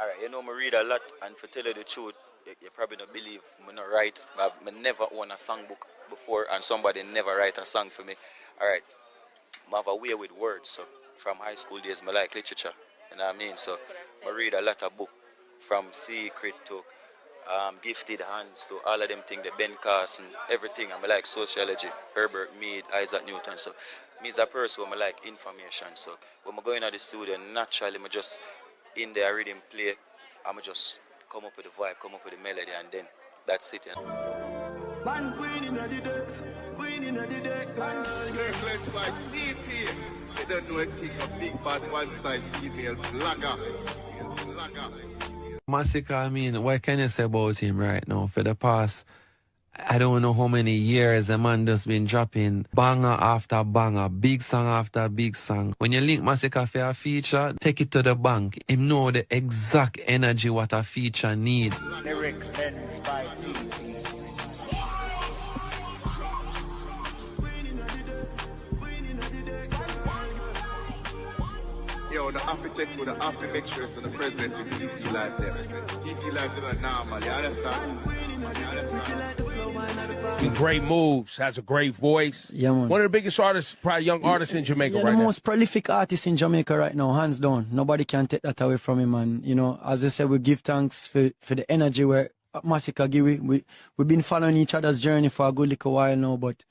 Alright, you know, I read a lot, and for tell you the truth, you probably don't believe me not write. I never own a songbook before, and somebody never write a song for me. Alright, I have a way with words, so from high school days, I like literature, you know what I mean? So I read a lot of books, from Secret to Gifted Hands to all of them things, the Ben Carson, everything. I like sociology, Herbert Mead, Isaac Newton. So me as a person, I like information. So when I go into the studio, naturally, I just in there reading play, I'm just come up with the vibe, come up with the melody, and then that's it. You don't know a thing, a big bad one-side female blogger. Masicka, I mean, what can you say about him right now? For the past, I don't know how many years the man just been dropping banger after banger, big song after big song. When you link Masicka for a feature, take it to the bank. Him know the exact energy what a feature need. Yo, the architect would have to make sure it's on the president with TT Live there. TT Live is normal, you understand? Great moves, has a great voice. Yeah, man. One of the biggest artists, probably young artists in Jamaica right now. The most prolific artist in Jamaica right now, hands down. Nobody can take that away from him, man. You know, as I said, we give thanks for the energy where Masicka give. We've been following each other's journey for a good little while now, but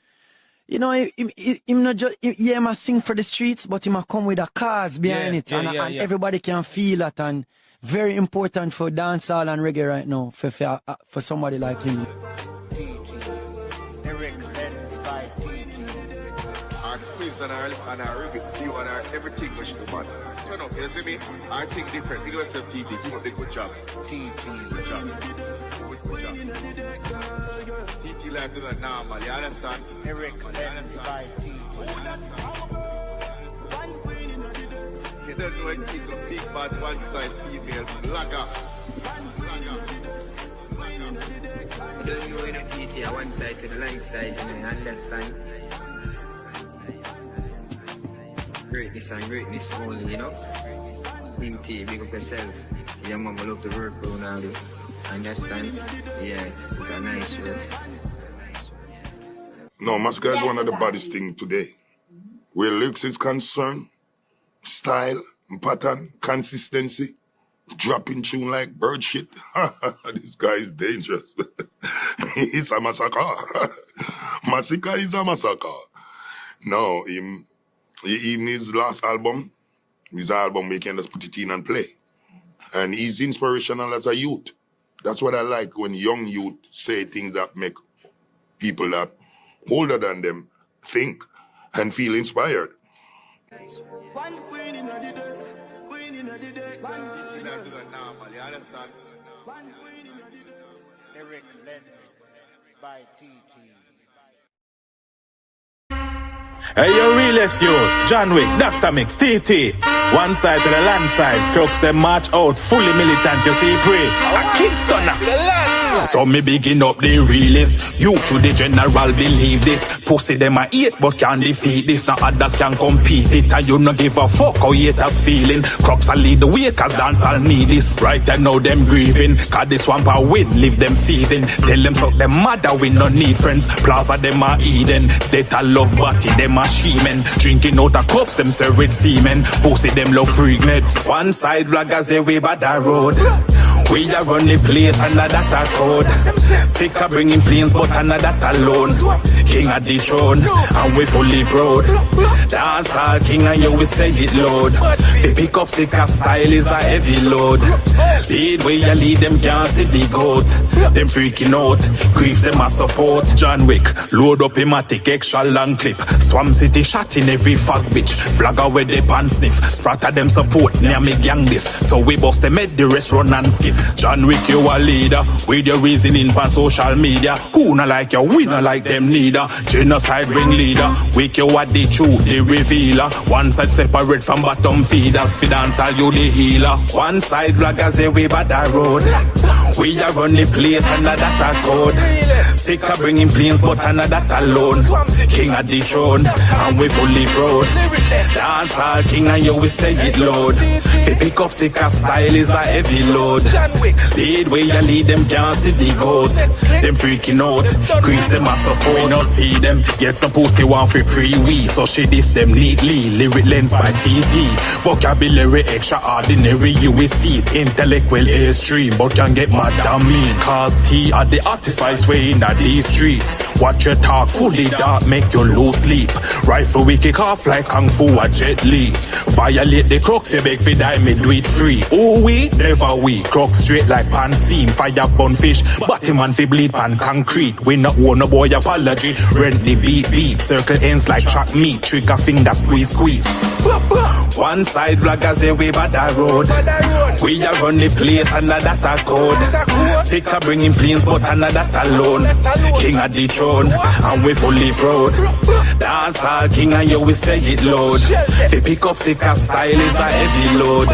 you know, him not just, he must sing for the streets, but he must come with a cause behind it. And everybody can feel that, and very important for dancehall and reggae right now, for somebody like him. Our quiz and our review and our everything we should do, man. You know, you see me? Our thing different. You know yourself, TT, keep up the good job. TT, good job. Good job. TT Live is a normal, you understand? You don't know anything, a big bad one-side female blogger. You don't know any TT, a one side to the line side, and then left side. Greatness and greatness only, you know? TT, big up yourself. Your mama love the work, Ronaldo. Understand? Yeah, it's a nice word. No, Masicka is one of the baddest things today. Where lyrics is concerned, style, pattern, consistency, dropping tune like bird shit. This guy is dangerous. He's a massacre. Masicka is a massacre. No, in his last album, his album we can just put it in and play. And he's inspirational as a youth. That's what I like when young youth say things that make people that older than them think and feel inspired. Hey, you realest you, John Wick, Dr. Mix, TT. One side to the land side, crooks them march out, fully militant, you see, pray. A Kingston, so me begin up the realest. You to the general believe this. Pussy them a hate, but can defeat this. Now others can compete it, and you no give a fuck how haters feeling. Crooks a lead the way, cause dance all need this. Right there now them grieving, cause this one power win, leave them seething. Tell them suck them mother, we no need friends. Plaza them a Eden, they a love body, them a she-men. Drinking out of cups, them serve with semen. Pussy them love freaknets. One side vloggers say we bad the road. We a run the place under that a code. Sick of bringing flames but under that alone. King of the throne and we fully proud. Dance all king and you will say it loud. Fi pick up sick of style is a heavy load. Lead where you lead them can't see the goat. Them freaking out, griefs them a support. John Wick, load up him a take extra long clip. Swam City shot in every fuck bitch. Flag away the pan sniff. Spratter them support, near me gang this. So we bust them at the rest run and skip. John Wick, you a leader, with your reasoning on social media. Who not like you, we not like them neither. Genocide ringleader, Wick you what the truth, the revealer. One side separate from bottom feeders, fi dance all you the healer. One side vloggers say we bad the road. We are run the place and that a code. Sick of bringing flames, but another that alone. King of the throne, and we fully proud. Dance all king and you we say it loud. Fi pick up sick of style is a heavy load. Lead where you lead them can't see the goat. Them freaking out, creeps them as a we no see them. Yet some pussy want fi pre-we, so she diss them neatly. Lyric lens by TT. Vocabulary extraordinary, you will see it. Intellectual extreme, but can get mad damn mean. Cause T are the artist vice way in these streets. Watch your talk fully dark, make you lose sleep. Rifle we kick off like Kung Fu or Jet Li. Violate the crooks, you beg fi die, me do it free. Oh we, never we. Crooks straight like pan seam. Fire bun fish, body man fi bleed pan concrete. We not owe no boy apology. Rent the beat beat. Circle ends like track meat. Trigger finger squeeze squeeze. One side vloggers say we bad a road. We are run the place and that a code. Sick of bringing flames but another that alone. King of the throne and we fully proud. Dance all king and you we say it loud. Fi pick up sick of style is a heavy load.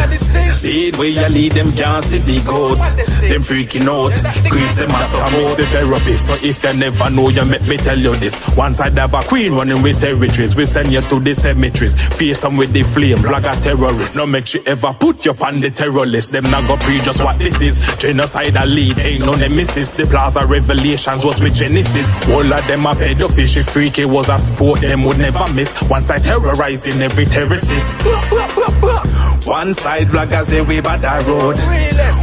Lead where you lead them can't see the goat. Them freaking out, creeps them as come out the therapist. So if you never know you make me tell you this. Once I have a queen running with territories, we send you to the cemeteries. Face them with the flame, flag a terrorist. No make she ever put you on the terror list. Them not go pre just what this is. Genocidal lead, ain't no nemesis. The Plaza Revelations was with Genesis. All of them a pedophile, she freaky was a sport, them would never miss. Once I terrorizing every terrorist. One side vloggers say we bad a road.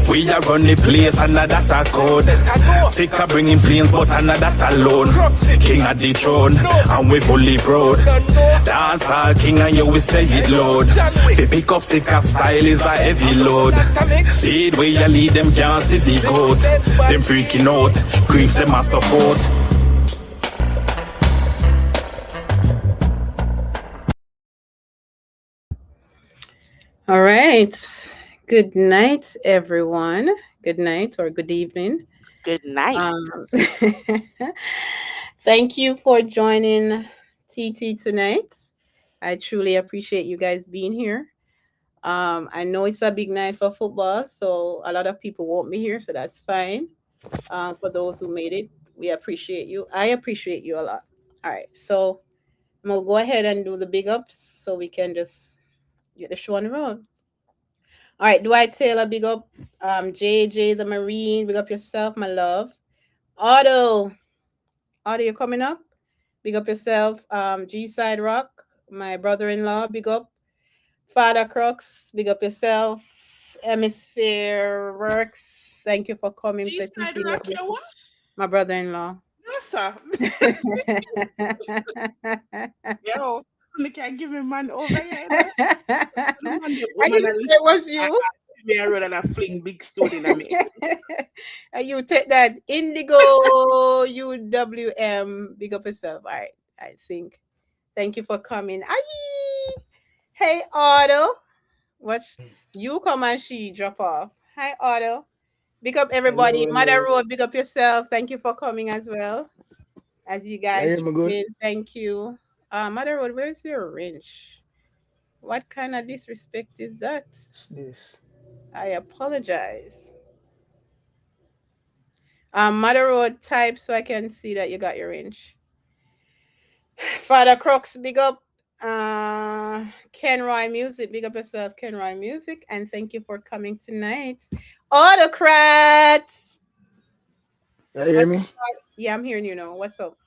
We are run the place and that a code. Sick of bringing flames but another that alone. King of the throne and we fully proud. Dance all king and you we say it loud. Fi pick up sick of style is a heavy load. Lead where you lead them can't see the goat. Them freaking out, creeps them a support. All right. Good night, everyone. Good night or good evening. Good night. Thank you for joining TT tonight. I truly appreciate you guys being here. I know it's a big night for football, so a lot of people won't be here, so that's fine. For those who made it, we appreciate you. I appreciate you a lot. All right, so I'm gonna go ahead and do the big ups so we can just get the show on the road. All right, Dwight Taylor, big up. JJ the Marine, big up yourself, my love. Otto, you coming up? Big up yourself. G Side Rock, my brother-in-law, big up. Father Crux, big up yourself. Hemisphere Works, thank you for coming. G-Side Rock, your what? My brother-in-law. No, sir. Yo, you can't give me man over here. I didn't say it was you. Me a run and a fling big stone in me. And you take that Indigo UWM. Big up yourself. All right, I think. Thank you for coming. Aye. Hey, Otto. What? You come and she drop off. Hi, Otto. Big up everybody. Hello, Mother hello. Road, big up yourself. Thank you for coming as well. As you I guys hear me good. in. Thank you. Mother Road, where's your wrench? What kind of disrespect is that? What's this? I apologize. Mother Road, type so I can see that you got your wrench. Father Crooks, big up. Ken Roy Music, big up yourself, Ken Roy Music, and thank you for coming tonight. Autocrat. You hear me? Yeah, I'm hearing you now. What's up?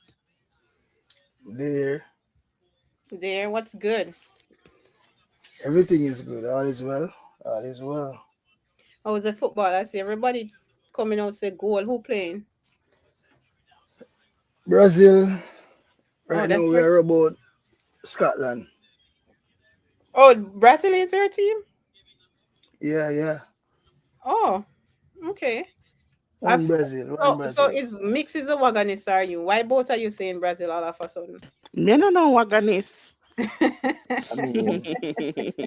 There. There, what's good? Everything is good. All is well. All is well. How was the football? I see everybody coming out say goal. Who playing? Brazil. Right that's now we right. are about Scotland. Oh, Brazil is their team? Yeah. Oh, okay. One Brazil. So it's mixes the Waganis, are you? Why both are you saying Brazil all of a sudden? No, Waganis. I mean,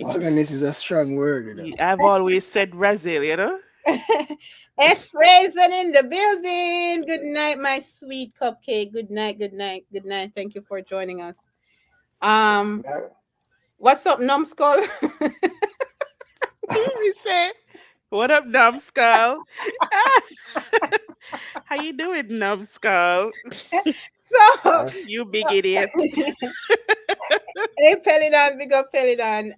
Waganis is a strong word. You know? I've always said Brazil, you know? Expression in the building. Good night, my sweet cupcake. Good night. Thank you for joining us. What's up, numbskull? We say What up, Numbskull? How you doing, Numbskull? So, I, You big idiot. hey, Peloton, big up Peloton.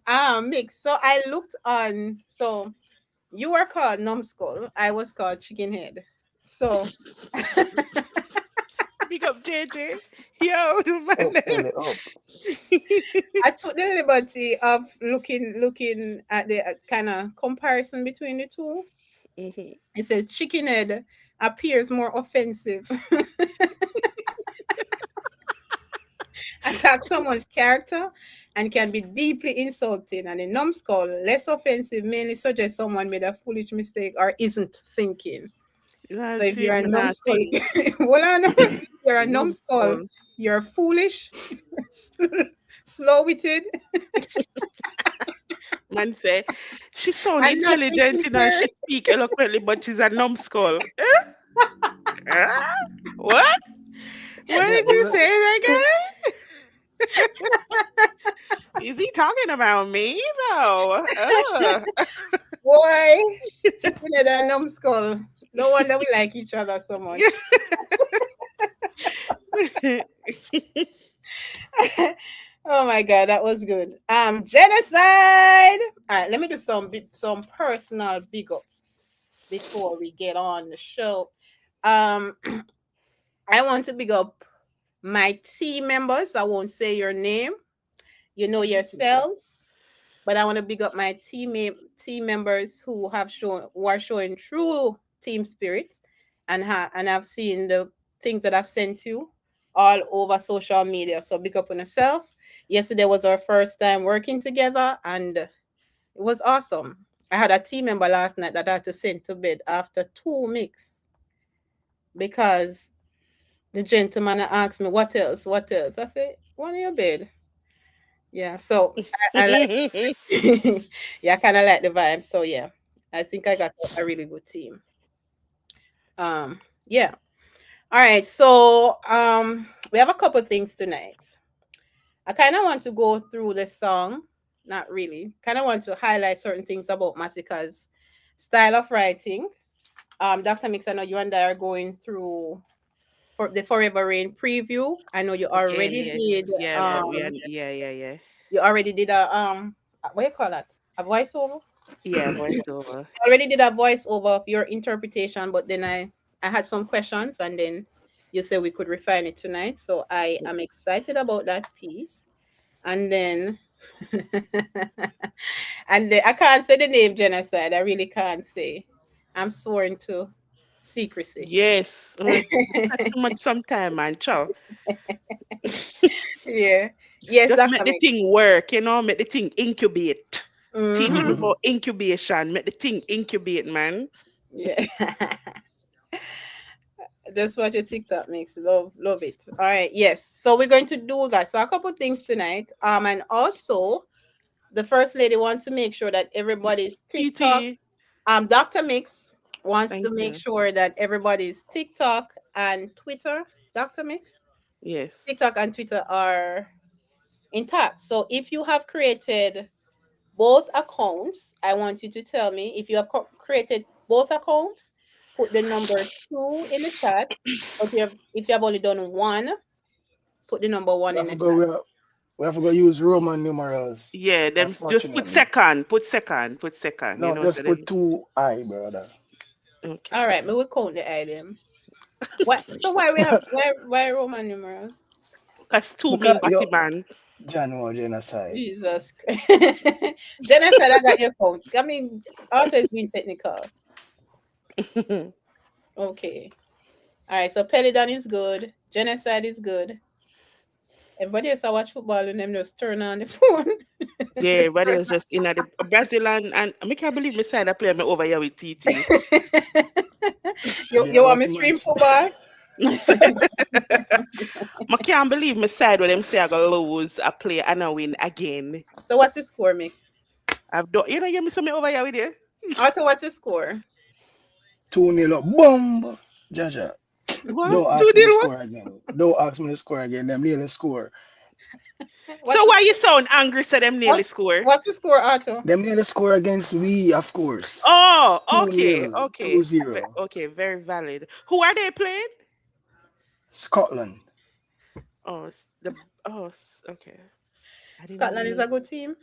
Mix. So I looked on. So you were called numbskull. I was called chicken head. So Big up JJ. Yo, the oh, man. Ellie, up. I took the liberty of looking at the kind of comparison between the two. Mhm. It says chicken head appears more offensive, attack someone's character, and can be deeply insulting. And a numbskull, less offensive, mainly suggests someone made a foolish mistake or isn't thinking. So That's if you're it, a man. I numbskull, think hold on, if you're a numbskull, Numbskull. you're foolish, slow-witted, Man say she sound and not intelligent, taking you know, and she serious. speak eloquently, but she's a numbskull. Ah? What? What Yeah, did you say, that guy? Is he talking about me? No. Boy, chicken head and numbskull. No wonder we like each other so much. Oh my god, that was good. Genocide. All right, let me do some personal big ups before we get on the show. Um, I want to big up my team members. I won't say your name. You know yourselves, but I want to big up my team members who are showing true team spirit, and I've seen the things that I've sent you all over social media. So big up on yourself. Yesterday was our first time working together, and it was awesome. I had a team member last night that I had to send to bed after two mix because the gentleman asked me what else, what else. I said, one in your bed. Yeah, so I like yeah, I kind of like the vibe. So yeah, I think I got a really good team. Yeah. All right. So we have a couple things tonight. I kind of want to go through the song. Not really. Kind of want to highlight certain things about Masicka's style of writing. Dr. Mix, I know you and I are going through for the Forever Rain preview. I know Again, yes. Yeah, but we are, yeah. you already did a what you call that? A voiceover? Yeah, voiceover. Already did a voiceover of your interpretation, but then I had some questions, and then you said we could refine it tonight. So I am excited about that piece. And then and then I can't say the name genocide. I really can't say. I'm sworn to secrecy. Yes. Not too much sometime, man. Ciao. Yeah. Yes, Just make Dr. the Mix. thing work, make the thing incubate. Teach me Mm-hmm. about incubation. Make the thing incubate, man. Yeah. Just watch your TikTok mix. Love it. All right. Yes. So we're going to do that. So a couple things tonight. And also the first lady wants to make sure that everybody's TikTok. TT. Dr. Mix wants to Thank make you. sure that everybody's TikTok and Twitter, Dr. Mix, Yes. TikTok and Twitter are intact. So if you have created both accounts, I want you to tell me if you have created both accounts, put the number two in the chat. But if you have only done one, put the number one we in have the to go. chat. We have to go use Roman numerals. Yeah, them just put Unfortunately, second. Put second. Put second. no, So just put then two I, brother. okay. All right, we will count the item. What? So why we have why Roman numerals? Cause two Because mean yo, Batman. January genocide. Jesus Christ. Jenna said I got your phone. I mean, Arthur is being technical. Okay. All right. So Peloton is good. Genocide is good. Everybody else I watch football and them just turn on the phone. Yeah, everybody was just in at the Brazil and I can't believe me side I play me over here with TT. you Yeah, want what me the man? stream football? I can't believe me side when them say I go lose a play and I win again. So what's the score mix? I've done you me something over here with you? Also, what's the score? 2-0 up. Boom! Jaja. What? Don't Two ask me to deal what? score again. Don't ask me to score again. Them nearly score. So why you sound angry? So them nearly score. What's the score, Otto? Them nearly score against we, of course. Oh, 2-0, okay. 2-0. Okay, very valid. Who are they playing? Scotland. Oh, the okay. I didn't Scotland even is know. a good team.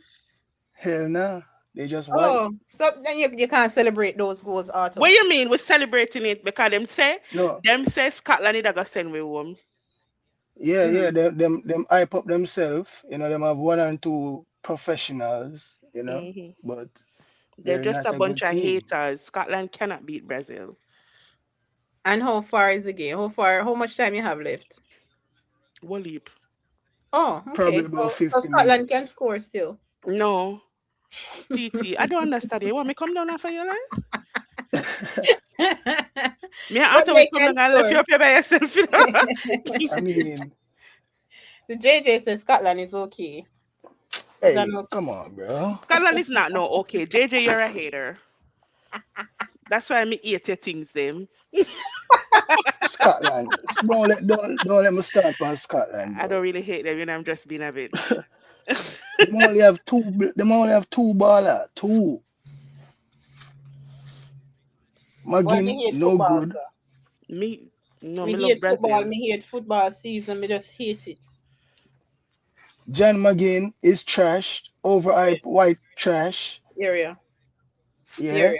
Hell nah. They just white. Oh, so then you can't celebrate those goals, What Otto. you mean we're celebrating it because No. them say Scotland is gonna send we home. Yeah, Hmm. them hype up themselves. Them have one and two professionals, Hmm. but They're they're just not a a bunch good of team. haters. Scotland cannot beat Brazil. And how far is the game? How far? How much time you have left? What leap? Oh, okay. Probably about So 50 Scotland can minutes. score still. No. TT. I don't understand. You want me come down for your life? Me and But Otto they we come can down and left score. you up here by yourself. I mean, The JJ says Scotland is okay. Is that hey, no? come on, bro. Scotland is not no okay. JJ, you're a hater. That's why me hate your things them. Scotland. Don't let me start on Scotland, I don't bro. really hate them, I'm just being a bit. Them only have two baller. Two. Well, McGinn, me hate no football, good. sir. Me no, Me me love hate football. Brazil. Me hate football season. Me just hate it. John McGinn is trash. Area. Overhyped white trash. Area. Yeah. Area.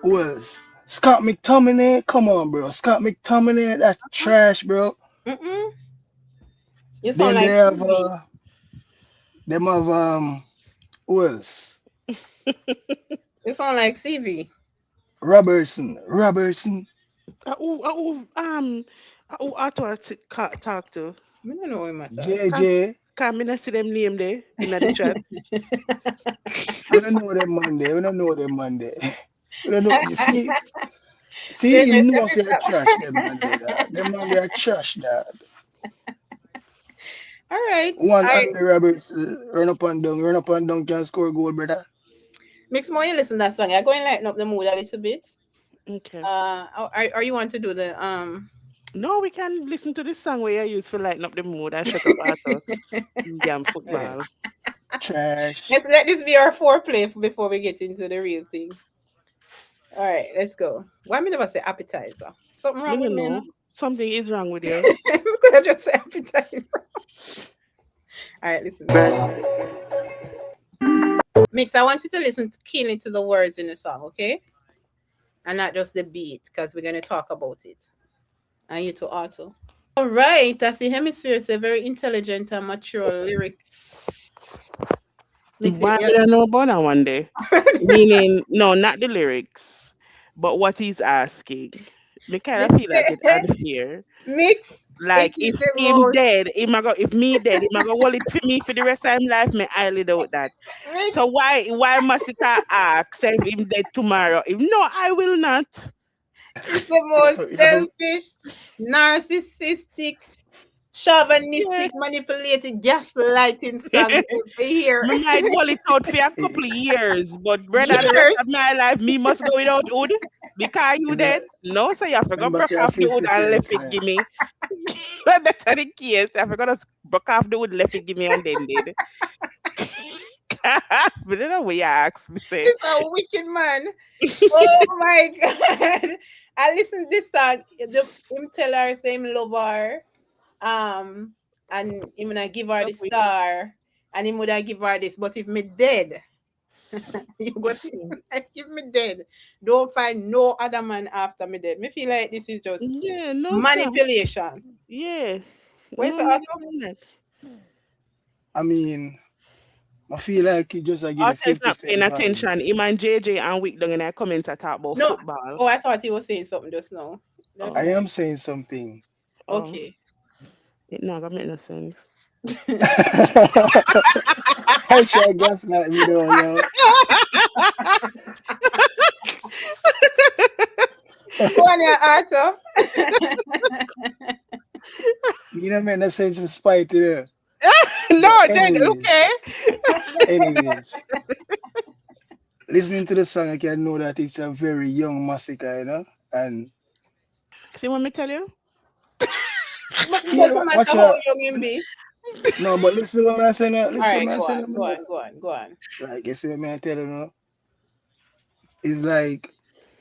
Who else? Scott McTominay. Come on, bro. Scott McTominay, that's trash, bro. Mm-mm. You sound Then they like have CV. them have who else? You sound like CV. Robertson. I to talk to. I don't know him at all. JJ. Can me not see them name there in the chat? We don't know them Monday. We don't know them Monday. We don't know. You see, JJ, him send know me say I that. trash them Monday. Dad. Them Monday are trash, dad. All right. One I Andy Roberts run up and down, can score a goal, brother. mix more you listen to that song. I'm going to lighten up the mood a little bit. Okay. Are you want to do the No, we can listen to this song where I use for lighten up the mood and shut up after damn Hey, football. trash. let's let this be our foreplay before we get into the real thing. All right, let's go. Why me never say appetizer? Something Me wrong no with me, you know? know. Something is wrong with you. We could have just said appetizer. All right, listen. Mix, I want you to listen keenly to the words in the song, okay? And not just the beat, because we're going to talk about it. And you to Otto. All right, as the hemisphere is a very intelligent and mature lyrics. Mix it. But Yeah. I don't know about that one day. Meaning, no, not the lyrics, but what he's asking. Me kind of Mix, feel like it's unfair. mix. It Like is if the him most dead, if me dead, him I go hold it for me for the rest of him life, me highly doubt that. mix. So why must it ask say if him dead tomorrow? If no, I will not. It's the You most have to, you have to, selfish, narcissistic, chauvinistic, Yeah. manipulated, gaslighting song you ever hear. Me might hold it out for a it, couple of years, but brother, the rest Years. of my life, me must go without wood because you it's a, dead. No, so you have to go remember break say a off the 50 wood and cent, left it give me. That's the case. I forgot to break off the wood, left it give me, and then did. But then way you ask me say, This a wicked man. Oh my god. I listen to this song. Him tell her say him love her. And him gonna give her the star. And him would give her this. But if me dead, you go like if me dead. Don't find no other man after me dead. Me feel like this is just yeah, no sir, manipulation. yeah, Where's no, the no, other? no, that. I mean, I feel like he just give the Arthur is 50 not paying cent attention. vibes. Him and JJ and Wick down in the comments are talk about No. football. Oh, I thought he was saying something just now. That's Oh, I why. am saying something. oh, Okay. it not gonna make no sense. How should I gaslight me though, yo? Go on here, Arthur. You know, man, that sense of spite there. But No, then anyways, okay. anyways, listening to the song, I can know that it's a very young Masicka, And See what me tell you? But it Feel doesn't matter watch how out. young him be. No, but listen what I'm saying. All Listen right, what I'm go on, saying. go on, go on, go on. Like you see what I tell you now. It's like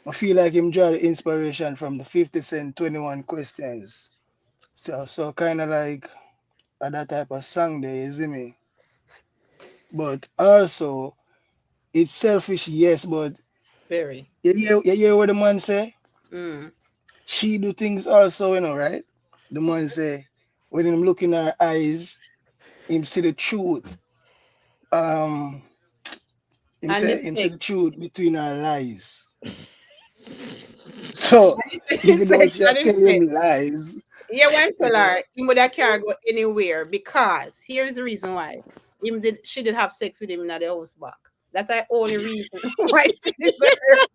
I feel like him draw the inspiration from the 50 Cent 21 Questions. So kind of like that type of song there, you see me? But also, it's selfish, yes, but Very. you hear what the man say? Mm. She do things also, right? The man say, when him look in her eyes, him see the truth. Um, And him see mistake. the truth between her lies. So And even though she are telling mistake. him lies, Yeah, when you tell know, her him would can't go anywhere because here's the reason why. She did have sex with him in the house back. That's the only reason why she deserved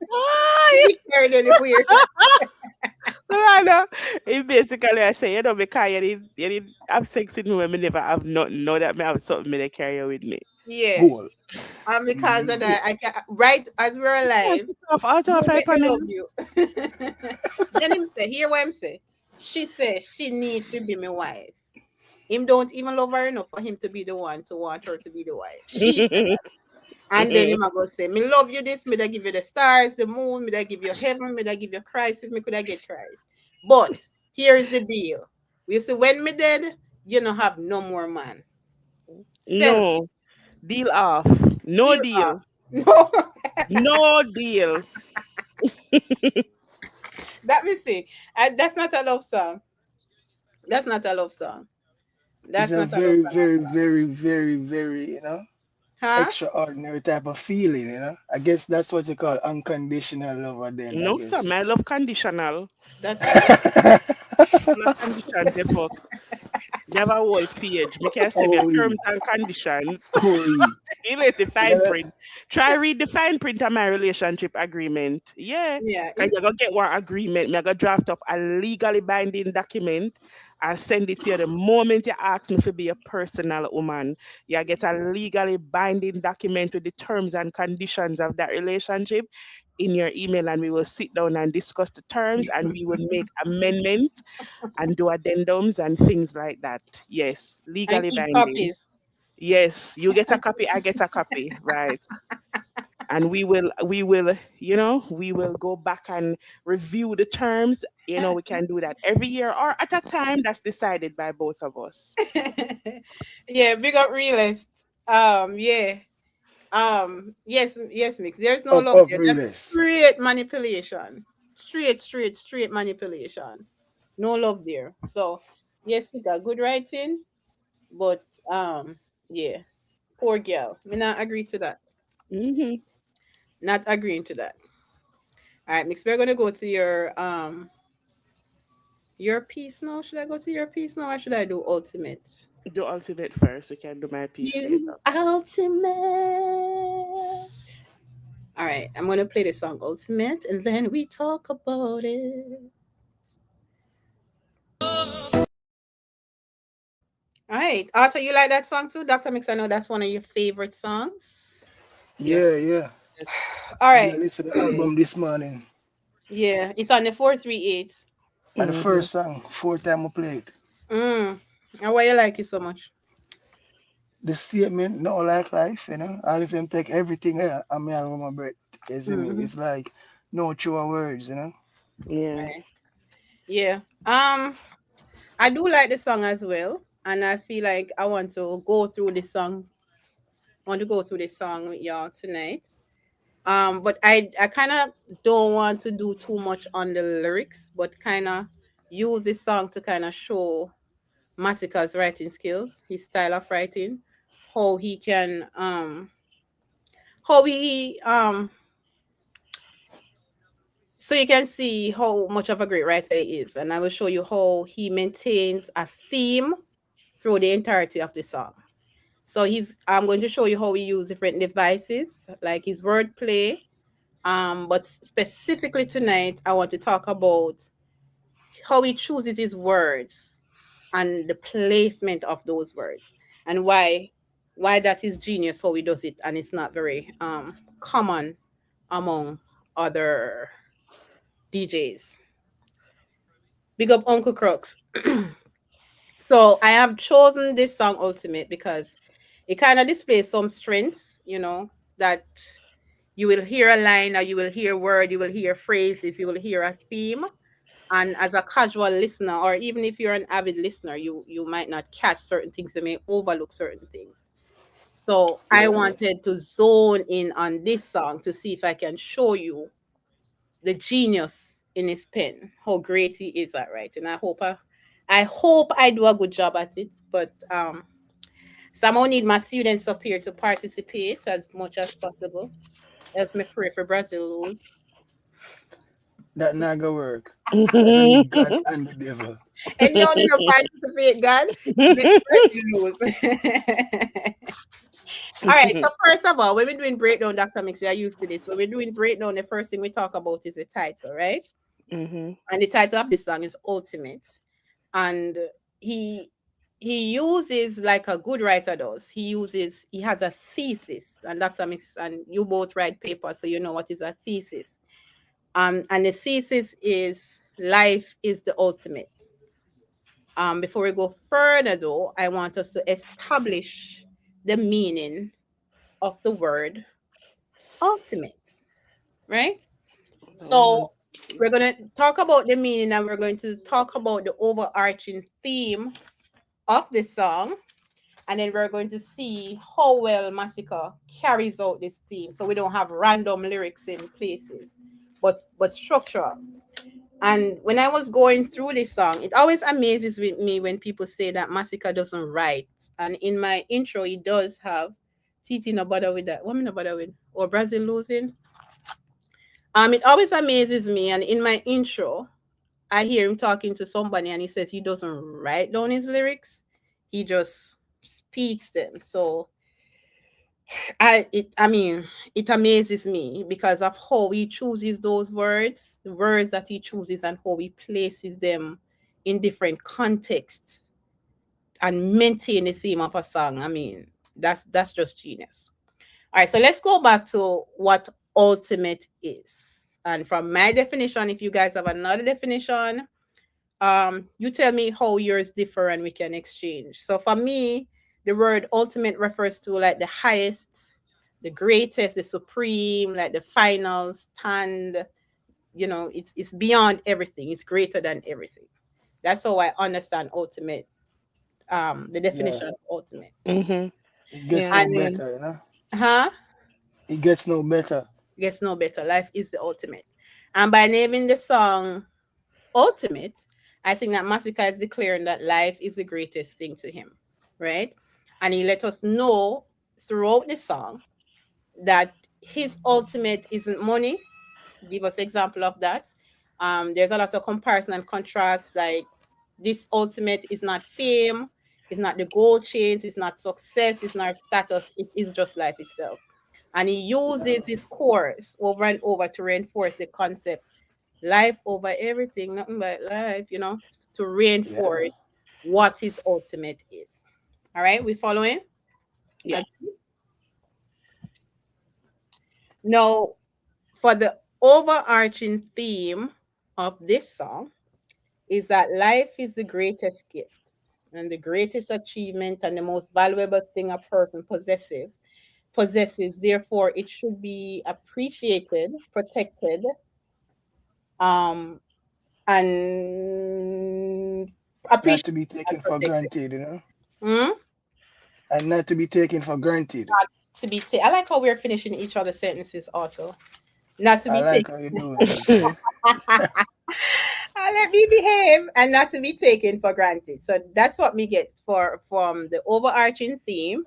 to be carried anywhere. Lana, it basically I say, because you didn't have sex with me when me never have nothing. Know that me have something me they carry with me. Yeah. goal. And because of Mhm. that, I can right as we're alive, Out you of make five me on love him. you. Then him say, hear what him say. She says she need to be my wife. Him don't even love her enough for him to be the one to want her to be the wife. She said that. And then him a go say, me love you this, me da give you the stars, the moon, me da give you heaven, me da give you Christ if me could I get Christ. But here is the deal. You see, when me dead, you don't have no more man. Selfish. No, deal off. No Deal off. deal. No. No deal. That me see. That's not a love song. That's not a love song. It's That's a not a love very, song at very, all. very, very, very, Huh? extraordinary type of feeling. I guess that's what you call unconditional love then, I No, sir. guess. My love conditional. That's Full of conditions, you fuck. You have a whole page. Me can send your Holy, terms and conditions. holy. You read the You fine know print. Try read the fine print of my relationship agreement. Yeah. yeah. Because you're going to get one agreement. Me going to draft up a legally binding document and send it to you the moment you ask me to be a personal woman. You get a legally binding document with the terms and conditions of that relationship in your email, and we will sit down and discuss the terms, and we will make amendments and do addendums and things like that. Yes, And legally keep binding. copies. Yes, you get a copy, I get a copy, right? And we will go back and review the terms. We can do that every year or at a time that's decided by both of us. Yeah, big up realist. Yeah. Yes, yes, Mix. There's no love of there. That's realness. straight manipulation. Straight manipulation. No love there. So yes, it got good writing, but yeah, poor girl. Me not agree to that. Hmm. Not agreeing to that. All right, Mix. We're gonna go to your piece now. Should I go to your piece now, or should I do ultimate? Do ultimate first. We can do my piece You later. ultimate. All right, I'm gonna play the song Ultimate, and then we talk about it. All right, Arthur, you like that song too, Doctor Mix? I know that's one of your favorite songs. Yeah, Yes. yeah. Yes. All Yeah, right, listen to the album this morning. yeah, it's on the 438. And the Hmm. first song, fourth time I play it. Mm. And why you like it so much? The statement, no like life. All of them take everything I may have on my breath. You see me? Hmm. It's like no truer words. Yeah. Right. Yeah. I do like the song as well, and I feel like I want to go through the song. I want to go through the song with y'all tonight. But I kind of don't want to do too much on the lyrics, but kind of use this song to kind of show Masicka's writing skills, his style of writing, how he can how he so you can see how much of a great writer he is, and I will show you how he maintains a theme through the entirety of the song. So I'm going to show you how he uses different devices, like his wordplay. But specifically tonight, I want to talk about how he chooses his words and the placement of those words, and why that is genius how he does it, and it's not very common among other DJs. Big up Uncle Crooks. So I have chosen this song Ultimate because it kind of displays some strengths, that you will hear a line or you will hear a word, you will hear phrases, you will hear a theme. And as a casual listener, or even if you're an avid listener, you might not catch certain things, you may overlook certain things. So I Yeah. wanted to zone in on this song to see if I can show you the genius in his pen, how great he is at writing. I hope I do a good job at it. But somehow need my students up here to participate as much as possible. Else me pray for Brazil lose. That not gonna work. I don't need God and the devil. And you only don't participate, God. Make Brazil lose. All right. So first of all, when we're doing breakdown, Dr. Mix, you're used to this. When we're doing breakdown, the first thing we talk about is the title, right? Mhm. And the title of this song is Ultimate. And he he uses, like a good writer does. He has a thesis, and Dr. Mix and you both write papers, so you know what is a thesis. And the thesis is life is the ultimate. Before we go further, though, I want us to establish the meaning of the word ultimate, right? Oh, So we're going to talk about the meaning and we're going to talk about the overarching theme of the song. And then we're going to see how well Masicka carries out this theme. So we don't have random lyrics in places, but structural. And when I was going through this song, it always amazes with me when people say that Masicka doesn't write. And in my intro, he does have TT no bother with that. What me no bother with? Or Brazil losing. It always amazes me. And in my intro, I hear him talking to somebody and he says he doesn't write down his lyrics. He just speaks them. So it amazes me because of how he chooses those words, the words that he chooses, and how he places them in different contexts and maintain the theme of a song. That's just genius. All right, so let's go back to what ultimate is. And from my definition, if you guys have another definition, you tell me how yours differ and we can exchange. So for me, the word ultimate refers to like the highest, the greatest, the supreme, like the final stand. It's beyond everything. It's greater than everything. That's how I understand ultimate. The Yeah. definition of ultimate. mhm. It Yeah, gets I no And see. better, you know? huh? It gets no better. Gets no better. Life is the ultimate. And by naming the song ultimate, I think that Masika is declaring that life is the greatest thing to him, right? And he let us know throughout the song that his ultimate isn't money. Give us example of that. There's a lot of comparison and contrast. Like this ultimate is not fame, it's not the gold chains, it's not success, it's not status. It is just life itself. And he uses his chorus over and over to reinforce the concept life over everything, nothing but life, to Yeah. reinforce what his ultimate is. All right, we following? Yeah. Ag- Now, for the overarching theme of this song is that life is the greatest gift and the greatest achievement and the most valuable thing a person possesses. Therefore, it should be appreciated, protected, um, and Not appreciated to be and taken for protected. granted, you know? Hmm? And not to be taken for granted. I like how we're finishing each other's sentences also. Not to I be like taken. how you're doing it. Let me behave and not to be taken for granted. So that's what we get from the overarching theme.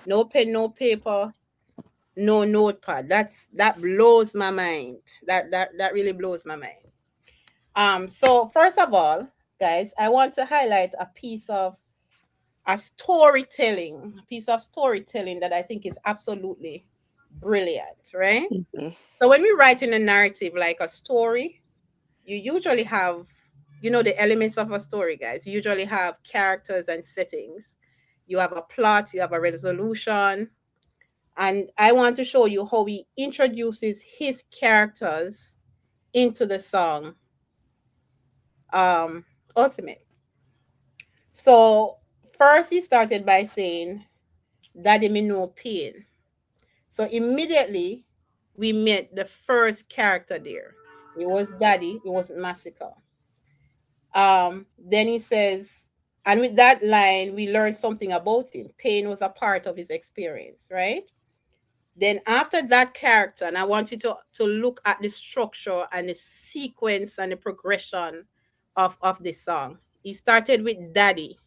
No pen, no paper, no notepad. That blows my mind. That really blows my mind. So first of all, guys, I want to highlight a piece of storytelling that I think is absolutely brilliant, right? Mhm. So when we write in a narrative like a story, you usually have, the elements of a story, guys. You usually have characters and settings. You have a plot, you have a resolution, and I want to show you how he introduces his characters into the song, Ultimate. So first he started by saying, Daddy me no pain. So immediately we met the first character there. It was Daddy, it was Masicka. Then he says, and with that line, we learned something about him. Pain was a part of his experience, right? Then after that character, and I want you to look at the structure and the sequence and the progression of this song. He started with Daddy,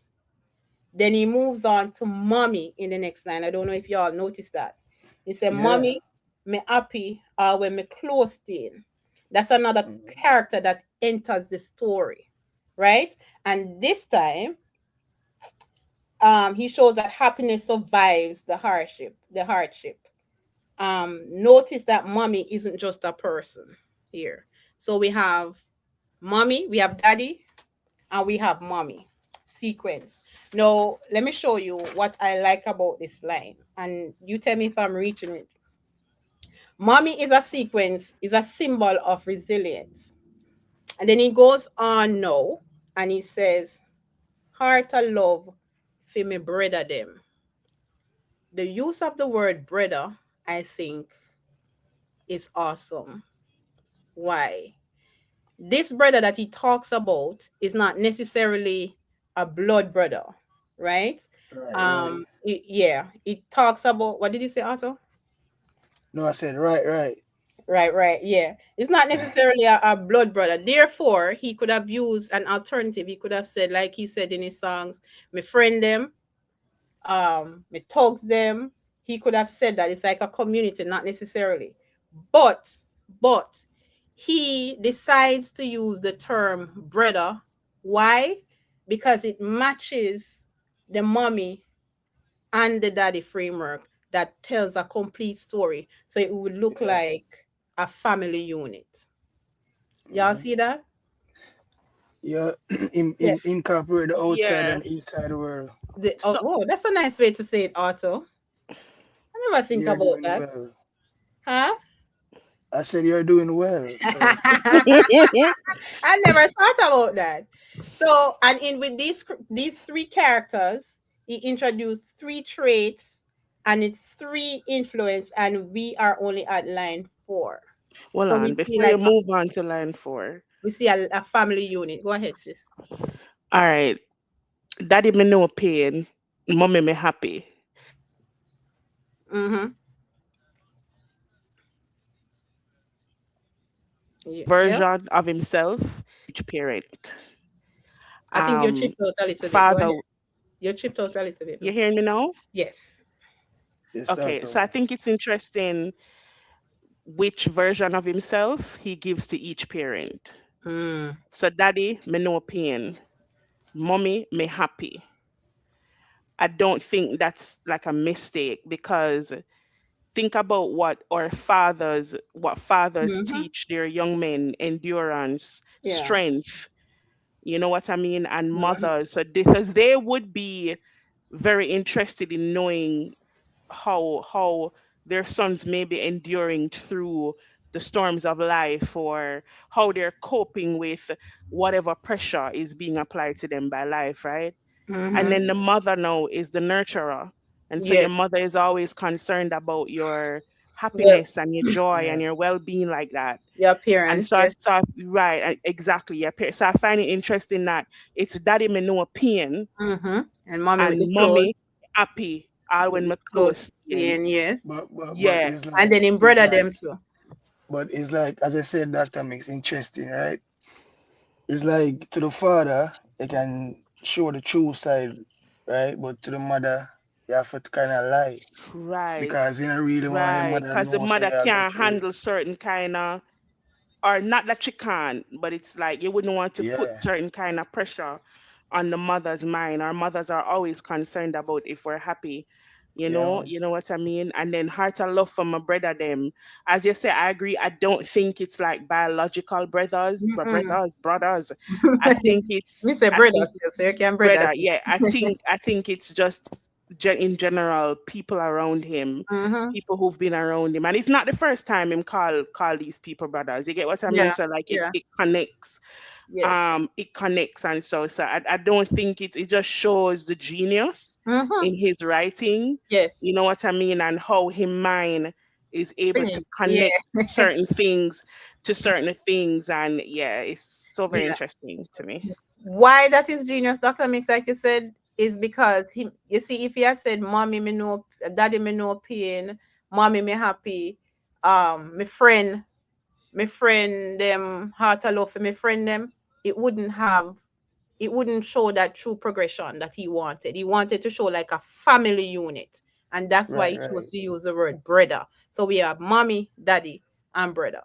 then he moves on to Mommy in the next line. I don't know if y'all noticed that. He said, Yeah. Mommy, me happy when me close in. That's another Mhm. character that enters the story, right? And this time, he shows that happiness survives the hardship. Notice that mommy isn't just a person here. So we have mommy, we have daddy, and we have mommy sequence. Now, let me show you what I like about this line, and you tell me if I'm reaching it. Mommy is a sequence, is a symbol of resilience. And then he goes on now, and he says, heart of love for me brother them. The use of the word brother, I think, is awesome. Why? This brother that he talks about is not necessarily a blood brother, right? Right, right. Yeah, it talks about, what did you say, Otto? No, I said right, right. Right, right, yeah. It's not necessarily a blood brother. Therefore, he could have used an alternative. He could have said, like he said in his songs, me friend them, me thugs them. He could have said that it's like a community, not necessarily. But, but he decides to use the term brother. Why? Because it matches the mommy and the daddy framework that tells a complete story. So it would look Yeah. like a family unit. Y'all Hmm. see that? Yeah. Yeah. Incorporate the outside Yeah. and inside world. So That's a nice way to say it, Otto. I never think You're about doing that. well. Huh? I said you're doing well. So I never thought about that. So, and in with these three characters, he introduced three traits and it's three influence, and we are only at line four. hold So we on, see before you like move on to line 4. a family unit. Go ahead, sis. All right. Daddy me no pain, mommy me happy. Mm-hmm. Yeah. Version of himself, each parent. I think you're Um chipped out a little bit. Go Father, ahead. You're chipped out a little bit you though. hearing me now? Yes. it start Okay, so to. I think it's interesting which version of himself he gives to each parent. Mm. So daddy, me no pain. Mommy, me happy. I don't think that's like a mistake because think about what fathers Mm-hmm. teach their young men: endurance, Yeah. strength. You know what I mean? And Mm-hmm. mothers, so because they would be very interested in knowing how their sons may be enduring through the storms of life, or how they're coping with whatever pressure is being applied to them by life, right? And Mm-hmm. then the mother now is the nurturer, and so your Yes. mother is always concerned about your Well, happiness and your joy Yeah. and your well-being, like that. your And appearance, so yes. right, exactly, yeah. So I find it interesting that it's daddy me no pain Mm-hmm. And mommy with and the clothes, mommy happy all with when the me clothes close in. in, yes. But Yeah. And then in it's brother like them too. it's like as I said, Dr. Mix interesting, right? It's like to the father, they can show the true side, right? But to the mother, you have to kind of lie Right. because you don't really want your Right. mother to Because the know so mother you go can't through. handle certain kind of, or not that she can't, but it's like you wouldn't want to put Yeah, certain kind of pressure on the mother's mind. Our mothers are always concerned about if we're happy. yeah, man. You know what I mean? And then heart of love for my brother them. As you say, I agree. I don't think it's like biological brothers, but Mm-mm. brothers. I think You it's say I brother think still, so you can brother brother. too. Yeah, I think it's just in general, people around him, Mm-hmm. people who've been around him, and it's not the first time him call these people brothers. You get what I mean? Yeah. So like Yeah. it connects, Yes. it connects, and so I don't think it just shows the genius Mm-hmm. in his writing. Yes. You know what I mean? And how his mind is able to Brilliant. Yeah. connect certain things to certain things, and yeah, it's so very Yeah. interesting to me. Why that is genius, Dr. Mix, like you said, is because he, you see, if he had said, Mommy, me no, Daddy, me no pain, Mommy, me happy, my friend, them, heart of love for my friend, them, it wouldn't have, it wouldn't show that true progression that he wanted. He wanted to show like a family unit. And that's why Right, he chose right. to use the word brother. So we have mommy, daddy, and brother.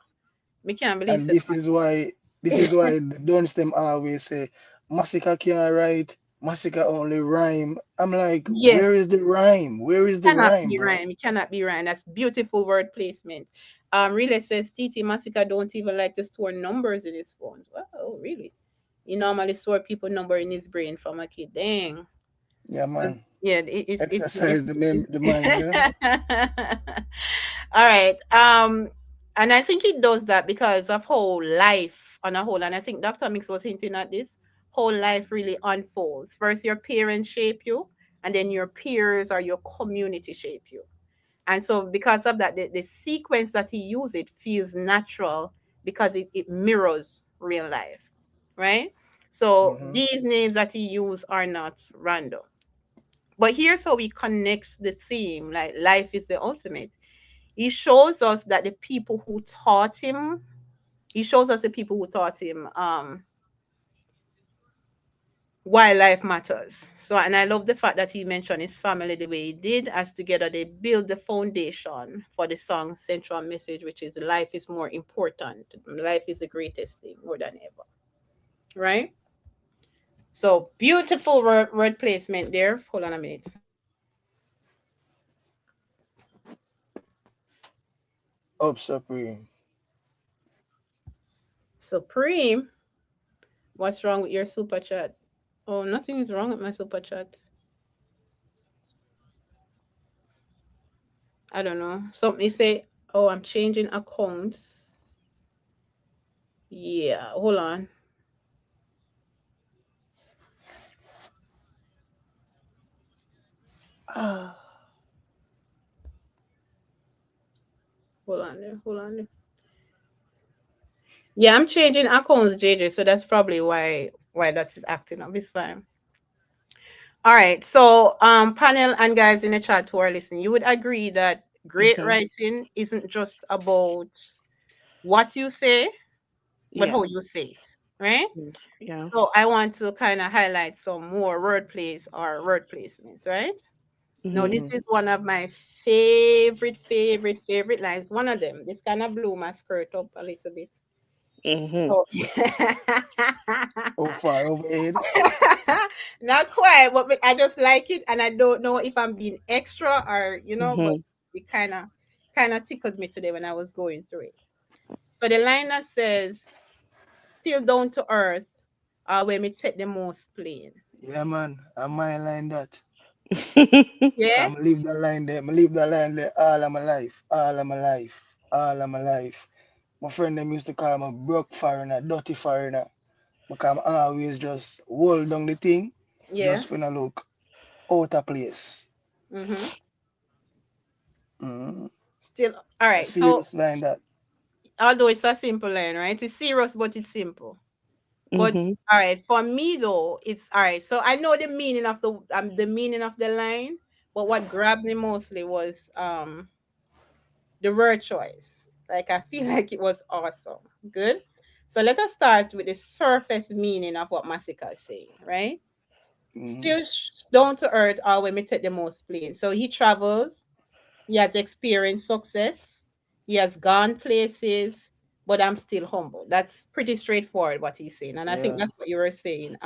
Me can't believe And it. this is why the Duns them always say Masicka can't write, Masicka only rhyme. I'm like, where Yes, is the rhyme? Where is the cannot rhyme, be bro? rhyme. It cannot be rhyme. That's beautiful word placement. Really says TT Masika don't even like to store numbers in his phone. Well, oh, really? He normally store people number in his brain from a kid. Dang. Yeah, Well, man. yeah, Exercise the mind, you know? all right. And I think it does that because of whole life on a whole. And I think Dr. Mix was hinting at this. Whole life really unfolds. First, your parents shape you, and then your peers or your community shape you. And so because of that, the sequence that he used, it feels natural because it mirrors real life, right? So Hmm. these names that he used are not random. But here's how he connects the theme, like life is the ultimate. He shows us that the people who taught him, he shows us the people who taught him why life matters. So, and I love the fact that he mentioned his family the way he did, as together they build the foundation for the song's central message, which is life is more important. Life is the greatest thing more than ever. Right? So, beautiful word placement there. Hold on a minute. Up Supreme. Supreme. What's wrong with your super chat? Oh, nothing is wrong with my super chat. I don't know. Something say, oh, I'm changing accounts. Yeah, hold on. Ah, Hold on there. Hold on there. Yeah, I'm changing accounts, JJ, so that's probably why that's acting up. It's fine. All right. So panel and guys in the chat who are listening, you would agree that great Hmm. writing isn't just about what you say, but Yeah. how you say it. Right? Mm. Yeah. So I want to kind of highlight some more word plays or word placements, right? Now, Hmm. this hmm. is one of my favorite lines. One of them. This kind of blew my skirt up a little bit. Hmm. So, How far overhead? not quite, but I just like it, and I don't know if I'm being extra or but Hmm. it kind of tickled me today when I was going through it. So the line that says, "Still down to earth," when we take the most plain. Yeah, man. I might line that. Yeah, Come leave the line there. Me leave the line there all of my life. All of my life. All of my life. My friend them used to call me broke foreigner, dirty foreigner. Because I always just hold down the thing yeah. just for no look out of place. Mm-hmm. Mm. Still, all A right. So serious line that. although it's a simple line, right? It's serious, but it's simple. But Hmm. all right, for me though, it's all right. So I know the meaning of the line, but what grabbed me mostly was the word choice. Like I feel like it was awesome. Good. So let us start with the surface meaning of what Masika is saying, right? Mm. Still down to earth or when we take the most plain. So he travels, he has experienced success, he has gone places, but I'm still humble. That's pretty straightforward what he's saying. And I think Yeah. that's what you were saying.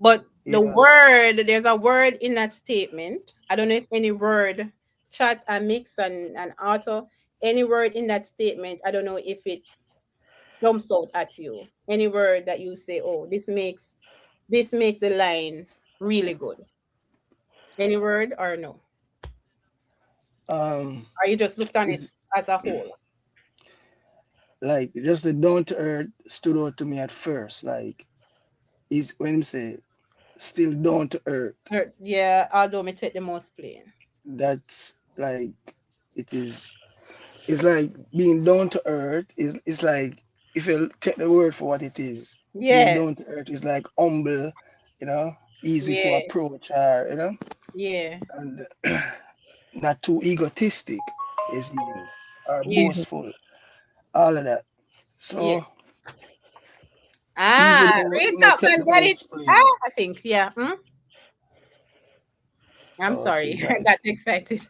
But Yeah. there's a word in that statement. I don't know if any word, chat and mix and auto, any word in that statement, I don't know if it jumps out at you. Any word that you say, oh, this makes the line really good. Any word or no? Um, Or you just looked on it is as a whole? like just the down to earth stood out to me at first. Like is when him say still down to earth. Yeah, although me take the most plain. That's like it is. It's like being down to earth is. It's like if you take the word for what it is, being Yeah, down to earth is like humble, you know, easy to yeah, approach, or yeah, and not too egotistic is him or yeah, boastful. All of that. yeah. So even Ah, though real you not top take man the got whole it. Ah, explain. I think, yeah. I'm Oh, so you sorry, got I it. got excited.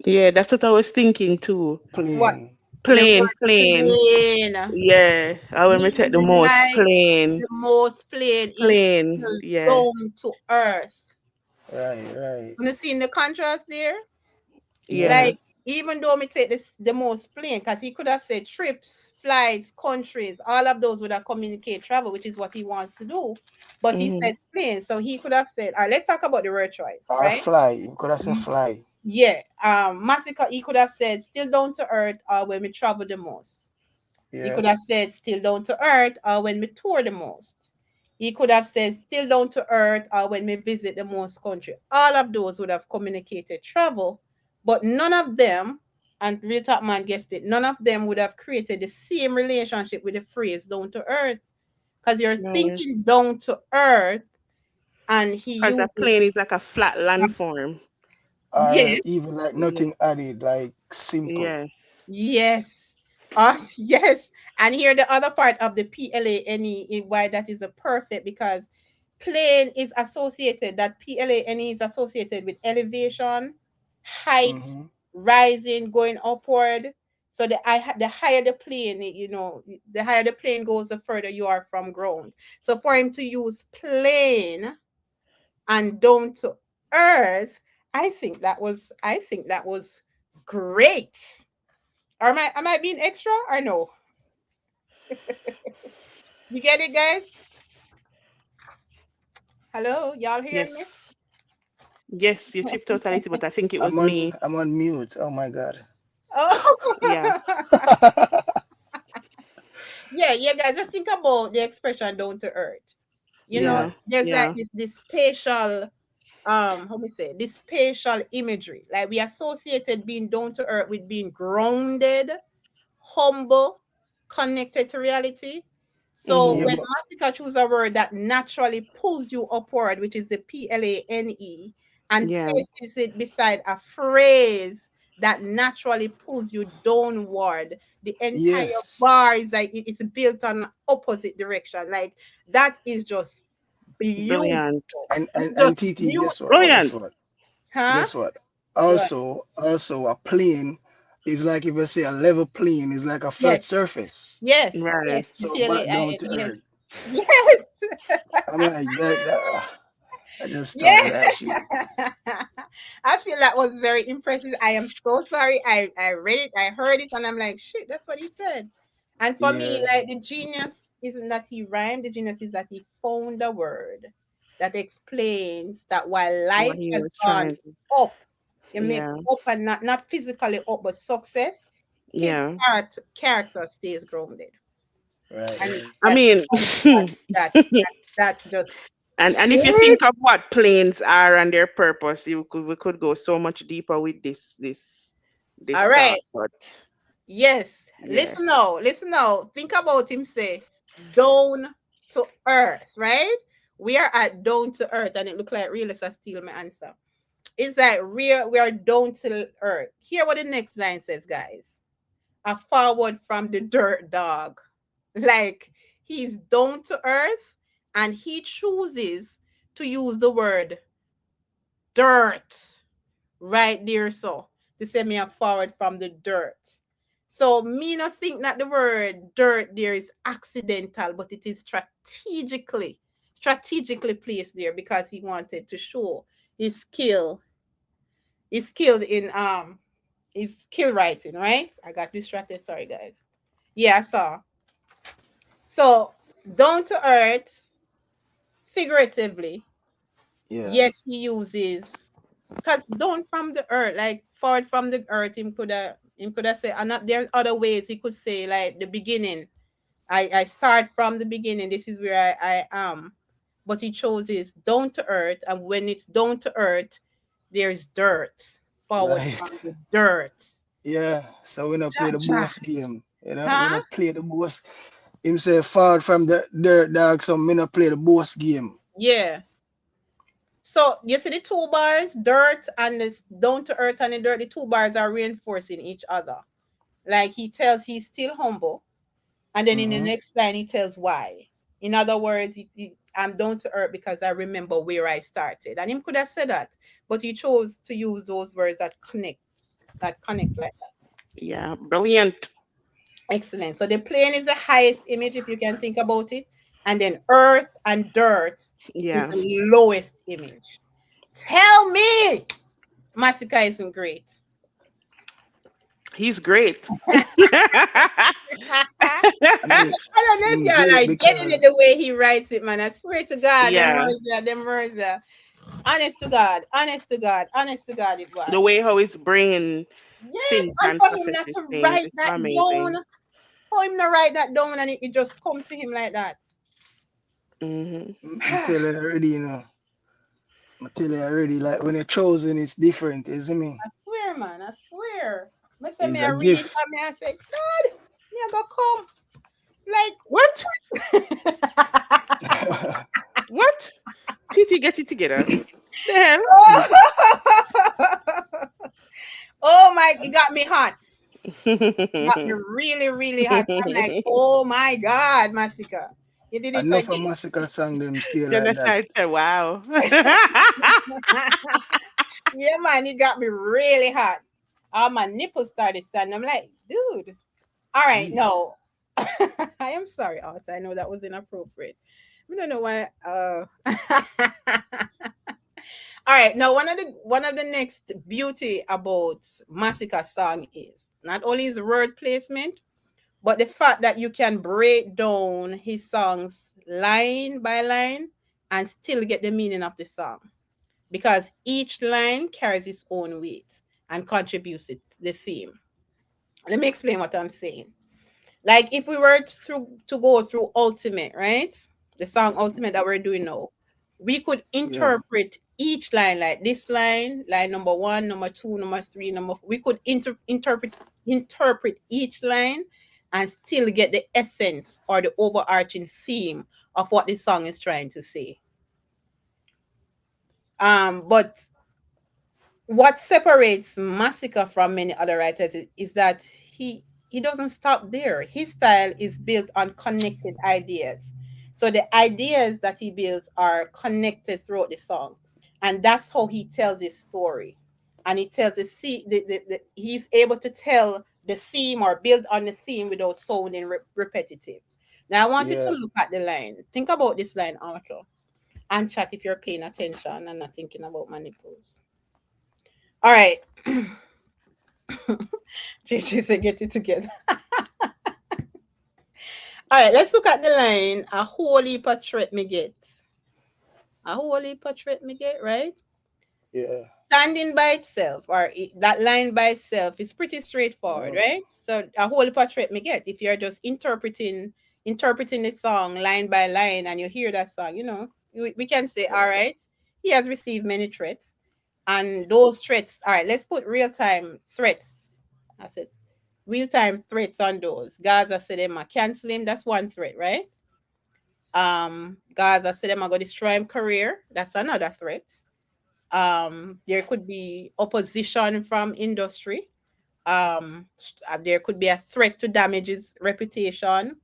Yeah, that's what I was thinking too. What? Plain. The Plain, word plain. plain, Yeah, I when me take the meaning most like plain, the most plain is plain. still Yeah, down to earth. Right, right. You see the contrast there? Yeah. yeah. Like, even though me take this the most plain, because he could have said trips, flights, countries, all of those would have communicate travel, which is what he wants to do. But he Hmm. says plain. So he could have said, all right, let's talk about the word choice, Or right? fly. You could have said Mm, fly. yeah. Masicka, he could have said still down to earth or when we travel the most. He Yeah. could have said still down to earth or when we tour the most. He could have said still down to earth or when we visit the most country. All of those would have communicated travel, but none of them, and Real Top Man guessed it, none of them would have created the same relationship with the phrase down to earth. Because you're Right. thinking down to earth and he Because a uses, plain is like a flat landform. Or yes, even like Yeah, nothing added, like simple. yeah, yes. Yes. And here the other part of the PLANE, why that is a perfect because plane is associated, that PLANE is associated with elevation, height, Mm-hmm. rising, going upward. So the higher the plane, the higher the plane goes, the further you are from ground. So for him to use plane and down to earth, I think that was great. Or am I being extra or no? You get it, guys? Hello, y'all hearing me? yes, yes. You chipped out a little, but I think it was me. I'm on mute. Oh my god. Yeah, Oh, yeah, yeah, guys. Just think about the expression "down to earth." Yeah. There's like yeah, this spatial, how we say, this spatial imagery. Like we associated being down to earth with being grounded, humble, connected to reality. So hmm, Yeah, when but Masika choose a word that naturally pulls you upward, which is the PLANE, and yeah. places it beside a phrase that naturally pulls you downward, the entire yes. bar is like it's built on opposite direction. Like that is just beautiful. Brilliant, It's And just TT, beautiful. guess what? Guess brilliant. what? Huh? Guess what? What? Also a plane is like if I say a level plane is like a flat Yes. surface. Yes. Yes. Right. The So back down PLAIN. to Yes. earth. Yes. I'm like that I just started Yeah. that shit. I feel that was very impressive. I am so sorry. I read it, I heard it, and I'm like, shit, that's what he said. And for me, Yeah. like the genius isn't that he rhymed, the genius is that he found a word that explains that while What life he has was gone trying to. up, you make Yeah, up and not physically up, but success, his yeah. character stays grounded. Right, And right. I mean, that's just and if you sweet. think of what planes are and their purpose, we could go so much deeper with this All thought. right. But Yes, yeah, listen now. Think about him say, down to earth, right? We are at down to earth, and it look like real as I steal my answer. It's like we are down to earth. Hear what the next line says, guys. A forward from the dirt dog. Like he's down to earth and he chooses to use the word dirt right there, so to say me a forward from the dirt. So me not think that the word dirt there is accidental, but it is strategically placed there because he wanted to show his skill, his skilled in his skill writing, right? I got distracted, sorry guys. Yeah, I saw. So down to earth, figuratively, Yeah. Yet he uses, because down from the earth, like forward from the earth, him could have said, and not there's other ways he could say, like the beginning. I start from the beginning. This is where I am. But he chose is down to earth, and when it's down to earth, there's dirt. Forward Right. from the dirt. Yeah. So we not play the Jaja. boss game. You know, we Huh? not play the boss. Him say far from the dirt dog, so me not play the boss game. Yeah. So you see the two bars, dirt and this down to earth and the dirt, the two bars are reinforcing each other. Like he tells he's still humble, and then in the Mm-hmm. next line he tells why. In other words, I'm down to earth because I remember where I started. And him could have said that, but he chose to use those words that connect like that. Yeah, brilliant. Excellent. So the plane is the highest image if you can think about it, and then earth and dirt is Yeah, the lowest image. Tell me Masicka isn't great. he's great. I mean, I don't know if him y'all great are getting it because the way he writes it, man. I swear to God, Yeah, them words are honest to God, honest to God, honest to God, it was. the way how he's bringing Yes, things and and for him not processes to things, write it's that down, amazing. for him not write that down, and it just come to him like that. Hmm. I tell you already, you know. I tell you already, like when you're chosen, it's different, isn't me? I swear, man, I swear. Me say It's me a I read it gift. and me I say, God, me I go come What? like. What? Titi, get it together. The hell? Oh my, it got me hot. Got me really, really hot. I'm like, oh my God, Masicka. You did it Enough of again. massacre song them stay like that. Genocide said, wow. Yeah, man, it got me really hot. All my nipples started standing. I'm like, dude. All right, Jeez. no. I am sorry, Arthur. I know that was inappropriate. I don't know why. All right, now one of the next beauty about Masicka song is not only his word placement, but the fact that you can break down his songs line by line and still get the meaning of the song, because each line carries its own weight and contributes to the theme. Let me explain what I'm saying. Like if we were to go through Ultimate, right? The song Ultimate that we're doing now, we could Yeah. interpret each line, like this line number one, number two, number three, number four. We could interpret each line and still get the essence or the overarching theme of what the song is trying to say. But what separates Masicka from many other writers is that he doesn't stop there. His style is built on connected ideas. So the ideas that he builds are connected throughout the song, and that's how he tells his story. And he tells he's able to tell the theme or build on the theme without sounding repetitive. Now I want you to Yeah. look at the line. Think about this line, Arthur, and chat if you're paying attention and not thinking about my nipples. All right. JJ said, get it together. All right, let's look at the line. A holy portrait me get. A holy portrait me get, right? Yeah. Standing by itself, or that line by itself is pretty straightforward, Mm. right? So a holy portrait me get. If you're just interpreting the song line by line and you hear that song, we can say, all Yeah. right, he has received many threats. And those threats, all right, let's put real time threats. That's it. Real time threats on those. Gaza said them a cancel him. That's one threat, right? Gaza said them a go destroy him career. That's another threat. There could be opposition from industry. There could be a threat to damage his reputation.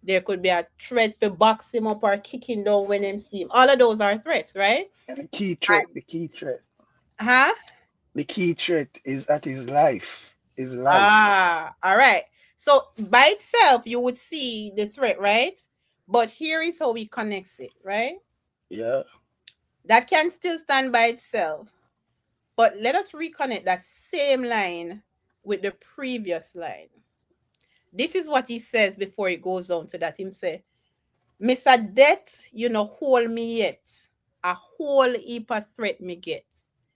There could be a threat to box him up or kick him down when him see him. All of those are threats, right? The key threat, the key threat, Huh? the key threat is at his life. His life. All right. So by itself, you would see the threat, right? But here is how we connects it, right? Yeah. That can still stand by itself. But let us reconnect that same line with the previous line. This is what he says before he goes on to that. Him say, Mr. Death, you know, hold me yet. a whole heap of threat me get.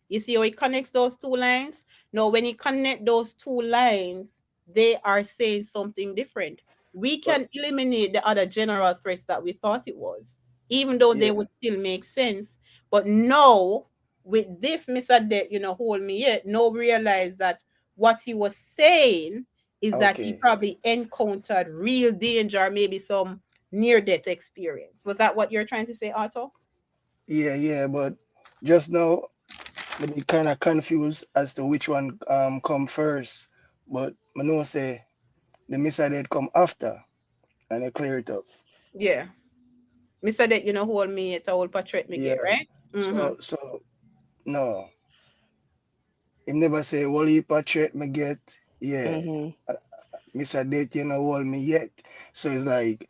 You see how he connects those two lines? Now, when he connect those two lines, they are saying something different. We But can eliminate the other general threats that we thought it was, even though they yeah, would still make sense. But now, with this Mr. Debt, hold me yet, now realize that what he was saying is that he okay. probably encountered real danger, maybe some near death experience. Was that what you're trying to say, Otto? Yeah, yeah, but just now me be kind of confused as to which one come first. But I know say the missile come after and I clear it up. Yeah. Mr. Debt, hold me at a whole portrait me get, Yeah. right? Mm-hmm. So no, him never say what heap of threat me get. Yeah, Mhm. uh, Mr. Date you know hold me yet. So it's like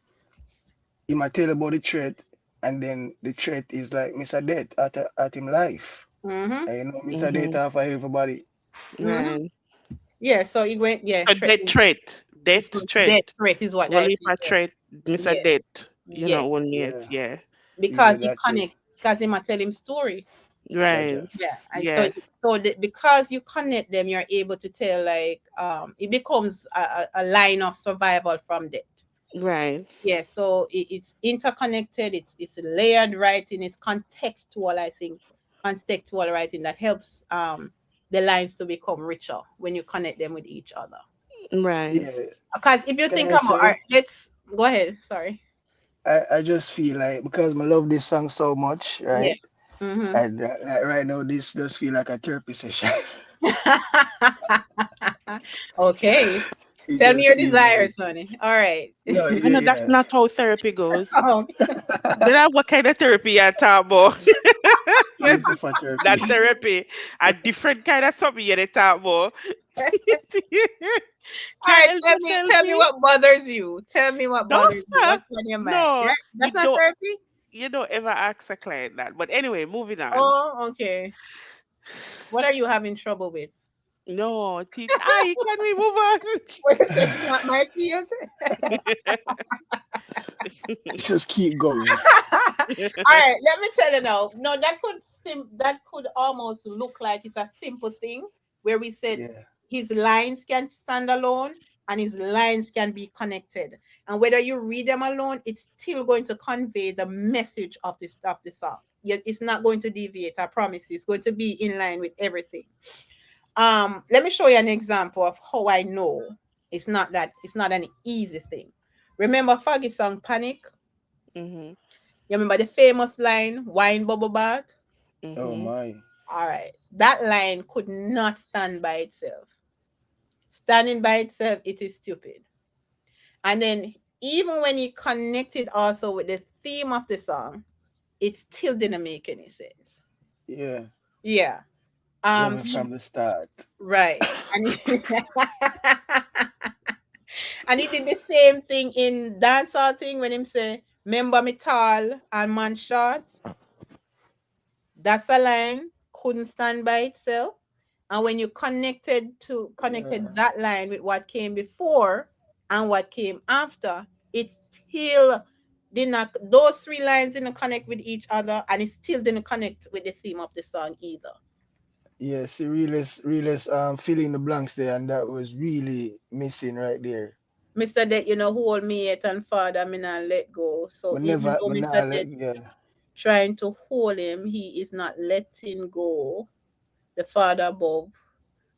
he might tell about the threat, and then the threat is like Mr. Date at him life. Mm-hmm. And you know Mr. Date Mhm. for everybody. Mm-hmm. Right. Yeah, so it went, yeah, A dead threat. Death so threat. death threat is what I Only see. for threat. Miss a Yeah. death. Yes. Only it. Yeah, Yeah. either Because he that too. connects, because he might tell him story. Right. Jaja. Yeah. And so Yeah. because you connect them, you're able to tell, like, it becomes a line of survival from death. Right. Yeah, so it's interconnected, it's layered writing, it's contextual, I think. Contextual writing that helps the lines to become richer when you connect them with each other. Right. Yeah. Because if you Can think I about, all right, say let's go ahead. Sorry. I just feel like because I love this song so much, Yeah. right? Mm-hmm. And like right now, this just feel like a therapy session. Okay. It Tell me just your feel like desires, honey. All right. no, I know that's yeah, not how therapy goes. Oh, Then what kind of therapy you talk about? Lucifer That therapy. therapy. A different kind of something you talk about. all Can't right. help Tell yourself, me eh? what bothers you. Tell me what Don't bothers you. stop. What's on your mind? No, Right? you That's not don't. therapy? You don't ever ask a client that. But anyway, moving on. Oh, okay. What are you having trouble with? No, TT. Can we move on? What you say? It's not my field. Just keep going. All right, let me tell you now. No, that could almost look like it's a simple thing where we said Yeah, his lines can stand alone and his lines can be connected. And whether you read them alone, it's still going to convey the message of the song. Yet it's not going to deviate, I promise you. It's going to be in line with everything. Let me show you an example of how I know it's not an easy thing. Remember Foggy's song Panic? Mhm. You remember the famous line, wine bubble bath? oh Mhm. my. All right. That line could not stand by itself. Standing by itself, it is stupid. And then even when you connect it also with the theme of the song, it still didn't make any sense. Yeah, Yeah. running He from the start. right. And and he did the same thing in dancehall thing when him say, "Remember me tall and man short." That's a line couldn't stand by itself. And when you connected Yeah, that line with what came before and what came after, it still did not those three lines didn't connect with each other and it still didn't connect with the theme of the song either. yeah. See, realist, filling the blanks there, and that was really missing right there. Mr. Det, hold me yet and father me not let go. So even though Me Mr. nah, Det like, yeah, trying to hold him, he is not letting go. The Father above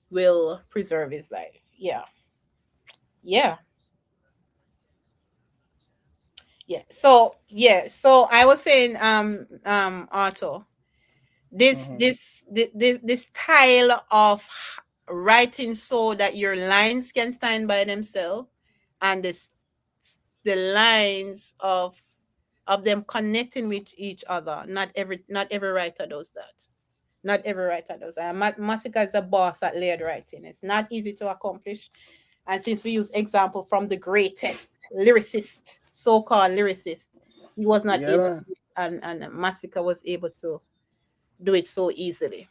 will preserve his life. Yeah. Yeah. So I was saying, Otto, hmm this style of writing so that your lines can stand by themselves, and the lines of them connecting with each other. Not every writer does that. Not every writer does that. Masicka is a boss at layered writing. It's not easy to accomplish. And since we use example from the greatest lyricist, so-called lyricist, he was not yeah, able to man. do it, and Masicka was able to do it so easily.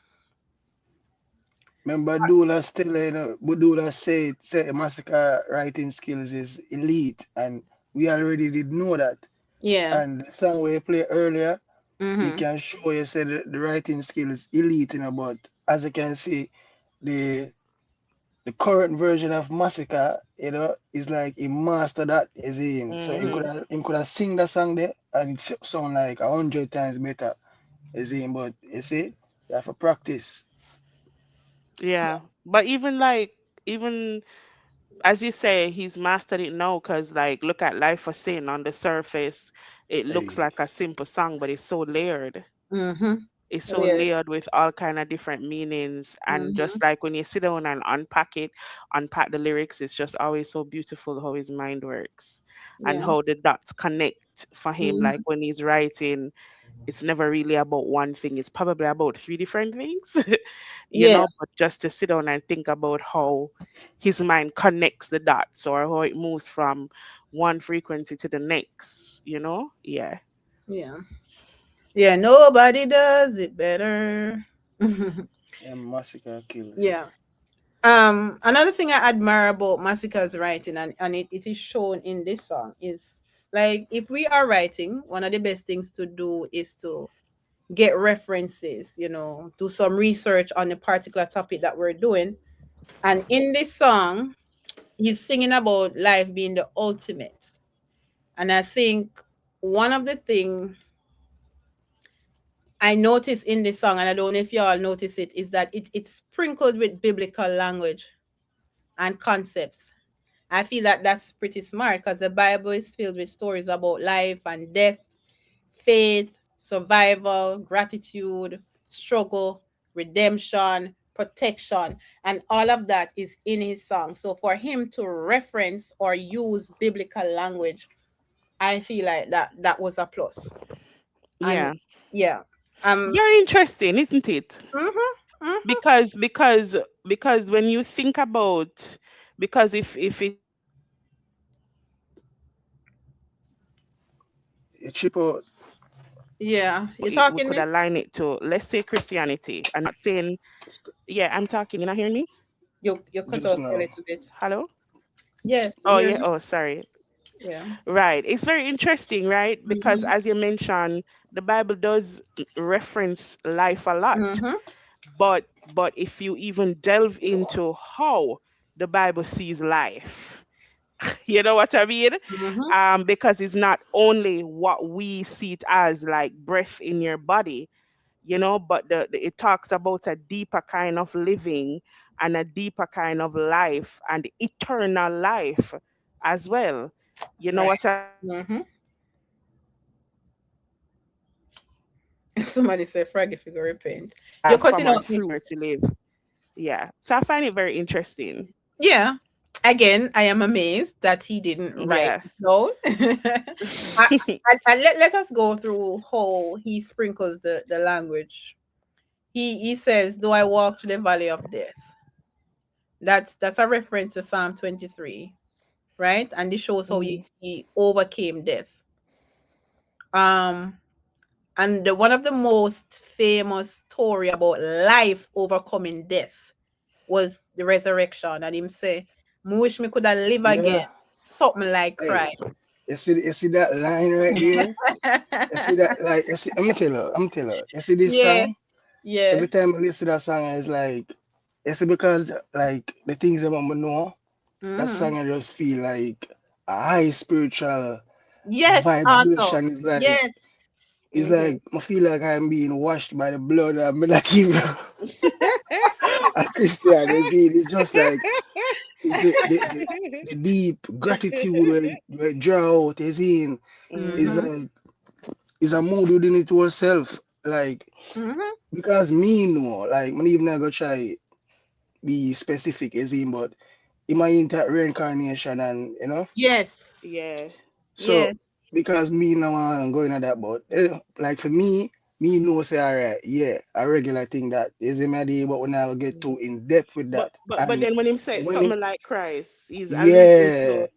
Remember, Dula still, but Dula say massacre writing skills is elite, and we already did know that. Yeah. And the song we played earlier he Mhm. can show you say the writing skill is elite, but as you can see, the the current version of Masicka, is like he mastered that is in. So Mm-hmm. him could have sing the song there and it sound like 100 times better. Is in, but you see, you have to practice. Yeah. But even like, even as you say, he's mastered it now because, like, look at Life for Sin on the surface. It looks Hey, like a simple song, but it's so layered. Mhm. It's so Weird. layered with all kind of different meanings. And just Mhm. like when you sit down and unpack it, unpack the lyrics, it's just always so beautiful how his mind works and Yeah. how the dots connect for him. Like Mhm. when he's writing, it's never really about one thing. It's probably about three different things, Yeah. but just to sit down and think about how his mind connects the dots or how it moves from one frequency to the next. Yeah. Yeah. Yeah. Nobody does it better. and Massacre kills. Yeah. Another thing I admire about Masika's writing, and it is shown in this song, is like if we are writing, one of the best things to do is to get references, do some research on the particular topic that we're doing. And in this song, he's singing about life being the ultimate. And I think one of the things I noticed in this song, and I don't know if y'all notice it, is that it's sprinkled with biblical language and concepts. I feel that that's pretty smart because the Bible is filled with stories about life and death, faith, survival, gratitude, struggle, redemption, protection, and all of that is in his song. So for him to reference or use biblical language, I feel like that was a plus. And Yeah. yeah, um, Very interesting, isn't it? mhm, mhm, Because when you think about, because if it was just You chip out. yeah, you it, we talking could me? align it to, let's say, Christianity. I'm not saying, yeah, I'm talking, you're not hearing me? You cut Just out a now. little bit. Hello? Yes, you Oh hear yeah, me? oh sorry. Yeah. Right. It's very interesting, right? Because Mhm. as you mentioned, the Bible does reference life a lot. Mhm. But if you even delve into how the Bible sees life, you know what I mean? Mhm. Because it's not only what we see it as, like breath in your body, but it talks about a deeper kind of living and a deeper kind of life and eternal life as well. You know Right. what I mean? Mhm. Somebody said frag if you go repent. You're From cutting our out me fruit too. to live. Yeah. So I find it very interesting. Yeah. Again, I am amazed that he didn't write Yeah. it down. And let us go through how he sprinkles the language. He says, "Do I walk through the valley of death?" That's a reference to Psalm 23, right? And this shows how Hmm. he overcame death. Um, and one of the most famous story about life overcoming death was the resurrection. And him say, "Me wish me could have live again." Yeah. Something like Hey, cry. you see that line right there? You see that, like, I'm tell her. You see this Yeah, song? yeah. Every time I listen to that song, it's like, you see, because like the things that I know, that Hmm. song I just feel like a high spiritual Yes, also. vibration. Yes. It's Hmm. like I feel like I'm being washed by the blood. I'm not even a Christian. You see, it's just like it's the deep gratitude where it draw out. You see, it's Hmm. Hmm. like it's a mood within it yourself. Like Hmm. because me know, like me even not go try be specific, you see, but in my inter reincarnation and Yes. Yeah. so Yes. because me now I'm going at that, but like for me know say alright, yeah, a regular thing that is in my day, but when I will get too in depth with But that, but but and then when him said when it, something like Christ, he's alluding yeah, to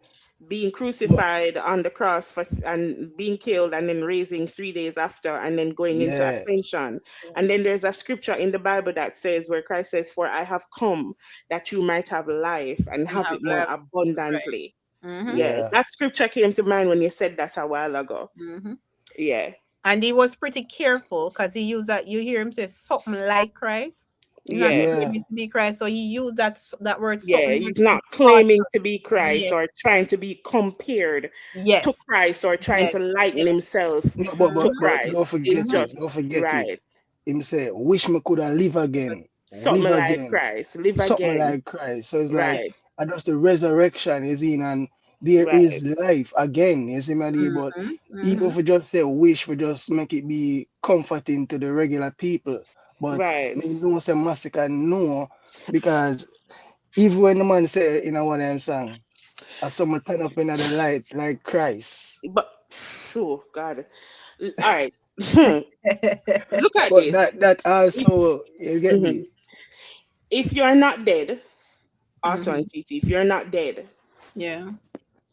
being but crucified on the cross and being killed and then raising 3 days after and then going into yeah, ascension. And then there's a scripture in the Bible that says, where Christ says, "For I have come that you might have life and And have have it more love. Right. abundantly." Hmm. Yeah, yeah, that scripture came to mind when you said that a while ago. Hmm. Yeah. And he was pretty careful because he used that. You hear him say something like Christ. He's not Yeah. Yeah, claiming to be Christ, so he used that word Yeah, something like he's not partial. claiming to be Christ Yes, or trying to be compared to yes, Christ or trying yes, to liken yes. himself no, to but don't Christ. It's forget it. just Don't forget it. right. Him say, wish me could have live Something like again, Christ. Live something again. like Christ. So it's like, Right. and just the resurrection is in, and there Right. is life again. You see, me? But Mm-hmm, even mm-hmm. if we just say wish, we just make it be comforting to the regular people. But Right. me know say Masicka no, because even when the man say in a one of them song, as someone turn up in the light like Christ. But oh God. All right. Look at But this. that If also you get mhm. me. If you're not dead, Otto Mm-hmm. and TT, if you're not dead, Yeah.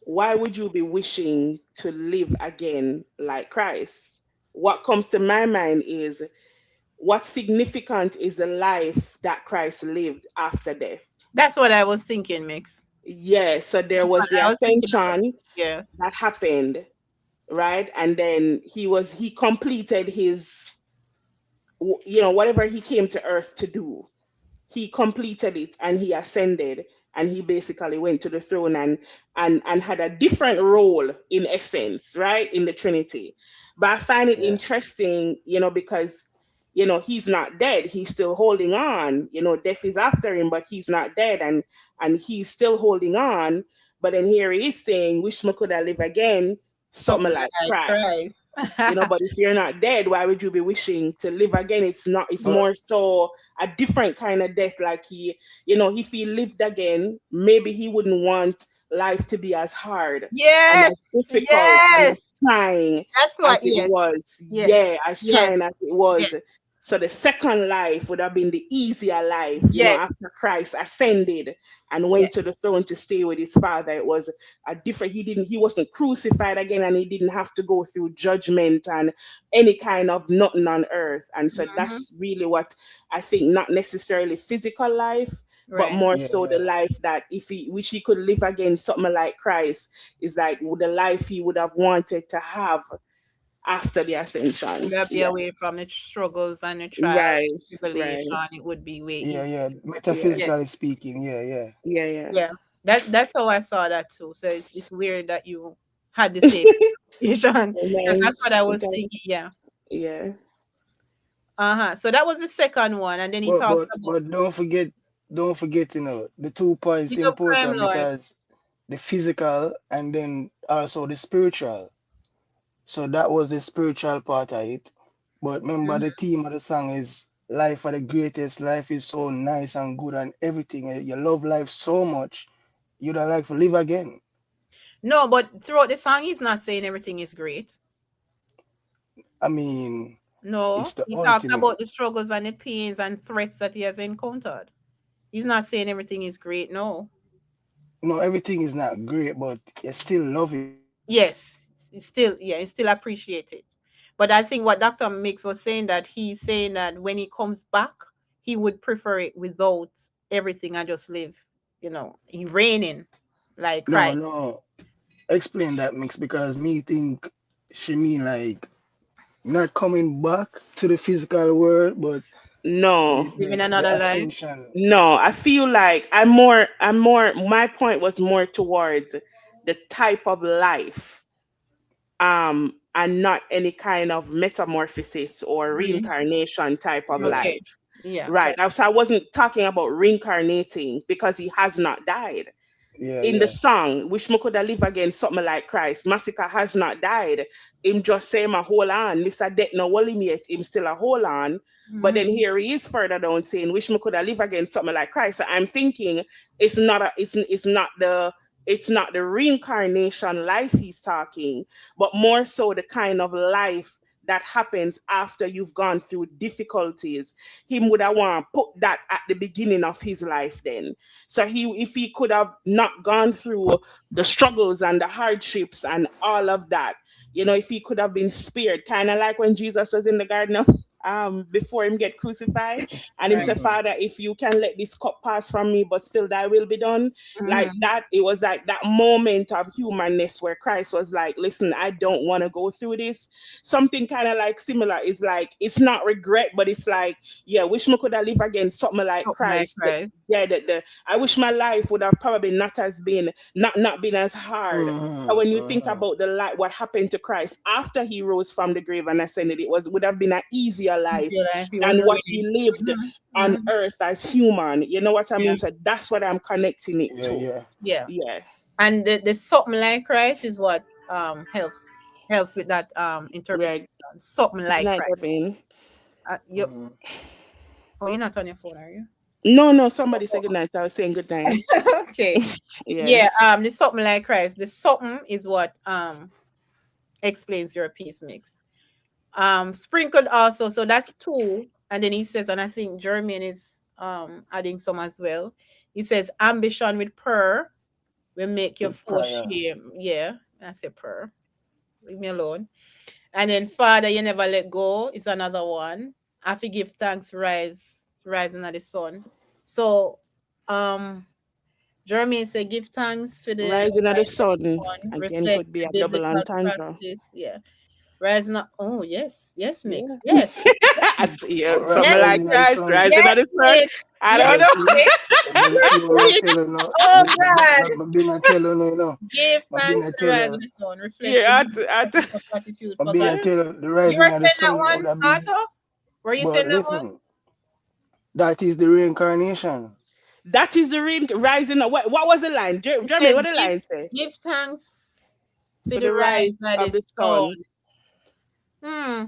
why would you be wishing to live again like Christ? What comes to my mind is what significant is the life that Christ lived after death? That's what I was thinking, Mix. Yeah, so there That's was what the I was thinking about. ascension Yes. that happened, right? And then he completed his whatever he came to earth to do. He completed it and he ascended and he basically went to the throne and had a different role in essence, right, in the Trinity. But I find it Yeah, interesting, because he's not dead, he's still holding on. Death is after him, but he's not dead, and he's still holding on. But then here he is saying, wish me could I live again, something Something like like Christ. Christ. But if you're not dead, why would you be wishing to live again? It's but more so a different kind of death. Like if he lived again, maybe he wouldn't want life to be as hard and as Yes. difficult and as Yes. trying That's as what. it Yes. was. Yes. Yeah, as Yes. trying as it Yes. was. So the second life would have been the easier life, Yes. after Christ ascended and went to Yes. the throne to stay with his father. It was a different, he wasn't crucified again, and he didn't have to go through judgment and any kind of nothing on earth. And so Mm-hmm. that's really what I think, not necessarily physical life, but Right. more yeah, so the yeah. life that if he wish he could live again, something like Christ, is like the life he would have wanted to have after the ascension. Would that be Yeah. away from the struggles and the trials Right. and tribulation? Right. It would be way Yeah, easier. yeah. Yeah. Yes. Metaphysically speaking, yeah, yeah. Yeah. Yeah. Yeah. That's how I saw that too. So it's weird that you had the same interpretation. Because that's Sometimes, what I was sometimes, thinking. Yeah. yeah. Uh-huh. So that was the second one. And then he But talks but about but don't forget, the 2 points he's a prime important lord. because the physical and then also the spiritual. So that was the spiritual part of it. But remember Mhm. the theme of the song is life are the greatest, life is so nice and good and everything. You love life so much, you'd like to live again. No, but throughout the song, he's not saying everything is great. I mean, it's No, the he talks ultimate. about the struggles and the pains and threats that he has encountered. He's not saying everything is great. No. No, everything is not great, but you still love it. Yes, it's still, yeah, it's still appreciated. But I think what Dr. Mix was saying, that he's saying that when he comes back, he would prefer it without everything and just live, he reigning like No, Christ. no. Explain that mix because me think she mean like not coming back to the physical world, but No. Living the another life. ascension. No, I feel like I'm more my point was more towards the type of life, and not any kind of metamorphosis or Mhm. reincarnation type of Yeah, Okay. life. Yeah. Right. Now, so I wasn't talking about reincarnating because he has not died. yeah, In the yeah, song, Wish Me Coulda Live Again, something like Christ, Masicka has not died. Him just say my hold on. Mr. Death no wolly me yet, him still a hold on. But then Mhm. here he is further down saying, Wish Me Coulda Live Again, something like Christ. So I'm thinking it's not the reincarnation life he's talking, but more so the kind of life that happens after you've gone through difficulties. Him would have want to put that at the beginning of his life then. So if he could have not gone through the struggles and the hardships and all of that, if he could have been spared, kind of like when Jesus was in the garden of before him get crucified, and him say, Right. Father, if you can let this cup pass from me, but still thy will be done. Like Mhm. that, it was like that moment of humanness where Christ was like, listen, I don't want to go through this. Something kind of like similar is like, it's not regret, but it's like, yeah, wish me could have live again, something like Something like Christ. Christ. Yeah, the I wish my life would have probably not as been not been as hard. But when you think about the life, what happened to Christ after he rose from the grave and ascended, it was would have been an easier It's life your life. He than wasn't what he ready. lived on Mhm. earth as human. You know what I Yeah. mean? So that's what I'm connecting it Yeah, to. yeah. Yeah. Yeah. And the something like Christ is what helps with that Yeah. interpretation. Something Good like night, Christ. Devin. You oh, you're not on your phone, are you? No, no, somebody said good night. I was saying good night. Okay. Yeah. Yeah, the something like Christ. The something is what explains your peace mix. Sprinkled also, so that's two. And then he says, and I think Jermaine is adding some as well. He says, ambition with prayer will make your With foe prayer. shame. Yeah, I say prayer. Leave me alone. And then Father, you never let go is another one. I forgive thanks, rising of the sun. So Jermaine said, give thanks for the Rising of the rising of the sun sun, again reflects could be the a double biblical entendre. practice. Yeah. Rising up. Oh, yes. Yes, Mix. Yeah. Yes. I Yes, see But something yes, like rising of the Christ, sun, rising of yes, the sun. Mix. I Yes, don't you know. see, Mix. you Yes, see what me I Mix. tell you now. Oh, God. Me been a tell you now, Give Me been thanks a for the tell rise of you. the sun, reflects the Yeah, biblical practice of gratitude Me for been God. a tell you the You were rising of the saying that sun one, would have be. Otto? Were you But saying that one? listen, that is the reincarnation. that is the rising. What was the line? It Jermaine, says, what the line say? give thanks for For the the rise rise of of the the sun. sun. Hmm.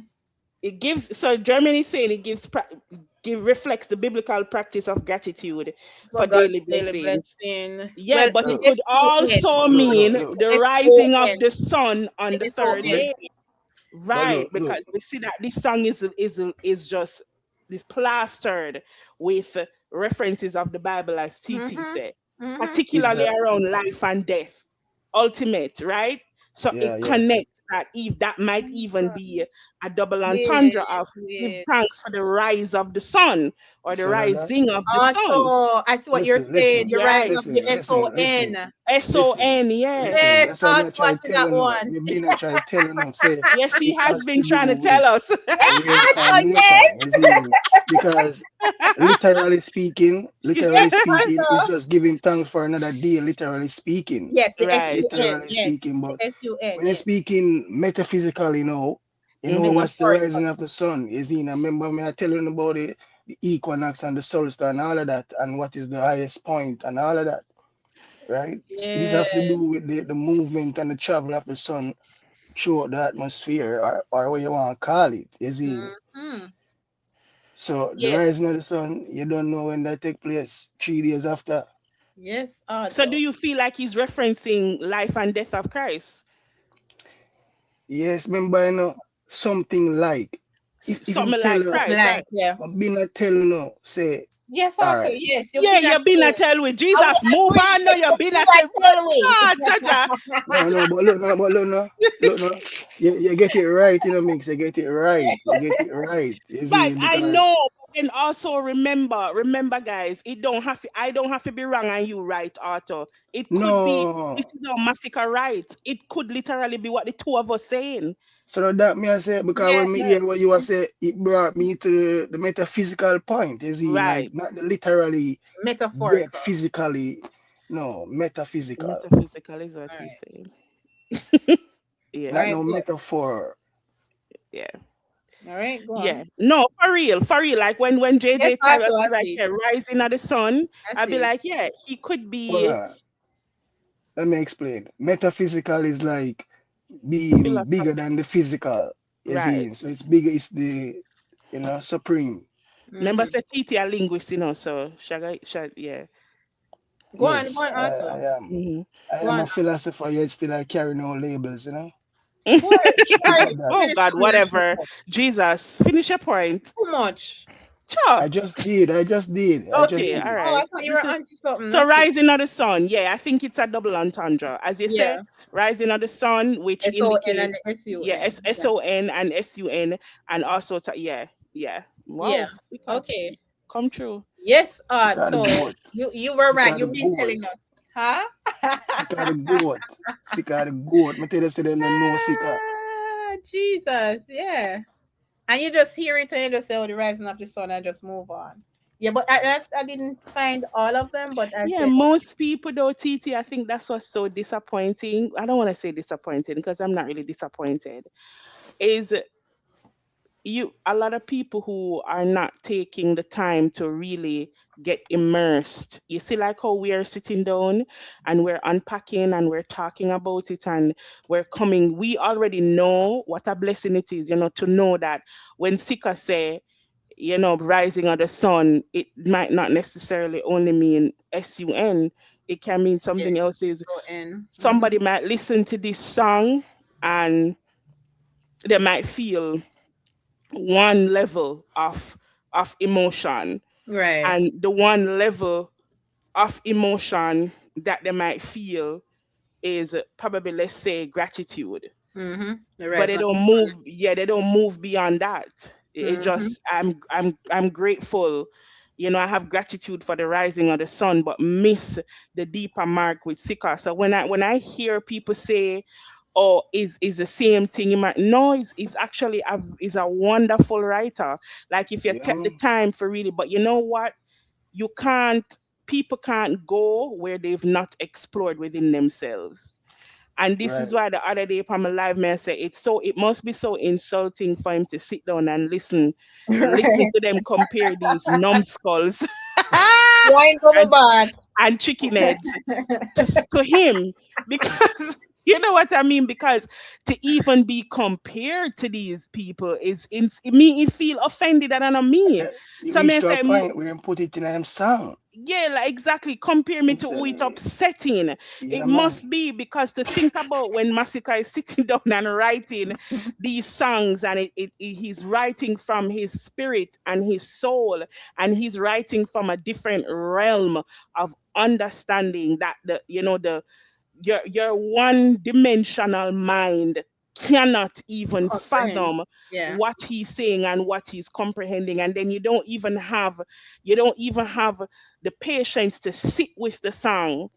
It gives, so Germany is saying it reflects the biblical practice of gratitude For for God's daily daily blessings. blessing. Yeah, Well, but the it Look, could SON. also look, mean look. the rising of SON. the sun on the third But, day. SON. but Right, look. because we see that this song is just this plastered with references of the Bible, as TT Mm-hmm. said, Mm-hmm. particularly Exactly. around life and death, ultimate, right? So Yeah, it yeah. connects that if that might even be a double Wait, entendre of give wait. thanks for the rise of the sun or the So now that, rising of the sun. Otto, I see what you're listen, saying. The rise Right. of the listen, SON. listen, SON, yeah. listen. Yes, That's what Otto, me I try to see tell that you now. one. Me been a try to tell you now, say Yes, he it has has been to do trying to with tell us. Otto, yes. reincarnation, you see, because literally Yes, speaking, is Otto. just giving thanks for another day, literally speaking. Yes, the Right. SUN. Literally Yes, speaking, the but SUN. when you're Yes. speaking metaphysically, Mm-hmm. what's the Metaphorical. rising of the sun, you see. And I remember me I telling about the equinox and the solstice and all of that, and what is the highest point and all of that, right? It is Yeah. have to do with the movement and the travel of the sun throughout the atmosphere, or what you want to call it, you see. Mm-hmm. So the Yes. rising of the sun, you don't know when that take place. 3 days after. Yes, So do Otto. you feel like he's referencing life and death of Christ? Yes, remember, something like, if him Something tell like her, Something Christ. like, yeah. I been a tell you, say, Yes, all Otto. right. Yes, you've Yeah, been at you been a school. tell with I Jesus. would Move on, no, appreciate you you been be a like tell. God, Jaja. Kelly. No, but look, no. You get it right, Mix. You get it right. You get it right. You Right, see, I because know. But then also remember, guys, I don't have to be wrong and you right, Arthur. It could be no. this is our Masicka right. It could literally be what the two of us saying. So that me I say, because Yeah, when me yeah. hear what you were It's say, it brought me to the metaphysical point. You see, like Right. not the literally dead metaphorical. physically, no, metaphysical. Metaphysical is what All he's right. saying. All Yeah. Not right, no good. metaphor. Yeah. All right, go Yeah, on. no, for real, for real. Like when Yes, JJ Tyrell Otto, I be right see. here, rising of the sun, I I'd be see. like, yeah, he could Hold be on. Let me explain. Metaphysical is like being bigger philosophical, than the physical. You right? see, so it's bigger, it's the supreme. Remember, Mm-hmm. say TT a linguist, so yeah. Go Yes, on, Otto. I am. Hmm. I Go am on. a philosopher, yet still I carry no labels. Go on. Think Try of to that. Oh finish God, something and whatever. Jesus, finish your point. too much. Sure. I just Okay, all did. Oh, right. I thought you were onto something. So Okay. rising of the sun, yeah, I think it's a double entendre, as you say, Yeah. rising of the sun, which SON and indicates the yeah, SUN. Yeah. SON and SUN, and also yeah. Yeah. Yeah. Wow, Sika, Okay. come true. Yes, Sika the so goat. you were right. Sika the You've been telling goat. us. Huh? Sika the goat. Sika the goat. Me tell you, say them no know Sika. Jesus, yeah. And you just hear it and you just say, "Oh, the rising of the sun," and just move on. Yeah, but I didn't find all of them, but I Yeah, said, "Oh, most people though, TT, I think that's what's so disappointing. I don't want to say disappointing because I'm not really disappointed. Is you a lot of people who are not taking the time to really get immersed. You see, like how we are sitting down and we're unpacking and we're talking about it and we're coming. We already know what a blessing it is, to know that when Sika say, rising of the sun, it might not necessarily only mean sun. It can mean yeah, something else. Is S-O-N." somebody might listen to this song and they might feel one level of emotion, Right. and the one level of emotion that they might feel is probably, let's say, gratitude. Mm-hmm. The But they rising of the don't sun. move, yeah, they don't move beyond that. It Mm-hmm. just, I'm grateful. I have gratitude for the rising of the sun, but miss the deeper mark with Sika. So when I hear people say, "Oh, is the same thing," you might no, is actually is a wonderful writer. Like if you take Yeah. the time for really, but you know what? You can't. People can't go where they've not explored within themselves. And this is Right. why the other day, Pam Live man said it must be so insulting for him to sit down and listen Right. to them compare these numbskulls Wine bubble and, bath. and chicken heads to him, because you know what I mean. Because to even be compared to these people is in me. It feel offended and on me. He So me reached to a say, point where he put it in a song. yeah, like exactly. Compare me to It's who it upsetting. yeah, It man. must be because to think about when Masicka is sitting down and writing these songs, and he's writing from his spirit and his soul, and he's writing from a different realm of understanding that your one dimensional mind cannot even Comprehend. fathom Yeah. what he's saying and what he's comprehending, and then you don't even have the patience to sit with the song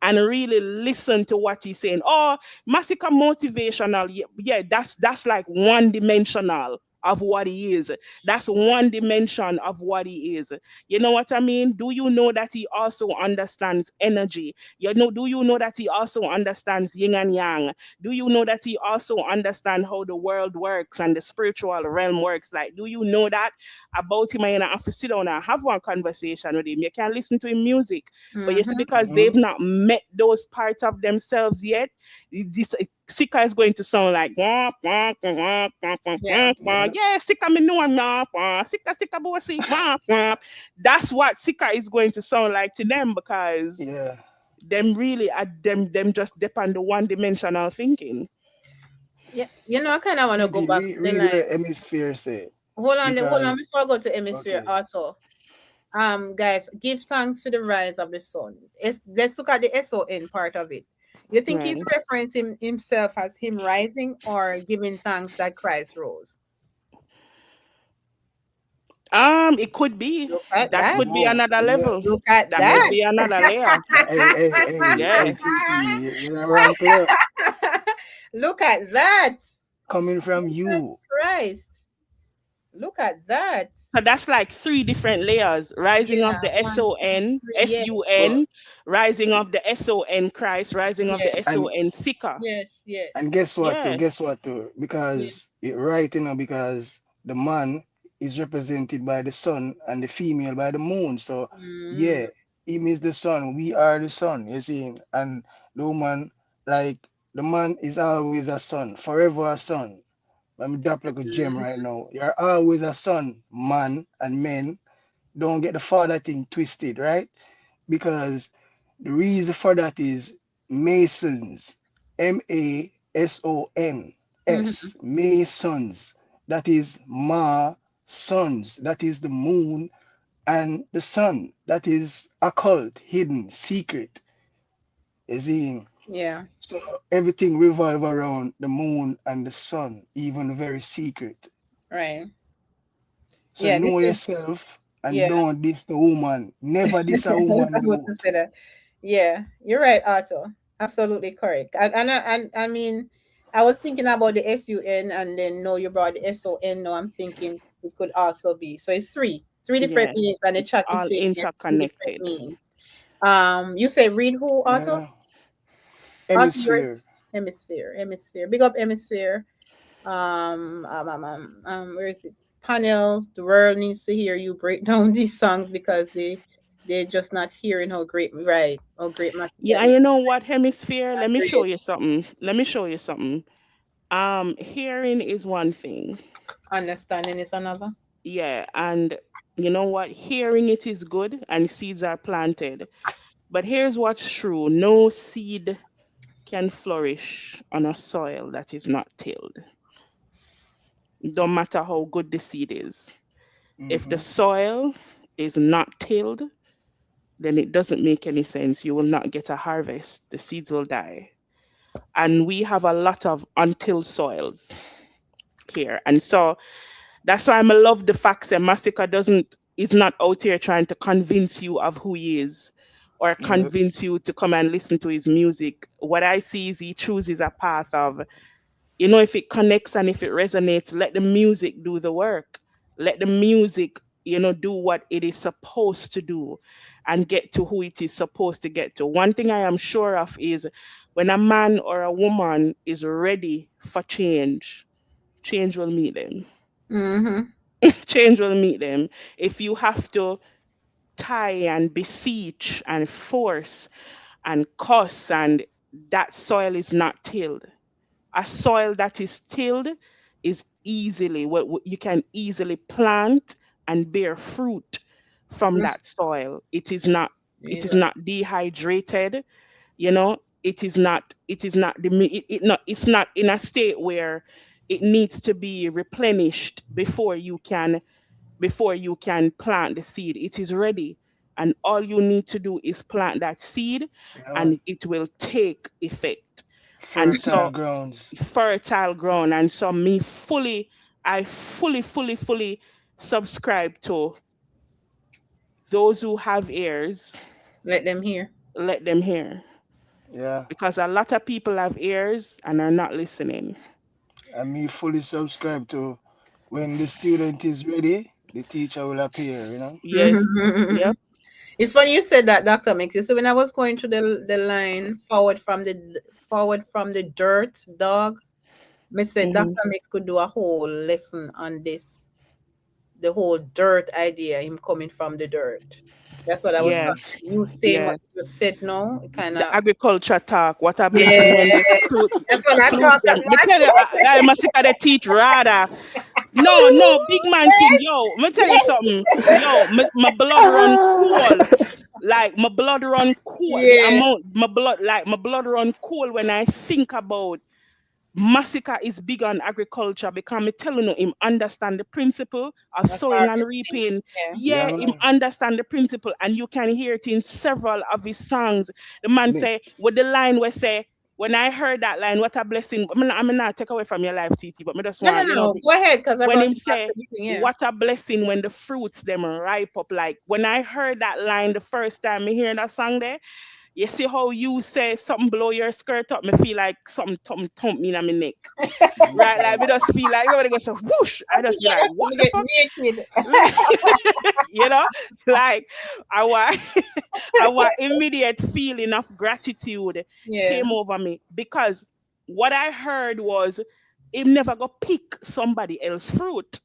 and really listen to what he's saying. Or Massacre motivational, yeah, yeah, that's like one dimensional of what he is. That's one dimension of what he is. You know what I mean? Do you know that he also understands energy? Do you know that he also understands yin and yang? Do you know that he also understands how the world works and the spiritual realm works? Like, do you know that about him? And I have to sit down and have one conversation with him. You can listen to his music, but you see, Mm-hmm. because they've Mm-hmm. not met those parts of themselves yet, this Sika is going to sound like wah, wah, wah, wah, wah, wah, Yeah. wah, wah. Yeah. Yeah, Sika me know I'm not wah, Sika Sika bossy wah, wah. That's what Sika is going to sound like to them, because Yeah. them really at them just depend on one dimensional thinking. Yeah. I kind of want to go TT, back to the read line. what Hemisphere say. Hold on. Because Before I go to hemisphere, okay. also, guys, give thanks to the rise of the sun. Let's look at the SON part of it. You think he's Right. referencing himself as him rising or giving thanks that Christ rose? It could be. Look at That that. could be No, another yeah, level. Look at That could yeah. that. be another layer. Hey, Yeah. TT, you're not ramp it up. Look at that. Coming from Jesus you. Christ. Look at that. So that's like three different layers: rising Yeah. of the One, two, SON, three. Yes. But SUN, rising of the SON Christ, rising of the Yes. and SON Seeker. Yes. Yes. and guess what too? Yeah. Guess what too? Yes. Because it right, because the man is represented by the sun and the female by the moon. So Mm, yeah, him is the sun. We are the sun. You see, and the woman, like the man is always a son, forever a son. Let me drop like a gem mm, right now. You're always a son, man and men. Don't get the father thing twisted, right? Because the reason for that is Masons, mhm. Masons, Masons. That is Ma sons. That is the moon and the sun. That is occult, hidden, secret. You see? Yeah. So everything revolve around the moon and the sun, even very secret. Right. So Yeah, this know is yourself and yeah. don't diss the woman. Never diss a I was woman about to youth. say that. Yeah, you're right, Otto. Absolutely correct. I mean, I was thinking about the SUN, and then no, you brought the SON. No, I'm thinking it could also be. So it's three different Yeah, meanings, and the it's chat is all saying yes, three different interconnected. meanings. You say read who, Otto? Yeah. Otto, you're Hemisphere. hemisphere. Big up hemisphere. Where is it? Panel. The world needs to hear you break down these songs because they're just not hearing how great, right? How great Masika Yeah, and is. you know what, hemisphere? Let me show Agreed. you something. Let me show you something. Hearing is one thing. Understanding is another. Yeah, and you know what? Hearing it is good and seeds are planted. But here's what's true. No seed can flourish on a soil that is not tilled. Don't matter how good the seed is. If the Mm-hmm. soil is not tilled, then it doesn't make any sense. You will not get a harvest. The seeds will die. And we have a lot of untilled soils here. And so that's why I love the fact that Mastica doesn't is not out here trying to convince you of who he is or Yep. convince you to come and listen to his music. What I see is he chooses a path of, if it connects and if it resonates, let the music do the work. Let the music, do what it is supposed to do and get to who it is supposed to get to. One thing I am sure of is when a man or a woman is ready for change, change will meet them. Mm-hmm. Change will meet them. If you have to tie and beseech and force and cuss and that soil is not tilled, a soil that is tilled is easily what you can easily plant and bear fruit from that soil. It is Jesus. not dehydrated, it is not it's not in a state where it needs to be replenished before you can plant the seed. It is ready, and all you need to do is plant that seed Yeah. and it will take effect. And Fertile so grounds. fertile ground. And so I fully subscribe to those who have ears, Let them hear. let them hear. Yeah. Because a lot of people have ears and are not listening. And me fully subscribe to when the student is ready, the teacher will appear. Yes. Yep. It's funny you said that, Doctor Mix. You see, when I was going through the line forward from the dirt dog, me said Hmm. Doctor Mix could do a whole lesson on this, the whole dirt idea, him coming from the dirt. That's what I was Yeah. Mm-hmm. talking. You saying Yeah. what you said now, it kind The of agriculture talk. What a blessing yeah. when the That's what I fruit talk them. Me about. tell you, I must see the teach rather. No, no, big man thing. Yo, me tell you Yes, something. Yo, my blood run cool. Like my blood run cool. The yeah, amount my blood run cool when I think about Masicka is big on agriculture because me telling you him understand the principle of of sowing and harvesting. reaping. Yeah. Yeah, Yeah, him man. understand the principle and you can hear it in several of his songs. The man Me, say with the line where say when I heard that line, what a blessing. I'm not take away from your life, TT, but me just No, no, want, no. Go ahead, because I when brought him it back say to this thing. Yeah. what a blessing when the fruits them ripe up. Like when I heard that line the first time me hearing that song there, you see how you say something below your skirt up, me feel like something thump me in my neck. Right? Like we Jesus. just feel like somebody goes whoosh. I I just think be like, that's what gonna the get fuck? naked. you know? Like our our immediate feeling of gratitude Yeah. came over me because what I heard was him never go pick somebody else fruit.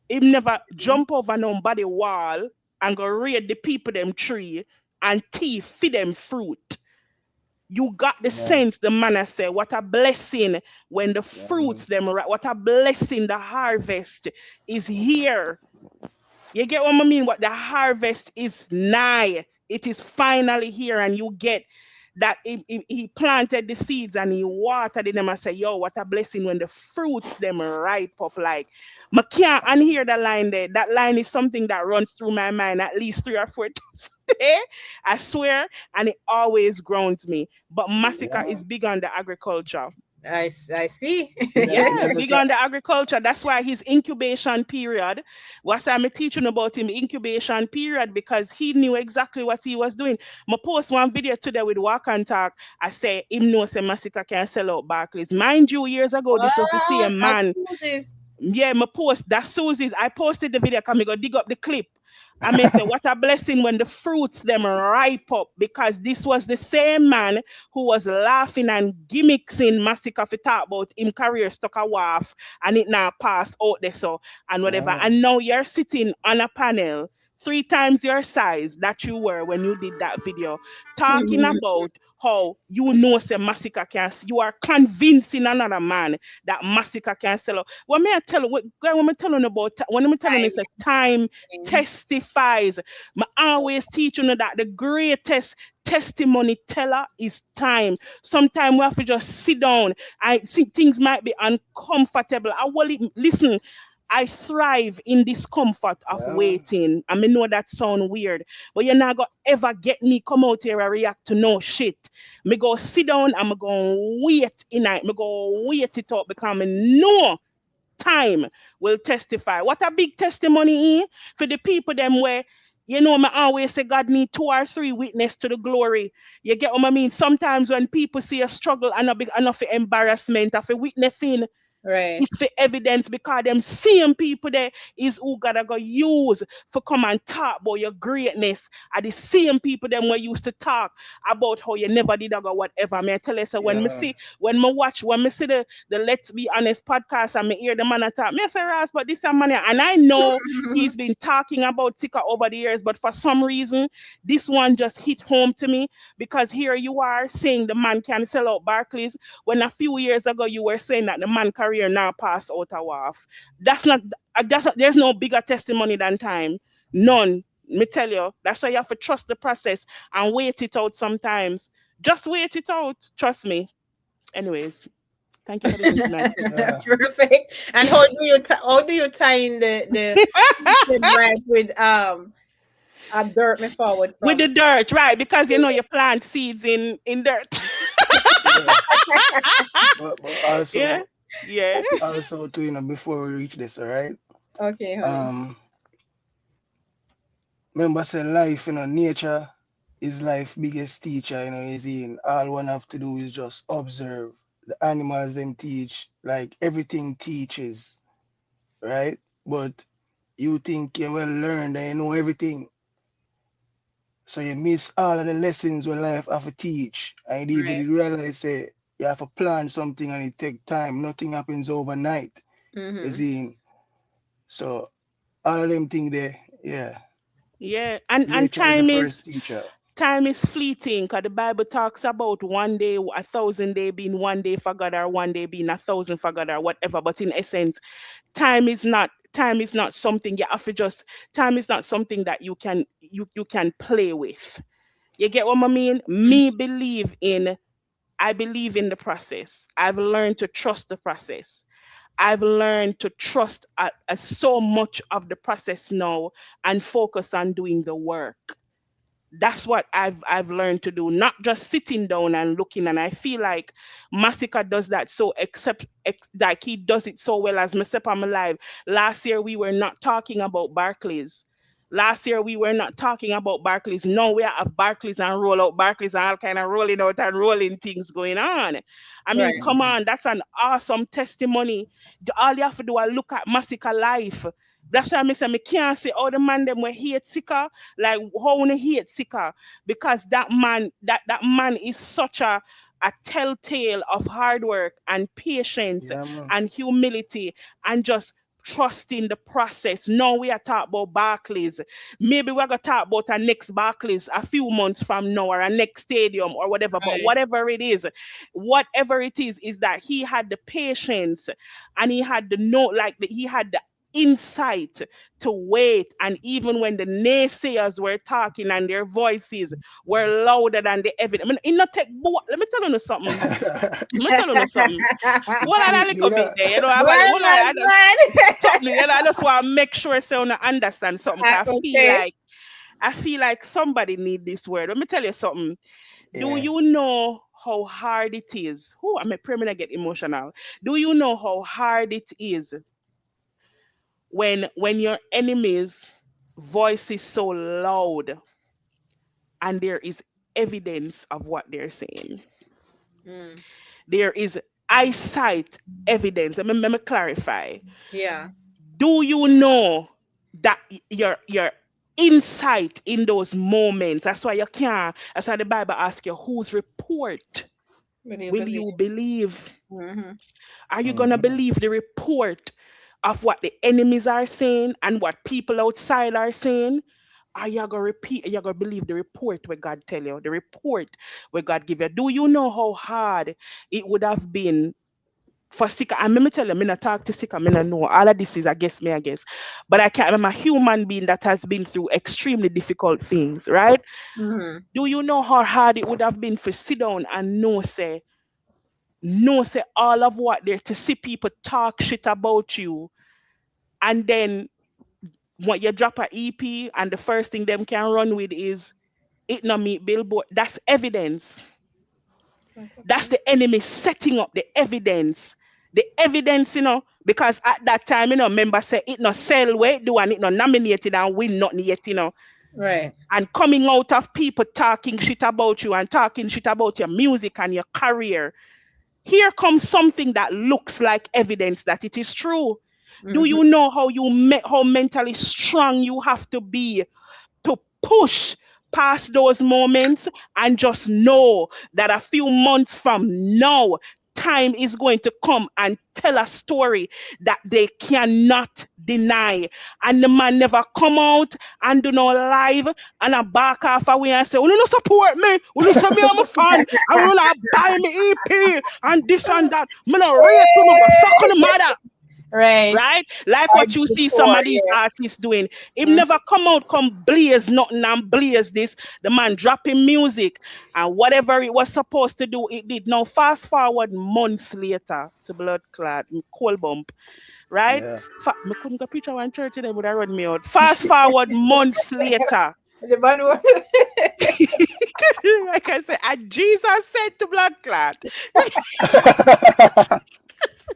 Him never jump over nobody wall and go raid the people them tree and thief feed them fruit. You got the Yeah, sense the man say what a blessing when the yeah, man. fruits them what a blessing the harvest is here. You get what I mean? What the harvest is nigh. It is finally here, and you get that he planted the seeds and he watered them and say, yo, what a blessing when the fruits them ripe up like. I can't unhear the line there. That line is something that runs through my mind at least 3 or 4 times a day. I swear, and it always grounds me. But Yeah, Masika is man. big on the agriculture. I see. Yeah, that's big a, on the agriculture. That's why his incubation period was I'm teaching about him incubation period because he knew exactly what he was doing. I post one video today with Walk and Talk. I say him knows say Masicka can sell out Barclays. Mind you, years ago, this was the What? same That's man. Susie's. Yeah, my post that Susie's. I posted the video. Can me go dig up the clip. I may say, what a blessing when the fruits them ripe up because this was the same man who was laughing and gimmicking Masicka to talk about him career stuck a wharf and it now pass out there so and yeah, whatever. man. And now you're sitting on a panel 3 times your size that you were when you did that video, talking about how you know say Masicka can you are convincing another man that Masicka can sell out. What may I tell you? What am I telling you about? When I'm telling you, it's a time testifies. I always teach you that the greatest testimony teller is time. Sometimes we have to just sit down. I think things might be uncomfortable. I will listen. I thrive in discomfort of Yeah, man. waiting. I mean, know that sound weird, but you're not gonna ever get me come out here and react to no shit. Me go sit down. I'm gonna wait in it. Me go wait it up because I know time will testify. What a big testimony for the people them where I always say God need 2 or 3 witness to the glory. You get what I mean? Sometimes when people see a struggle and a big enough embarrassment of a witnessing, Right. it's for evidence because them same people there is who gotta go use for come and talk about your greatness. Are the same people them where used to talk about how you never did or go whatever. May I tell you so Yeah, man. when me see the Let's Be Honest podcast and me hear the man talk, me say Ross, but this a man here." And I know he's been talking about Tika over the years, but for some reason this one just hit home to me because here you are saying the man can sell out Barclays when a few years ago you were saying that the man career now passed out a wharf. There's no bigger testimony than time. None. Me tell you. That's why you have to trust the process and wait it out sometimes. Just wait it out. Trust me. Anyways, thank you for listening tonight. Yeah. Perfect. And how do you tie in the right with a dirt me forward With the from? dirt, right? Because you plant seeds in dirt. Yeah. But Yeah. also, Yeah. also too, before we reach this, all right? Okay, honey. Um, remember say life, nature is life biggest teacher, is in all one have to do is just observe. The animals them teach, like everything teaches, right? But you think you well learned and you know everything. So you miss all of the lessons where life have to teach. And you Right. even realize say you have to plan something and it take time. Nothing happens overnight. You Mm-hmm. see? So all of them things there, yeah. Yeah. And Nature is the time is first teacher. time is fleeting because the Bible talks about one day, 1,000 day being one day for God or one day being 1,000 for God or whatever. But in essence, time is not something you have to just time is not something that you can play with. You get what I mean? I believe in the process. I've learned to trust the process. I've learned to trust so much of the process now and focus on doing the work. That's what I've learned to do, not just sitting down and looking. And I feel like Masicka does that so like he does it so well as myself I'm alive. Last year we were not talking about Barclays. Last year we were not talking about Barclays. No, we have Barclays and roll out Barclays and all kind of rolling out and rolling things going on. I mean, Right. come on, that's an awesome testimony. All you have to do is look at Masicka life. That's why I say me can't say all the man them were hate Sika, like how we hate Sika, because that man is such a telltale of hard work and patience Yeah, man. and humility and just trusting the process. Now we are talking about Barclays. Maybe we're gonna talk about our next Barclays a few months from now or a next stadium or whatever. But Right. whatever it is that he had the patience and he had the no like he had the insight to wait. And even when the naysayers were talking and their voices were louder than the evidence, I mean, it not take, let me tell you something. Let me tell you something. Well, See, I little bit there, Go ahead, man. I Go ahead. something, I just want to make sure so I understand something. 'Cause I feel Okay. like I feel like somebody need this word. Let me tell you something. Do Yeah. you know how hard it is? Who I'm a permanent get emotional. Do you know how hard it is when your enemy's voice is so loud and there is evidence of what they're saying? Mm. There is eyesight evidence. Let me clarify. Yeah. Do you know that your insight in those moments? That's why you can't. That's why the Bible asks you, whose report Will you will believe? you believe? Mm-hmm. Are you gonna Mm-hmm. believe the report of what the enemies are saying and what people outside are saying? Are you gonna repeat? Are you gonna believe the report where God tell you? The report where God give you? Do you know how hard it would have been for Sika? And let me tell you, I'm not talk to Sika, I not know. All of this is I guess me, I guess. But I can't. I'm a human being that has been through extremely difficult things, right? Mm-hmm. Do you know how hard it would have been for sit down and know say all of what there to see people talk shit about you, and then when you drop a EP and the first thing them can run with is it not meet billboard. That's evidence. That's the enemy setting up the evidence. The evidence, because at that time, member say it not sell where it do and it not nominated and win nothing yet, Right. and coming out of people talking shit about you and talking shit about your music and your career. Here comes something that looks like evidence that it is true. Do Mm-hmm. you know how mentally strong you have to be to push past those moments and just know that a few months from now, time is going to come and tell a story that they cannot deny. And the man never come out and do no live and a back off away and say, "Oh, no support me. Will you say me I'm a fan? I will not buy me EP and this and that. Me no rate to me go suck on the mother." Right. Right? Like I what did you see some before, of these yeah. artists doing. Him Mm. never come out, come blaze nothing and blaze this. The man dropping music and whatever it was supposed to do, it did. Now fast forward months later to Blood Clot, cold bump, right? Yeah. Me couldn't go preach one church and they would have run me out. Fast forward months later. The man was Like I said, and Jesus said to Blood Clot,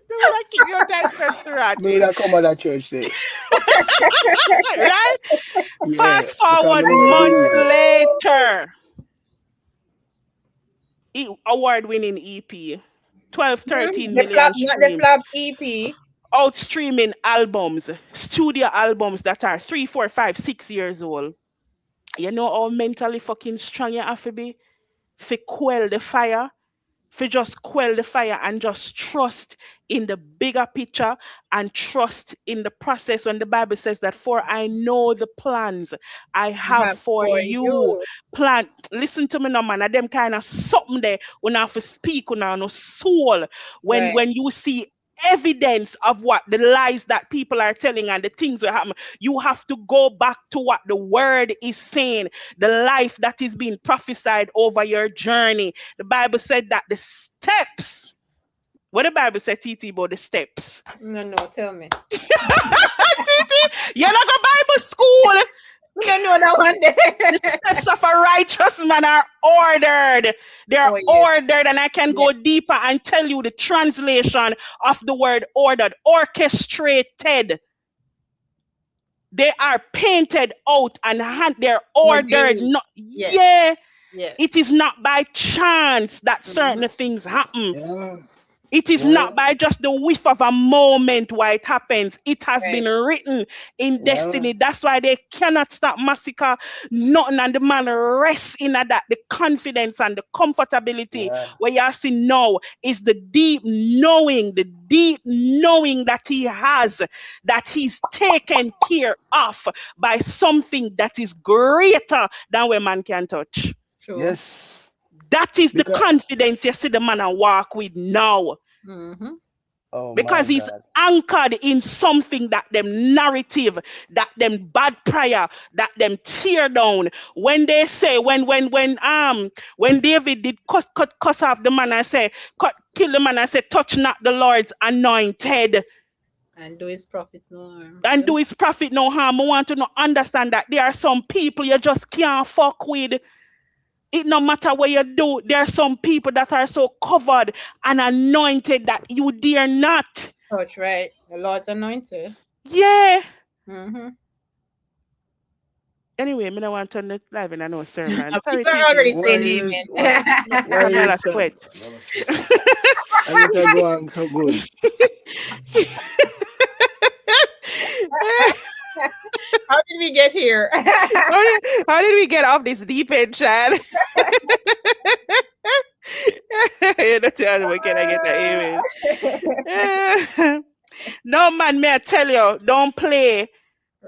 "Do I keep your attention to Me Ratty?" that come out that church day. Right? Yeah. Fast Because forward me know the months reason. later, award winning EP, 12, Mhm. 13 The flap, million not the streams, flap EP. out streaming albums, studio albums that are 3, 4, 5, 6 years old. You know how mentally fucking strong you have to be? To quell the fire, for just quell the fire and just trust in the bigger picture and trust in the process when the Bible says that for I know the plans I I have have for for you. you. Plan, listen to me now, man. Them kind of something there when I have to speak on our soul Right. when you see evidence of what the lies that people are telling and the things that happen. You have to go back to what the word is saying, the life that is being prophesied over your journey. The Bible said that the steps, what the Bible said, TT, about the steps. No, no, tell me. TT, you're not go Bible school. No, no, that one The there. steps of a righteous man are ordered. They are Oh yes. ordered, and I can Yes. go deeper and tell you the translation of the word ordered, orchestrated. They are painted out and they're ordered. Ordained. Not, Yes. yeah, it Yes. is not by chance that Mm-hmm. certain things happen. Yeah. It is Yeah. not by just the whiff of a moment why it happens. It has been Right. written in Yeah. destiny. That's why they cannot stop Masicka. Nothing, and the man rests in that. The confidence and the comfortability Yeah. where you see now is the deep knowing that he has, that he's taken care of by something that is greater than where man can touch. True. Yes. That is the Because confidence you see the man and walk with now. Mm-hmm. oh my Because he's God. anchored in something that them narrative, that them bad prayer, that them tear down. When they say when David did cuss off the man and say kill the man and say touch not the Lord's anointed. And do his prophet no harm. and do his prophet no harm. I want to not understand that there are some people you just can't fuck with. It no matter what you do, there are some people that are so covered and anointed that you dare not. Touch, right? The Lord's anointed. Yeah. Mm-hmm. Anyway, I don't want to turn it live in a no sermon. Sorry, People are TT. already Why saying is amen. why Come here, is let's that? sweat. And you can go on so good. How did we get here? How did we get off this deep end, Chad? You're not telling me, can I get an amen? No, man, may I tell you, don't play.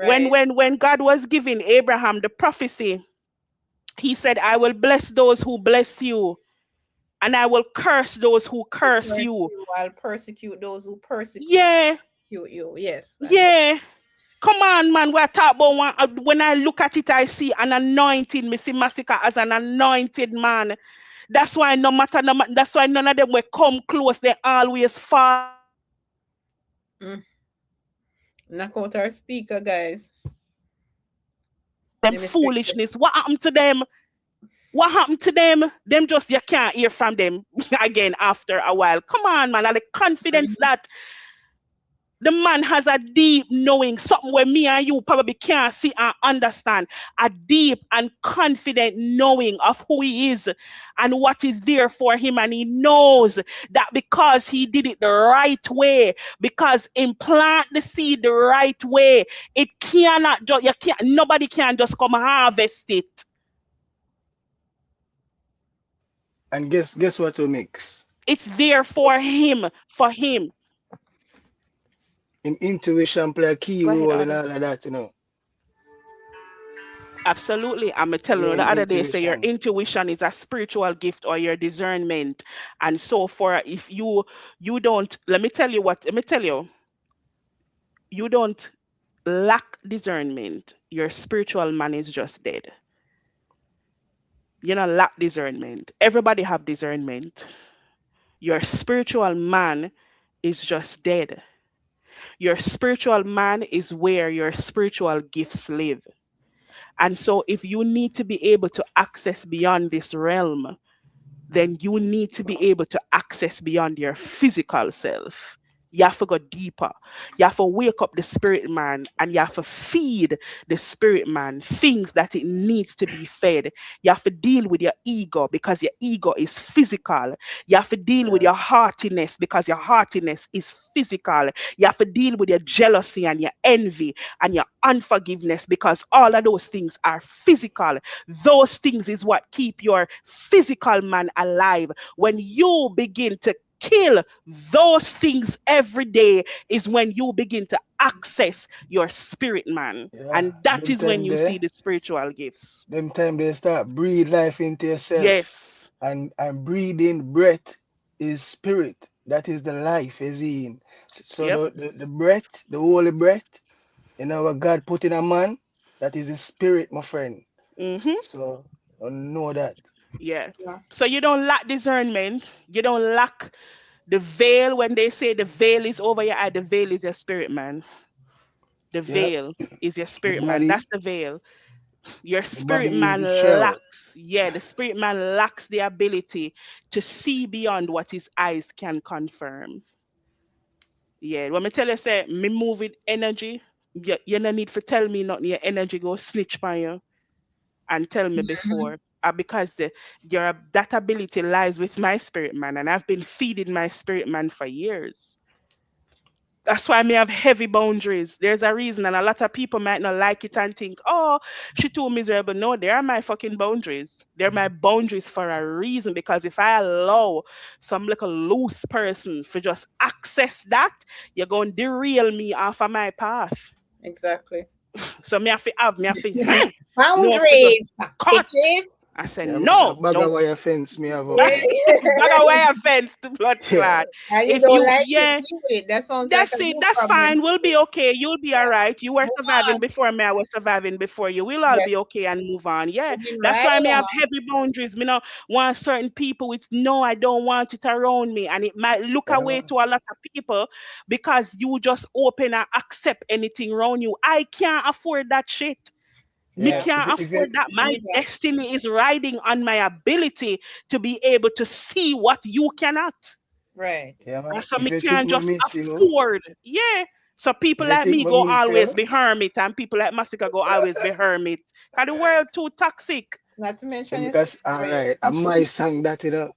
When Right. when when God was giving Abraham the prophecy, he said, I will bless those who bless you, and I will curse those who Who curse curse you. you, I'll persecute those who persecute Yeah, you. Yes, I know. yeah. Come on, man. We're talking about one. When I look at it, I see an anointing. Me see Masicka as an anointed man. That's why no matter, no, that's why none of them will come close. They always fall short. Mm. Knock out our speaker, guys. Them Let me fix this. foolishness. What happened to them? What happened to them? Them just you can't hear from them again after a while. Come on, man. And the confidence Mhm. that the man has a deep knowing, something where me and you probably can't see and understand. A deep and confident knowing of who he is and what is there for him. And he knows that because he did it the right way, because implant the seed the right way, it cannot just you can't nobody can just come harvest it. And guess what to mix? It's there for him, for him. Intuition play a key Go ahead, role in Ada. all of that, you know. Absolutely. I'm telling Yeah, you, the other day, say your intuition. intuition is a spiritual gift or your discernment. And so for if you don't, let me tell you, you don't lack discernment, your spiritual man is just dead. You don't lack discernment. Everybody have discernment. Your spiritual man is just dead. Your spiritual man is where your spiritual gifts live. And so if you need to be able to access beyond this realm, then you need to be able to access beyond your physical self. You have to go deeper. You have to wake up the spirit man and you have to feed the spirit man things that it needs to be fed. You have to deal with your ego because your ego is physical. You have to deal with Yeah. your heartiness because your heartiness is physical. You have to deal with your jealousy and your envy and your unforgiveness because all of those things are physical. Those things is what keep your physical man alive. When you begin to kill those things every day is when you begin to access your spirit man, Yeah. and that Them is when time you see there. the spiritual gifts. Them time they start breathe life into yourself. Yes. And breathing breath is spirit. That is the life is in. So Yep. the breath, the holy breath, you know what God put in a man, that is the spirit, my friend. Mm-hmm. So I know that. Yeah. Yeah. So you don't lack discernment. You don't lack the veil. When they say the veil is over your eye, the veil is your spirit man. The Yep. veil is your The spirit man. That's body, the veil. Your the spirit body is man the shell. lacks, yeah, the spirit man lacks the ability to see beyond what his eyes can confirm. Yeah, when me tell you, say, me move with energy, you no need for tell me nothing, your energy go snitch by you and tell me Mhm. before. Because that ability lies with my spirit man, and I've been feeding my spirit man for years. That's why me have heavy boundaries. There's a reason, and a lot of people might not like it and think, "Oh, she too miserable." No, they are my fucking boundaries. They're my boundaries for a reason. Because if I allow some little loose person for just access that, you're going to derail me off of my path. Exactly. So me have to have, me have to, no, for just Boundaries, cut bitches. I said, Yeah, man, a no, bag of don't. wire fence me have up. Yeah. Bag of wire fence to blood Yeah. clot. And you If don't you, like it, yeah, deal with it. That sounds like that's a it. you That's problem. fine. We'll be okay. You'll be all Yeah. right. You were Move surviving on. before me. I was surviving before you. We'll all be Yes. okay and move on. Yeah. Moving That's right why me have along. heavy boundaries. Me not want certain people. It's no, I don't want it around me. And it might look Yeah, away man. to a lot of people because you just open and accept anything around you. I can't afford that shit. Me Yeah. Yeah. can't If you afford that. Give My me that. destiny is riding on my ability to be able to see what you cannot. Right. yeah, man. And so If me you think can't me just miss, afford. Yeah. So people if you like think me me go miss always you, be hermit and people like Masicka go always be hermit. Cause the world too toxic. Not to mention your because sister, all right? right, and my song that you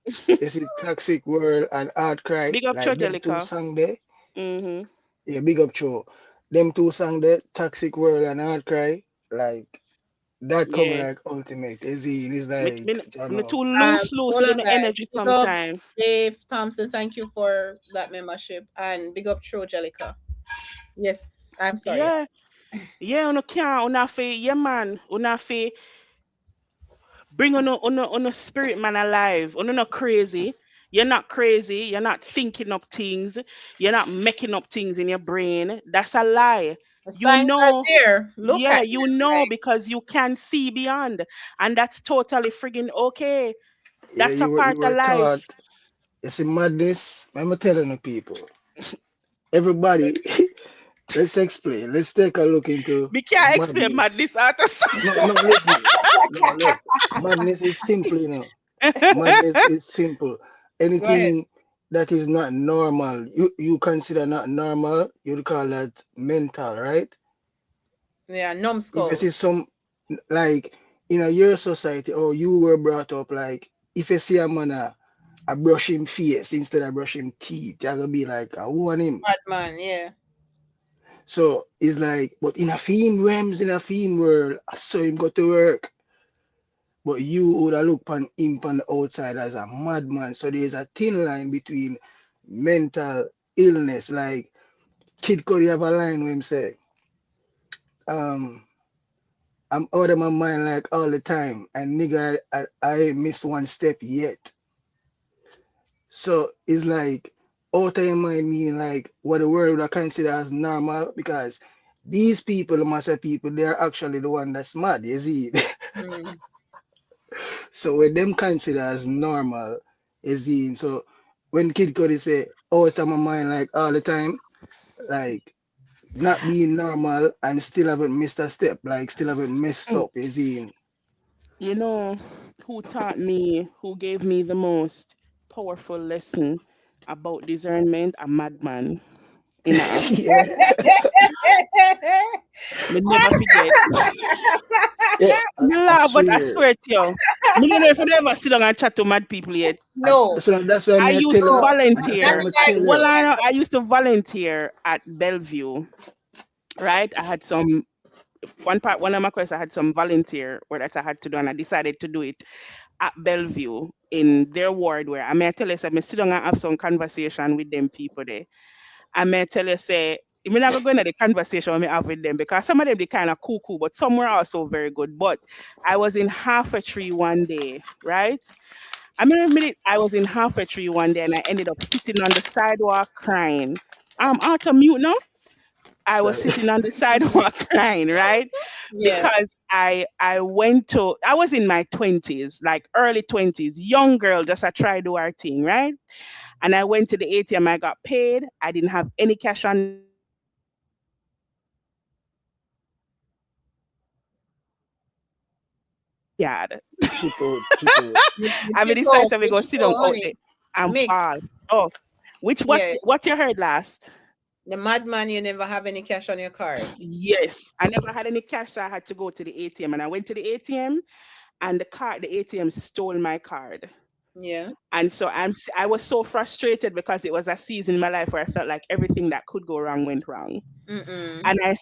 see Toxic World and Art Cry, Big up like them two Chojelica. song there. Mm-hmm. Yeah, big up Cho. Them two song there, Toxic World and Art Cry, like that come Yeah. like ultimate. Is he is Me, like me, me Jano. too loose Hold with on, my guys. energy Big up sometimes. Dave Thompson. Thank you for that membership. And big up True Jellica. Yes, I'm sorry. Yeah. Yeah, on can't on fe, yeah man. On fe bring on a spirit man alive. On not crazy. You're not crazy. You're not thinking up things. You're not making up things in your brain. That's a lie. The You signs are know, there. Look yeah, at you them. know Like, because you can see beyond. And that's totally friggin' okay. Yeah, That's a you part of were life. taught. You see madness. I'm telling the people. Everybody, let's explain. Let's take a look into We can't explain madness. madness out of No, listen. No, look. Madness is simple, Madness is simple. go ahead. Anything that is not normal, you consider not normal, you'd call that mental, right? Yeah, If you numbskull. see some like in a your society or you were brought up like if you see a man a brush him face instead of brush him teeth, you're gonna be like, who on him? Batman, yeah. So it's like, but in a fiend realms, in a fiend world, I saw him go to work. But you would have looked on him on the outside as a madman. So there's a thin line between mental illness. Like Kid Cudi have a line where him say, um, I'm out of my mind like all the time. And nigga, I ain't missed one step yet. So it's like out of your mind meaning like what the world would consider as normal because these people, the master people, they're actually the one that's mad, you see. Mm. So what them consider as normal is in. So when Kid Cudi say out of my mind like all the time, like not being normal and still haven't missed a step, like still haven't messed up is in. You know, who taught me, who gave me the most powerful lesson about discernment? A madman in Africa. Yeah. Me never forget. Yeah, Me I laugh, but I swear. swear to you, me don't know if you ever sit down and chat to mad people yet. No, So that's why I me I used tell to you, no. and that's Not why volunteer. I like tell Well, you. I used to volunteer at Bellevue, right? I had some one of my quests. I had some volunteer where that I had to do, and I decided to do it at Bellevue in their ward where I may tell you, say, I sit down and have some conversation with them people there. I may tell you, say, I'm not going to go into the conversation we have with them because some of them they kind of cuckoo, but some were also very good. But I was in half a tree one day, right? I mean, admit I was in half a tree one day and I ended up sitting on the sidewalk crying. I'm out of mute now. I was Sorry. sitting on the sidewalk crying, right? yeah. Because I was in my 20s, like early 20s, young girl, just I try do our thing, right? And I went to the ATM, I got paid. I didn't have any cash on me. I was sitting on the sidewalk crying. And I was sitting in the backyard. Chip out, chip out. You I mean, chip decided out, to you go chip sit down out, out there honey. and Mix. ball. Oh, which Yeah. what you heard last? The madman, you never have any cash on your card. Yes, I never had any cash, so I had to go to the ATM, and I went to the ATM, and the ATM stole my card. Yeah. And so I was so frustrated because it was a season in my life where I felt like everything that could go wrong went wrong. Mm-mm. And I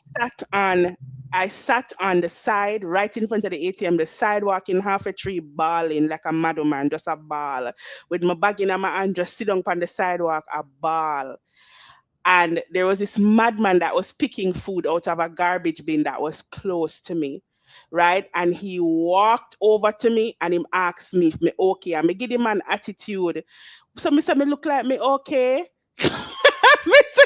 sat on the side right in front of the ATM, the sidewalk in half a tree, bawling like a madman, just a ball. With my bag in my hand, just sit down on the sidewalk, a ball. And there was this madman that was picking food out of a garbage bin that was close to me. right? And he walked over to me and him asked me if me okay. And me give him an attitude. So me say me look like me okay. Me say-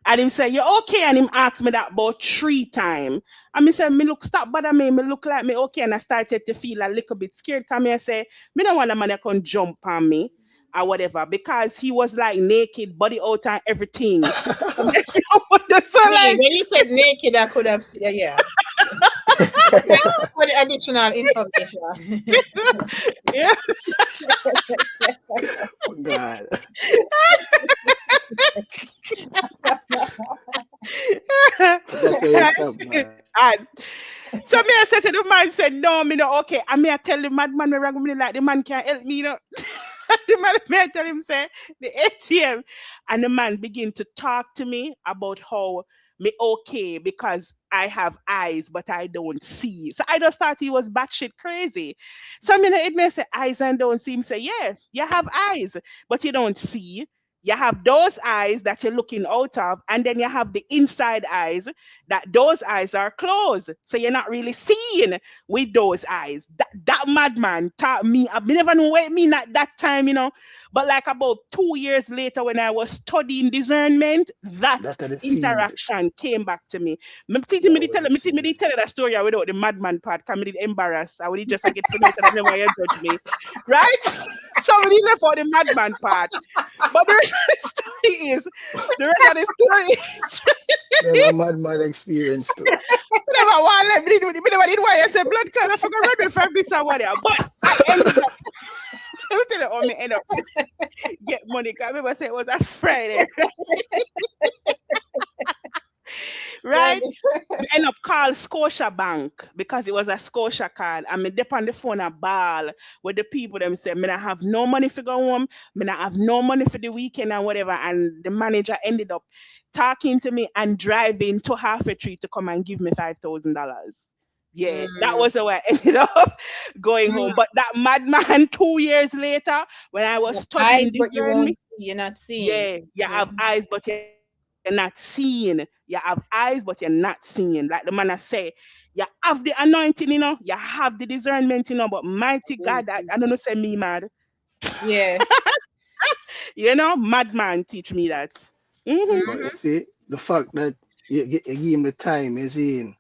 and him say, you okay? And him asked me that about 3 times. And me say, me look, stop bother me look like me okay. And I started to feel a little bit scared. Come here, say, me don't want a man that can jump on me or whatever. Because he was like naked, body out and everything. So I mean, like, when you said naked, I could have, yeah, yeah. Thank you for the additional information. yeah. Oh, God. That's where you Right? stop, man. And so me I said to the man, said, no, me no okay. And me I tell the madman me wrong me like the man can't help me, you know. The man me I tell him say the ATM. And the man begin to talk to me about how me okay because I have eyes but I don't see. So I just thought he was batshit crazy. So I mean it may say eyes and don't see. Him say, yeah, you have eyes, but you don't see. You have those eyes that you're looking out of, and then you have the inside eyes that those eyes are closed. So you're not really seeing with those eyes. That madman taught me, I never know what it mean at that time, you know. But like about 2 years later, when I was studying discernment, that That's the seed. interaction came back to me. That was the Me seed. did tell you that story without the madman part, because me did embarrass. I would just get to know that I never you judge me. Right? So we did left out the madman part. But the rest of the story is the rest of the story Them a madman experience too. never want like me never did why I said blood clot. I forgot run me from this or whatever. But I ended up let me tell you how me end up get money. Cause I remember say it was a Friday, Right. right? Me end up call Scotia Bank because it was a Scotia card. And me dip on the phone a ball with the people them say, me not have no money for go home, me not have no money for the weekend and whatever. And the manager ended up talking to me and driving to half a tree to come and give me $5,000. Yeah, that Mm, was how I ended up going mm. home. But that madman 2 years later, when I was You have studying eyes, but you discernment, won't see. You're not seeing. yeah, you have Mhm. eyes, but you're not seeing. You have eyes, but you're not seeing. Like the man I say, you have the anointing, you have the discernment, but mighty God, I don't know, say me mad. Yeah. Madman teach me that. Mm-hmm. But you Mm-hmm. see, the fact that you give him the time, you see,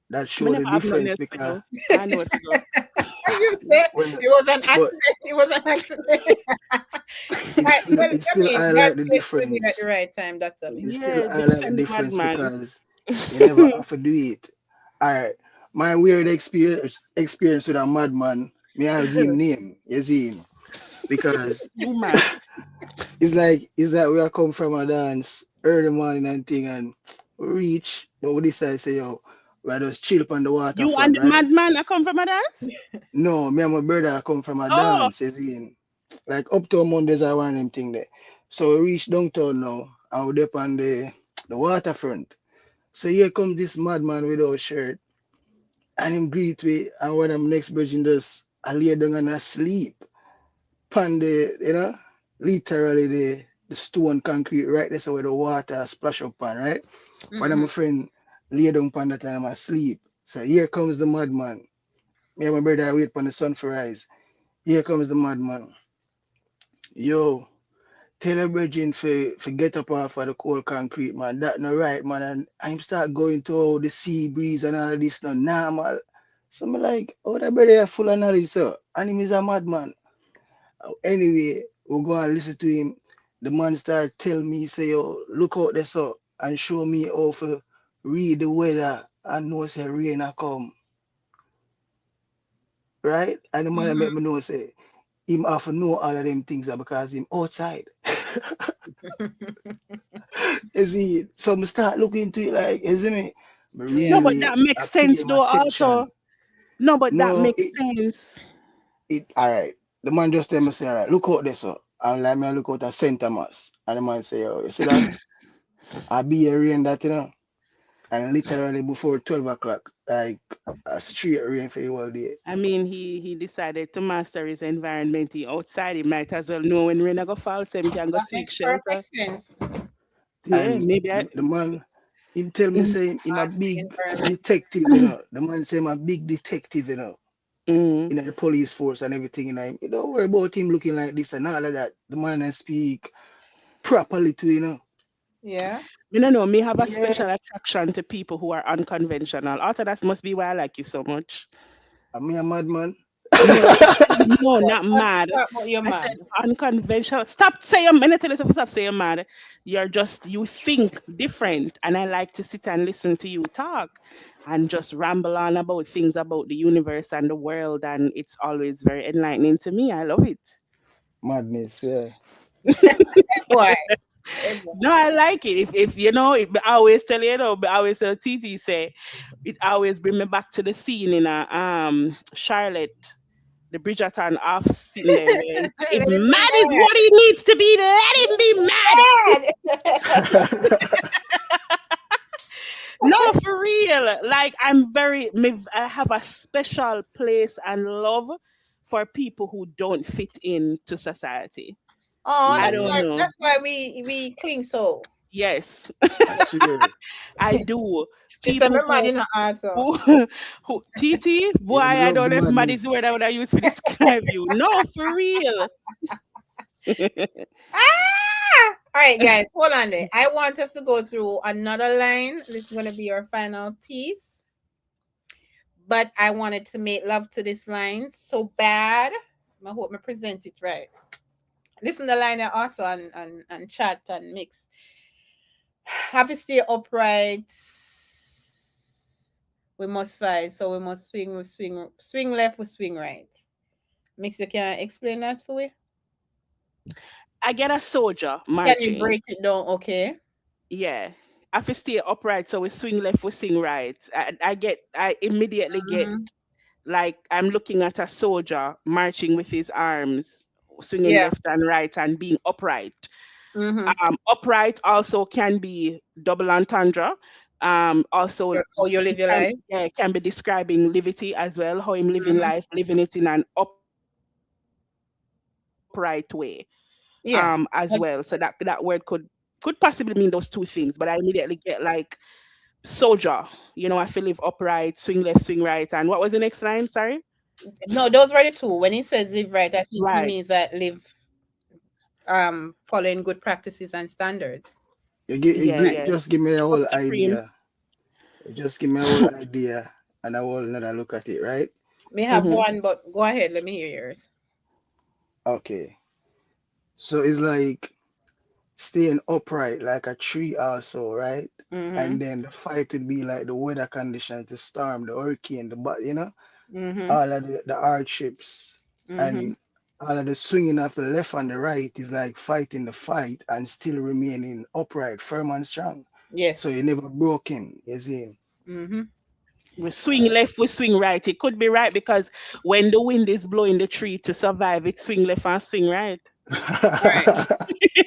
that Me show never the have nothing difference else to because do. I know if to go. You said well, it was an but accident. It was an accident. Well, it I still mean, God highlight the gets you there at the difference. right time, Dr. It Mix. still Yeah, they highlight the send the difference madman. because you never have to do it. Alright. My weird experience with a madman, me I'll give him name, you see, because You mad. it's like we are come from a dance early morning and thing and we reach, but we decide say yo, we just chill up on the You and waterfront, the right? madman I come from a dance? No, me and my brother come from a Oh, dance, you see. Like Uptown Mondays are one of them thing there. So we reach downtown now and we up on the waterfront. So here comes this madman without shirt and him greet me and when I'm next virgin just I lay down and I sleep. Pan literally the stone concrete right there so where the water splash up on, right? One of Mm-hmm. my friend lay down pan that time I sleep. So here comes the madman. Me and my brother wait for the sun for rise. Here comes the madman. Yo, tell a virgin for get up off of the cold concrete, man. That no right, man. And I'm start going to all the sea breeze and all of this no normal. So me like, oh that brother full of knowledge, so. And him is a madman. Anyway, we go and listen to him. The man start tell me, say, yo, look out there, so, and show me how to read the weather and know say rain a come, right? And the man make me know say him have to know all of them things because him outside. You see, so I start looking into it like, you see me? I no, Yeah. but really that makes I pay sense him though also. attention. No, but that No, makes sense. it all right. The man just tell me say, all right, look out there, so. And like me I look out at St. Thomas. And the man say, yo, you see that? I be a rain that, and literally before 12 o'clock, like a straight rain for you all day. I mean, he decided to master his environment. He outside, he might as well know when rain a go fall, so he can go That seek makes shelter. perfect sense. Yeah, And maybe I. the man, him tell me saying him a Hostile big environment. detective, you know. The man say him a big detective, you know, Mm. in the police force and everything, you know. You don't worry about him looking like this and all of that. The man and speak properly to you know. Yeah. You know, me have a Yeah, special attraction to people who are unconventional. Also, that must be why I like you so much. I mean a madman. No, no, not mad. Talk about your I said man. unconventional. Stop saying, I'm gonna tell you to stop saying mad. You're just, you think different. And I like to sit and listen to you talk and just ramble on about things about the universe and the world. And it's always very enlightening to me. I love it. Madness, yeah. Boy. Eh, boy. No, I like it. If you know, I always tell you, I always tell TT say, it always bring me back to the scene in a Charlotte, the Bridgerton off sitting there where if Let him be mad is what he needs to be, let him be mad. mad. No, for real. Like I have a special place and love for people who don't fit into society. Oh, I that's don't why Yeah, know. we cling so. Yes, I swear. I do. She said, People "My man in the answer." who who TT, boy, Yeah, me I love don't the know if mad is the word madness. I would have used to describe you. No, for real. Ah! All right, guys, hold on there. I want us to go through another line. This is going to be our final piece. But I wanted to make love to this line so bad. I hope I present it right. Listen, the line are also on chat and mix. Have to stay upright. We must fight, so we swing left, we swing right. Mix, you can explain that for me? I get a soldier Can you marching. break it down? Okay. Yeah. I have to stay upright, so we swing left, we swing right. I immediately get Mm-hmm. like I'm looking at a soldier marching with his arms, swinging Yeah. left and right and being upright. Mm-hmm. Upright also can be double entendre. Also, How you live it your can, life? yeah, it can be describing livity as well, how him living Mm-hmm. life, living it in an upright way, as well. So Yeah. that word could possibly mean those two things, but I immediately get like soldier. I feel live upright, swing left, swing right. And what was the next line? Sorry. No, those were the two. When he says live right, I think he Right. means that live following good practices and standards. Yeah, yeah. Just give me a Up whole supreme. idea. Just give me a whole idea and a whole another look at it, right? May have Mm-hmm. one, but go ahead, let me hear yours. Okay. So it's like staying upright like a tree also, right? Mm-hmm. And then the fight would be like the weather conditions, the storm, the hurricane, Mm-hmm. all of the hardships Mm-hmm. and all of the swinging of the left and the right is like fighting the fight and still remaining upright, firm and strong. So Yes. you're never broken, you see. Mm-hmm. We swing left, we swing right. It could be right because when the wind is blowing the tree to survive, it swing left and swing right. All right.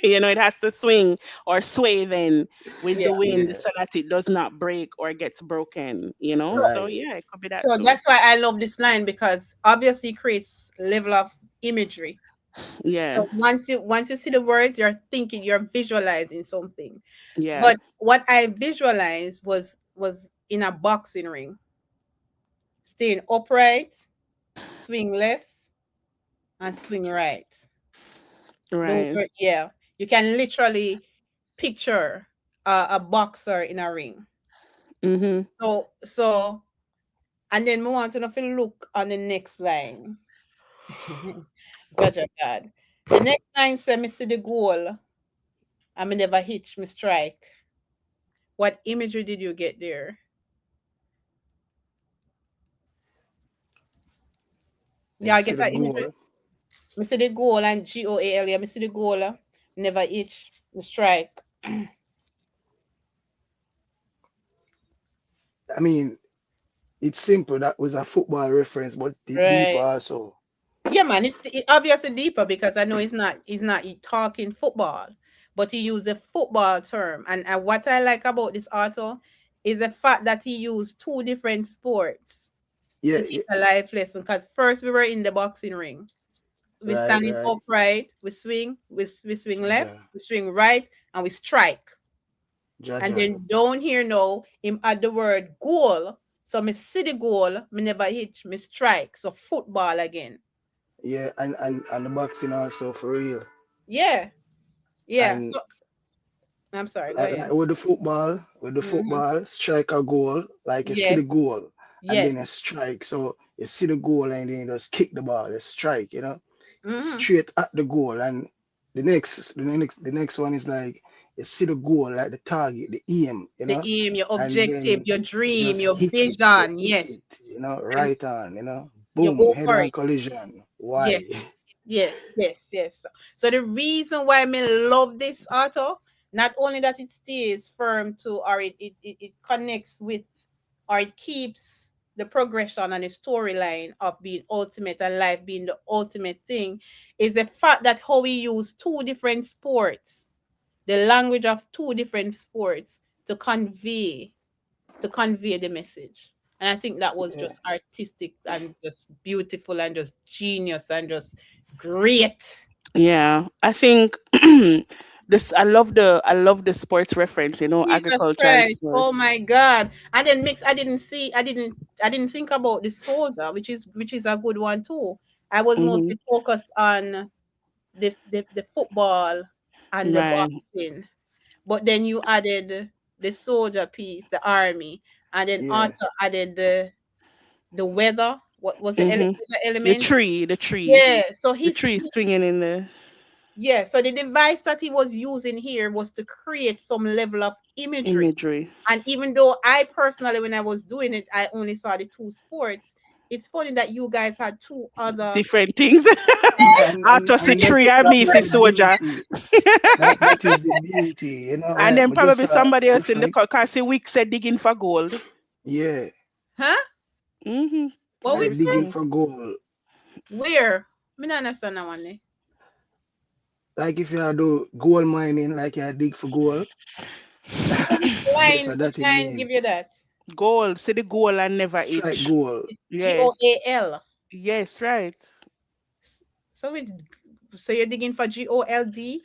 It has to swing or sway then with Yeah. the wind Yeah, so that it does not break or gets broken. So So right. yeah, it could be that so too. that's why I love this line because obviously it creates level of imagery. Yeah, So once you see the words, you're visualizing something. yeah. But what I visualized was in a boxing ring, staying upright, swing left and swing right. Those Right. are, yeah. You can literally picture a boxer in a ring. Mm-hmm. So and then we want to know if you look on the next line. Judge of God. The next line said me see the goal and me never hit me strike. What imagery did you get there? You Yeah, I see get the that imagery. goal. Me see the goal and GOAL. Yeah, me see the goal. Never itch. Me strike. I mean, it's simple. That was a football reference, but deep Right. also. Yeah, man. It's obviously deeper because I know he's not talking football, but he used the football term. And what I like about this author is the fact that he used two different sports Yeah, to teach a life lesson. Because first we were in the boxing ring. We right, standing right. upright, we swing, we swing left, Yeah, we swing right, and we strike. And Jaja. then down here now, him add the word goal. So me see the goal, me never hit, me strike. So football again. Yeah, and the boxing also for real. Yeah, yeah. And So I'm sorry, go like ahead. with the Hmm. football, strike a goal, like you see Yes, the goal, and yes. then you strike. So you see the goal and then you just kick the ball, you strike, Hmm. straight at the goal. And the next one is like you see the goal, like the target, the aim, The aim, your and objective, then your you dream, just your hit it, vision. Yes. right on, You boom, go head for on it. collision. Why? Yes, yes, yes, yes. So the reason why me love this auto, not only that it stays firm to, or it connects with, or it keeps the progression and the storyline of being ultimate and life being the ultimate thing, is the fact that how we use two different sports, the language of two different sports to convey the message. And I think that was Yeah, just artistic and just beautiful and just genius and just great. Yeah, I think this. I love the sports reference. Jesus Agriculture and Christ. Oh sports. my God. And then mix I didn't think about the soldier, which is a good one too. I was Hmm. mostly focused on the football and the Right. boxing. But then you added the soldier piece, the army, and then yeah, also added the weather. What was the Hmm. weather The element? tree, the tree, Yeah, so the tree swinging in the. yeah, so the device that he was using here was to create some level of imagery. Imagery. And even though I personally, when I was doing it, I only saw the two sports, it's funny that you guys had two other. Different things. yeah, and and, Arthur and tree, I that miss is the the soldier. beauty. That is the beauty, And like then we just probably somebody else in the reflect. because Wick said digging for gold. Yeah, Huh? Mm-hmm. What we Probably like say? digging somebody. for gold. Where? Me not understand that one. Eh? Like if you do gold mining, like you dig for gold. So Which that it line mean give you that? Gold. Say the goal and never strike itch. gold. Yeah. GOAL. Yes, right. So so you're digging for GOLD?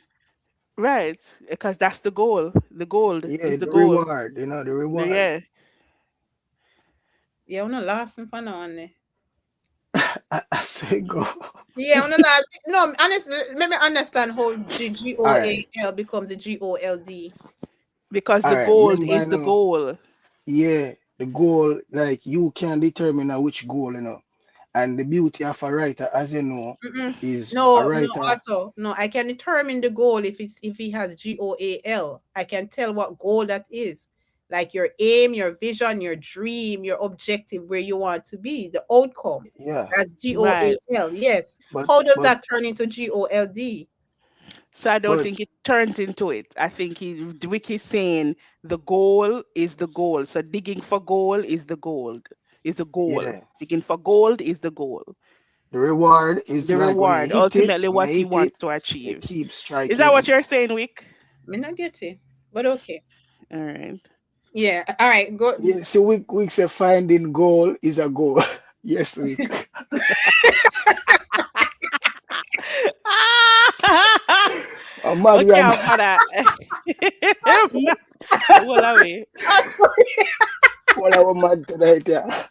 Right. Because that's the goal. The gold Yeah, is the the goal. reward, the reward. Yeah. Yeah, I'm not laughing for now one. Eh? I say go. Yeah, I'm not laugh. No, honestly, let me understand how the All right, GOAL becomes the GOLD. Because all the right. gold Remember, is the goal. yeah, the goal, like you can determine which goal, And the beauty of a writer, as you know, Mm-mm. is a No, no, writer. also, no, I can determine the goal if he has GOAL. I can tell what goal that is. Like your aim, your vision, your dream, your objective, where you want to be, the outcome. Yeah, That's Right. GOAL. Yes. but How does but that turn into GOLD? So I don't but think it turns into it. I think Wiki saying the goal is the goal. So digging for gold is the gold. Is the goal. yeah, Digging for gold is the goal. the reward is The like reward, ultimately when you what he hit it, wants to you achieve. keep Is that what striking. you're saying, Wick? Me not get it, but okay. All right. Yeah. All right. Go. Yeah, so we say finding goal is a goal. Yes, we. A mad we Okay, are I'm for that. Well, away. I'm sorry. all our mad tonight, yeah.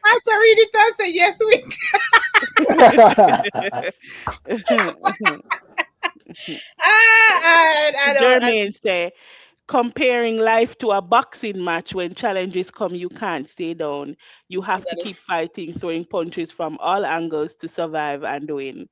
I have to read it and say yes. We. I don't. Jermaine say comparing life to a boxing match when challenges come, you can't stay down. You have to keep fighting, throwing punches from all angles to survive and win.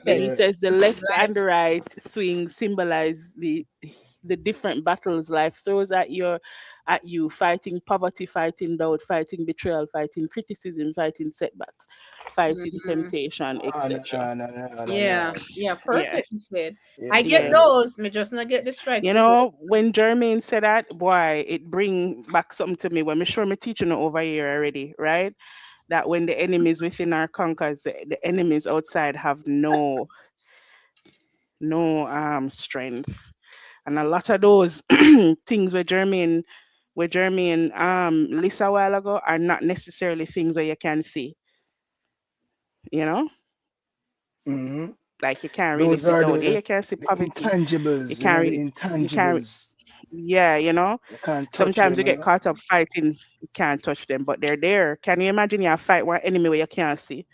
Then he Perfect. Yeah, says the left Life. and the right swing symbolize the different battles life throws at you, fighting poverty, fighting doubt, fighting betrayal, fighting criticism, fighting setbacks, fighting Mhm. temptation, no, no, etc. no, no, no, no, Yeah, no. yeah, Yeah, perfectly said. I Yes, get yeah. sir. those, me just not get the strike You for know, goals. when Jermaine said that, boy, it bring back something to me. When me sure me teaching it over here already, right? That when the enemies within our conquers, the enemies outside have no strength. And a lot of those things where Jermaine lists a while ago are not necessarily things where you can see, you know? Mm-hmm. Like you can't really Those sit are out there. You can't see the poverty. You intangibles, can't the you can't intangibles. yeah, you know. You can't touch Sometimes them, you get caught up fighting, you can't touch them, but they're there. Can you imagine you fight one enemy where you can't see?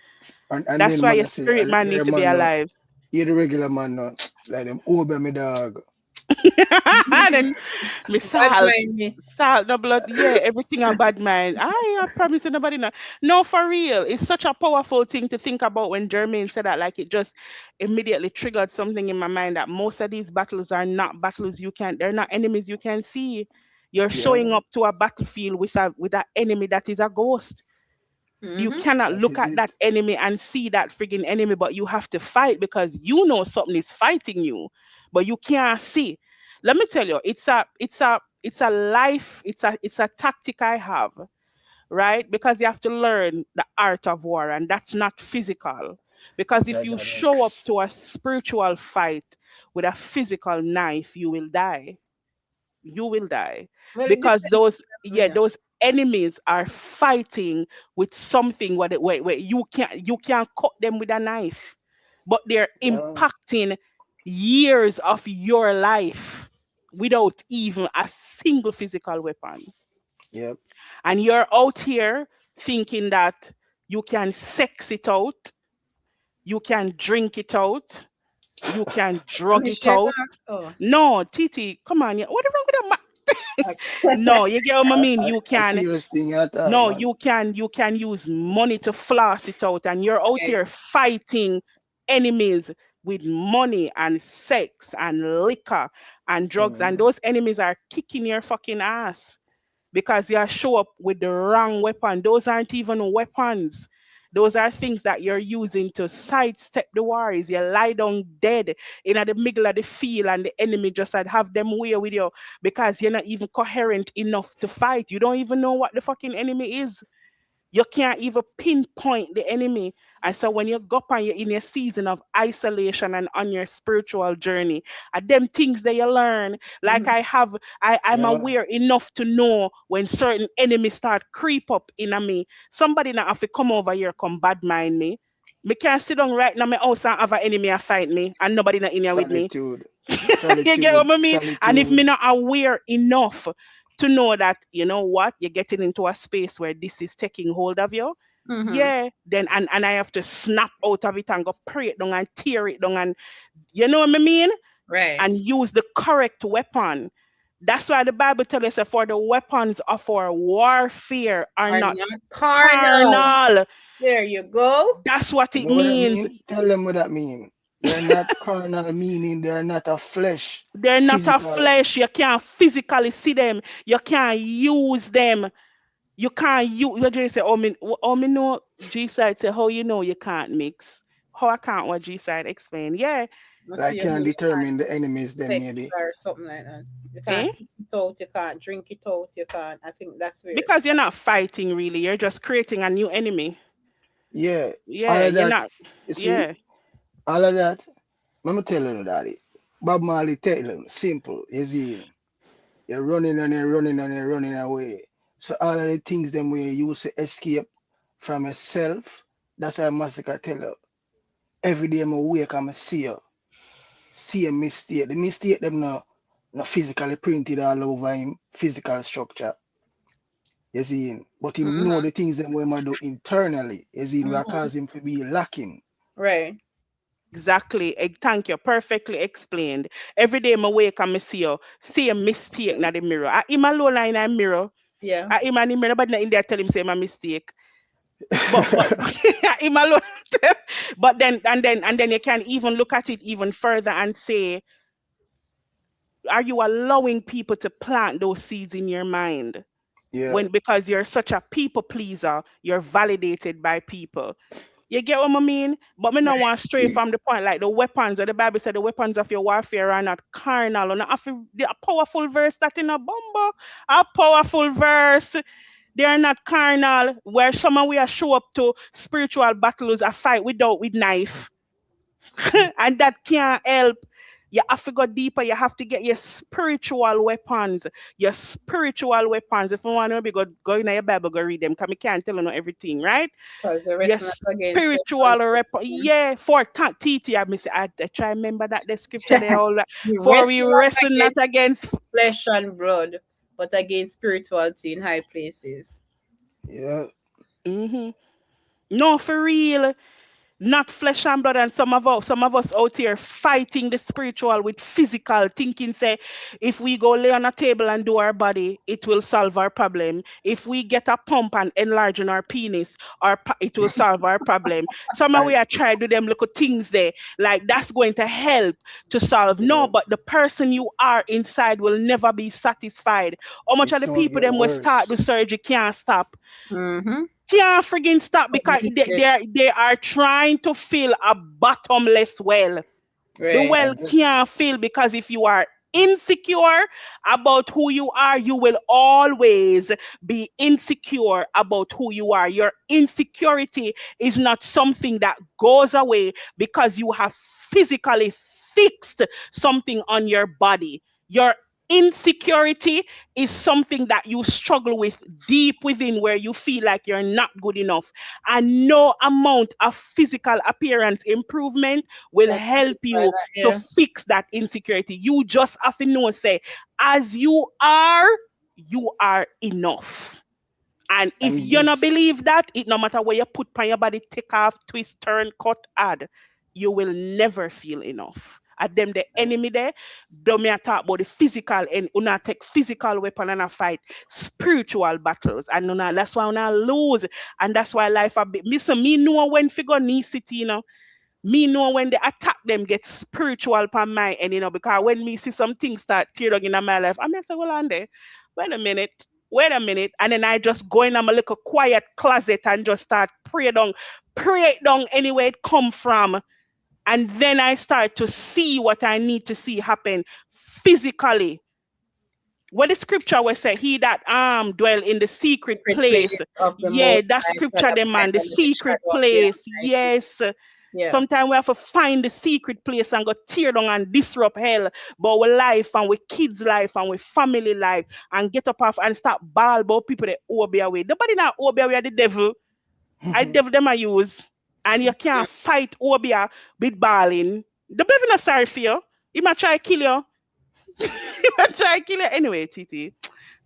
And That's then why man your I say, spirit man you're need a to be man no, alive. you're the regular man no, like them over me dog. Then me Bad salt, mind me. salt the blood, yeah, everything a bad mind. I promise you nobody no. No, for real. It's such a powerful thing to think about when Jermaine said that, like it just immediately triggered something in my mind that most of these battles are not battles they're not enemies you can see. You're Yeah, showing up to a battlefield with an enemy that is a ghost. You Mm-hmm. cannot that look is at that it. enemy and see that frigging enemy, but you have to fight because you know something is fighting you, but you can't see. Let me tell you, it's a life, it's a tactic I have, right? Because you have to learn the art of war, and that's not physical. Because if you show up Dynamics. to a spiritual fight with a physical knife, you will die. You will die Well, it because depends. Yeah. those enemies are fighting with something where you can't cut them with a knife, but they're Yeah, impacting years of your life without even a single physical weapon. yep. And you're out here thinking that you can sex it out, you can drink it out, you can I'm drug a it share out. back. Oh. No, Titi, come on, what is wrong with that? Okay. No, you get what I mean. You A can serious thing you talk, no, man. you can use money to floss it out, and you're out Okay. here fighting enemies with money and sex and liquor and drugs, and Mm-hmm. those enemies are kicking your fucking ass because you show up with the wrong weapon. Those aren't even weapons. Those are things that you're using to sidestep the worries. You lie down dead in the middle of the field, and the enemy just had have them way with you because you're not even coherent enough to fight. You don't even know what the fucking enemy is. You can't even pinpoint the enemy. And so when you go up and you're in your season of isolation and on your spiritual journey, and them things that you learn, like Mm-hmm. I'm Yeah, aware enough to know when certain enemies start creep up in me. Somebody not have to come over here, come bad mind me. Me can't sit down right now my house and have an enemy a fight me and nobody not in here with me. solitude, You get what solitude, I mean? And if me solitude. not aware enough to know that, you know what, you're getting into a space where this is taking hold of you, Mm-hmm. yeah, then and I have to snap out of it and go pray it down and tear it down and you know what I mean? Right. And use the correct weapon. That's why the Bible tells us that for the weapons of our warfare are Are not not carnal. carnal. There you go. That's what You it know what that means. mean? Tell them what that mean. They're not carnal, meaning they're not a flesh, They're not a physical. flesh. You can't physically see them. You can't use them. You can't you just say, oh me know G side say how you know you can't mix. How I can't what G side explain. Yeah. Must Like see who can you determine can't the enemies them sex maybe. or something like that. You can't Eh? sex it out, you can't drink it out, you can't. I think that's where. Because you're not fighting really. You're just creating a new enemy. Yeah, all Yeah, of you're that. not You see, yeah. all of that. Let me tell you, daddy. Bob Marley tell him simple. You see, you're running and you're running and you're running away. So all of the things them way you used to escape from yourself. That's why Masicka tell you. Every day I wake and I see a mistake. The mistake them not physically printed all over him physical structure. You see, but him know Mm-hmm. the things them we might do internally. You see, will Mm-hmm. cause him to be lacking. Right. Exactly. Thank you. Perfectly explained. Every day I wake and I see a mistake in the mirror. I him alone in a mirror. Yeah. I him and him mirror, but not in there tell him say my mistake. But him alone. But then you can even look at it even further and say, are you allowing people to plant those seeds in your mind? Yeah. When because you're such a people pleaser, you're validated by people. You get what I mean? But me Right. not want to stray from the point like the weapons, or the Bible said the weapons of your warfare are not carnal. And a powerful verse that in a bomber, a powerful verse. They are not carnal. Where someone we are show up to spiritual battles, a fight without with knife, and that can't help. You have to go deeper. You have to get your spiritual weapons. Your spiritual weapons. If you want to be go in your Bible, go read them. Because I can't tell you know everything, right? Because the Your rest not against flesh spiritual and yeah, for TT, I try remember that the scripture blood. there all right. We For we wrestle not wrestle not against against flesh and blood, but against spirituality in high places. Yeah. hmm no for real. Not flesh and blood, and some of us out here fighting the spiritual with physical thinking say if we go lay on a table and do our body it will solve our problem. If we get a pump and enlarge on our penis it will solve our problem. Some of I we are trying to do them little things there like that's going to help to solve. No, yeah. but the person you are inside will never be satisfied. How much of It's the gonna people get them will start the worse. surgery can't stop, Mm-hmm. can't friggin' stop because Yes. they are trying to fill a bottomless well. The Right. well And this can't fill because if you are insecure about who you are, you will always be insecure about who you are. Your insecurity is not something that goes away because you have physically fixed something on your body. Your insecurity is something that you struggle with deep within where you feel like you're not good enough, and no amount of physical appearance improvement will Can help satisfy you that. to Yeah. fix that insecurity. You just have to know, say, as you are enough. And if and you not this believe that, it no matter where you put on your body, take off, twist, turn, cut, add, you will never feel enough. At them the enemy there, don't me a talk about the physical and una take physical weapon and a fight spiritual battles. And una, that's why una lose. And that's why life a bit. Me know when figure knee city, me know when the attack them get spiritual pan my end, because when me see some things start tear down in my life, I may say, well, on there, wait a minute, and then I just go in my little quiet closet and just start pray it down anywhere it come from, and then I start to see what I need to see happen physically. What the scripture will say, he that dwell in the secret Secret place. place of the Yeah, Most that High shall scripture abide demand the under the secret shadow of the place. Almighty. Yes. Yeah. Sometimes we have to find the secret place and go tear down and disrupt hell. But with life and with kids' life and with family life and get up off and start ball about people that obey away. Nobody not obey away the devil. I devil them I use. And you can't fight obey with balling. The devil not sorry for you. He might try to kill you. He might try to kill you. Anyway, Titi.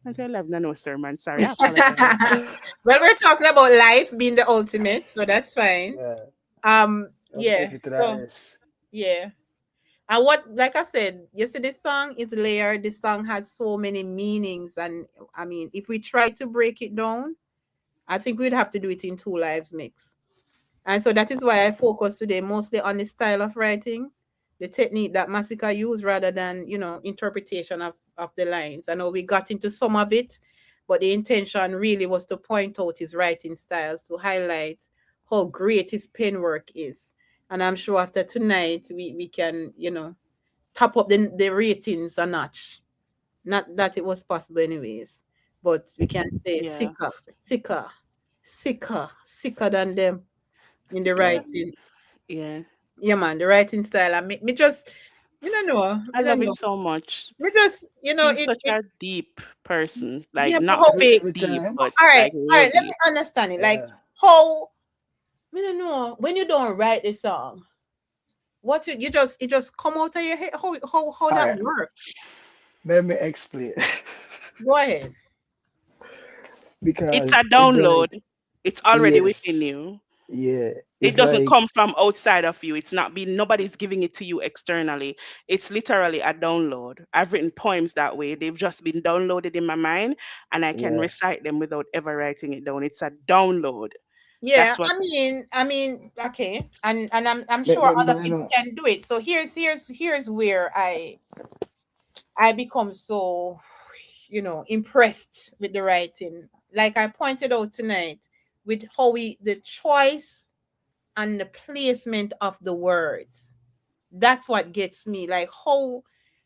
I tell you, no sermon. Sorry, I apologize. Well, we're talking about life being the ultimate, so that's fine. yeah. I'll Yeah. take it to the So highest. yeah. And what, like I said, yesterday, this song is layered. This song has so many meanings, and I mean, if we try to break it down, I think we'd have to do it in two lives mix. And so that is why I focus today mostly on the style of writing, the technique that Masicka used rather than, interpretation of the lines. I know we got into some of it, but the intention really was to point out his writing styles, to highlight how great his pen work is. And I'm sure after tonight we can, top up the ratings a notch. Not that it was possible anyways, but we can say Yeah, sicker than them in the yeah, writing. yeah. Yeah, man, the writing style. I me just, me don't know, I me don't love know. it so much. Me just, He's such a deep person. Like yeah, but not how, Every fake every deep, time. but all right, like all real right, let me deep. understand it. Like, Yeah. how, me don't know, when you don't write the song, what you just, it just come out of your head, how All that right. work? Let me explain. Go ahead. It's Because a it's like download. It's already within yes. you. Yeah. It It's doesn't like come from outside of you. It's not being nobody's giving it to you externally. It's literally a download. I've written poems that way. They've just been downloaded in my mind and I can yeah. recite them without ever writing it down. It's a download. Yeah, That's what I mean, okay, and I'm sure But other I people know. can do it. So here's where I become so, impressed with the writing. Like I pointed out tonight, with how the choice and the placement of the words. That's what gets me. Like how,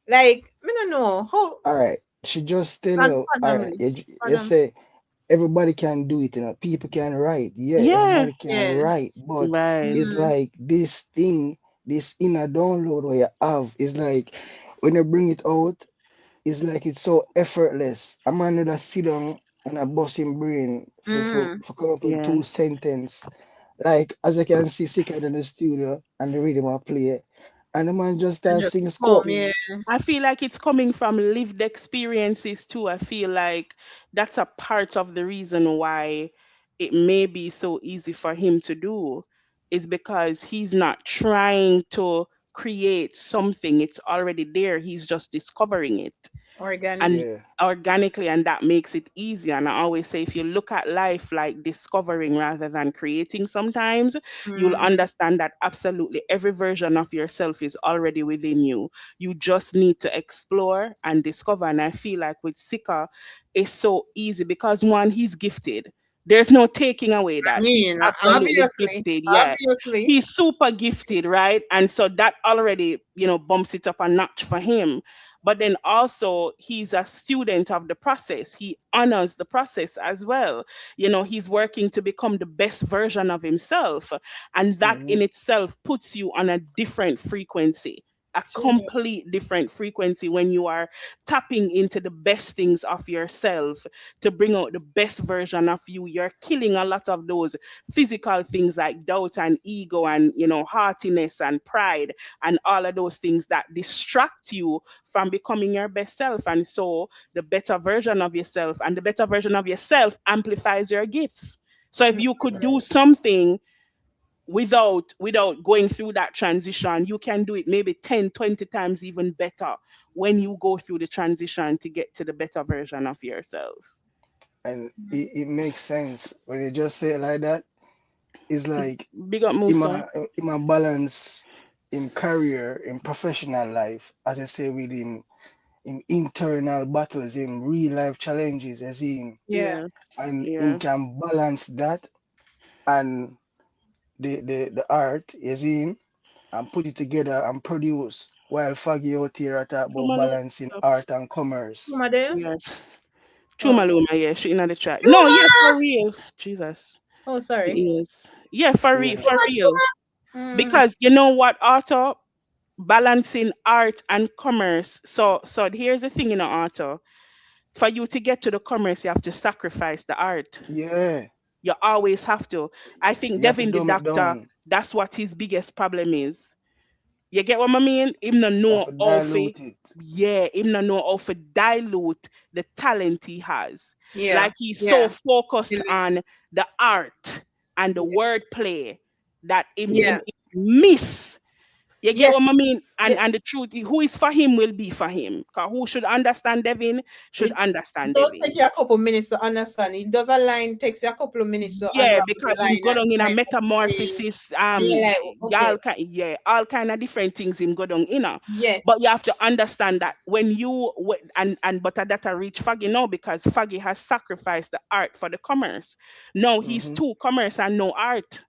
like I don't know how. All right. She just tell you. All Fathom right. me, You fathom. say everybody can do it. People can write. Yeah, yeah, everybody can Yeah. write. But right. it's Mm-hmm. like this thing. this inner download what you have is like when you bring it out, it's like it's so effortless. A man would have sit down and a bust him brain Mm. for come up with Yeah. two sentence. Like as I can see Sick in the studio and the rhythm I play. And the man just And start just sing come, scope. yeah. I feel like it's coming from lived experiences too. I feel like that's a part of the reason why it may be so easy for him to do, is because he's not trying to create something. It's already there. He's just discovering it. And Organic. Yeah. organically, and that makes it easier. And I always say, if you look at life like discovering rather than creating, sometimes you'll Mm. understand that absolutely every version of yourself is already within you. You just need to explore and discover. And I feel like with Sika, it's so easy because one, he's gifted. There's no taking away I that he's mean, absolutely obviously, gifted. Yeah, obviously. he's super gifted, right? And so that already, bumps it up a notch for him. But then also, he's a student of the process. He honors the process as well. He's working to become the best version of himself. And that Hmm. in itself puts you on a different frequency. A Children. complete different frequency when you are tapping into the best things of yourself to bring out the best version of you. You're killing a lot of those physical things like doubt and ego and haughtiness and pride and all of those things that distract you from becoming your best self. And so the better version of yourself, and the better version of yourself amplifies your gifts. So if you could do something without going through that transition, you can do it maybe 10, 20 times even better when you go through the transition to get to the better version of yourself. And it makes sense when you just say it like that. It's like Big up in Musa. my in my balance in career, in professional life, as I say with him in internal battles, in real life challenges, as in Yeah. Yeah, and him yeah. can balance that and the art, as in and put it together and produce while Faggy out here at about Chumalu. balancing art and commerce. Kuma there? Yeah. Oh. Chumaluma, yeah, she in the chat. No, yeah, Chuma! for real. Jesus. Oh, It sorry. is. Yeah, for real, Yeah. for Chuma, real. chuma. Mm. Because you know what, Arthur? Balancing art and commerce. So here's the thing, Arthur. For you to get to the commerce, you have to sacrifice the art. Yeah. You always have to. I think You have to Devin the dumb it doctor, down. that's what his biggest problem is. You get what I mean? Him no You have know to how for, dilute it. yeah, him no know how to dilute the talent he has. Yeah. Like he's so Yeah. focused on the art and the Yeah. wordplay that him Yeah. miss. You get Yes. what I mean? And Yeah. and the truth, who is for him will be for him. 'Cause who should understand Devin should It understand does take Devin. you a couple minutes to understand. It does a line takes you a couple of minutes to Yeah, unravel the because him line go and down in a like okay. metamorphosis, Yeah, like okay. all kind of different things him go down in. But you Yes. have to understand that when and but that a reach Faggy now because Faggy has sacrificed the art for the commerce. Now he's Hmm. too commerce and no art.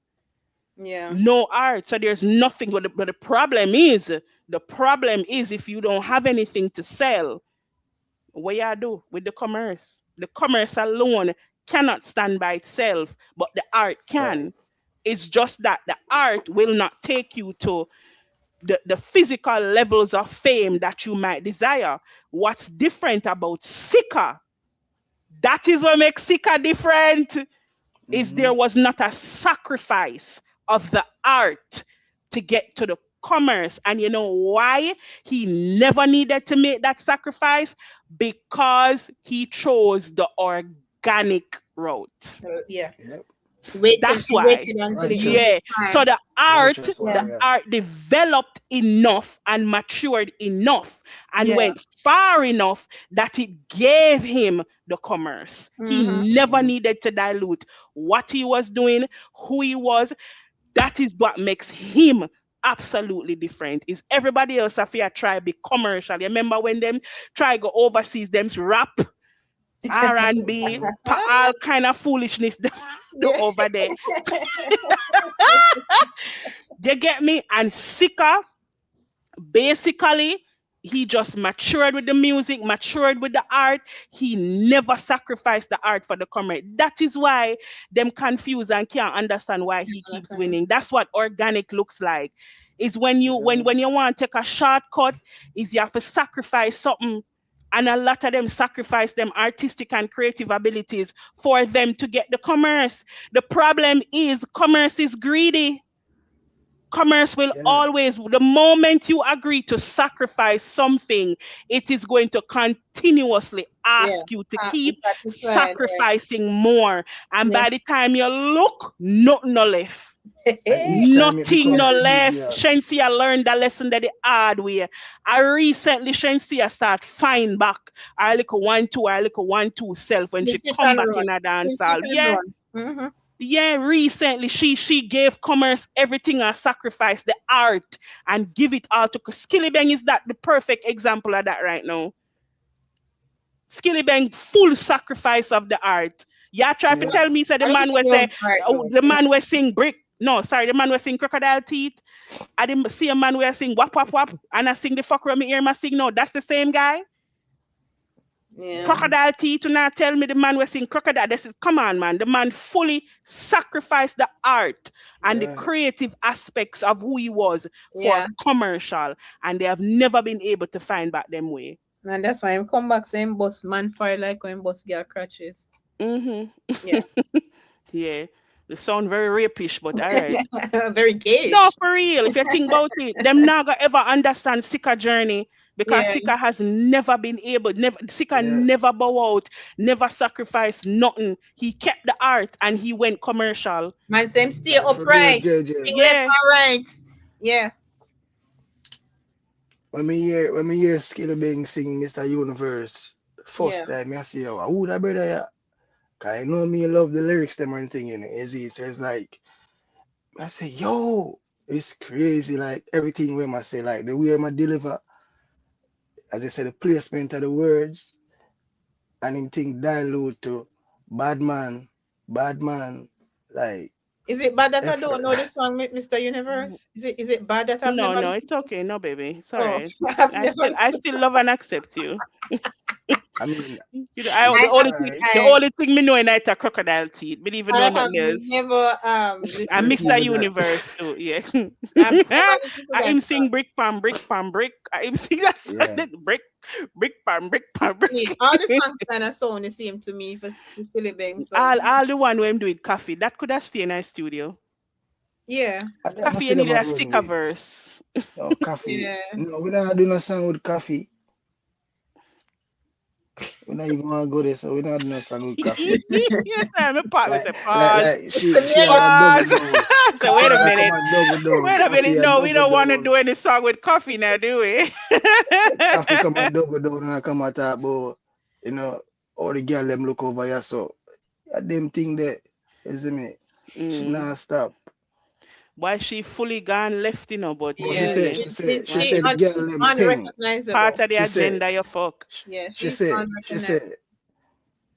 Yeah. No art. So there's nothing. But the problem is if you don't have anything to sell, what you do with the commerce? The commerce alone cannot stand by itself, but the art Right. can. It's just that the art will not take you to the physical levels of fame that you might desire. What's different about Sika? That is what makes Sika different. Is Hmm. there was not a sacrifice of the art to get to the commerce. And you know why he never needed to make that sacrifice? Because he chose the organic route. Yeah. Yep. That's He why. waited until it was Yeah. his Righteous. So time. Righteous the Yeah. warrior. art developed enough and matured enough and Yeah. went far enough that it gave him the commerce. Mm-hmm. He never Hmm. needed to dilute what he was doing, who he was. That is what makes him absolutely different. Is everybody else have to try be commercial? You remember when them try go overseas, them rap R&B, Hmm. all kind of foolishness them do Yeah. over there. You get me? And Sika, basically, he just matured with the music, matured with the art. He never sacrificed the art for the commerce. That is why them confused and can't understand why he keeps Understand. winning. That's what organic looks like. is when you want to take a shortcut, is you have to sacrifice something. And a lot of them sacrifice them artistic and creative abilities for them to get the commerce. The problem is commerce is greedy. Commerce will always, the moment you agree to sacrifice something, it is going to continuously ask you to keep sacrificing more. And by the time you look, nothing no left. Nothing no left. Shensia learned that lesson that the hard way. I recently Shensia start find back our little 1-2, our little 1-2 self when she come back in a dance hall. Yeah. Yeah, recently she gave commerce everything and sacrificed the art and give it all to Skillibeng. Is that the perfect example of that right now? Skillibeng full sacrifice of the art. Yeah, try to tell me, the man was say the man was sing brick. No, sorry, the man was sing crocodile teeth. I didn't see a man where sing wap wap wap and I sing the fuck around me ear my sing. No, that's the same guy. Yeah. Crocodile teeth, to not tell me the man was in crocodile. This is, come on, man. The man fully sacrificed the art and the creative aspects of who he was for commercial, and they have never been able to find back them way. And that's why him come back saying boss man fire like when boss girl crutches. Yeah. Yeah. They sound very rapish, but all right. Very gay. No, for real. If you think about it, them not gonna ever understand Sika journey. Because Sika has never been able, Sika never bow out, never sacrificed nothing. He kept the art and he went commercial. Man, same stay upright. Yeah, all right. Yeah. When me hear Skillibeng sing Mr. Universe, first time I see who that brother yeah. Cause I know me love the lyrics them and thing in it. So it's like I say, yo, it's crazy. Like everything where I say, like the way I deliver. As I said, the placement of the words and him think dilute to bad man, like. Is it bad that I don't know the song, Mr. Universe? Is it bad that I've never No, it's okay. No, baby. Sorry. Oh, I still love and accept you. I mean, the only thing me know in that crocodile teeth. But even though nothing else. Never and Mr. Universe too, yeah. I him sing brick pam brick. I him sing that brick pam brick. Yeah, all the songs kind of sound the same to me for Skillibeng. So. All the one where I'm doing coffee, that could have stayed in our studio. Yeah. Coffee you need a sticker verse. No, coffee. No, we don't do no song with coffee. We not even want to go there, so we not do no song with coffee. Yes, I'm a part with the pause. She had a so wait a minute. No, we don't want to do any song with coffee now, do we? Coffee come and double down and come and talk about, all the girl them look over here, so them thing there, you see me? She not stop. Why she fully gone left, but she said the girl them peng. Part of the agenda you fuck. Yeah, she said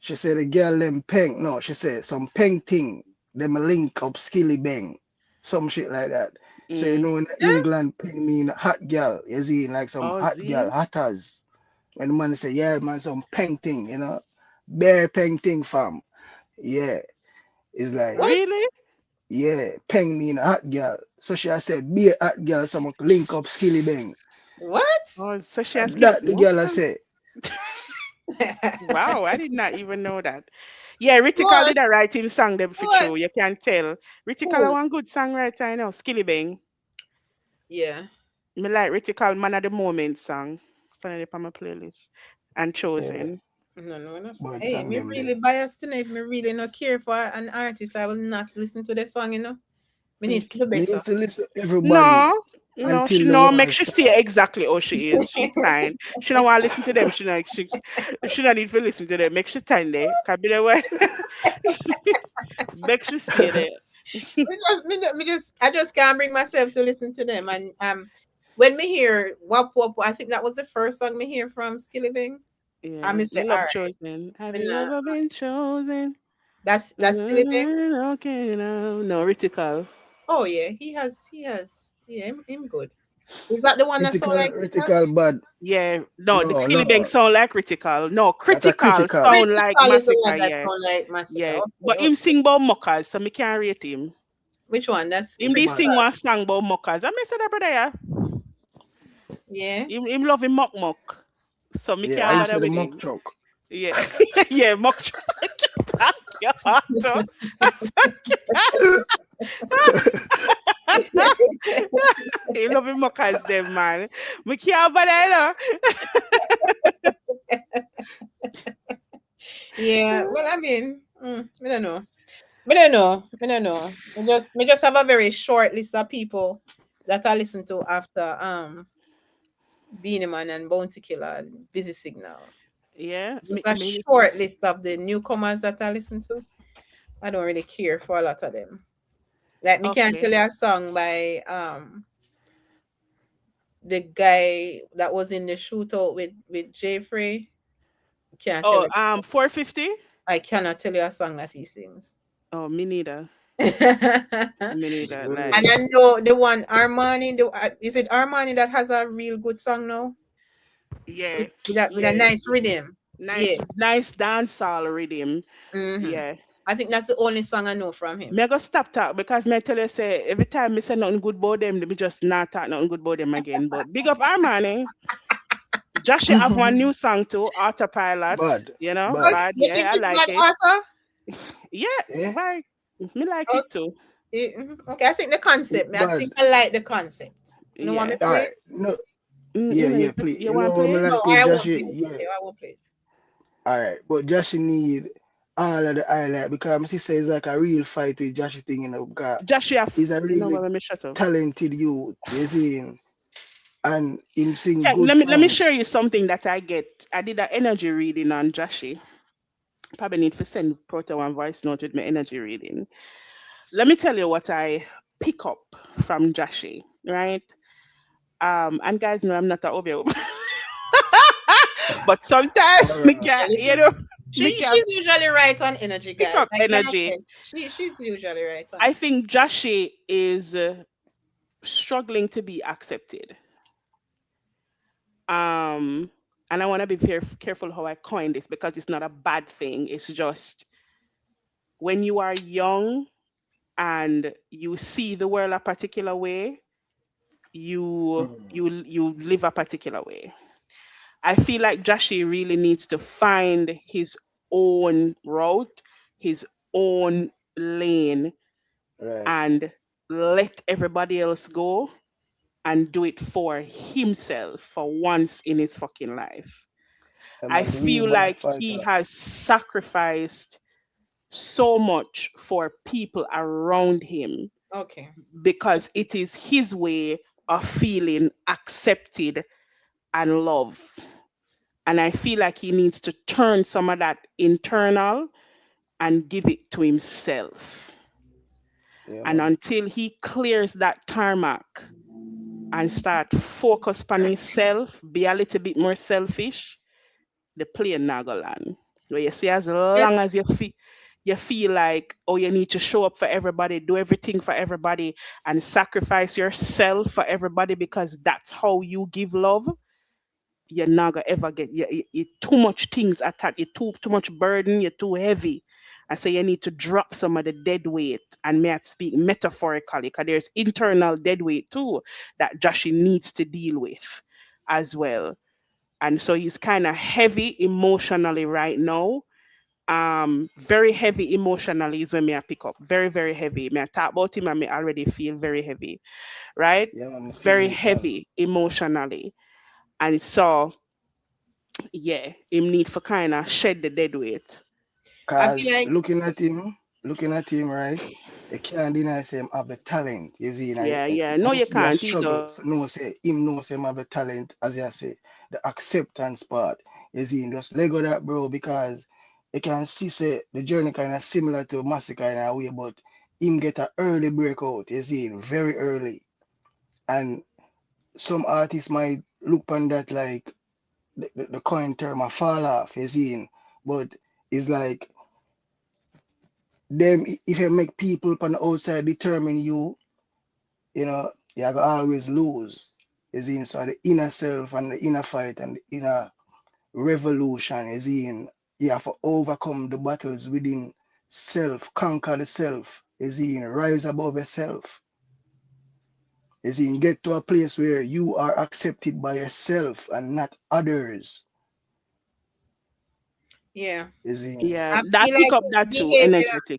the girl them peng. No, she said some peng thing. Them a link up Skillibeng. Some shit like that. So in England peng mean hot girl. You see, like some hot girl, hotters. When the man say, yeah, man, some peng thing, bare peng thing fam. Yeah. It's like really? Yeah, peng mean a hot girl. So she has said, be a hot girl, some link up Skillibeng. What? Oh, so she has that the girl I said. Wow, I did not even know that. Yeah, Ritical did a writing song them for sure. You can tell. Ritical one good songwriter, I know. Skillibeng. Yeah. Me like Ritical Man at the Moment song. Song it on my playlist. And Chosen. No. Hey, me really biased tonight. Me really not care for an artist. I will not listen to the song, Me need to do better. You need to listen to everybody. No, she make she stay exactly how she is. She's fine. She don't want to listen to them. She don't need to listen to them. Make she stand there. Can be the way. Make she stay there. I just can't bring myself to listen to them. And when me hear Wap Wap, I think that was the first song me hear from Skillibeng. Yeah, I miss the art. Chosen. Have you ever been chosen? That's Skillibeng. Okay, no, Ritical. Oh yeah, he has. Yeah, him good. Is that the one that sound like Critical bad? Yeah, no, the Skillibeng sound like Critical. No, Critical sound like Masicka. Yeah, like Masicka. Yeah, okay, but him sing about muckers, so me can't rate him. Which one? That's Him Chris be sing Bad. Clark. one song about mockers. I miss that brother, yeah. Yeah. Him love him mock. So me Yeah, I can't used bother to the with mock him. truck. Yeah. Yeah, mock thank you, Otto. He love him mockers them man. Me can't bother, Yeah. Well, I mean, I don't know. I don't know. I don't know. We just have a very short list of people that I listen to after Beanie Man and Bounty Killer and Busy Signal. Yeah, Just a short list of the newcomers that I listen to. I don't really care for a lot of them. Like me can't okay. tell you a song by the guy that was in the shootout with Jay Frey. Can't tell Oh, you. 450? I cannot tell you a song that he sings. Oh, me neither. And Me neither. Wait. Like, I know the one Armani. Is it Armani that has a real good song now yeah, with a yeah. nice rhythm? Yeah. Nice dancehall rhythm. hmm Yeah. I think that's the only song I know from him. Me I go stop talk because me I tell you say every time me say nothing good about them, me just not talk nothing good about them again. But big up Armani. Josh have one new song too, Autopilot. Bad. You know, Okay, Bad. bad. you Yeah, think I it's like bad it. also? Yeah, Eh? why? Me like Okay, it too. okay, I think the concept. I Bad. think I like the concept. You know what me Yeah. play Alright. it? No. Yeah, No, yeah, please. you You know want to what play me it? No, like with I won't Josh? play it. Yeah. Okay, I won't play it. Alright. But Josh need all of the highlight because my sister is like a real fight with Josh thing, because Josh, you have. he's a No, really let me shut up. talented youth, you see him? And him sing Okay, good let me share songs. you something that I get. I did an energy reading on Joshy. Probably need to send Proto one voice note with my energy reading. Let me tell you what I pick up from Joshy, right? And guys know I'm not a obio. But sometimes me Alright. can, Listen, me can she's usually right on energy, pick guys. up I cannot energy. test. She's usually right on I it. think Joshy is struggling to be accepted. Um, and I want to be very careful how I coin this because it's not a bad thing. It's just when you are young and you see the world a particular way, you live a particular way. I feel like Joshy really needs to find his own route, his own lane, Right. and let everybody else go and do it for himself for once in his fucking life. I'm I a real feel bad like he fighter. has sacrificed so much for people around him Okay. because it is his way of feeling accepted and loved. And I feel like he needs to turn some of that internal and give it to himself. Yeah, And man. until he clears that tarmac and start focus on himself, be a little bit more selfish, the plane not go land. Where you see, as long Yes. as you feel like, oh, you need to show up for everybody, do everything for everybody, and sacrifice yourself for everybody because that's how you give love, you're not gonna ever get you too much things attached, you too much burden, you're too heavy. I say you need to drop some of the dead weight, and may I speak metaphorically, because there's internal dead weight too that Joshi needs to deal with as well. And so he's kind of heavy emotionally right now. Very heavy emotionally is when me I pick up. Very, very heavy. Me I talk about him and me already feel very heavy, right? Yeah, man. I Very feel it, man. heavy emotionally. And so yeah, him need for kind of shed the dead weight. I feel Cause like looking at him, right? You can't deny say him have the talent. You see, Yeah, yeah. it No, you must be a can't. He struggle does. for no say him know say him have the talent, as you say, the acceptance part. You see, just Lego that bro, because you can see say the journey kind of similar to Masicka in a way, but him get a early breakout, you see, very early. And some artists might look on that like the coin term a fall off, you see, but it's like them if you make people on the outside determine you, you have always lose. Is in so the inner self and the inner fight and the inner revolution is in you have to overcome the battles within self, conquer the self? Is he in rise above yourself? Is he in get to a place where you are accepted by yourself and not others? Yeah. Is he in Yeah, I that feel pick like up that too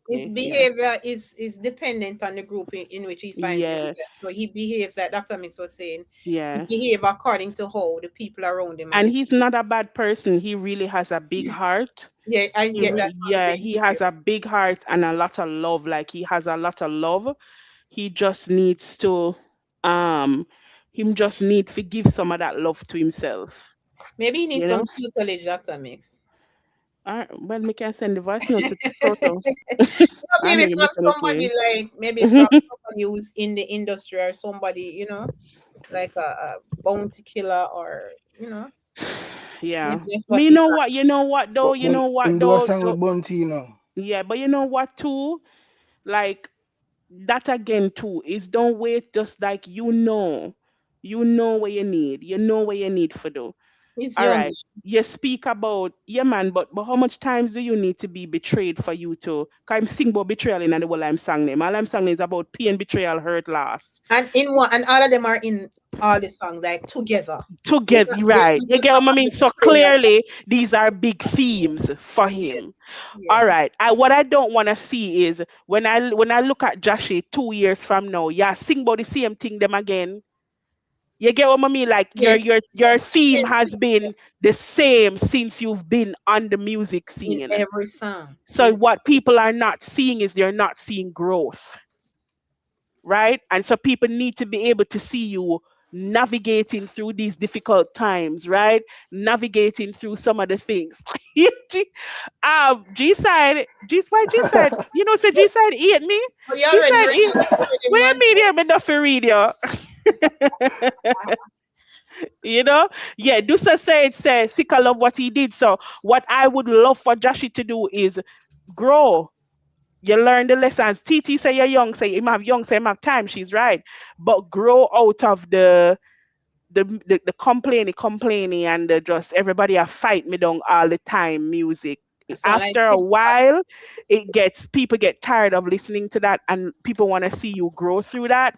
his energetically. Yeah. behavior is dependent on the group in which he finds Yes. himself. So he behaves, like Dr. Mix was saying, he Yeah. behave according to how the people around him and And his, he's not a bad person. He really has a big heart. yeah, I get that from Yeah, the he interview. has a big heart and a lot of love. Like he has a lot of love. He just needs to um him just need to give some of that love to himself. Maybe he needs You some know? tutelage, Dr. Mix. All right, well, me can send the voice note to Toto. Or I maybe make from me send it to somebody him. like, maybe from somebody who's in the industry, or somebody, like a bounty killer, or, Yeah. maybe that's what Me, he you know what though, but you know what him do a though, song with Bunty, you know. yeah, but you know what too? Like that again too is don't wait, just like you know what you need, you know what you need for do. He's All young. right, you speak about, yeah man, but how much times do you need to be betrayed for you to, cause I'm sing about betrayal in the whole I'm sang name, all I'm sang is about pain, betrayal, hurt, loss. And in one, and all of them are in all the songs, like together. To It's get not, it's right, not you just get what I about mean? the So betrayal. clearly these are big themes for Yeah, him. yeah. All right. What I don't want to see is when I look at Joshy 2 years from now, yeah, sing about the same thing them again. You get what I mean? Like your Yes, your yes. your theme has been the same since you've been on the music In scene. every song. So In what people are not seeing is they're not seeing growth, right? And so people need to be able to see you navigating through these difficult times, right? Navigating through some of the things. G side, G side, say G side eat me. But you G already side read, eat. you Where already me there, me not for read you. you know? Yeah, Dusa said, Sika love what he did. So what I would love for Joshi to do is grow. You learn the lessons. TT say you're young, say him have time, she's right. But grow out of the complaining and the just everybody a fight me down all the time music. I sound like After a Kid Cudi. while, people get tired of listening to that and people want to see you grow through that.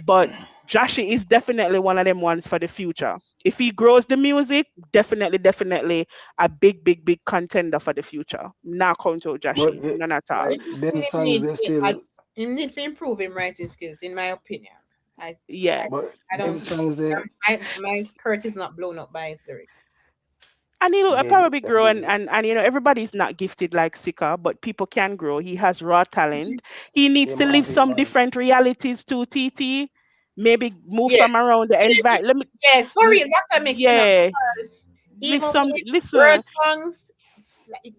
But Joshy is definitely one of them ones for the future. If he grows the music, definitely a big, big, big contender for the future. Not count out But Joshy, none at all. like We just them feel him songs, need they to, still. him need to improve him writing skills, in my opinion. I, Yeah. I, But I them don't. songs, they My skirt is not blown up by his lyrics. And he'll get it. probably I grow, get and, it. and and everybody's not gifted like Sika, but people can grow. He has raw talent. He needs Him to live have it, some man. different realities too, TT. Maybe move Yeah, from around the yeah, environment. Let me yes, for real. That makes enough, yeah. because Live even with some his girl listen. songs,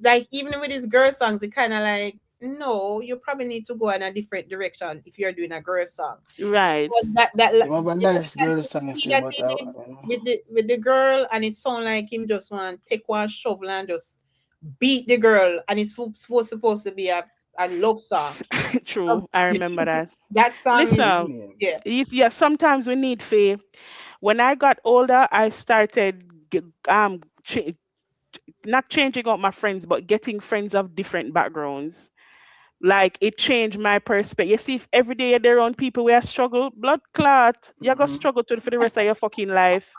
like even with his girl songs, it kind of like, no, you probably need to go in a different direction if you're doing a girl song. Right. But Him have a you nice can girl song see still, that but he did with the girl, and it sound like him just want take one shovel and just beat the girl, and it's supposed to be a love song. Um, True. I remember that. that song is, Listen, opinion. yeah. yeah, sometimes we need faith. When I got older, I started not changing up my friends, but getting friends of different backgrounds. Like it changed my perspective. You see, if every day you're around people where struggle, blood clot, you're gonna Mm-hmm. struggle to for the rest of your fucking life.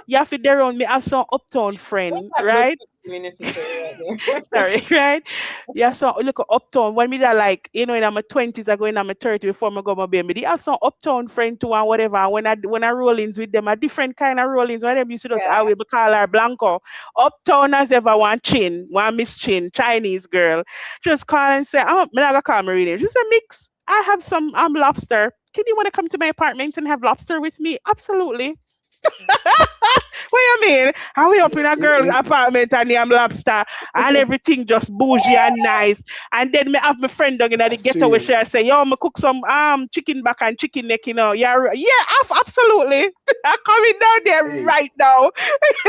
You have to be around me. Have some uptown What's friend, that blood right? sucking necessary right there? Sorry, right? Yeah, so look uptown. When me that like, in my 20s, I go in my 30 before I go my baby. They have some uptown friend too and whatever. And when I roll ins with them, a different kind of roll ins. When them used to just Yeah. I will call her Blanco. Uptown as ever one chin, one Miss Chin, Chinese girl. Just call and say, oh, me not gonna call me reading. She said, Mix, I have some lobster. Can you want to come to my apartment and have lobster with me? Absolutely. What you mean? How we up in a girl Him, apartment and I'm lobster and everything just bougie and nice. And then me have my friend down in the I ghetto where swear. she say, yo, me cook some chicken back and chicken neck, Yeah, yeah, absolutely. I'm coming down there Hey, right now.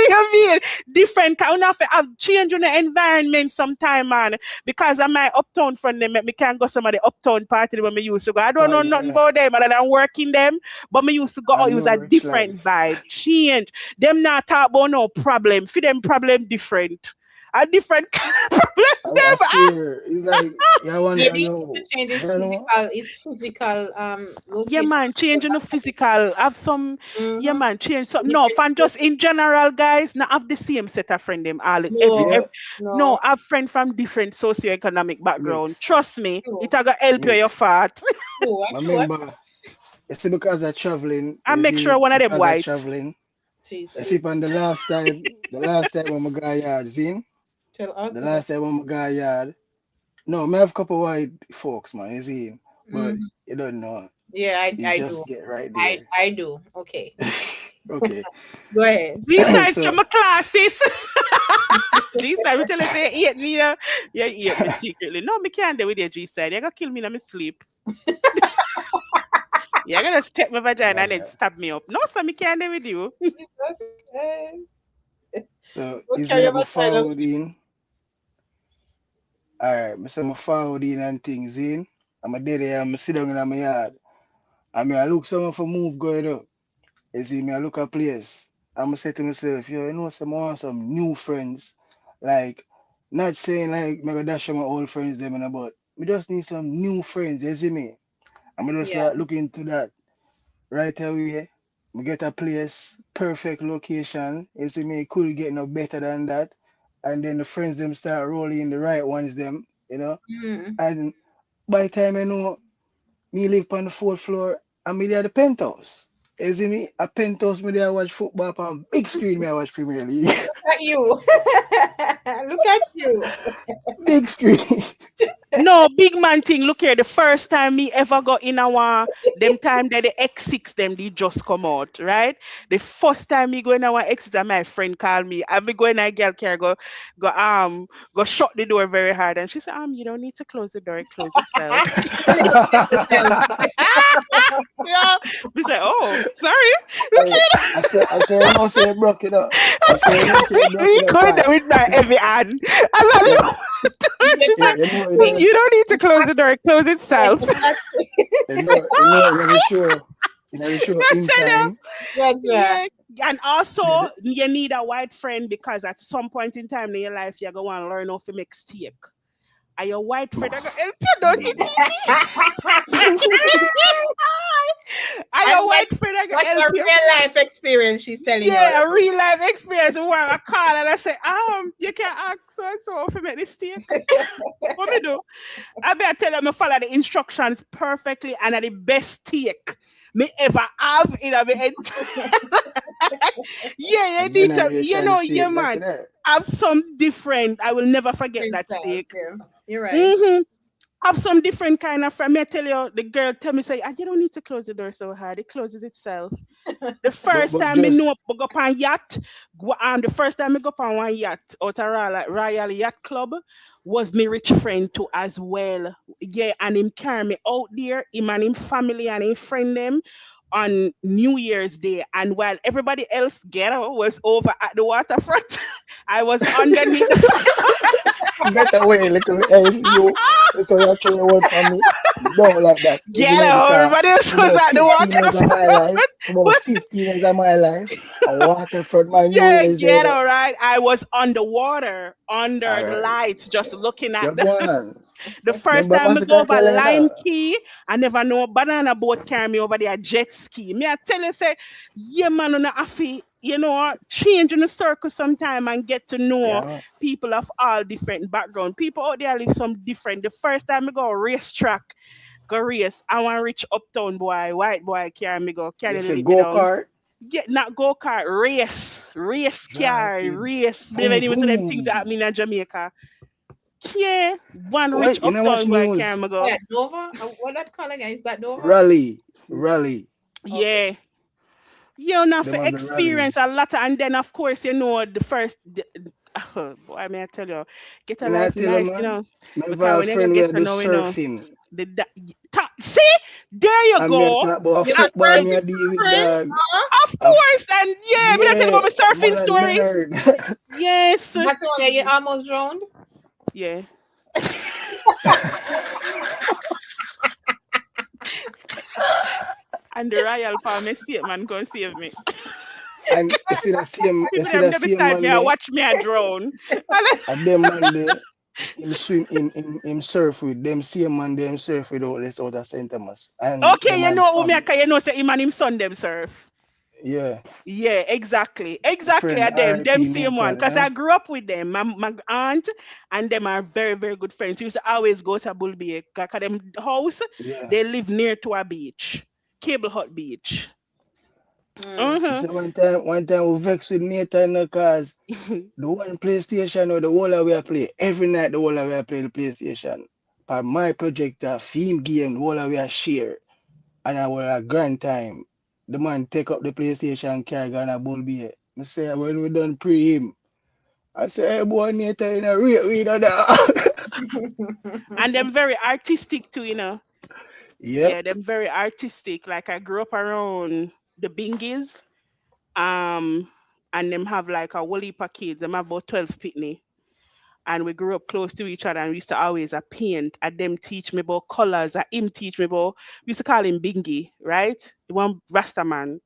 You mean different kind of have change in the environment sometime, man. Because of my uptown friend, they make me can go some of the uptown party when me used to go. I don't know party, nothing yeah. about them other than working them. But me used to go I out, it was know a rich different life. vibe. Change. Them not talk about no problem. For them problem different. a different kind of problem I them. swear, it's like, yeah, I wonder, Maybe he yo, to change I don't know. his physical Yeah, location. man, changing the physical. Have some, yeah, Mm-hmm. man, change some. No, fan just in general, guys. Not have the same set of friend them. All Yeah, every no, No, have friend from different socioeconomic background. mix, Trust me, true, it a go help you your mix. fat. true, I true. remember, you see, because of traveling, And you make sure see, one of them because of white. traveling, you see, Jesus. from the last time when my guy yard, see, Tell the okay. last time when my guy yard, no, I have a couple white folks, man, you see, but Mm-hmm. you don't know, Yeah, you I just do. get right there. I do. Okay. Okay, Go ahead. Besides so from my classes. G-side, we tell you say you hate me, you hate me secretly. No, me can't do with you, G-side. You gonna kill me in my sleep. You're gonna step my vagina and then gotcha. stab me up. No, sir, me can't do with you. Jesus. So We'll it's carry like your my vagina. forward in, all right, I say my forward in and things in. I'm a dead there, I'm sit down in my yard. I mean, I look someone for move going up. You see me, I look a place. I'm say to myself, yo, you know, some I want some new friends. Like, not saying like me go dash my old friends them and but we just need some new friends, you see me? I'm just Yeah. start looking into that right away. We get a place, perfect location. You see me, could get no better than that. And then the friends them start rolling the right ones them, you know. Mm. And by the time I know me live on the fourth floor and me there the penthouse. You see me? A penthouse me there watch football on big screen me I watch Premier League. Look at you. Look at you. Big screen. No, big man thing. Look here, the first time me ever got in our them time that the X6 them they just come out, right? The first time me go in our X6 and my friend called me. I be going a girl care go shut the door very hard and she said, you don't need to close the door, it close itself. Tell it yourself. Yeah. We say, oh, sorry. Look Hey, I say you know say you broke it up. I say you know say you broke me it up going there fine. with my heavy hand. I'm Yeah, like, You get yeah, that. you know you don't need to close the That's door, it close yeah, itself. get that. you know the show I in tell you. time. Gotcha. Yeah. And also, Yeah, you need a white friend because at some point in time in your life, you're going to want to learn how to make steak. And your white friend are going to help you, don't it? And And your white friend are going to that's help a you. real life experience she's telling you Yeah, a already. real life experience where I call and I say, you can ask so and so if you make the steak. What me do? I better tell them I follow the instructions perfectly and are the best steak me ever have in a yeah, you a need to, generation yeah, steak back man. there. Have some different. I will never forget Different that styles, steak. yeah. You're right. Mm-hmm. Have some different kind of friend. Me I tell you, the girl tell me say, you don't need to close the door so hard. It closes itself. The first But time me just know I go up on yacht, the first time I go up on one yacht out of Royal Yacht Club was my rich friend too as well. Yeah, and him carry me out there, him and him family and him friend them on New Year's Day. And while everybody else ghetto was over at the waterfront, I was underneath the better way, little else you. So you carry one for me. Don't like that. You see me? ghetto. Because Everybody else for was about at the 15 years of my waterfront. life, for about 15 years of my life, a waterfront, my New Yeah, Year's Day. get all right. I was underwater, under the Alright. lights, just looking at You're going. the first Remember time I go Masicka over tell you Lime that? Key. I never know banana boat carry me over there jet ski. Me I tell you say, yeah man on the affy, change in the circle sometime and get to know Yeah. people of all different background. People out there live some different. The first time I go racetrack, go race, I want rich uptown boy, white boy carry me go, You carry say me go down. kart, Yeah, not go kart, race drive car, it. race. Me never Boom, even see them things that boom. happen in Jamaica. Yeah, one rich Wait, you know watch uptown boy carry news? me go. Yeah, Nova. What that color again? Is that Nova? Rally. Rally. Okay. Yeah, not for Them have the experience rallies. a lot, and then of course the first. Boy, may I tell you, get a And I life tell you, nice, man, me have because a when you gonna friend get where to do know, surfing. see, there you And me a go. talk about You not football, surf me a this deal with friend? dog. Huh? Of Of, course, and yeah, me I tell you yeah, about my surfing man a story. nerd. Yes, That's the one that you almost drowned? yeah. And the royal palm estate man go and save me. And you People see them that there same beside me, man I there, watch me a drone. and them man there, him swim, him surf with them same man there, him surf with all this out of St. Thomas. And the Okay, you man know who me, from, you know, say him and him son them surf. yeah, Yeah, exactly. my Exactly. friend Are them R.I.P. same one. Nathan, Because I grew up with them. My aunt and them are very, very good friends. We used to always go to Bulbie. Because them house, Yeah. they live near to a beach. Cable Hut Beach. You Mm-hmm. see, one time we vex with Nathan because the one PlayStation or the whole of we play, every night the whole of we play the PlayStation. But my projector, theme game, the whole of we share. And I was a grand time. The man take up the PlayStation carry and a bull beer. I say when we done pre him, I say, hey boy, Nathan in a real we know that. And them very artistic too, you know. Yep. Yeah, them very artistic. Like I grew up around the Bingies. Um, and them have like a whole heap of kids. Them have about 12 pitney. And we grew up close to each other and we used to always paint and them teach me about colors and him teach me about we used to call him Bingy, right? The one Rasta man.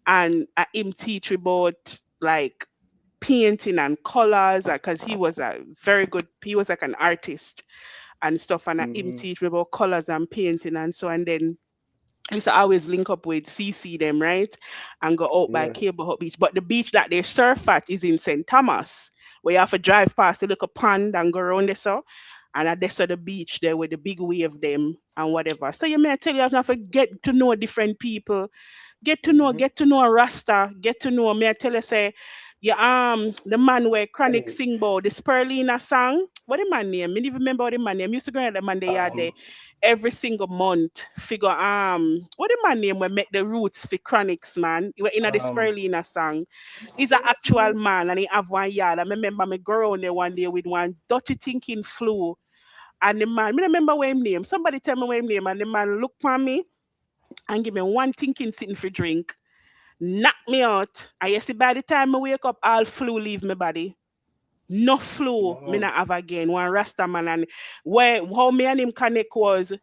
And him teach me about like painting and colors because he was a very good he was like an artist and stuff and him Mm-hmm. teach me about colors and painting and so and then I used to always link up with CC them, right? And go out by Yeah. Cable Hut Beach. But the beach that they surf at is in St. Thomas, where you have to drive past the little pond and go around there. So. And I saw the beach there with the big wave them and whatever. So you may tell you have to get to know different people, Mm-hmm. get to know a Rasta, get to know me. I tell you say, yeah, the man where Chronic Hey, sing about the Spirulina song. What the man name? Me even remember what the man name. Used to go at the man they had there um, every single month. Figure what the man name we make the roots for Chronics man. You were in the um, Spirulina song. He's an actual man and he have one yard. I remember me go on there one day with one dirty thinking flu. And the man, me remember what him name. Somebody tell me what him name, and the man look for me and give me one thinking sitting for drink, knock me out. And you see, by the time I wake up, all flu leave my body. No flu, me no, not have again. One Rasta man and where how me and him connect was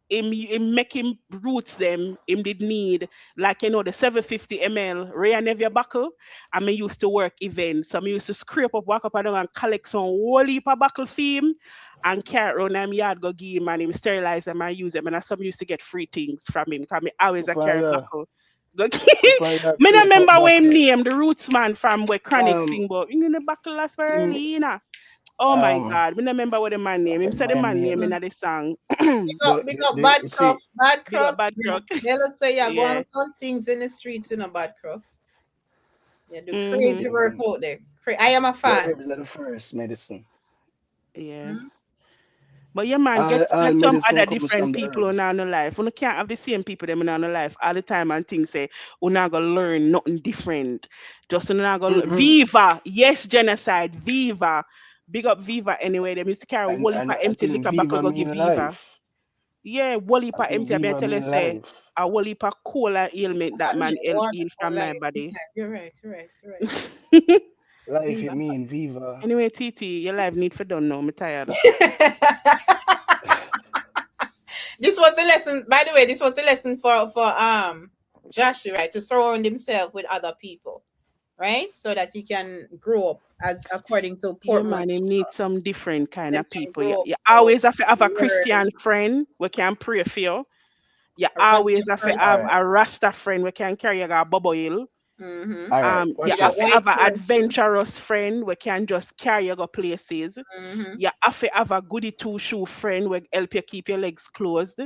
him make him roots them, him did need like the 750 ml Ray and Nevia buckle. And me used to work events. So me used to scrape up, walk up and down and collect some whole heap of buckle film and carry around him yard go give him and him sterilize them and use them. And I some used to get free things from him because me always a upon carry your, buckle. Go me not crepe up remember what him buckle. name, the roots man from where Chronic Um, sing about in the buckle last him, early, you know. Oh my um, God, me not remember what the man I name. Him forget said the my man name in name, the song. but Big up the bad you see, crooks. Bad Big up crooks. bad Yeah. crook. They will say you're going Yeah. on some things in the streets, bad crooks. Yeah, do Mm-hmm. crazy yeah, work man, out there. I am a the fan. herbs are the first medicine. Yeah. Hmm? But yeah, man, All get some medicine other comes different from the people on herbs. our life. We can't have the same people them in our life all the time and things say we're not gonna learn nothing different. Just not gonna Mm-hmm. Viva, yes, genocide, Viva. Big up Viva anyway. They used to carry a whole heap And of I empty think liquor buckle Viva go give mean Viva. life. Yeah, whole heap I of think empty. I better Viva tell you mean say life. a whole heap of cola ailment that I mean, man water heal for from my life is body. life. You're right. You're right. You're right. Life it Viva. mean Viva. Anyway, TT, your life need for done now. I'm tired. This was the lesson. By the way, this was the lesson for Joshua, right? To surround himself with other people, right? So that he can grow up as according to Yeah, Portman. man, him need some different kind Them of can people. grow up, You grow, always have to have a learn, Christian friend we can pray for you. You a always Russian have to All have person. right. a Rasta friend we can carry you a bubble hill. Mm-hmm. All right. You Watch A have it. to white have an person. adventurous friend we can just carry you go places. Mm-hmm. You have to have a goody two shoe friend we help you keep your legs closed.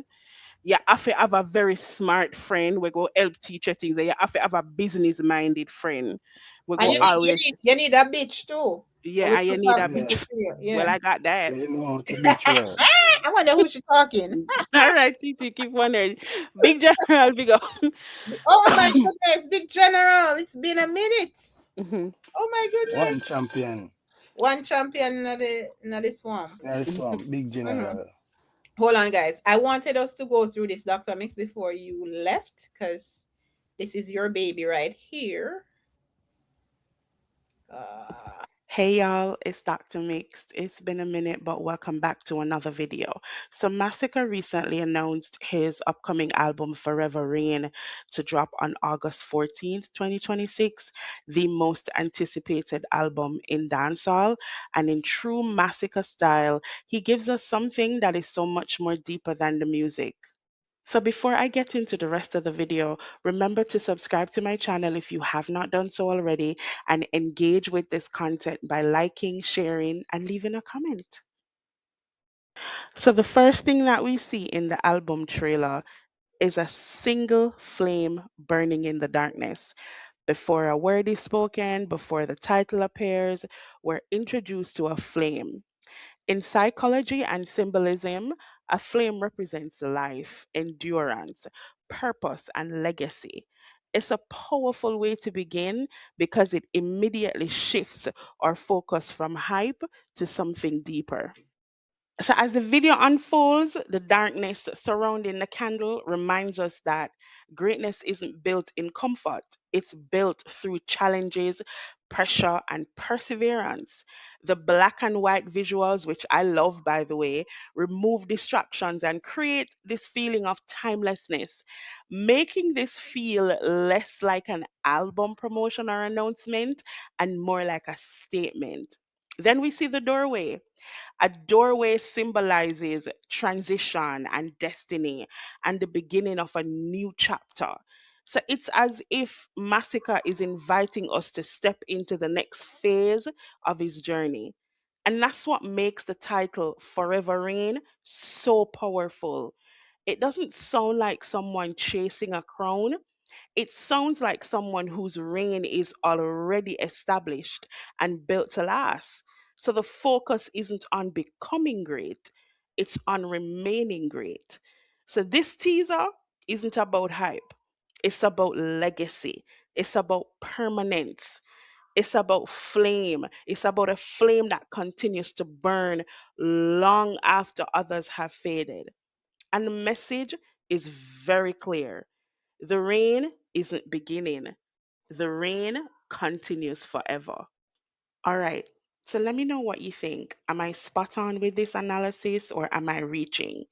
You have to have a very smart friend we go help teach you things. And you have to have a business minded friend we And go All right. always you need a bitch too. yeah, We and you just need have a Yeah. bitches bitch. here. Well, Yeah. I got So that. you know how to beat well. I wonder who she talking. All right, TT, keep wondering. Big general, big up. Oh my goodness, big general. It's been a minute. Mhm, Oh my One goodness. champion. One champion in the swamp. Yeah, this mhm. one. Big Mhm. general. Hold on, guys. I wanted us to go through this, Dr. Mix, before you left, because this is your baby right here. Uh, Hey y'all, it's Dr. Mixed. It's been a minute, but welcome back to another video. So Masicka recently announced his upcoming album Forever Rain to drop on August 14th, 2026, the most anticipated album in dancehall. And in true Masicka style, he gives us something that is so much more deeper than the music. So before I get into the rest of the video, remember to subscribe to my channel if you have not done so already and engage with this content by liking, sharing, and leaving a comment. So the first thing that we see in the album trailer is a single flame burning in the darkness. Before a word is spoken, before the title appears, we're introduced to a flame. In psychology and symbolism, a flame represents life, endurance, purpose, and legacy. It's a powerful way to begin because it immediately shifts our focus from hype to something deeper. So, as the video unfolds, the darkness surrounding the candle reminds us that greatness isn't built in comfort, it's built through challenges, pressure, and perseverance. The black and white visuals, which I love by the way, remove distractions and create this feeling of timelessness, making this feel less like an album promotion or announcement and more like a statement. Then we see the doorway. A doorway symbolizes transition and destiny and the beginning of a new chapter. So it's as if Masika is inviting us to step into the next phase of his journey. And that's what makes the title Forever Rain so powerful. It doesn't sound like someone chasing a crown, it sounds like someone whose reign is already established and built to last. So the focus isn't on becoming great, it's on remaining great. So this teaser isn't about hype, it's about legacy, it's about permanence. It's about flame. It's about a flame that continues to burn long after others have faded. And the message is very clear. The rain isn't beginning, the rain continues forever. All right. So let me know what you think. Am I spot on with this analysis or am I reaching?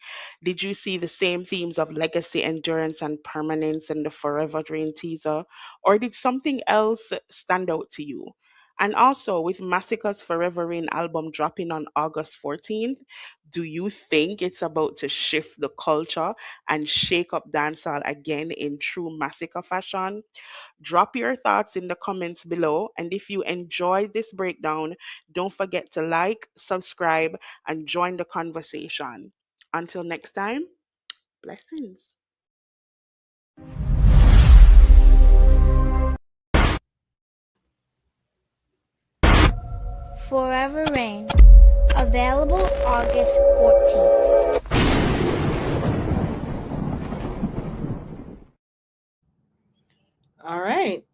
Did you see the same themes of legacy, endurance, and permanence in the Forever Dream teaser? Or did something else stand out to you? And also, with Massacre's Forever Rain album dropping on August 14th, do you think it's about to shift the culture and shake up dancehall again in true Massacre fashion? Drop your thoughts in the comments below. And if you enjoyed this breakdown, don't forget to like, subscribe, and join the conversation. Until next time, blessings. Forever Rain. Available August 14th. All right.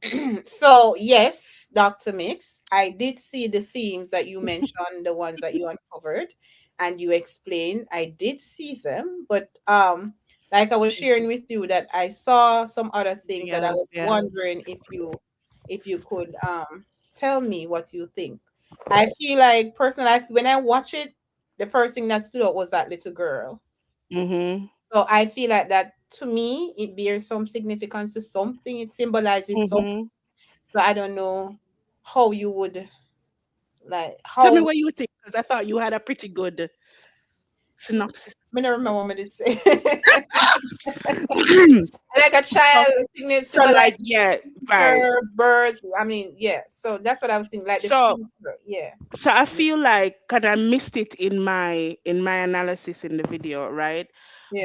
So, yes, Dr. Mix, I did see the themes that you mentioned, the ones that you uncovered and you explained. I did see them, but like I was sharing with you that I saw some other things that I Yeah, was yeah. wondering if you could tell me what you think. I feel like personally when I watch it, the first thing that stood out was that little girl. Mhm. So I feel like that to me, it bears some significance to something. It symbolizes something. Mhm. So I don't know how you would like Tell me how what you think, because I thought you had a pretty good synopsis. I don't remember what it say. Like a so, child so like, symbolizing yeah, right. her birth. I mean, yeah. So that's what I was thinking. Like the So, future. Yeah. so I feel like, cause I missed it in my analysis in the video, right?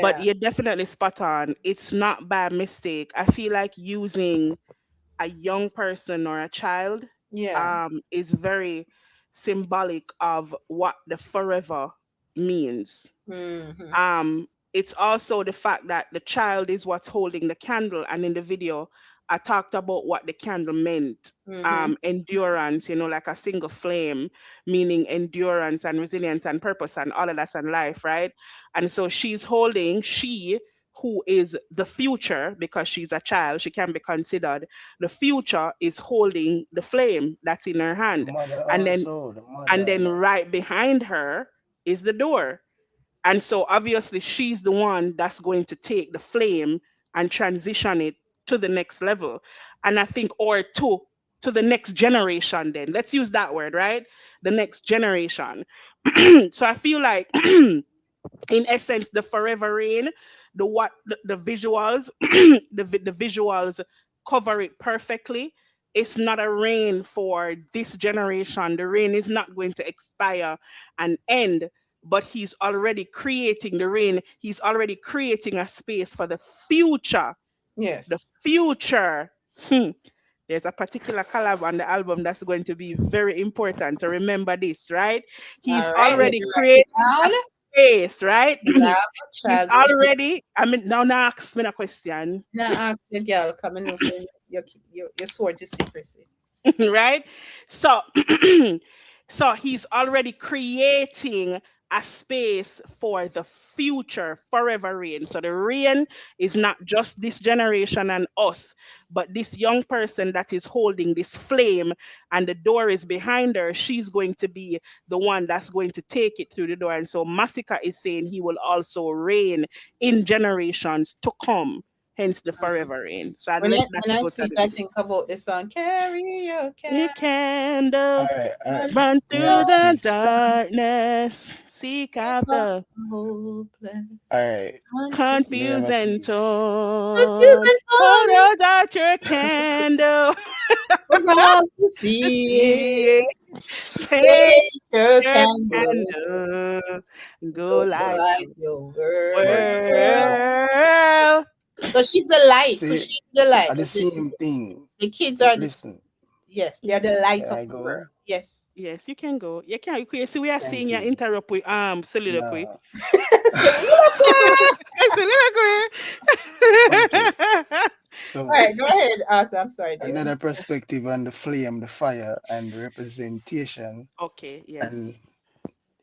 But Yeah. you're definitely spot on. It's not by mistake. I feel like using a young person or a child Yeah. is very symbolic of what the forever means. Mm-hmm. It's also the fact that the child is what's holding the candle, and in the video I talked about what the candle meant. Mm-hmm. Endurance, like a single flame, meaning endurance and resilience and purpose and all of that and life, right? And so she who is the future, because she's a child, she can be considered the future, is holding the flame that's in her The hand. mother And then also, the and mother. then right behind her is the door. And so obviously she's the one that's going to take the flame and transition it to the next level. And I think, or to the next generation, then. Let's use that word, right? The next generation. So I feel like in essence the forever rain, the visuals, the visuals cover it perfectly. It's not a rain for this generation. The rain is not going to expire and end, but he's already creating the rain. He's already creating a space for the future. The Yes. future. Hmm. There's a particular collab on the album that's going to be very important. So remember this, right? He's All right. Let already me write it creating a down. space, right? Love, He's childhood. already, I mean, now ask me a question. Now ask the girl, come and know say your sword is secrecy. Right? So, so he's already creating a space for the future forever rain. So the rain is not just this generation and us, but this young person that is holding this flame and the door is behind her. She's going to be the one that's going to take it through the door. And so Masicka is saying he will also reign in generations to come. Hence the forever rain. So I'd let that When I go see to it, the I video. think about the song "Carry Your Your Candle." candle, Alright, run me have through a the piece. darkness, seek out the Hopeless, Alright, me have confused a and piece. torn. confused Hold and out that your candle torn around to to see it. see it. Take Take your your candle, candle, go go light light the your But world. world. So she's the light. Could see, she be the light? at the same thing. The kids are the, Listen, yes, they're the Yes, light can of I the world. go? Yes. yes, you can go. You can. You see, we are seeing Thank your you. interrupt with soliloquy. Nah. Okay. Soliloquy. All So right, go ahead, Arthur. I'm sorry, dear. another perspective on the flame, the fire, and the representation, Okay, and yes.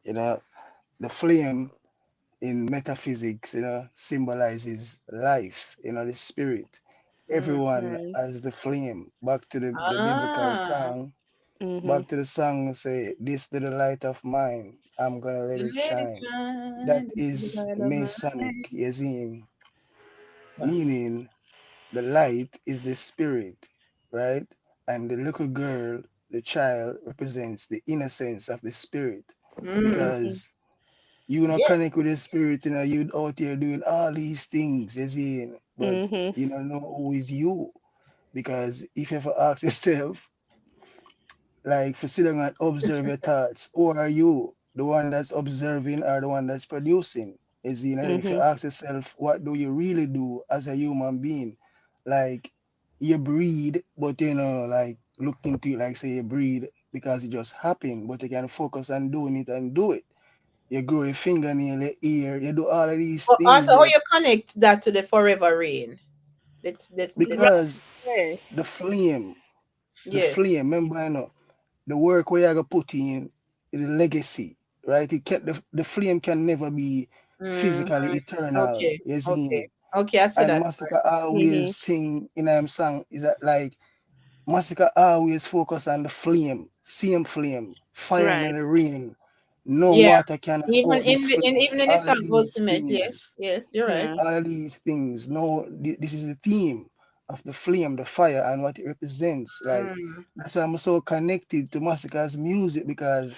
the flame in metaphysics, symbolizes life, the spirit. Mm. Everyone Right. has the flame. Back to the biblical Ah, song. Mhm. Back to the song say, "This to the light of mine, I'm gonna let you it let it shine." That shine into the is light of my Masonic, life. you see, Wow. meaning the light is the spirit, right? And the little girl, the child, represents the innocence of the spirit. Mm. Mhm. Because you not Yes. connect with the spirit, you out here doing all these things, you see, but Mhm. you don't know who is you. Because if you ever ask yourself, like for sit down and observe your thoughts, who are you? The one that's observing or the one that's producing? Is if you Mhm. ask yourself, what do you really do as a human being? Like you breathe, but like look into it like say you breathe because it just happened, but you can focus on doing it and do it. You grow your fingernail, your ear, you do all of these But things, Arthur, how but you connect that to the forever rain? Let's because Right. the flame, the yes. flame, remember the work where you gotta put in the legacy, right? It can the flame can never be Hmm. physically eternal. Okay. You Okay. see, Okay. I see and that part. Masika always Mhm. sing in him song is that like Masika always focus on the flame, same flame, fire and Right. the rain. No Yeah. water can Even out this flame. even in the All of song these ultimate, yes. things, Yes, you're right. Yeah. all of these things. No, this is the theme of the flame, the fire, and what it represents. Like Mm. that's why I'm so connected to Masika's music because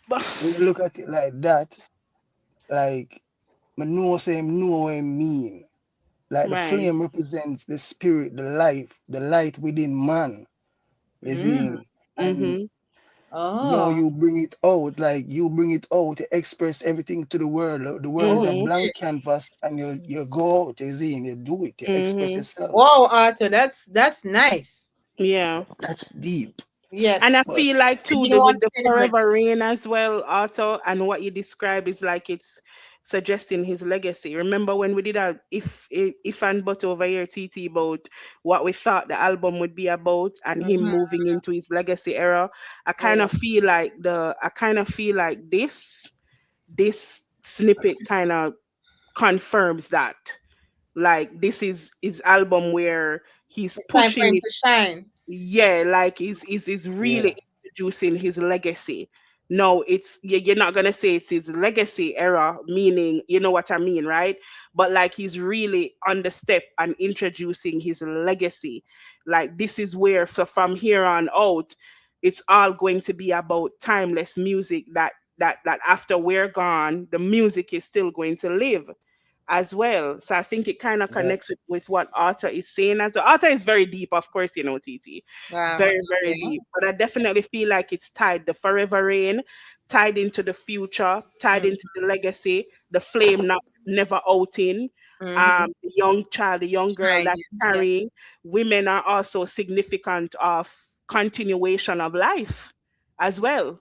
But when you look at it like that, like I know say him know what I mean. Like the right. flame represents the spirit, the life, the light within man. You Mm. see, and Mhm. now Oh. you bring it out, like you bring it out to express everything to the world. The world is Oh a Mhm. blank shit. canvas, and you go out, you see, and you do it, you express Mhm. yourself. Wow, Arthur, that's nice. Yeah. That's deep. And I Yes. But feel like I too didn't the want with to the celebrate forever it. rain as well, also, and what you describe is like it's suggesting his legacy. Remember when we did a if and but over here TT about what we thought the album would be about and him Mm-hmm. moving into his legacy era. Yeah. I kind of feel like this snippet kind of confirms that. Like this is his album where he's It's time for pushing him it. to shine. Yeah, like is Yeah. really introducing his legacy. No, it's you're not gonna say it's his legacy era, meaning you know what I mean, right? But like he's really on the step and introducing his legacy. Like this is where from here on out, it's all going to be about timeless music that after we're gone, the music is still going to live as well. So I think it kind of That connects with what Arthur is saying as well. Arthur is very deep, of course, you know, TT. Very, very Okay. deep. But I definitely feel like it's tied the forever rain, tied into the future, tied into the legacy, the flame not never outing. Mm-hmm. The young child, the young girl Shine. that's Yeah. carrying. Women are also significant of continuation of life as well.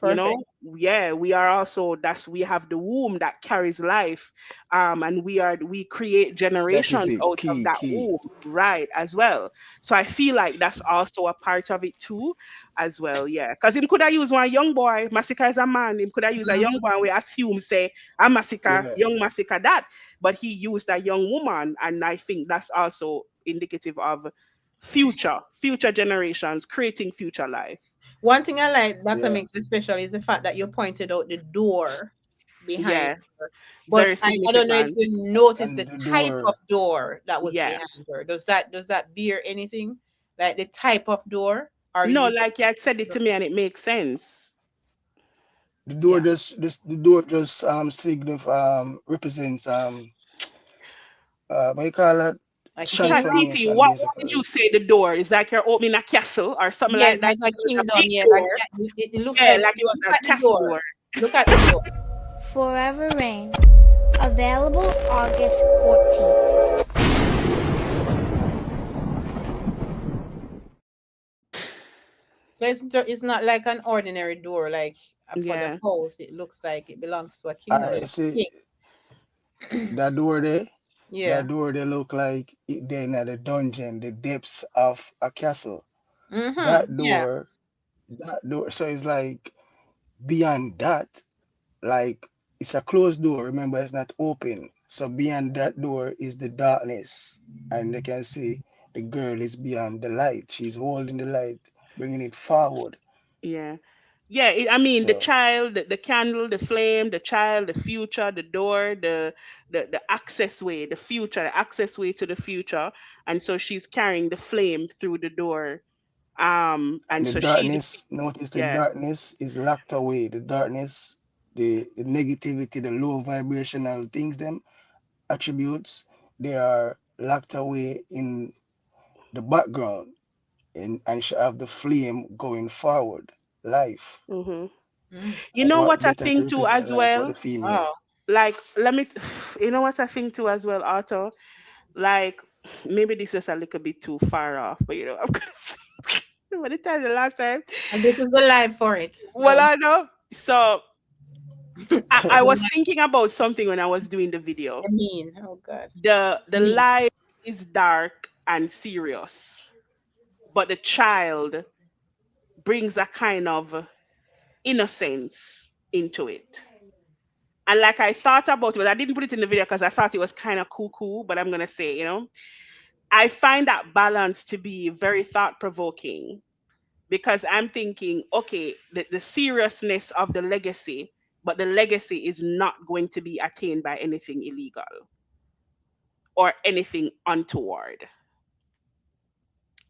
You Perfect. know, yeah, we are also that's we have the womb that carries life, and we create that is generations it. out of Key, that key. womb, right, as well. So I feel like that's also a part of it too, as well. Yeah, because him could have used one young boy. Masika is a man. Him could have used a young Mm-hmm. boy. We assume say a Masika, Yeah. young Masika that, but he used a young woman, and I think that's also indicative of future generations creating future life. One thing I like that Yeah. makes it special is the fact that you pointed out the door behind Yeah, her. But very I don't know if significant. you noticed the And the type of door, door that was Yeah. behind her. Does that bear anything? Like the type of door? Or is No, it just like you had said it to me and it makes sense. yeah. the door just signify represents what you call that? A So kingdom? Titi, Transformation what would you basically. say the door is like you're opening a castle or something Yeah, like that? like a It was a kingdom. big Yeah, like door. it looks Yeah, like like it was look a at the castle door. door. Look at the door. Forever Rain. Available August 14th. So it's not like an ordinary door, like for the Yeah. house. It looks like it belongs to a kingdom, I like see king. that door there. Yeah. That door they look like it they in the dungeon, the depths of a castle. Mm-hmm. That Yeah. door, that door. So it's like beyond that, like it's a closed door. Remember, it's not open. So beyond that door is the darkness, and they can see the girl is beyond the light. She's holding the light, bringing it forward. Yeah. Yeah, I mean the So child, the candle, the flame, the child, the future, the door, the access way, the future, the access way to the future. And so she's carrying the flame through the door. And and the so she darkness, notice the yeah. darkness is locked away. The darkness, the negativity, the low vibrational things, them attributes, they are locked away in the background and should have the flame going forward. Life. hmm Mm. You know What what I better to think too represent as life but the well? female? Oh. Like let me you know what I think too as well, Otto? Like maybe this is a little bit too far off, but you know, I'm gonna say what did I tell you the last time? And this is the live for it. Well, Go. I know. So I was thinking about something when I was doing the video. I mean, oh God. The Me. life is dark and serious, but the child brings a kind of innocence into it. And like I thought about it, but I didn't put it in the video because I thought it was kind of cool, but I'm gonna say, I find that balance to be very thought provoking because I'm thinking, okay, the seriousness of the legacy, but the legacy is not going to be attained by anything illegal or anything untoward.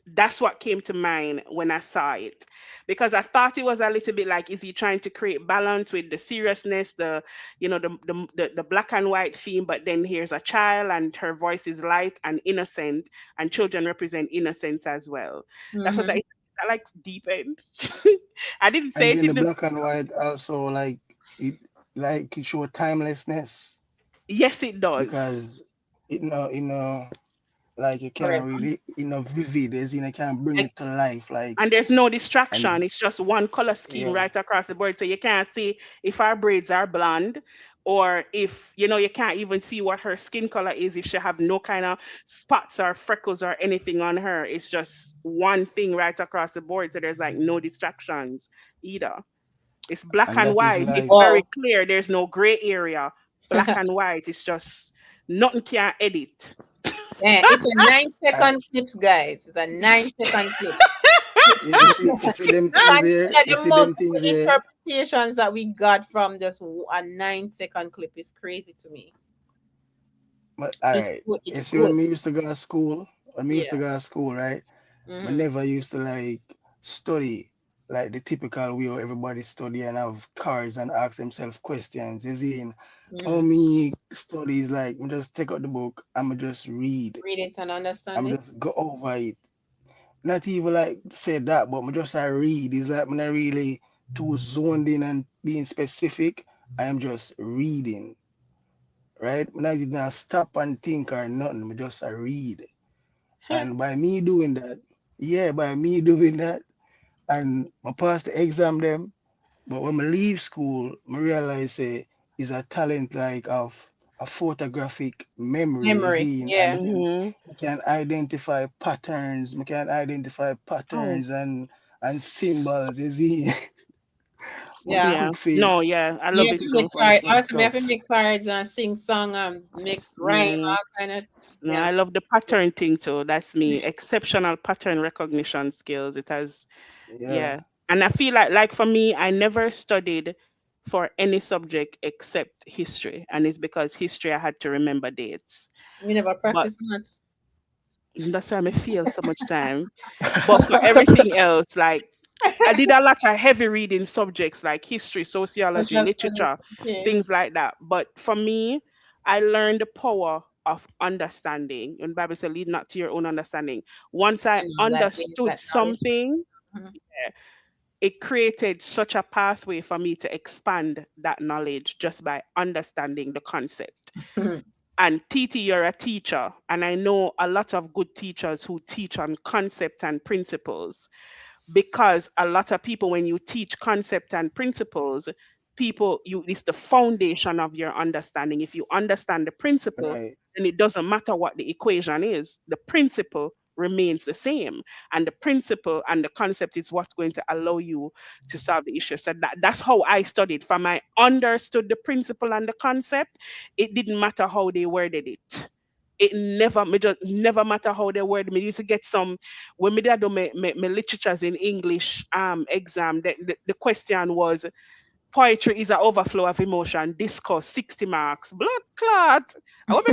That's what came to mind when I saw it because I thought it was a little bit like, is he trying to create balance with the seriousness, the black and white theme, but then here's a child and her voice is light and innocent, and children represent innocence as well. That's what Mm-hmm. I like deep end. I didn't say And it then in the the black and white also it show timelessness yes, it does. because like you can't Forever. really vivid as you can't bring Like, it to life like And there's no and distraction. It's just one color scheme yeah. right across the board. So you can't see if our braids are blonde or if, you can't even see what her skin color is if she have no kind of spots or freckles or anything on her. It's just one thing right across the board. So there's like no distractions either. It's black And and that is white. It's like very wow. clear. There's no gray area. Black and white. It's just Nothing can edit. Yeah, it's a nine I, second clips, guys. It's a 9 second clip. you see them things here. Consider You the see them multiple things here. interpretations that we got from just a 9 second clip. Is crazy to me. But all It's right. good. You It's see, when good. me used to go to school, Yeah. right? I Mm-hmm. never used to like study like the typical way how everybody study and have cards and ask themselves questions. You see, and how Mm-hmm. me studies like me just take out the book, I'ma just read. Read it and understand I'm it. just go over it. Not even like say that, but me just I read. It's like when I really too zoned in and being specific. I am just reading, right? When I did not stop and think or nothing, me just I read. And by me doing that, yeah, by me doing that, and I pass the exam them. But when I leave school, I realize is a talent like of a photographic memory, you Memory. see, and Yeah. Mm-hmm. I can identify patterns. I can identify Oh, patterns and symbols, you see. But me Yeah. yeah. quick for No, yeah. I You love have it to pick too. make up on cards. some Also, we have to stuff. make cards and sing song and make rhyme, Yeah. all kind of. No, Yeah. I love the pattern thing too. That's me. Exceptional pattern recognition skills. It has, Yeah, yeah. And I feel like for me, I never studied for any subject except history. And it's because history I had to remember dates. We never But practice much. that's why I feel so much time. But for everything else, like I did a lot of heavy reading subjects like history, sociology, Social studies. literature, Okay. things like that. But for me, I learned the power of understanding. And the Bible says, lead not to your own understanding. Once I I know that is understood that knowledge. something, it created such a pathway for me to expand that knowledge just by understanding the concept. Mhm. And TT, you're a teacher, and I know a lot of good teachers who teach on concept and principles, because a lot of people, when you teach concept and principles, people, you, it's the foundation of your understanding. If you understand the principle, right, then it doesn't matter what the equation is, the principle remains the same, and the principle and the concept is what's going to allow you to solve the issue. So that's how I studied. From I understood the principle and the concept, it didn't matter how they worded it. It never, me just never matter how they word. Me used to get some, when me did do my literatures in English exam. The question was, poetry is an overflow of emotion. Discourse 60 marks. Blood clot. I want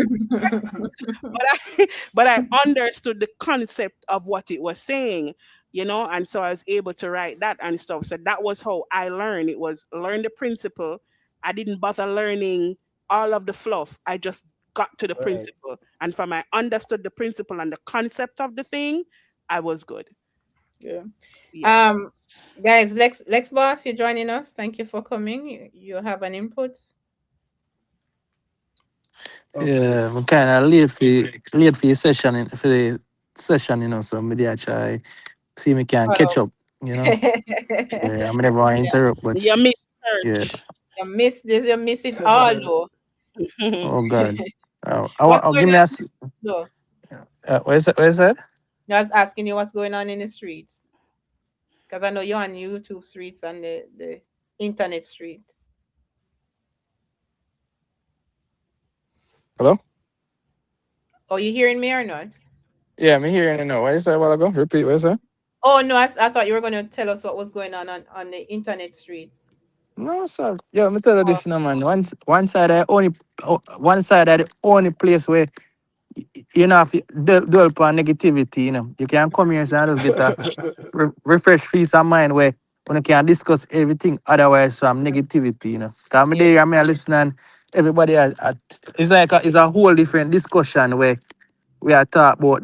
but I but I understood the concept of what it was saying, and so I was able to write that and stuff. So that was how I learned. It was learn the principle. I didn't bother learning all of the fluff. I just got to the right. principle. And from I understood the principle and the concept of the thing, I was good. Yeah. Yeah. Um, guys, Lex Boss, you're joining us. Thank you for coming. You have an input. Okay. Yeah, I'm kind of late for your session for the session, so maybe I try see me can catch Follow. up, Yeah, I'm never want to Yeah. interrupt, but You missed yeah. church. You miss this. You miss it all, though. Oh God. What's I'll going give me on a. in the streets, though? What is that? What is that? I was asking you what's going on in the streets because I know you're on YouTube streets and the internet street. Hello? Are you hearing me or not? Yeah, I'm hearing you now. What is that a while ago? Repeat, what is that? Oh no, I thought you were going to tell us what was going on the internet streets. No, sir. Yeah, let me tell you Oh, this, man. One side of the only place where if you dwell upon negativity, you can come here and just get a refresh peace of mind where when you can discuss everything otherwise from negativity. Because I'm yeah. there, I'm listening, everybody, it's like it's a whole different discussion where we are talk about,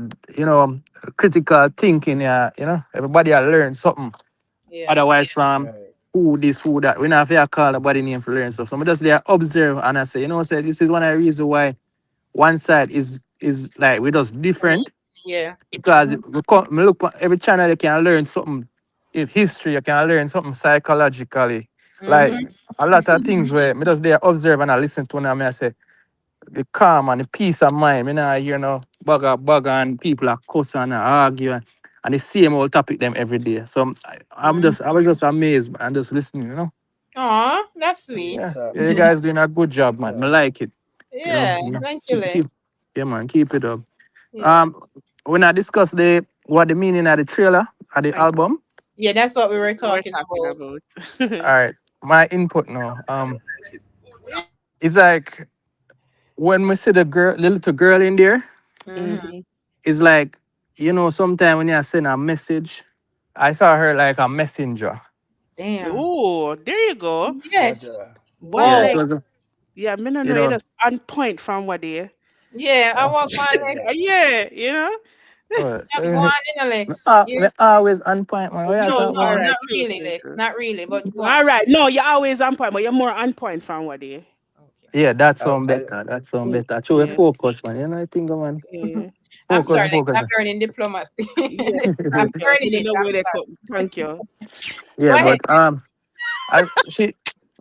critical thinking, everybody are learn something Yeah. otherwise from Right. who this, who that. We not have to call nobody name for learn stuff. So I just there observe and I say, say this is one of the reasons why one side is like we just different Yeah. because me look at every channel you can learn something in history, you can learn something psychologically. Like Mm-hmm. a lot of things where me just there observe and I listen to them and I say the calm and the peace of mind. Me nah hear no bugger and people are cussing and argue and the same old topic them every day. So Mm-hmm. I was just amazed and just listening. Aw, that's Real sweet. Yeah, talk, yeah, you bro. guys doing a good job, Real man. I talk. like it. You know, Yeah, yeah. thank you, Lex. Keep, yeah, man, keep it up. Yeah. When I discuss the what the meaning of the trailer of the Thank album, Yeah, that's what we were we're talking talking about. about. all right, my input now. It's like when we see the little girl in there, Mm-hmm. hmm it's like, sometimes when you send a message, I saw her like a messenger. Damn. Oh, there you go. Yes. Jaja. What Yeah, it Whoa. like? was, Yeah, me no you know it know, is on point from what they. Yeah, I uh, walk my Lex. Yeah, you know. uh, Yeah, go uh, on in, Lex. Yeah. me always on point, man. What you No, talk no, All about? right, not true, really, true, Lex. true. Not really, but go on. All right, no, you're always on point, but you're more on point from what they. Okay. Yeah, that I, sound I, better. That sound Mm, better. True, yeah, focus, man. I think, man. yeah, I'm Focus, sorry, Lex. focus. I'm learning diplomacy. yeah. I'm Thank you. learning Me it. know I'm where they sorry. come. Thank you. Go Yeah, ahead. but she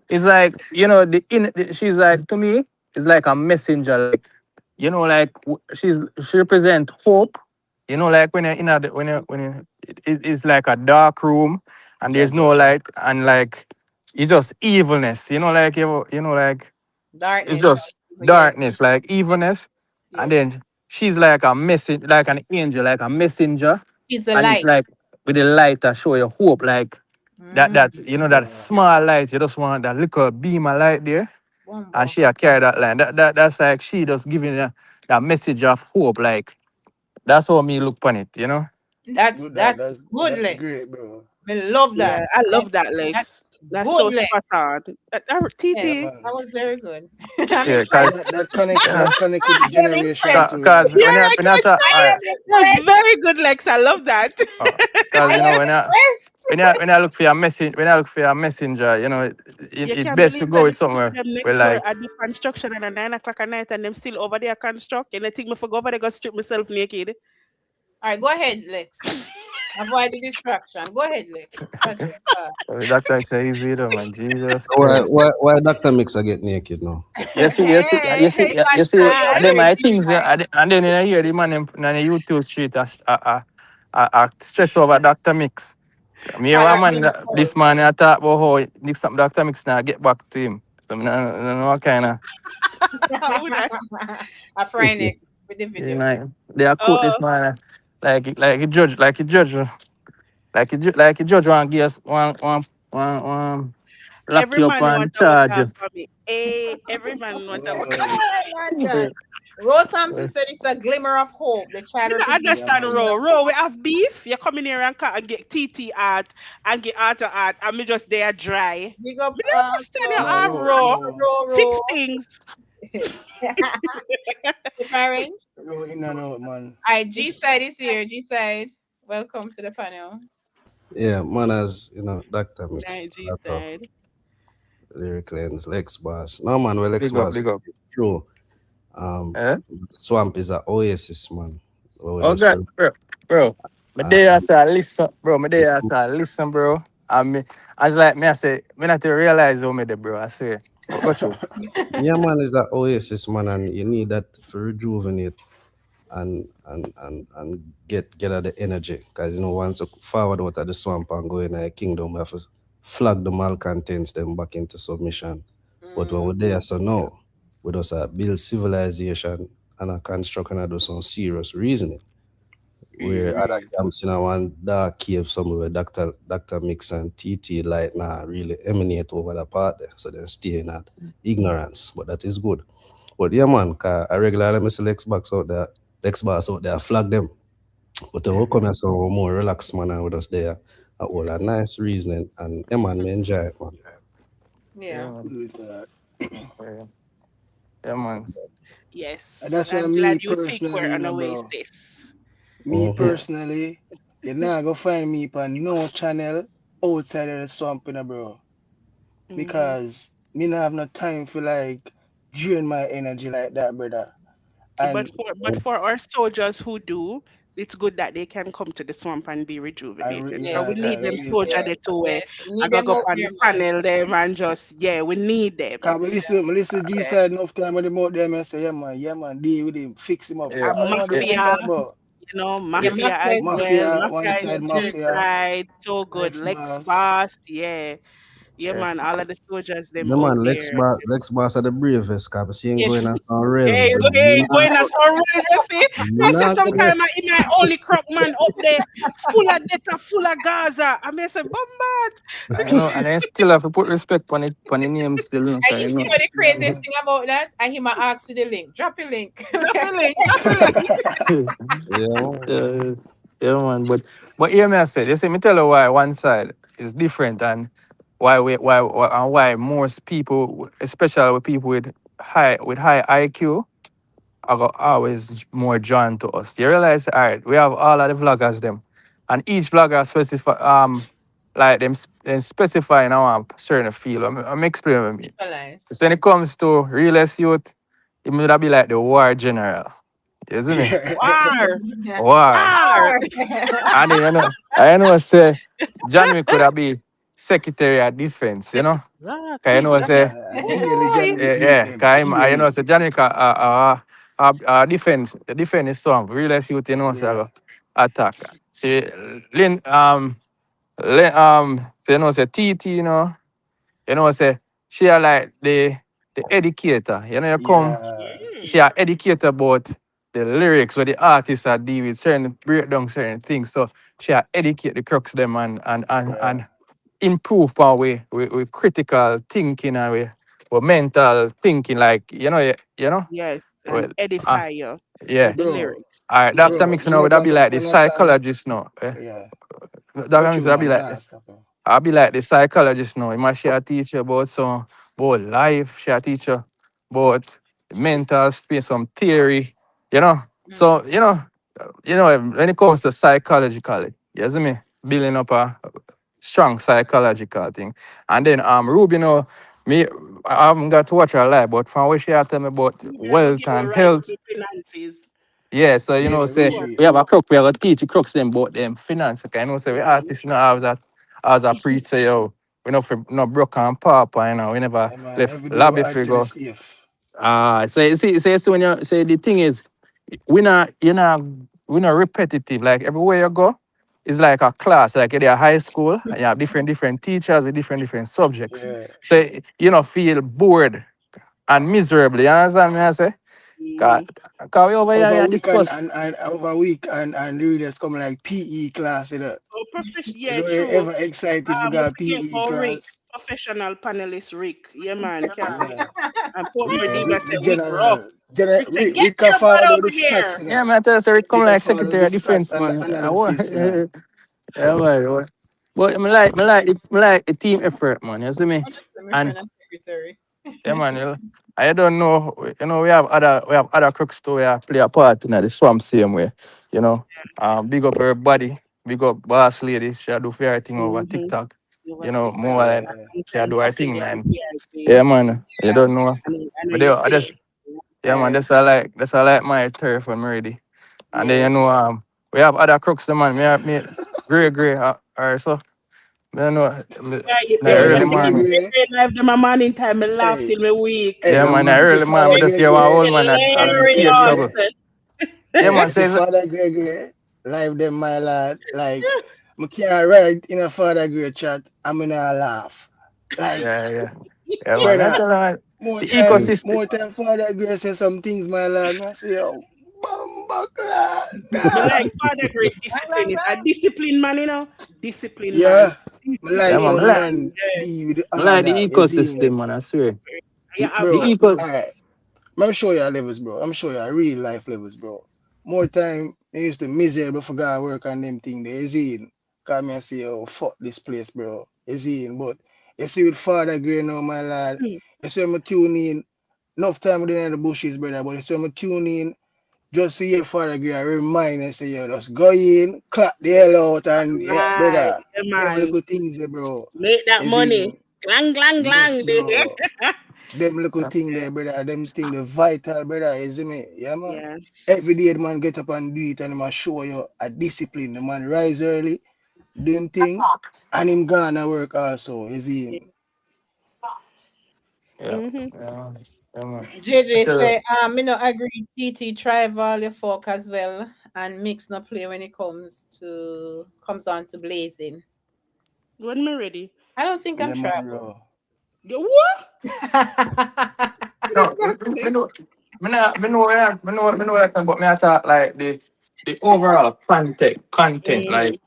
it's like she's like to me it's like a messenger, like like she represent hope. Like when you're in a when you it's like a dark room and there's no Jaja. light and like it's just evilness. Like like it's Darkness. just Yes. darkness, like evilness. And Yes. then she's like a message, like an angel, like a messenger, She's a and it's light. like with the light that show you hope, like Mm. that small light. You just want that little beam of light there, and Bumbo. she a carry that line. That's like she just giving you that message of hope. Like that's how me look on it. That's Good, that's good, that's Lex. great, bro. I love Yeah, that. I love That's that, Lex. that's That's good, so Lex. spot on. Yeah, Yeah, TT. man. that was very good. I'm Yeah, And cause impressed. that you know, that connect with the I am generation impressed. too, cause You're when I right. talk, I am That's impressed. very good, Lex. I love that. cause I am when impressed. I look for your message, when I look for your messenger, You it can't best to believe go that with the people somewhere them next where door like at the construction at 9 o'clock at night and them still over there construct. And I think me for go over there go strip myself naked. All right, go ahead, Lex. Avoid the distraction. Go ahead, Lex. That's your start. Doctor say easy though, man. Jesus Why, Christ. why, why Dr. Mix I get naked now? Hey, You Josh see, Pride. and then Where my is this things, guy? and then I hear the man in the YouTube street, stress over Dr. Mix. Me Ah, and that one man, brings this soul. man, I talk about how this Dr. Mix now get back to him. So I don't know what kind of, Who that? A friend with the video. they are quote Oh, this man, like a judge want give us one lock every you up man and want to charge talk you. for me. Hey, every man want to man. Not that. Ro Thompson said it's a glimmer of hope. The child Me not represents Yeah, a understand man. glimmer row. of hope. Row, we have beef. You come in here and get TT art and get art, and me just there dry. Big up Me don't understand your No, arm, row, row. row, Fix things. It's orange. row in and out, man. All right, G side is here. G side, welcome to the panel. Yeah, man, as you know, Dr. Mix, Nah, G lot of side. lyric lens, Lex Boss. No, man, well, Lex Big up, Boss, big up. true. Um, Eh? Swamp is a oasis, man. Where we Oh just God, feel, bro. My day and I say listen, bro. My day I say listen, bro. I just like me. I say me not to realize how me there, bro. I swear. Go through. yeah, man, is a oasis, man, and you need that for rejuvenate and get at the energy. Because once you forward out of the swamp and go in a kingdom, we have to flag the malcontents them back into submission. But when Mm, we're there, so now we just build civilization and a construct and do some serious reasoning. Where other mm, camps in a one dark cave somewhere where Dr. Mix and TT light now really emanate over the part there. So they stay in that ignorance. But that is good. But yeah, man, cause I regularly miss Lex box out there, Lex box out there, flag them. But then we come here so we're more relaxed, man, and with us there. All a nice reasoning, and yeah, man, me enjoy it, man. yeah. Yeah, man. Good with that. Yeah, yeah, man. And Yes. that's And why I'm me glad you think personally, we're you an know, bro. oasis. Me Mm-hmm. Yeah. personally, you're not gonna find me on no channel outside of the swamp, you know, bro. hmm Because me not have no time for like drain my energy like that, brother. And But for our soldiers who do, it's good that they can come to the swamp and be rejuvenated. Because Yes, we yeah, yes, need cause them real soldier talk. there yes, too. yes. We I need gotta them go up out and there, man. panel them and just we need them. Cause me listen G Okay. side enough time when them out there, man, say, yeah, man, deal with him, fix him up. Yeah. And I want to Yeah. do them mafia, talk about. Yeah, mafia Mafia as is good. well. Mafia, one Mafia is side good, Mafia, right? So good. Lex Lex Boss. Boss, yeah. Yeah, man, all of the soldiers them The out man, there. Lex Boss are the bravest, cause I see him Yeah. going on some Hey, realms. hey, going as a rail, you see? I say Nah, sometimes I might only crock man up there, full of data, full of Gaza. I may say, I know, and I still have to put respect on the name still, you know, And 'cause you you know. know the Yeah, craziest man. thing about that? I hear my ask you the link. Drop your link. drop a link. yeah. uh, yeah, man. But hear me, I say, you see, me tell you why one side is different and why most people, especially with people with high IQ, are always more drawn to us. You realize, all right, we have all of the vloggers them, and each vlogger specify like them specify in a certain field. I'm explaining with me. Realize. So when it comes to realest youth, it would be like the war general, isn't it? War, War. war. And then, I know say John Wick could have be Secretary of Defense, you know? Cause you Exactly. know say Daily Johnny Boy. Wick beat yeah, them. cause you know Daily. say John Wick defense is strong. Realest youth, you know, say Yeah. go attack. See Lin so you know say TT, you know say she are like the educator. You know you come Yeah. she are educated about the lyrics where the artists are deal with certain breakdown certain things. So she are educate the crux them Yeah. and improve our with critical thinking and with mental thinking. Like you know. Yes, and Well, edify you yeah. with the Bro. lyrics. All right, Dr. Bro. Mix Me now would that never be like the understand. psychologist now? Yeah. Dr. Go Mix through, that be man. like Nah, stop. I'll be like the psychologist now. He must share teach you about some about life, share teach you about mental space, some theory, you know. So, when it comes to psychologically, you see me building up a strong psychological thing. And then Ruby, me I haven't got to watch her live, but from what she had tell me about Yeah, go wealth give you and right health. to finances. Yeah, so Yeah, say Sure. Ruby. we have a crook, we have a teach the crooks them about them finance. Okay, say we Yeah. artists, as a preacher, we know for no broke and papa, we never Yeah, man. left Every day we lobby add to the figure. safe. So you see, so when you say the thing is we're not repetitive. Like everywhere you go, it's like a class, like in a high school, and you have different teachers with different subjects. Yeah. So you know feel bored and miserable. You understand me I say? Cause, Mm-hmm. cause we over here Over and week and, discuss. and over week and really just come like PE class, you know. Oh, You yeah, know, you true. ever excited for We got forget PE about Rick, class? professional panelist Rick. Yeah, man, carry. Yeah. And Portmore Yeah. Diva said, The Wick rough. general. Rick said, get We can your butt follow the over here. stats, you know. Yeah, man, I tell you, sir, it We come can like follow Secretary the of stats Defense, and the man. I want, analysis, you know. yeah, man. But I like the team effort, man. You see me? Understand my And friend and secretary. yeah, man. I don't know. We have other crooks too. We play a part in the swamp same way. You know. Big up everybody. Big up boss lady. She do fair thing over Mm-hmm. TikTok. Over More TikTok. like Yeah. she And do her thing, Cassidy and man. VIP. Yeah, man. You don't know. I know But you I see just it. yeah, man. Tired. That's I like my turf when I'm ready. And then Yeah. we have other crooks, the man. Me gray, so Yeah, Hey, you early see Father the morning. Gray. great life, them a morning time, I laugh Hey, till me weak. hey. Yeah, Yeah, man, You man. see early man, Father I just Gray hear one Gray. old man at Father create Gray Hilarious. trouble. Gray. Yeah, Hey, man, you see says Father Gray Gray. Live them, my lad. Like, I can't write in a Father Gray chat. I'm gonna laugh. Like, yeah. Yeah, man. I brother. tell you, man, More the time, ecosystem. more time Father Grace say some things, my lad. I say, yo, bumbuckler, Me like dog. Father Great discipline is a discipline man, Discipline man. Yeah, I like Yeah, man, how Discipline the man. man Yeah. deal with the I like order. the You see me? ecosystem, man, I swear. You have The Bro, to. eco alright. I'm show you levels, bro. I'm show you real life levels, bro. More time, I used to miserable for God work on them thing there. You see? Come and say, oh, fuck this place, bro. You see? But you see with Father Gray now, my lad. You see me tune in. Enough time within the bushes, brother. But you see me tune in. Just for your father give a reminder, say, yo, just go in, clap the hell out, and yeah, Right. brother, Yeah, them man. little things there, bro. Make that Is money. in, Glang, glang, yes, glang. bro. Them little thing there, brother, them thing the vital, brother, is me? Yeah, man. Yeah. Every day the man get up and do it and he must show you a discipline. The man rise early, do him thing, and him gonna work also, is Yeah. in. yeah. Mm-hmm. Yeah, yeah, man. I JJ tell you, say, me no agree. TT try value folk as well, and mix no play when it comes on to blazing. When me ready. I don't think I'm Yeah, man, traveling. bro. What? No, me know that, but me I talk like the overall content, Mm. like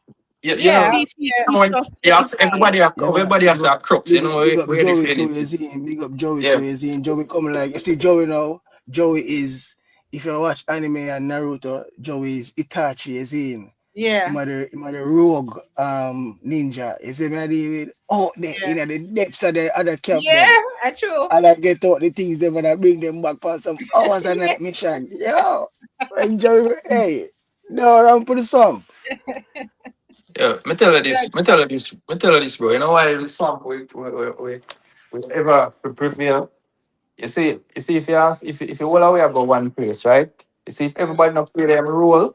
you Yeah, know, TT when yeah, justify. Yeah, man. everybody has a crux, you know, Big up we ready Joey for too, you anything. see him. Big up Joey too, Yeah, you see him. Joey come like, you see Joey now. Joey is, if you watch anime and Naruto, Joey is Itachi, you see him. yeah, Him a the rogue ninja. You see me I deal with out there yeah, in the depths of the other camp them. yeah. I true. And I get out the things them and I bring them back for some hours a night mission. Yo, enjoy. Hey, no run for the swamp. yeah. Me tell you this, bro. You know why the swamp we ever prevail? You see, if you ask, if you all away go one place, right? You see, if everybody not play them role,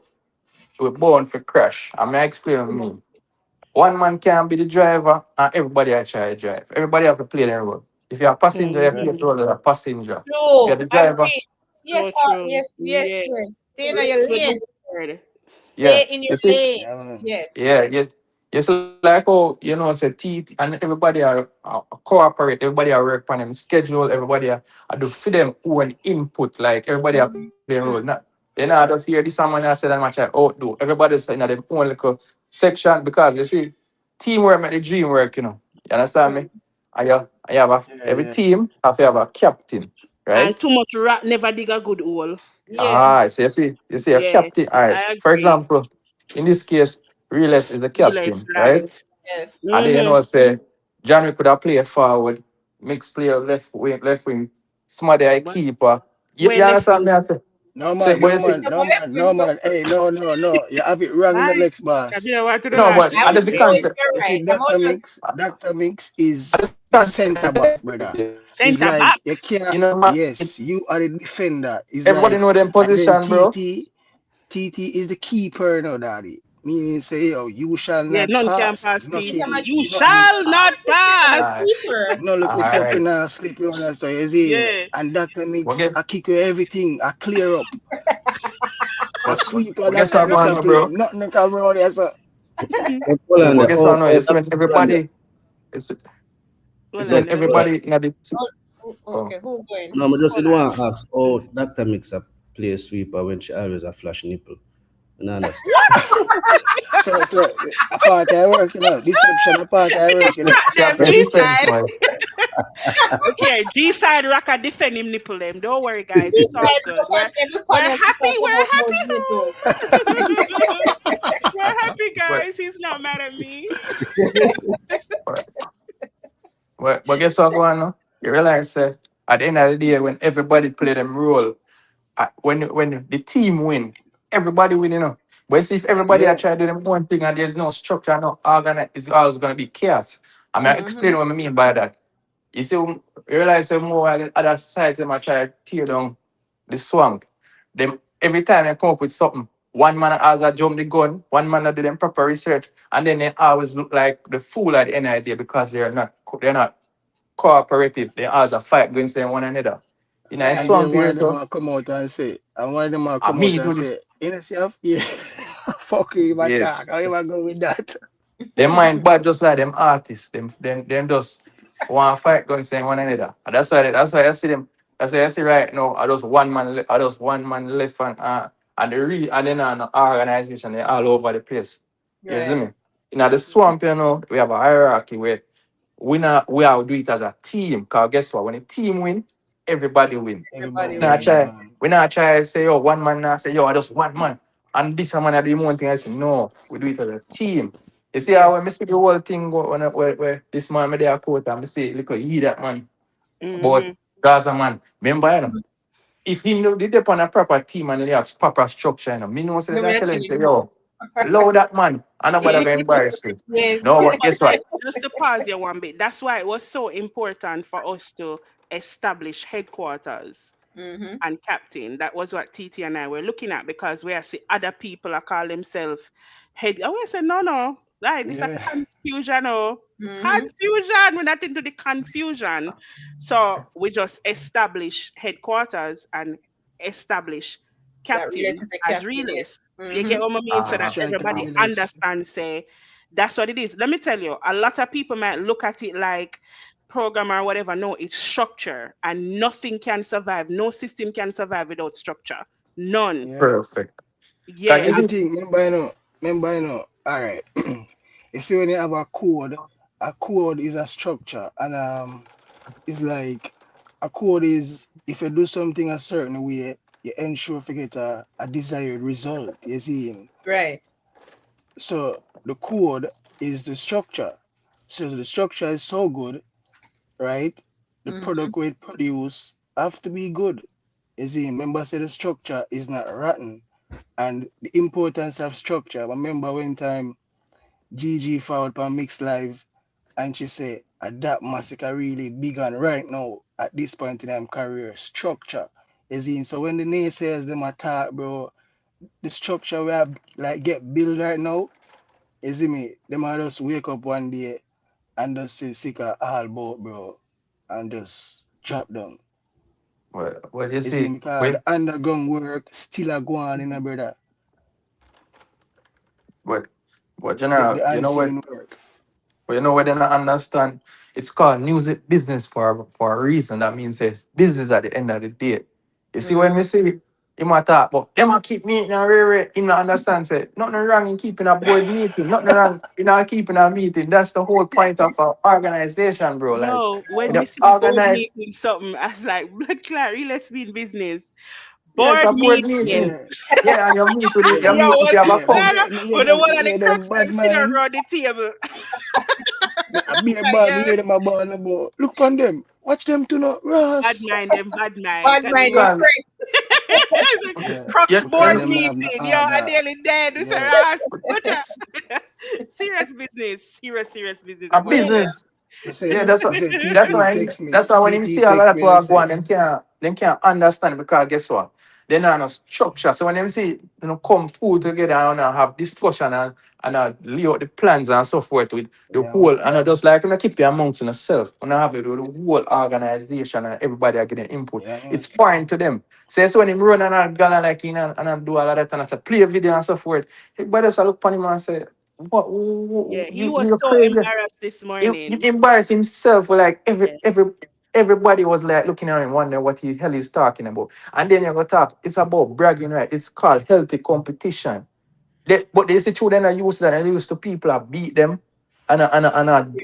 we're born for crash. I may explain what I mean. One man can be the driver, and everybody I try to drive. Everybody have to play their role. If you're a passenger, you play Mm-hmm. the role of a passenger. If you're True. the driver, Agree. Yes, So true. yes, yes, Yeah. yes. Stay in your Rest with lane. the word. yeah. Stay in You your see, lane. Yeah, man. Yes. yeah, yeah. It's like, oh, you know, say teeth and everybody are cooperate, everybody are work on them schedule, everybody are do for them own input, like everybody are playing role. Not, then I just hear this someone I said that much I outdo. Everybody's in their own little section because you see, teamwork make the dream work, you know. You understand True. me? I have Yeah, every yeah. team have to have a captain, And right? too much rat never dig a good hole. Yeah. Ah, so you see a Yeah, captain. All right. I For agree. example, in this case, Realist is a Relax, captain, right? right. Yes. And then you Mm-hmm. know say Johnny could have played forward, mixed player left wing, somebody a But keeper. You where left understand wing? me? I say, No say, man, but no you see, man, Come no on, let's man, bring no go. man. Hey, no, no, no. You have it wrong in the Right. legs, boss. Kabila want to the no, last but I name would that's the say again. concept. you're You see, right. I'm Dr. just Mix, Dr. Mix is That's the the center back, concept. brother. It's Center like back. you can't, You know, man, yes, you are the defender. It's everybody like, know them and then position, bro. TT is the keeper now, daddy. Meaning say, yo, you shall Yeah, not none can pass. pass think I'm TT. a Nothing, You keeper. nothing. shall not I'm a pass. Alright, keeper. No looking for alright. finna slip you on us, so you see. Yeah. And Dr. What Mix, get I kick you everything, I clear up. I sweep a what gets Dr. what Mix going a on, play. bro? Nothing come around here, sir. Hold on What there. gets Oh, on now? oh, You see Dr. when Hold on there. everybody, it's, Well, it's and when Yes. there, wait. everybody, you know, oh, Okay, who going? No, I just Hold did on. want to ask, oh, Dr. Mix a play sweeper when she always a flash nipple. I don't understand. So, a part I work, Deception, a part I We work, just start she have them. to G defense, side. man. Okay, G side rocker defend him nipple them. Don't worry, guys. This It's all guy good. look at every We're panel to happy. talk We're about those happy nipples. now. We're happy, But, guys. He's not mad at me. but, but guess what going on? You realize at the end of the day, when everybody play them role, when the team win, everybody win, you know. But see, if everybody are yeah. trying to do them one thing and there's no structure, no organ, it's always gonna be chaos. I mean, I Mm-hmm. explain what I mean by that. You see, you realize that more other sides them are trying to tear down the swamp. Them every time they come up with something, one man has a jump the gun, one man do them proper research, and then they always look like the fool at the end of the day because they're not cooperative. They always a fight against one another. In a Right. And then swamp one here, of them so will come out and say, and one of them will I come out me and do this. say, you know, see, yeah, fuck you, my Yes. talk. How you want to go with that? Them mind bad just like them artists. Them just want to fight guns saying one another. And that's why I see them. That's why I see right now. I just one man left and and then an organization they all over the place. You see me? Right. In the swamp, we have a hierarchy where we all do it as a team. Cause guess what? When a team win, everybody win. Everybody Everybody Not win. win, try. man. We not try to say, yo, one man now say, yo, I just one man. And this man I do one thing. I say, no, we do it as a team. You see how Yes. when I see the whole thing go where this man me there a quote and I say, look at you that man. But Mm-hmm. Gaza man, remember if he know did upon a proper team and they have proper structure, me know say The they way I tell tell him say, him no. yo, love that man. And nobody gonna embarrass you. Yes. No, but guess what? Just to pause you one bit. That's why it was so important for us to establish headquarters Mm-hmm. and captain. That was what TT and I were looking at because we are see other people are call themselves head. I always say no. Right, this a Yeah. confusion. Oh, Mm-hmm. confusion. We're not into the confusion. So we just establish headquarters and establish That relates captain as a as captain, yes. realist. You Mm-hmm. get what I mean? So And that Uh-huh. strength to everybody realist. understands say That's what it is. Let me tell you, a lot of people might look at it like program or whatever. No, it's structure, and nothing can survive. No system can survive without structure. None. Yeah. Perfect. Can Yeah. you And the see? thing, remember, all right. You see, when you have a code is a structure, and it's like a code is if you do something a certain way, you ensure to get a desired result. You see, Right. so the code is the structure. So the structure is so good, right? The Mm-hmm. product we produce have to be good. You see, remember, say the structure is not rotten, and the importance of structure. Remember when time Gigi found on Mix Live and she said, that Masicka really big on right now at this point in time career structure. Is in so when the naysayers them attack, bro, the structure we have like get built right now, is it me? Them might just wake up one day and just see Sika all about, bro, and just drop them. Well, you Is it see, because when the underground work still a go on in a brother. but but The you know what? unseen work. But you know what they don't understand? It's called music business for a reason. That means it's business at the end of the day. You see when we Mm-hmm. say him a talk, but them a keep meeting and rare, him not understand say nothing wrong in keeping a board meeting, nothing wrong in not keeping a meeting. That's the whole point of an organization, bro. Like No, when when me you see board organize, meeting something, I was like, blood clot, real let's be in business. yes, Board a board meeting. meeting. Yeah, Yeah, and you meet with yeah, it, you Yo, them, meet if what you have a yeah, nah, me, nah, function. me hear but the them, one me of the hear them crooks them bad sit man. around the table. A beer Like, bag, me yeah, hear them about about. Look on them, watch them to know bad Ross. mind them, bad mind. Bad Cause mind your Because friend. it's like Yeah, Crux because board them have no meeting. Yo, I order. nearly dead. This Yeah, harass. Watch out. Serious business. Serious business. a But Yeah. yeah. business. me say, Yeah, that's me what. say, That's TT why. text me, That's why when you TT see a lot text of me and people go say, on, them can't understand because guess what? They not no structure. So when them see come pull together and have discussion and lay out the plans and so forth with the yeah whole man, and just like keep your amongst yourself and have it with the whole organization and everybody are getting input. yeah man, It's fine to them. So when him run and I gala like and I do all of that and I say play a video and so forth. Everybody just look upon him and say, Yeah. He was you're so crazy. embarrassed this He morning. embarrassed himself. Like Yeah. everybody was like looking at him, wondering what the hell he's talking about. And then you go talk. It's about bragging, right? It's called healthy competition. But they say children are used to that and used to people that beat them and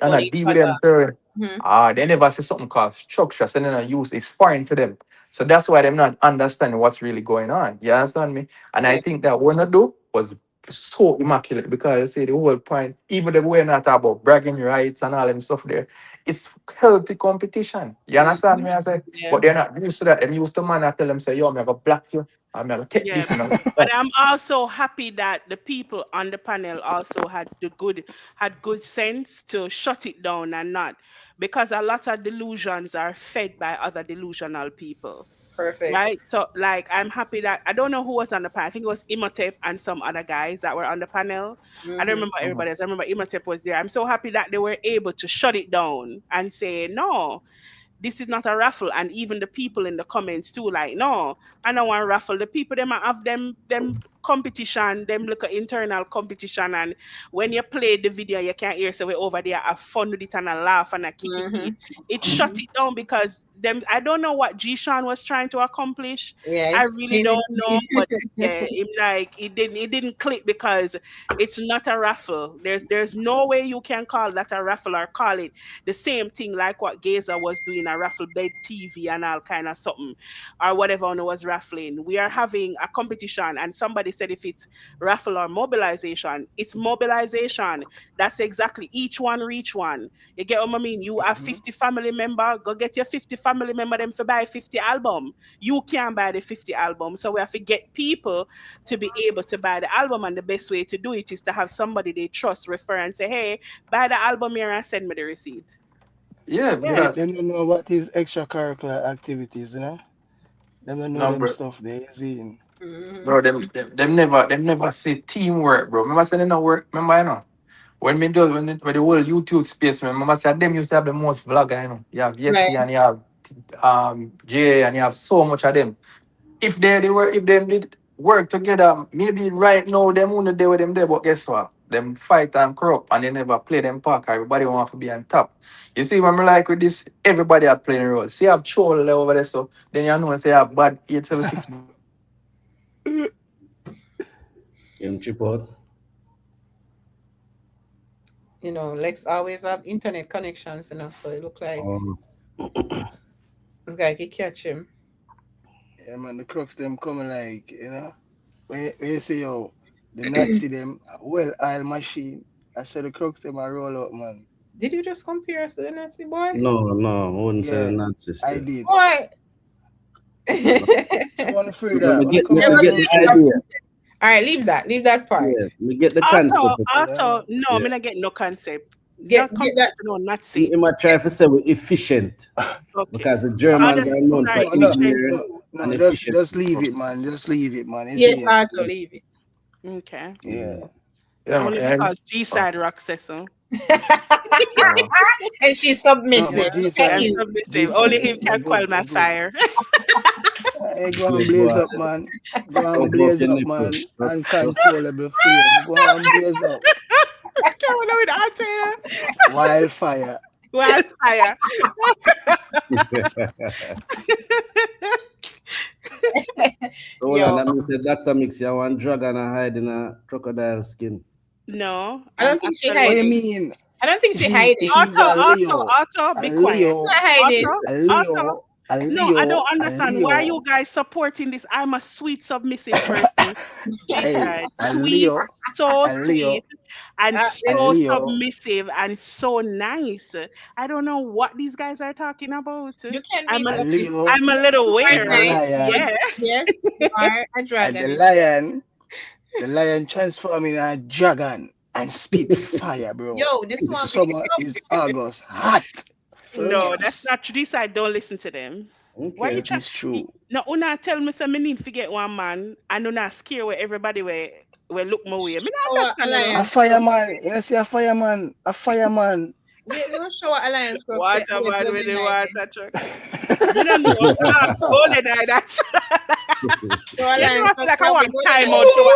On each deal with other. them. So, Mm-hmm. they never say something called structure. So then I use it's foreign to them. So that's why they're not understanding what's really going on. You understand me? And I Yeah. think that what I do was so immaculate because I say the whole point, even the way not about bragging rights and all them stuff there, it's healthy competition. You understand Mm-hmm. me? I say, Yeah. but they're not used to that. Them used to man I tell them say, yo, I'm gonna block you, I'm gonna take Yeah. this, you know. But I'm also happy that the people on the panel also had good sense to shut it down and not because a lot of delusions are fed by other delusional people. Perfect. Right? So like I'm happy that I don't know who was on the panel. I think it was Imhotep and some other guys that were on the panel. I don't Mm-hmm. remember everybody else. I remember Imhotep was there. I'm so happy that they were able to shut it down and say, no, this is not a raffle. And even the people in the comments too, like, no, I don't want raffle. The people them have them competition, them look at internal competition. And when you play the video, you can hear so we over there have fun with it and a laugh and a kiki. Mm-hmm. It shut Mm-hmm. it down because them I don't know what G Sean was trying to accomplish. Yeah, I it's really don't crazy. know, but yeah, it didn't click because it's not a raffle. There's no way you can call that a raffle or call it the same thing like what Gaza was doing a raffle bed TV and all kind of something or whatever one was raffling. We are having a competition and somebody said if it's raffle or mobilization, it's mobilization. That's exactly each one reach one. You get what I mean? You have Mhm. 50 family member, go get your 50 family member them to buy 50 album. You can buy the 50 album. So we have to get people to be able to buy the album and the best way to do it is to have somebody they trust refer and say, hey, buy the album here and send me the receipt. Yeah, Yeah. because Them don't know what is extracurricular activities, you know. Them don't know no, them bro. stuff they see. Mm-hmm. Bro, them never see teamwork, bro. Remember saying they no work. Remember, when me do when the whole YouTube space, man, remember say them used to have the most vlogger, You have Right. Yeti and you have Jay and you have so much of them. If them did work together, maybe right now them wouldn't do with them there. But guess what? them fight and corrupt and they never play them park. Everybody want to be on top. You see, when me like with this, everybody are playing a role. See, I have Chole over there, so then you know, say I have bad 876. Him chip out. Lex always have internet connections, so it look like he catch him. Yeah, man, the crooks them coming like, when you say, yo, the Nazi them, well-oiled machine. I said the crooks them I roll out, man. Did you just compare us to the Nazi boy? No, I wouldn't say Yeah, Nazi I still. did. Boy. So I'm afraid No, that. me get Come the on, idea. All right, leave that part. Yeah, me get the concept. No, Yeah. me not get no concept. Get that. No Nazi. He might try to say we're efficient. Okay. Because the Germans are known for engineering and efficient. just leave it, man. Just leave it, man. It's hard to leave it. Okay. Yeah. Only because G-side rock says so. And she's submissive. I'm submissive. Only him can quell my fire. Hey, go and blaze up, man. Go and blaze up, man. Uncontrollable fear. Go and blaze up. I can't with that. Wildfire. Wildfire. So that means that Dr. Mix, you want dragon and hide in a crocodile skin. No. I don't think she hiding. What do you mean? I don't think she hiding. Otto, be quiet. Leo. No, I don't understand. Why are you guys supporting this? I'm a sweet, submissive person. Sweet, so sweet, and so submissive, and so nice. I don't know what these guys are talking about. I'm a little weird. Yeah. Yes, you are a dragon. And the lion transforming a dragon and spit fire, bro. Yo, this one. Summer is August hot. No, that's not true. This I don't listen to them. Okay, why you it's true. No, una tell me say me need to get one man and una scare where everybody will look my way. Me not understand. A fireman, you see a fireman. Wait, let me show what alliance. Water man with the water truck. You don't know what only that. You know, like I want time out show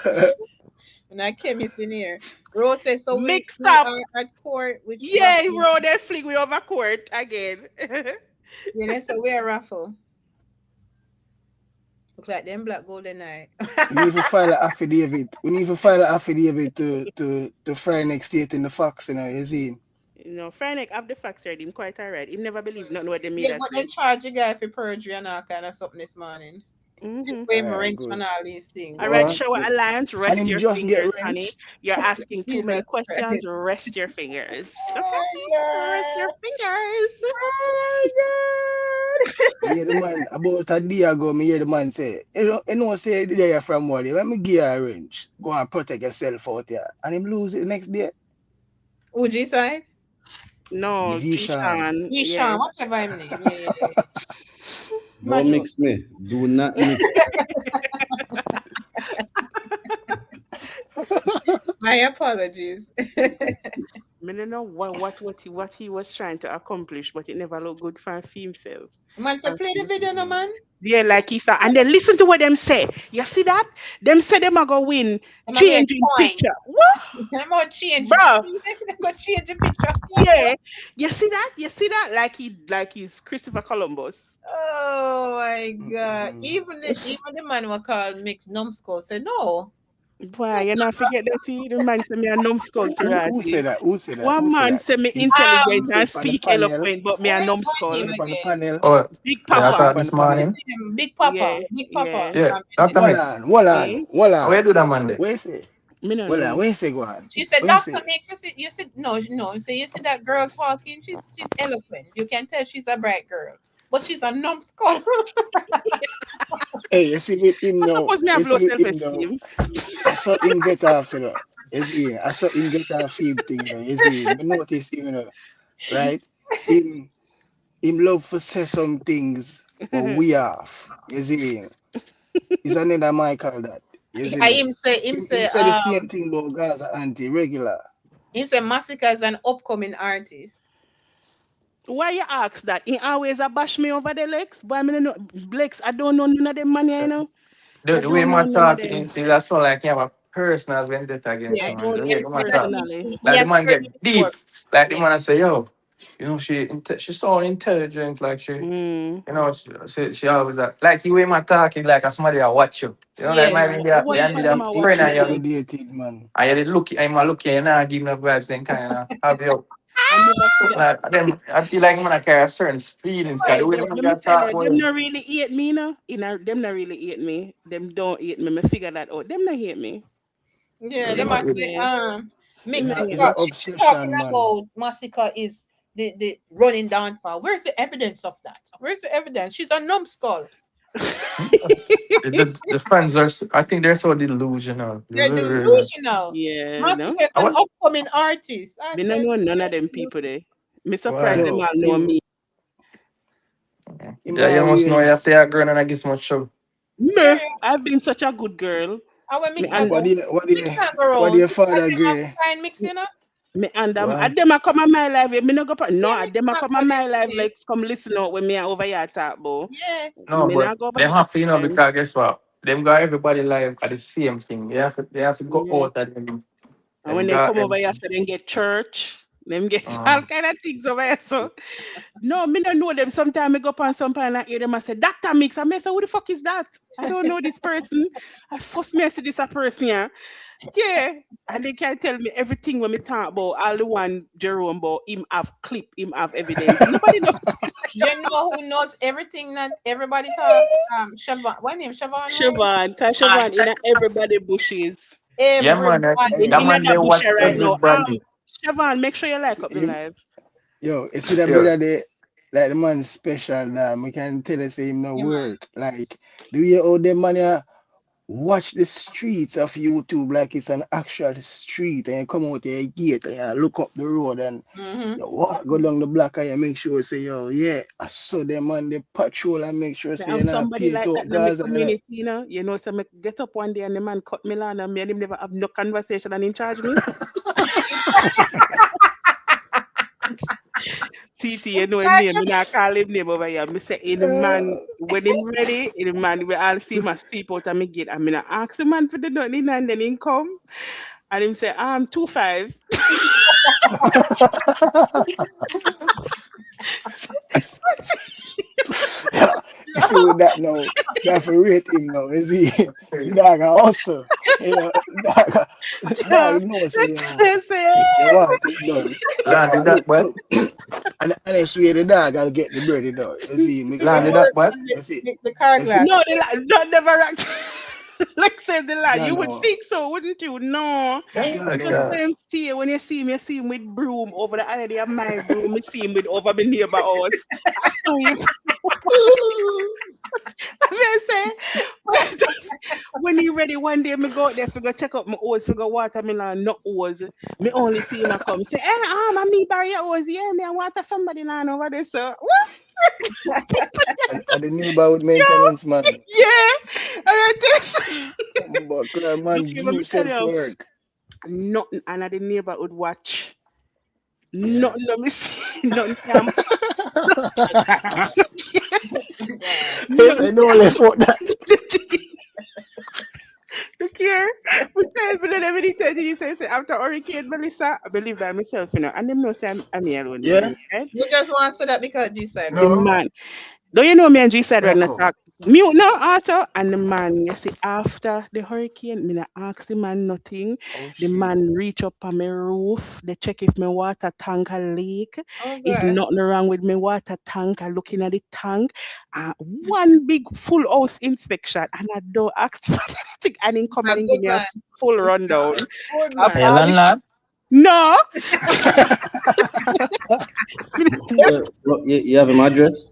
alliance. And I came in here. Rose says so mixed up at court with Rose they fling we over court again. Yeah, so we're raffle. Look like them black golden eye. We need to file an affidavit. to Friday state in the Fox, you see. No, Friday have the facts ready. I'm quite alright. He never believed nothing what they made. Yeah, but they charge you guy for perjury and all kind of something this morning. Way wrench on all these things. All right, Show Alliance, rest your fingers, honey. You're asking too many questions. Rest your fingers. Rest your fingers. Yeah, the man about a day ago, me hear the man say, say the day from what? Let me give you a range. Go and protect yourself out there. And him lose it the next day. Who G-side? No, G-Shan. G-Shan, whatever him name. Yeah. Don't mix me. Do not mix. My apologies. I don't know what he was trying to accomplish, but it never looked good for himself. Man, so play the video, no man. Yeah, like he thought, and then listen to what them say. You see that? Them say them are gonna win, changing picture. What? I'm gonna change, bro. They're gonna change the picture. Yeah, you see that? You see that? Like he's Christopher Columbus. Oh my God! Even the man who called mixed numbskull said no. Boy, you not forget that see the man say me a numbskull to right. Who said that? One man say me intelligent and speak eloquent, but me a numbskull. Big Papa. This morning. Big Papa. Big Papa. Yeah. Dr. Mix. Hold on. Where do that man there? Where say? Where you say go on? She said, Dr. Mix, you see, no. So you see that girl talking? She's eloquent. You can tell she's a bright girl. But she's a numbskull. Hey, you see with him now. Suppose me have low self-esteem. I saw him get off, You see, I saw him get off him thing, You see, I noticed him, right? Him love for say some things, but we off. You see, he's another Michael that. You see, him say the same thing about Gaza anti-regular. Him say Masicka is an upcoming artist. Why you ask that? He always a bash me over the legs. But I mean, Blakes, I don't know none of them money, you know. I The way don't know my none of talk, them. that's all like you have a personal vendetta against Yeah. I someone. don't The get way it the man talk. personally. Like the Yes, man heard get you deep. before. Like the Yeah. man I say, yo, she's so intelligent, like Mm. she always like the way my talking like a somebody I watch you. Like Yeah. Yeah. maybe I they watch need for them. a I friend watch and you them. Intimidated, man. and you look I'm a look you not give me vibes then kind of have you I never see that. like them I feel like man I carry certain feelings because the way Let man me got tell talk you, about them him. not really hate me, no. Them not really hate me. Them don't hate me. Me figure that out. Them not hate me. Yeah, they Them, might say, yeah. Them Mix not hate It's an me. sister. She's talking obsession, man. about Masicka is the running dancer. Where's the evidence of that? Where's the evidence? She's a numbskull. The fans are I think they're so delusional. They're delusional. Yeah, no. Masicka is an upcoming artist. I Me not said, know none of them people there. Me surprised Why? them Yo, all know me. him Yeah, you must know you have always to have girl and I give so much show. Me, yeah. I've been such a good girl. I will Me mix that and go. what do you what do Mix you that go what do around. your I father them have agree? fine mix, you know? me and Why? at them I come on my live. Me no go no, Yeah, at mix them I that come go on there my live today. like come listen out when me and over here talk about. Yeah. No, Me but not go back them have to, time. because guess what? Them got everybody live at the same thing. They have to go Yeah. out at them. And when Them they got come over here, everything. so then get church. Them get all Um, kind of things over here. So no, me don't know them. Sometimes I go up on some point and I hear them and say, Dr. Mix. I say, who the fuck is that? I don't know this person. I first me I see this a person, yeah. Yeah. And they can tell me everything when me talk about all the one Jerome about him have clip, him have evidence. Nobody knows You know who knows everything that everybody talk? Siobhan. What name? Siobhan who? Siobhan, because Siobhan in everybody bushes. yeah, man. Everybody. That In man, that they bush watch right now. everybody. Siobhan, make sure you like up the Him, live. yo, you see that Yeah. brother there, like the man special that we can tell us him no Yeah, man. work. Like, do you owe them money? Watch the streets of YouTube like it's an actual street, and you come out your gate and you look up the road and Mm-hmm. you walk go down the block and you make sure say yo yeah I saw them on the patrol and make sure I say have you're not somebody paid like that out in my guys and community, you know. You know, so I get up one day and the man cut me lawn and me and him never have no conversation and in charge me. TT, you know him name, me not call him name over here. Me say, in the man, when him ready, in the man, we all see my sweep out of me gate. And me not ask the man for the nothing and then he come. And him say, 2-5. yeah, you see with that now you have to rate him now is he the dog a hustle you know dog know say yo you want it done Landed that what? and I swear the dog gotta get the bread done you see me Even Landed guy that worse what? than you see the car you see glass. No, the not never act. Like said the lie. yeah You would no think so, wouldn't you? No. yeah Just no let him stay. When you see him with broom over the other day of my broom, you see him with over my neighbor house. I sweep. I mean, say, when he ready one day, me go out there, figure take up my hose, figure watermelon, not hose. Me only see him a come say, me bury your hose. Yeah, me I water somebody land over there, so what? and the neighborhood Yo, maintenance man yeah. And I this. but man Look here, give let me tell himself you, work nothing, and the neighborhood watch. yeah Nothing, let me see, nothing can, he say nothing don't left out that look here. We tell me that every time he says after Hurricane Melissa, I believe by myself, and them know say I'm here alone, yeah right? You just want to say that because you said The right? no man. Don't you know me and G said we're not Echo talk mute now, Arthur? And the man, you see, after the hurricane, me not ask the man nothing. oh The shit man reach up on my roof. They check if my water tank a leak. Oh If God. nothing wrong with my water tank, I looking at the tank. One big full house inspection, and I don't ask for anything. And then come A and give good me a man. full rundown Good of man. Hey, all the landlord. no. You have him address?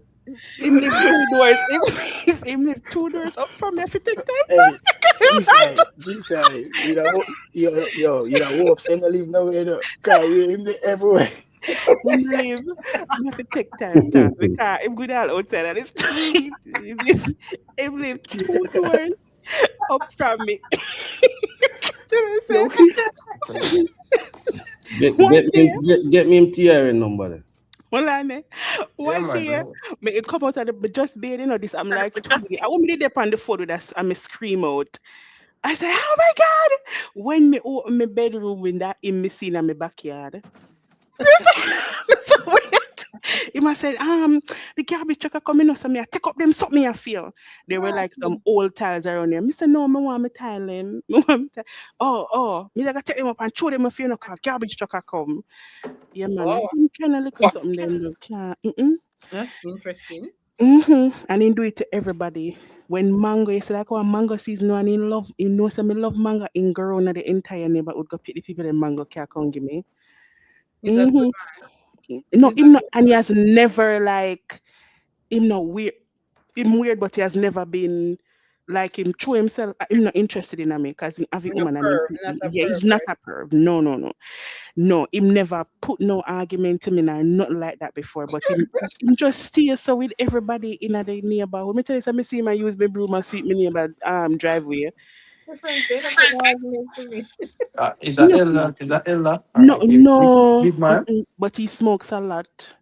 Him live 2 doors. If him live 2 doors up from me, if you take hey time. this side, you know, whoops, and leave nowhere, cause we in the everywhere. Him live, me have to take time to because him good all outside of the street. Him live 2 doors up from me. So I Yo, say, Get one get me day, get me him TRN number then. Mulane. Yeah, One man. day, me come out of the me just bed, this. I'm like, I want me to dip on the phone with us and me scream out. I say, oh my God. When me open my bedroom window, in me seen in my backyard. So wait. He must say, the garbage truck are coming up, so me I take up them something I feel. There were like some old tiles around there. Me say, no, me want me tile them. Me want me tile. Me like take them up and throw them a few no car garbage truck are come. Yeah, man. Wow, I'm trying to look at something them look. that's interesting. And he do it to everybody. When mango, you say like, oh, mango season, and he love, he knows that me love mango in grow na the entire neighborhood go pick the people that mango can come give me. He's a good No, He's a him not, good and he has never like him not weird. Him weird, but he has never been like him true himself. Him not interested in me because he have a in a woman and perv, not a yeah, he's not pervert. a perv. No, no, no. No, him never put no argument to me or nothing like that before. But him just stay so with everybody in the neighborhood. Me tell you, me see him use my broom and sweep my neighbor driveway. My friend said that put no argument to me. Is that No, Ella? Is that Ella? Or no, is it no. big man? But he smokes a lot.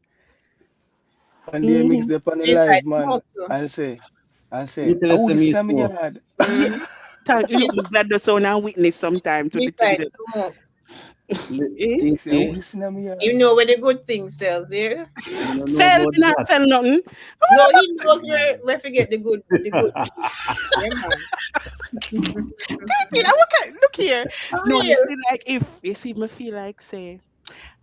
One day mix Mm-hmm. up on the This guy live, man, smoke too. and say, Me tell I you, will say me slam smoke. yard. Mm. Thank you. This I'm glad the son and witness sometime to this the things guy that. smoke. Eh? He say, I TT, will slam You yard. know where the good thing sells, yeah? me don't know Sell me about not that. sell nothing. No, he knows where forget the good thing. Yeah, man. Yeah, look here. For No, you real. see, like if you see me feel like say,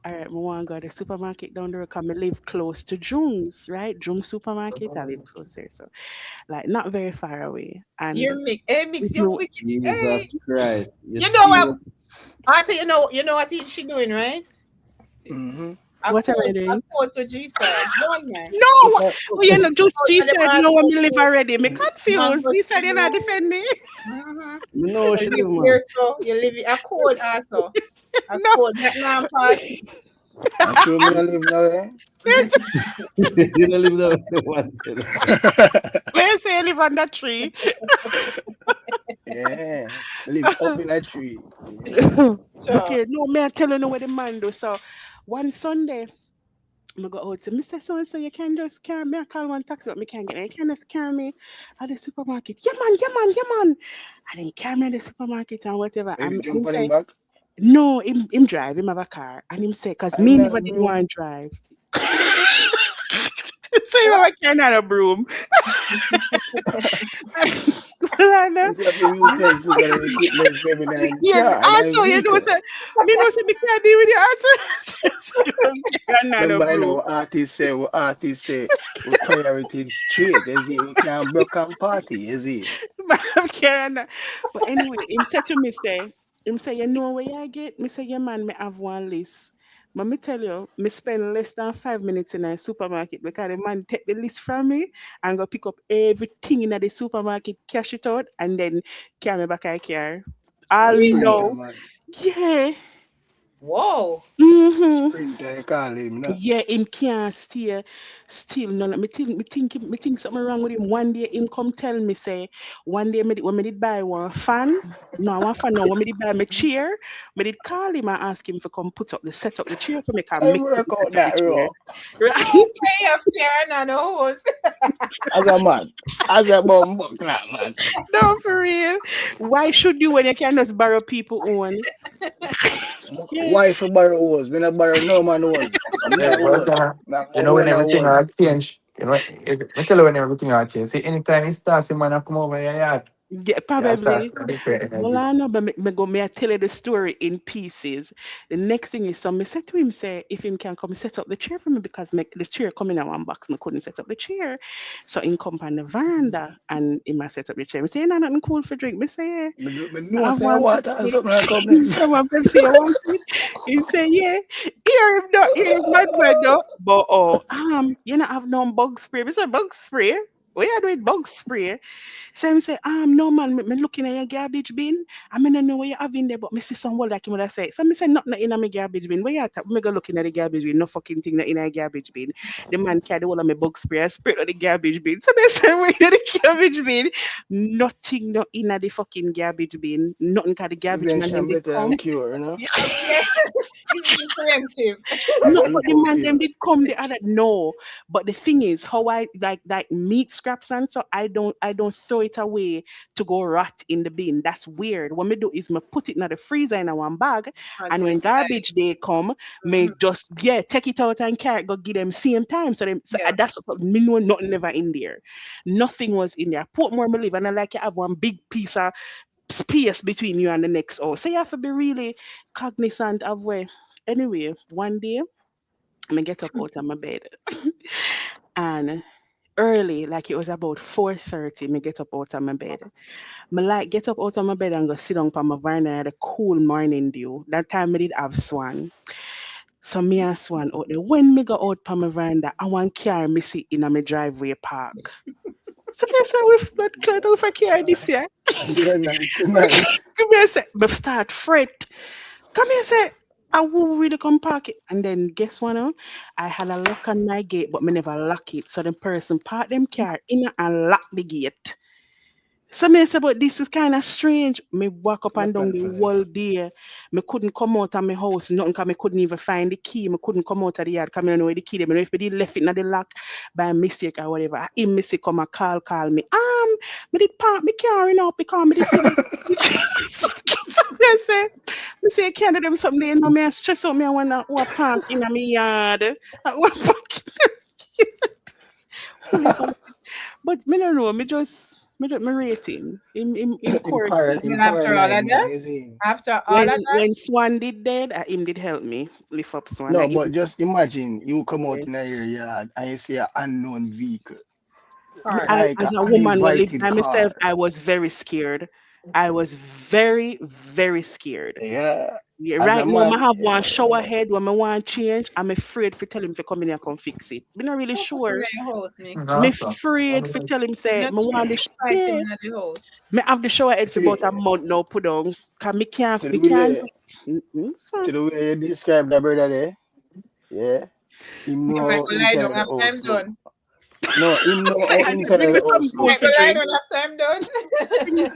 all right, me want to go to the supermarket down there because I live close to Jung's, right? Jung supermarket. I live close there, so like not very far away. And You're mix. Hey, mix if you you wicked. Hey, Jesus Christ. You you know what? serious? Auntie, you know what she doing, right? Mm-hmm. what am I A doing? code to G side. One man. No, you know, just Out G of the said no mango when me live tree, already. Me confused. mango G said you tree. not defend me. Mm-hmm. Me know You she live live, man. here, so you live in a code also. A No. code that non pass. I true me not live now, eh? You don't live there with one thing. Where say you live on that tree? Yeah. Live up in a tree. Yeah. Sure. Okay, no, me I tell you know what the man do. So one Sunday, I go out to Mr. So and so, you can just carry me. I call one taxi, but me can't get it. You can just carry me at the supermarket. Yeah, man, yeah, man, yeah, man. And then carry me at the supermarket and whatever. Maybe And him jump on him say, back. no, him drive, him have a car. And him say, because I'm me not never a did broom. want to drive. So him have a car, not a broom. Well, I know. If you have the utensils and the equipment for everything in the Yeah, car and a Arthur, you know, vehicle. say, me know, say, me can't deal with the Arthur. So, not a Remember, I know broom. what artists say, we priorities straight, you see. We can't broke and party, you see. I'm carrying that. But anyway, him said to me, say, you know where I get? Me say, yeah, man, me have one list. But me tell you, me spend less than 5 minutes in a supermarket because the man take the list from me and go pick up everything in the supermarket, cash it out, and then carry me back I car. A I'll sprinter, know. man. Yeah. Whoa. Mm-hmm. Sprinter, you call him, no? Yeah, him can't stay still. No, no, me think something wrong with him. One day him come tell me say, one day when me did buy one fan, no, one fan no, when me did buy my chair, me did call him and ask him to come set up the chair for me, can I make work him set out up the that chair. rock. Right? Hey, I'm staring at the hose. As a man. As a bum buckler, man. No, for real. Why should you when you can just borrow people own? Yeah. Why for borrow hose? When I borrow no man hose. I'm Yeah, not but hose. I'm you my know when own everything hose. will change. You know, I tell you when everything will change. See, anytime it starts, you man come over your yard. Yeah, Yeah, start probably. a different Well, energy. I know, but me I tell you the story in pieces. The next thing is, so me said to him, say, if him can come set up the chair for me because the chair come in one box, me couldn't set up the chair. So him come on the veranda and he must set up the chair. Me say, no, nothing cool for drink. Me say, yeah, Me I know have say I one water or Pepsi. something like come He next. say, one Pepsi, you want it? He say, yeah. Hear him not, hear him mad, mad, no. But, you not have no bug spray. Me say, bug spray? What you doing bug spray? So him say, no man, me looking at your garbage bin. I mean, I know what you have in there, but me see some word like him would have say. So me say, nothing in my garbage bin. Where you at? Me go looking at the garbage bin, no fucking thing not in a garbage bin. The man carry the whole of my bug spray, I spray on the garbage bin. So me say, where in the garbage bin? Nothing not in the fucking garbage bin. Nothing cause the garbage man them Prevention did better than come. cure, you know? Yeah, yeah. It's even preemptive. No, Yeah, but the look out man for them you. did come the other no. But the thing is, how I like meat scraps and so I don't throw it away to go rot in the bin. That's weird. What me do is me put it in the freezer in a one bag, and Until when it's like, garbage day come, me mhm. just take it out and carry it, go give them same time. Yeah. That's what me know nothing never in there. Nothing was in there. Put more me live and I like you have one big piece of space between you and the next house. So you have to be really cognizant of where. Anyway, one day I get up out of my bed and early, like it was about 4:30, me get up out of my bed. Me like get up out of my bed and go sit down on my veranda at the cool morning dew. That time I did have Swan. So me and Swan out there. When me go out on my veranda, I want car me sit in a my driveway park. So me say with that cloud with a car this year. Good night, good night. Come here say, me start fret. Come here, say, I will really come park it. And then guess what now? I had a lock on my gate, but me never lock it. So the person parked them car in and lock the gate. So me say, but this is kind of strange. Me walk up and Look down on the for them. whole day. Me couldn't come out of my house, nothing, because me couldn't even find the key. Me couldn't come out of the yard, because me don't know where the key. Me know if me did left it in the lock by mistake or whatever. I him me say come and call me. Me did park me car in up because me did see the so me say I can't do them something they know me I stress out me I wanna who a park in my yard. Who a park fully park. But me don't know, me rating. Him quirky. Even after all Paranoid of man, that, is he? after all When of that, when Swan did dead, him did help me lift up Swan. No, Him but did just imagine you come yeah. out in your yard and you see an unknown vehicle, hard. like As an a woman who live uninvited by myself, car. I was very scared. I was very, very scared. Yeah, Yeah, as a right now, I man, have one shower head when I want to change. I'm afraid to tell him to come in and come fix it. I'm not really Who put him sure. in your house, Mix? I'm That's all. afraid to tell him You say, not me want think the invite him yeah. in the house? Me have the shower head for see, about a month now put on. Cause to me the can't way do it. So, to the way you describe that brother there, yeah, him You know might how go lie down inside of the after house I'm look. done. No, him know how I said, inside bring of me the some house You cool look. might go for lie drink. down after I'm done. Bring me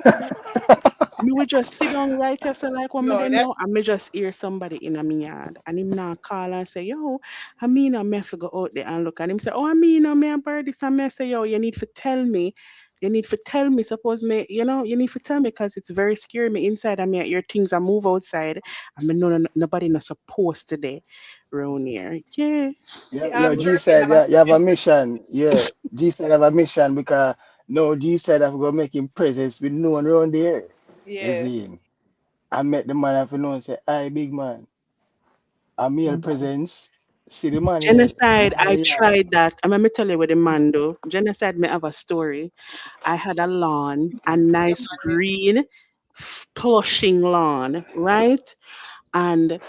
me would just sit down right here, so like when me No, then that's know, and me just hear somebody in a me yard, and him now call and say, yo, I mean, I may have to go out there and look, and him say, oh, I mean, I may have bird this, and me say, yo, you need to tell me. You need to tell me. Suppose me, you need to tell me because it's very scary. Me inside, I mean, your things. I move outside. I mean, nobody not supposed to there around here. Yeah, Yeah, I'm yo, G birthday said, never yeah, you saw have me. a mission. Yeah, G said have a mission because no, G said I've got to make him presence with no one around there. Is Yeah. he? I met the man have to know and say, "Hi, big man. A male presence. See the man here. genocide. Man I the yard. tried that. I'm gonna tell you what the man do. Genocide. Me have a story. I had a lawn, a Yeah, nice man, miss. green, plushing lawn, right? And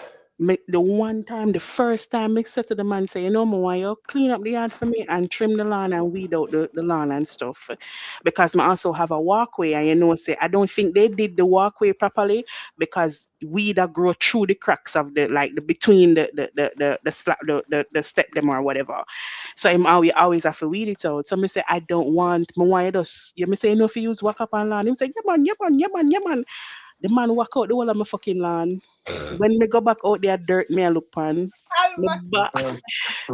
the one time, the first time, I said to the man, say, you know, me want you clean up the yard for me and trim the lawn and weed out the lawn and stuff. Because I also have a walkway and say, I don't think they did the walkway properly because weed that grow through the cracks of the between the step them or whatever. So I'm always have to weed it out. So me say I don't want me want you just you me say you know if you use walk up on land. Him say, yeah man, yeah man, yeah man, yeah man. The man walk out the whole of my fucking lawn. When me go back out there, dirt me a look pan. Me Alma. back. Right.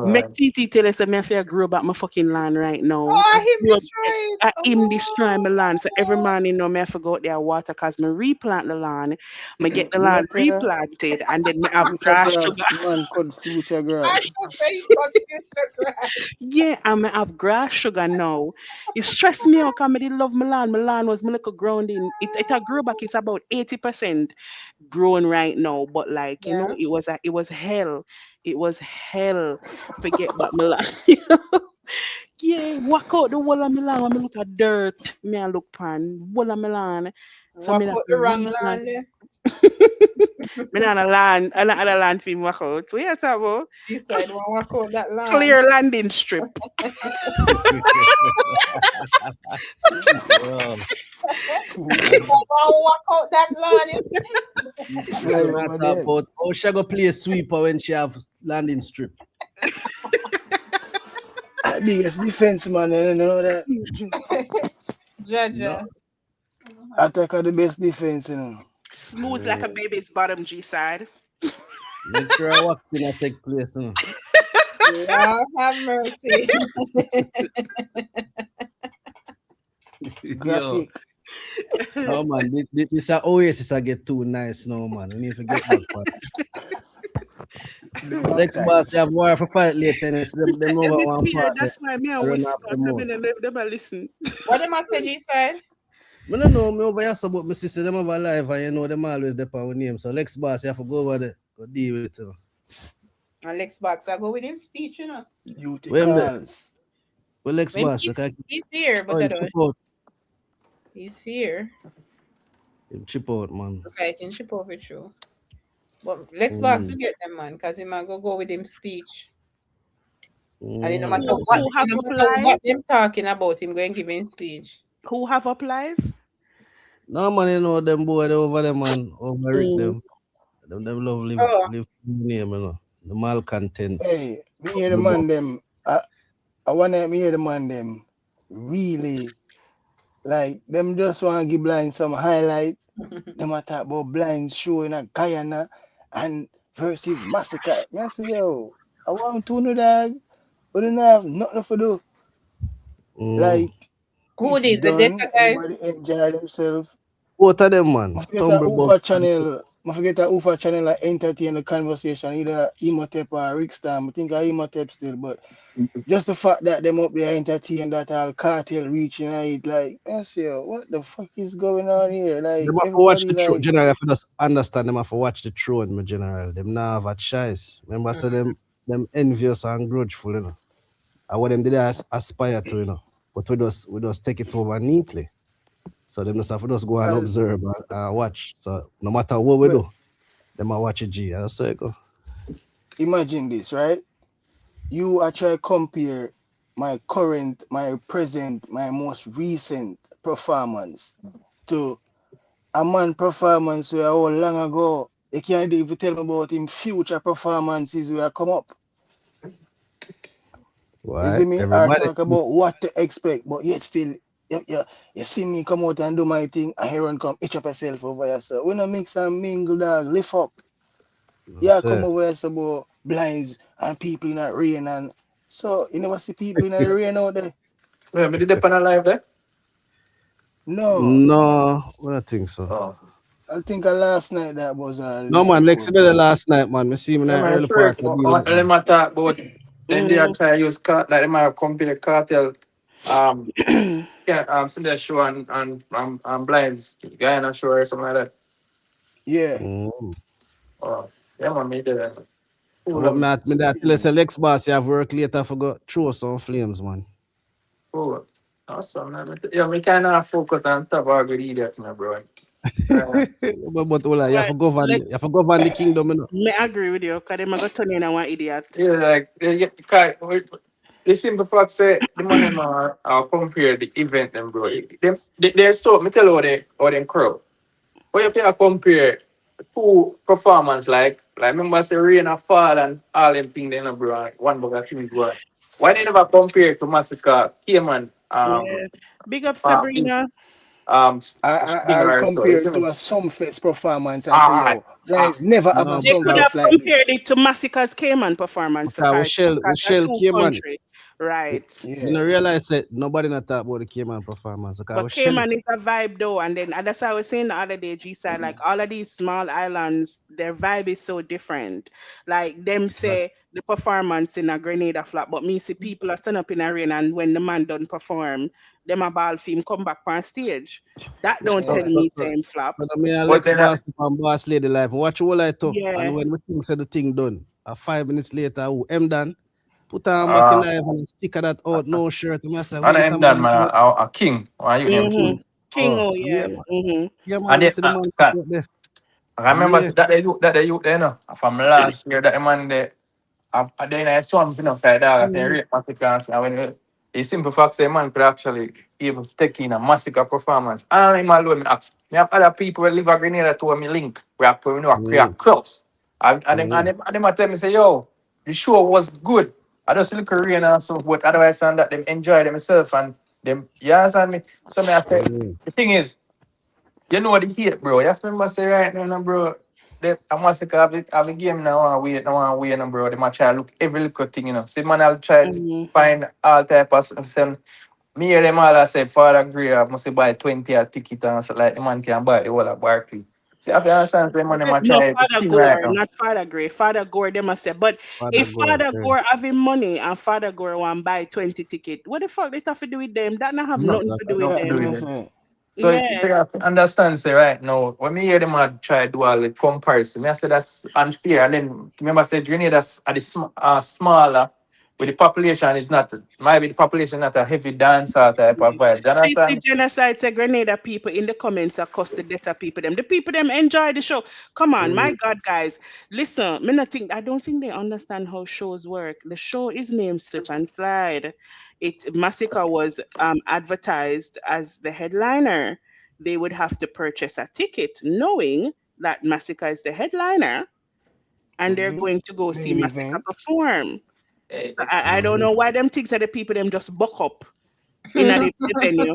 Make Right. TT tell us me have to grow back my fucking land right now. Oh, him destroyed. I him destroy my land. So every Oh, morning now me have to go out there water cause me replant the land. Me get the Yeah, land brother. replanted and then me have Future grass grass. sugar. Man called future I grass. could say you got future grass. Yeah, and me have grass sugar now. It stressed me out because I did love my land. My land was my little grounding. It a grow back. It's about 80% growing right now. But like, Yeah. it was hell. It was hell. Forget about my land. Yeah, walk out the wall of my land when me look at dirt. Me a look pan. Wall of my land. So Walk me have out to the wrong replant. land there. Me not a land, I not a land film walk out. What you talk about? G-side want walk out that land. Clear landing strip. Yo. Want walk out that land. Fly So I over talk there. about how she go play sweeper when she have landing strip. Biggest defense man, you know that. Jaja. Attack are the best defense, you know. Smooth like a baby's bottom, G-side. Make sure I wax in a take place. You know. Lord have mercy. Yo. Graphic. No man, this Oasis I get too nice now, man. We need to get back on. Next boss, you have war for fight later, and them over one part. That's why me Run always off the come mouth. in and them a listen. What am I say, G-side? I don't know, me over here so about my sister, them have a life, and you know them always there for our name. So Lex boss, you have to go over there, go deal with it. You know. And Lex Box, I go with him speech, you know. Duty Where him there? calls. Well, Lex When boss, he's, okay. he's here, but Oh, I him don't. chip out. He's here. Him chip out, man. Okay, I can chip over through. But Lex Box will get them, man, because he might go with him speech. And it no matter Who what, have no up matter live? what them talking about, him going to give him speech. Who have up live? No man, you know them boy they over there, man. Over Rick them. Them love live Oh. name, you know. The malcontents. Hey, me hear the man them. I wanna me hear the man them really like them just wanna give blind some highlight. Them a talk about blind show in a Guyana and versus Masicka. Me I say, yo, I want to know dog. But don't have nothing to do. Like Who it's is the done. data guys? Everybody enjoy themselves. Both of them, man. I forget that Ufa channel. I forget that Ufa channel like entertain the conversation. Either Imhotep or Rickstar. I think I Imhotep still, but just the fact that them up there entertain that all cartel reaching it, like I say, what the fuck is going on here? Like Them have to watch everybody the throne. like General, if you just understand them have to watch the throne, my general. Them now have a choice. Remember, I said them envious and grudgeful, you know. And what them did aspire to, you know. But we just take it over neatly. So them just have to just go and observe and watch. So no matter what we do, them a watch it G. I say go. imagine this, right? You are trying to compare my current, my present, my most recent performance to a man performance where how long ago. You can't even tell me about him future performances where come up. Why? You see me? Everybody. I talk about what to expect, but yet still, you see me come out and do my thing, and here and come itch up yourself over yourself. We don't mix and mingle, dog. Lift up. Yeah, come over here about blinds and people in that rain, and so you never see people in the rain out there. Yeah, but did they pan alive there? No, I don't think so. Oh. I think last night that was no man, next day the last night, man. We see me in the early part of the deal. Let me talk about then they are trying to use like they might compare cartel Sunday show and blinds Guyana show or something like that. Yeah. Oh, yeah, man, me there. But me that tell us Lex boss you have work later for go throw some flames, man. Oh, awesome, man. Yeah, me kind of focus on top of good idiots, my bro. but you have to govern the kingdom, you know. Me agree with you, because they might go turn in one idiot. Yeah, like the simple fact say the money compare the event them, bro. They're so me tell you how they crowd. What if you compare two performance like remember say rain and fall and all them things then, bro, one bag of things, bro. Why they never compare to Masicka, Cayman, yeah. Big up Sabrina. I compare it to a Sumfest performance and say, yo, guys never have a They could have Sumfest like compared this. it to Masicka's Cayman performance. We shell Cayman. Right. You know, realize that nobody not talk about the Cayman performance. But Cayman is a vibe though, and then that's how I was saying the other day, G-side, like all of these small islands, their vibe is so different. Like them say the performance in a Grenada flat, but me see people are stand up in a rain, and when the man don't perform, them a ball film come back on stage. That don't tell me same flap. But I mean, Alex Boss and Boss Lady Life. Watch all I talk. And when we think said the thing done, 5 minutes later, who M done? Put on back live and stick that out, no shirt. And I'm done, man. A king. Why you name King? King, yeah. Yeah, man. I remember Yeah. that the youth there, no, from last year that the man there. And then I saw him, you know, like that. I think Mhm. really Masicka, and when the simple fact say man could actually even take in a Masicka performance. And him alone, me ask. Me have other people who live in Grenada to me link. We have to, you know, create close. And them I tell me say, yo, the show was good. I just look Korean and so, but otherwise than that, them enjoy themselves and them, you understand me? So me I say, the thing is, you know what the hate, bro. You have to remember say right now, bro. I must say, have a game now and wait, now and wait, bro. They might try to look every little thing, you know. See, man, I'll try to Mhm. find all type of stuff. Me hear them all I say, Father Gray, I must buy 20 a ticket and so like the man can buy the whole of Barkley. See, I feel understand, the man, they might No, try to Father thing right Gore, now. not Father Gray. Father Gore, they must say. But Father if God. Father Yeah. Gore having money and Father Gore want buy 20 ticket, what the fuck they have to do with them? That not have No, nothing to Exactly. do with no, to Yeah, do them. with me them. say. So, Yeah, so you have to understand, say right now, when me hear them try to do all the comparison, I say that's unfair. And then remember, say Grenada's at the smaller, with the population is not, maybe the population not a heavy dancer type of vibe. You CC understand? Genocide say Grenada people in the comments are cost the data people them. The people them enjoy the show. Come on, my God, guys. Listen, I don't think they understand how shows work. The show is named Slip and Slide. Masicka was advertised as the headliner. They would have to purchase a ticket knowing that Masicka is the headliner and they're Mm-hmm. going to go see Main Masicka event. perform. Eh, So I don't know why them things are the people them just buck up in the venue.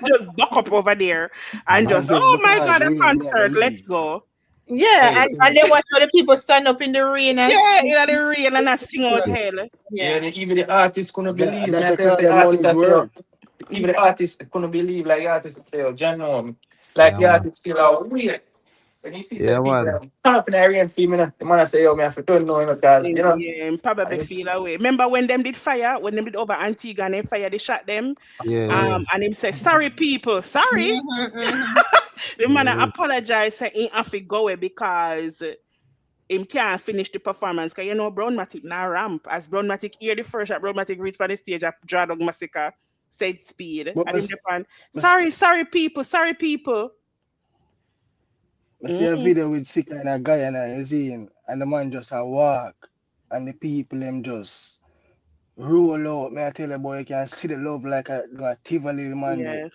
Just buck up over there and And just, just oh my because God, a really me I go concert, let's leave. go. Yeah, eh, and then watch other people stand up in the rain and Yeah, sing. in the rain and I sing out yeah, hell. yeah, Yeah. even the artists couldn't believe. That Me I I tell you, call say the artists, I money's say, oh, worth. even the artists couldn't believe, like artists say, oh, John, like Yeah, the man. artists feel out weird. When you see some Yeah, people man. turn up in the rain film, the man I say, yo, me have to turn no, because, you know, Yeah, and probably and it's, feel away. Remember when them did fire, when them did over Antigua and they fire, they shot them. Yeah, yeah. And him say, sorry people, sorry. The man Mm-hmm. apologize, say he have to go away because him can't finish the performance. Cause you know Brown Matic now ramp. As Brown Matic hear the first shot, Brown Matic reach for the stage, I draw dog Masicka, said speed. But And him depend. mas, Sorry people, sorry people. I see a Mm-mm. video with sick and a guy and I see him and the man just a walk and the people them just roll out. Me I tell you boy you can see the love like a Tivoli the man there. Yeah.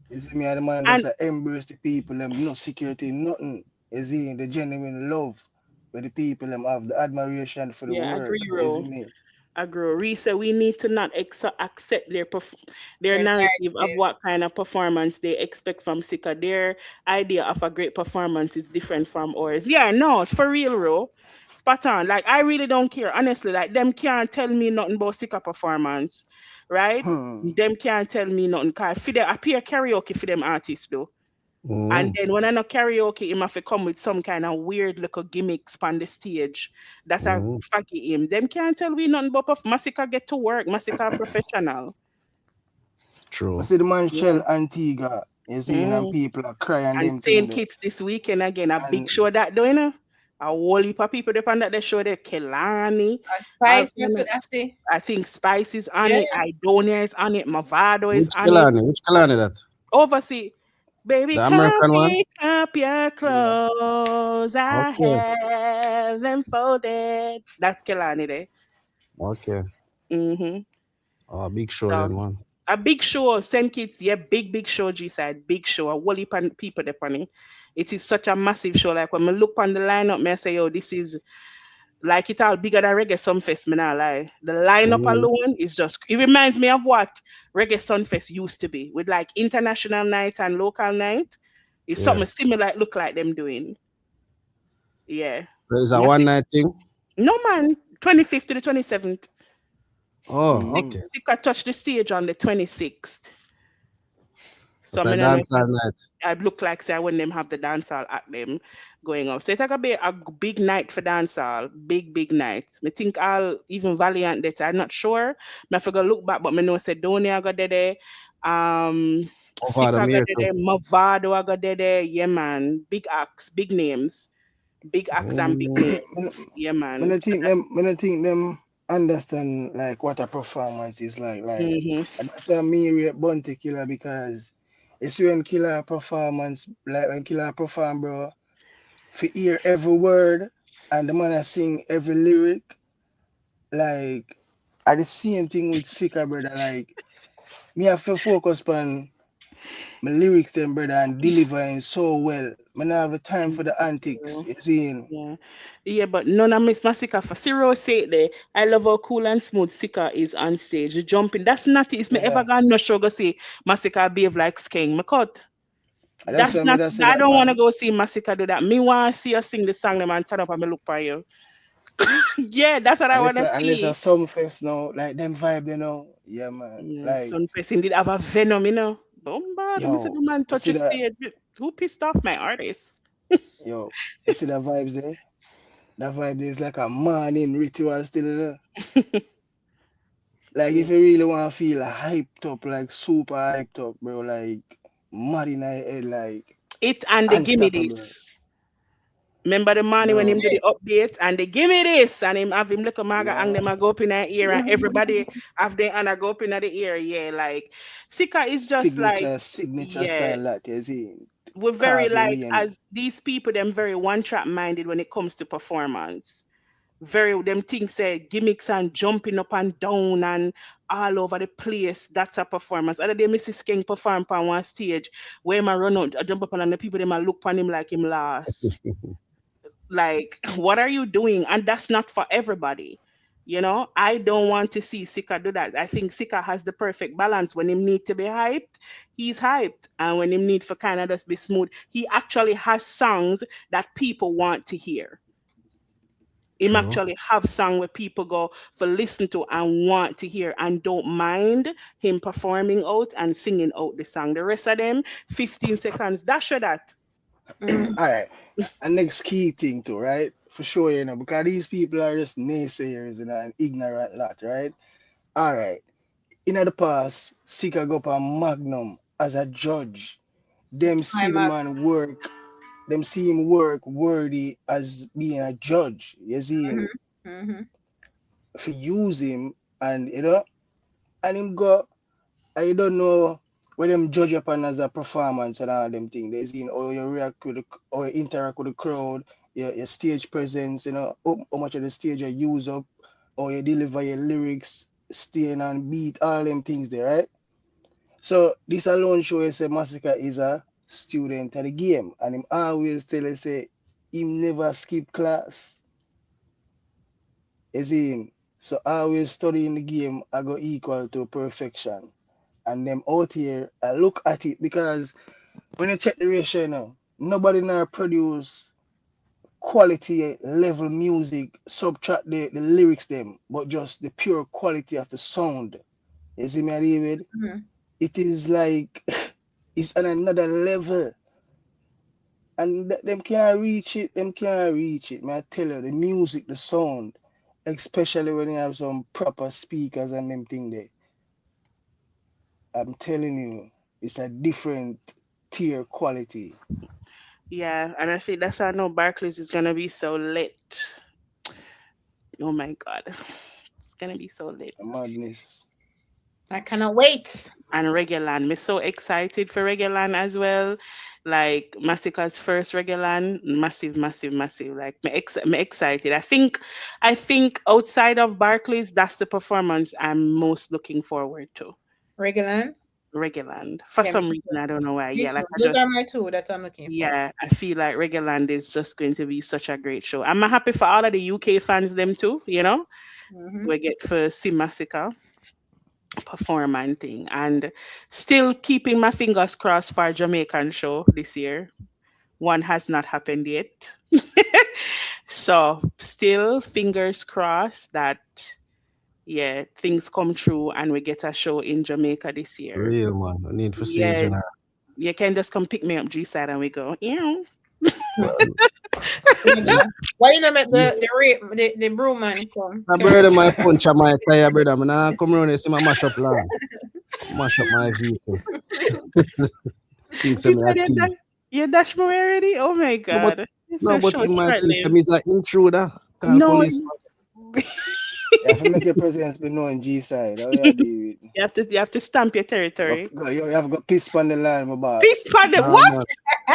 You see me and the man just And a embrace the people them, no security, nothing. You see the genuine love where the people them have the admiration for the yeah, work. agree, You see Ro. me? Agree. Risa, we need to not accept their Their narrative of narratives. what kind of performance they expect from Sika. Their idea of a great performance is different from ours. Yeah, no, for real, Ro. Spot on. Like I really don't care. Honestly, like them can't tell me nothing about Sika performance. Right? Hmm. Them can't tell me nothing. Cause for them appear karaoke for them artists though. And Mm-hmm. then when I know karaoke, him have to come with some kind of weird little gimmicks on the stage. That's a Mm-hmm. faggy him. Them can't tell we nothing but Masicka get to work. Masicka professional. I True. see the man Yeah. shell Antigua, you see, and Mm. people are crying And them thing St. there. Kitts this weekend again, a big And show that doing. A whole heap of people depend that they show there. Kelani, A all spice, kind that's of, what I say. I think Spice is on Yeah. it, Idonia is on it, Mavado is Which on it. Kalani? Which Kalani that? Oversee. Baby, The come American one? pick up your yeah. clothes. I Okay. have them folded. That's Kelani there. Okay. Mm-hmm. Oh, big show So then, man. a big show, St. Kitts, yeah, big show, G side, big show. A whole heap of people there on it. It is such a massive show. Like when I look on the lineup, me I say, yo, this is like it all bigger than Reggae Sunfest, me nah lie. The lineup Mm-hmm. alone is just it reminds me of what Reggae Sunfest used to be, with like international night and local night. It's Yeah. something similar look like them doing. Yeah. So it's a one Massive. night thing? No man, 25th to the 27th. Oh, Mm-hmm. okay. Sika touch the stage on the 26th. So But I a don't know if dance all night. I look like say when them have the dancehall act them going up. So it's like a big night for dancehall, big night. I think I'll even Valiant that I'm not sure. I forgot look back, but I know Sedonia got there. Um Over the Sika got mirror too. there, Mavado I got there. Yeah man, big acts, big names, big acts and big Mm, When, names. Yeah when man. I think them, when I think them understand like what a performance is like, Mm-hmm. and that's why me rate Bounty Killer because it's when Killer performance, like when Killer perform, bro. for hear every word and the man I sing every lyric. Like I the same thing with Sika, brother. Like me have to focus on my lyrics them, brother, and delivering so well. Me not have the time for the antics. You see? Yeah. Yeah, but none of Miss Masicka for Ciro say it there. I love how cool and smooth Sika is on stage. The jumping. That's not it. It's me ever Yeah. gonna no show go see Masicka behave like skank. Me cut. And that's That's why me not just say I that, don't wanna man. go see Masicka do that. Me wanna see her sing the song them and turn up and me look for you. Yeah, that's what I wanna Unless a see. some fest now, like them vibe, you know. Yeah, man. Yeah, Like, some person did have a venom, you know. Bomba, let me see yo, the man you touch see the that, stage. Who pissed off my artist? yo, you see that vibes there? That vibe there is like a morning ritual still, you know? Like Yeah. if you really want to feel hyped up, like super hyped up, bro, like mad in the head, like It and they give me unstoppable, this. Remember the morning when him bro. do the update and they give me this and him have him look a maga Yeah, and them man. a go up in the ear and everybody have them and I go up in the ear. Yeah, like Sika is just like Signature yeah, style that you see. we're very Carve your like lane. as these people them very one track minded when it comes to performance. Very them things say gimmicks and jumping up and down and all over the place. That's a performance. Other day Mrs. King perform on one stage where him a run out, a jump up and the people them a look on him like him last. Like, what are you doing? And that's not for everybody. You know, I don't want to see Sika do that. I think Sika has the perfect balance. When him need to be hyped, he's hyped. And when him need for kind of just be smooth, he actually has songs that people want to hear. Him True. actually have song where people go for listen to and want to hear and don't mind him performing out and singing out the song. The rest of them, 15 seconds, dash or that. All right. And next key thing too, right? For sure, you know, because these people are just naysayers, you know, and ignorant lot, right? All right. In the past, Sika go up on Magnum as a judge. Them see I'm the a man work, them see him work worthy as being a judge. You see mhm, him, mhm. for use him and you know, and him go I don't know where them judge upon as a performance and all them things. They see how you react with the, or you interact with the crowd, your stage presence, you know, how much of the stage you use up, or you deliver your lyrics, staying on beat, all them things there, right? So this alone show you say Masicka is a student of the game. And him always tell us say him never skip class. You see him? So always studying the game I go equal to perfection. And them out here, I look at it because when you check the ratio now, nobody now produce quality level music, subtract the lyrics them, but just the pure quality of the sound. You see me, David? Mhm. It is like it's on another level. And them can't reach it, them can't reach it. Man, I tell you, the music, the sound, especially when you have some proper speakers and them thing there. I'm telling you, it's a different tier quality. Yeah, and I think that's how I know Barclays is gonna be so lit. Oh my god. It's gonna be so lit. Madness. I cannot wait. And Reggaeland. Me so excited for Reggaeland as well. Like Massacre's first Reggaeland, massive, massive, massive. Like me excited. I think outside of Barclays, that's the performance I'm most looking forward to. Regular. Reggaeland. For Yeah, me some reason, too. I don't know why. Me Yeah, too. like I Those are just my two that I'm looking for. yeah, I feel like Reggaeland is just going to be such a great show. I'm happy for all of the UK fans them too, you know. Hmm. We get for see Massacre perform and thing. And still keeping my fingers crossed for Jamaican show this year. One has not happened yet. So still fingers crossed that yeah, things come true and we get a show in Jamaica this year. Real man. I need to see Yeah, General. you can just come pick me up G side and we go, yeah. Well, Yeah. Why you not make you- the broom man come my carry brother, me? my punch and my tire, brother. I'm not come around and see my mash up land. Mash up my vehicle. Think He some me a said thief. you dash me already? Oh my No, but god. It's no, a but short in my short think some lived. is an intruder. Call No, police. You have to make your presence be known G side. How you do it? you have to stamp your territory. You have got piss on the line, my Peace boss. pardon. Nah, What? man. I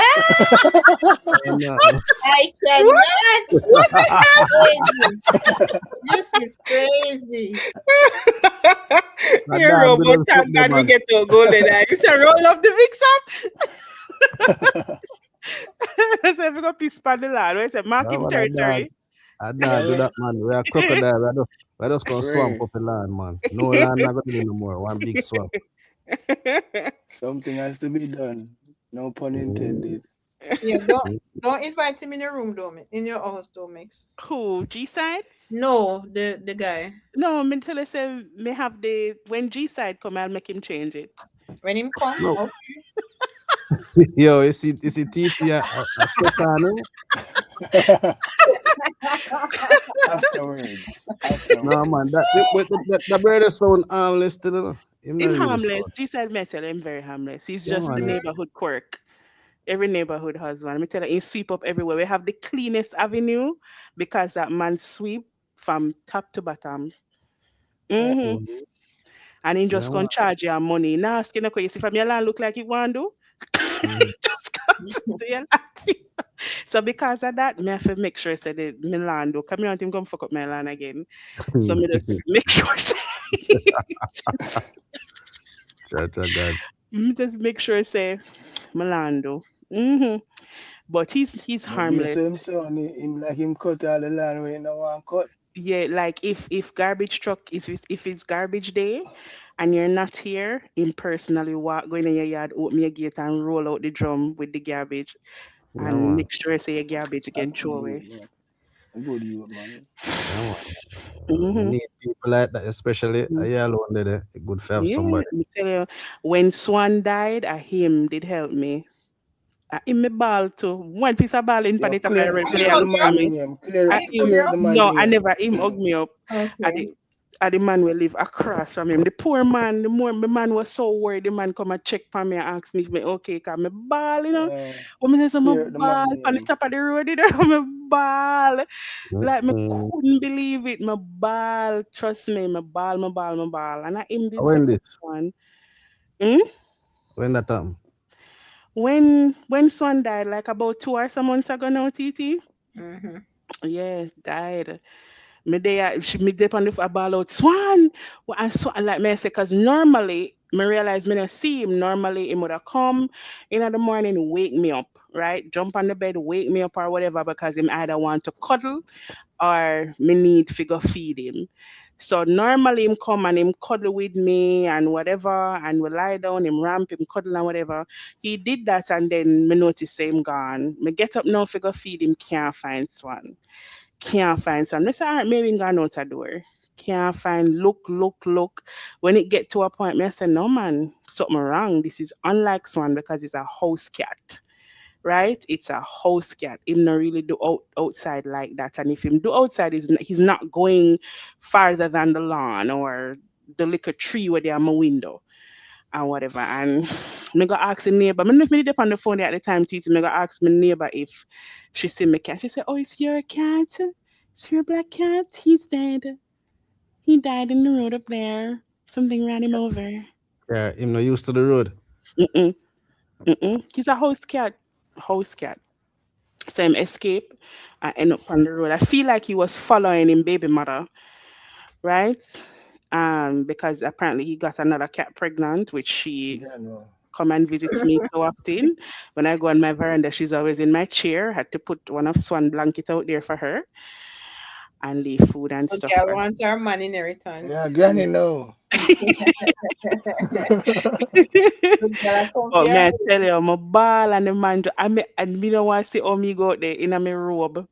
cannot. What the hell? Crazy. This is crazy. You're robot. Thank God we get to a golden eye. It's a roll of the mix up. So if we go piece pan the land, we say mark him territory. I don't do that, man. We are crocodile. We just gonna swamp up the land, man. No land not gonna do no more. One big swamp. Something has to be done. No pun intended. Yeah, don't invite him in your room, though, in your house, though, Mix. Who? G side? No, the guy. No, me tell you say me have the when G side come, I'll make him change it. When him come, No. okay. Yo, is it TT a Afterwards. No man, that brother sound harmless still. Him harmless. G side metal, him very harmless. He's just the neighborhood quirk. Every neighborhood has one. Let me tell you, he sweep up everywhere. We have the cleanest avenue because that man sweep from top to bottom. Mm-hmm. And he just gonna charge you money. Now asking a question, see from your land look like you want to do? Just come to your land. So because of that, me have to make sure say the my land do. Come here, him come fuck up my land again. So me just make sure say just make sure say my land do. Mm-hmm. But he's harmless. Him like him cut all the land when he no want cut. Yeah, like if garbage truck if it's garbage day and you're not here, him personally go in your yard, open your gate and roll out the drum with the garbage and make sure say your garbage get thrown away. Good you, man. We need people like that, especially a yellow one there. Good for have somebody. Me tell you, when Swan died, him did help me. In my ball too. One piece of ball in Panita No, I never him hug me up. Okay. The man will live across from him. The poor man, the man was so worried. The man come and check for me and ask me if me okay, cause me ball, you know. When me say my ball on the top of the road, you know, my ball. Like me couldn't believe it. My ball, trust me, my ball. And I him did when this one. When that time? When Swan died, like about 2 or some months ago now, TT. Mm-hmm. Yeah, died. Me dip on the ball out Swan. And Swan like me say, cause normally me realize me not see him. Normally he would have come in the morning, wake me up, right? Jump on the bed, wake me up or whatever, because him either want to cuddle or me need figure feed him. So normally him come and him cuddle with me and whatever, and we lie down, him ramp, him cuddle and whatever. He did that and then me notice him gone. Me get up now figure feed him, can't find Swan. Can't find Swan. Me say, all right, maybe he gone out the door. Can't find, look. When it get to a point, me I say, no man, something wrong. This is unlike Swan because it's a house cat. Right? It's a house cat. Him not really do outside like that. And if him do outside, he's not going farther than the lawn or the little tree where they are my window and whatever. And me go ask the neighbor. Me did up on the phone at the time, Titi. Me go ask my neighbor if she see my cat. She said, "Oh, it's your cat? It's your black cat? He's dead. He died in the road up there. Something ran him over." Yeah, him not used to the road. He's a house cat. So him escape and end up on the road. I feel like he was following him baby mother, right? Because apparently he got another cat pregnant, which she come and visits me so often. When I go on my veranda, she's always in my chair. Had to put one of Swan blanket out there for her and leave food and stuff. Okay, I want our man inheritance. Yeah, granny no. But man, I tell you, my ball and the man, and me don't want to see how me go out there in my robe.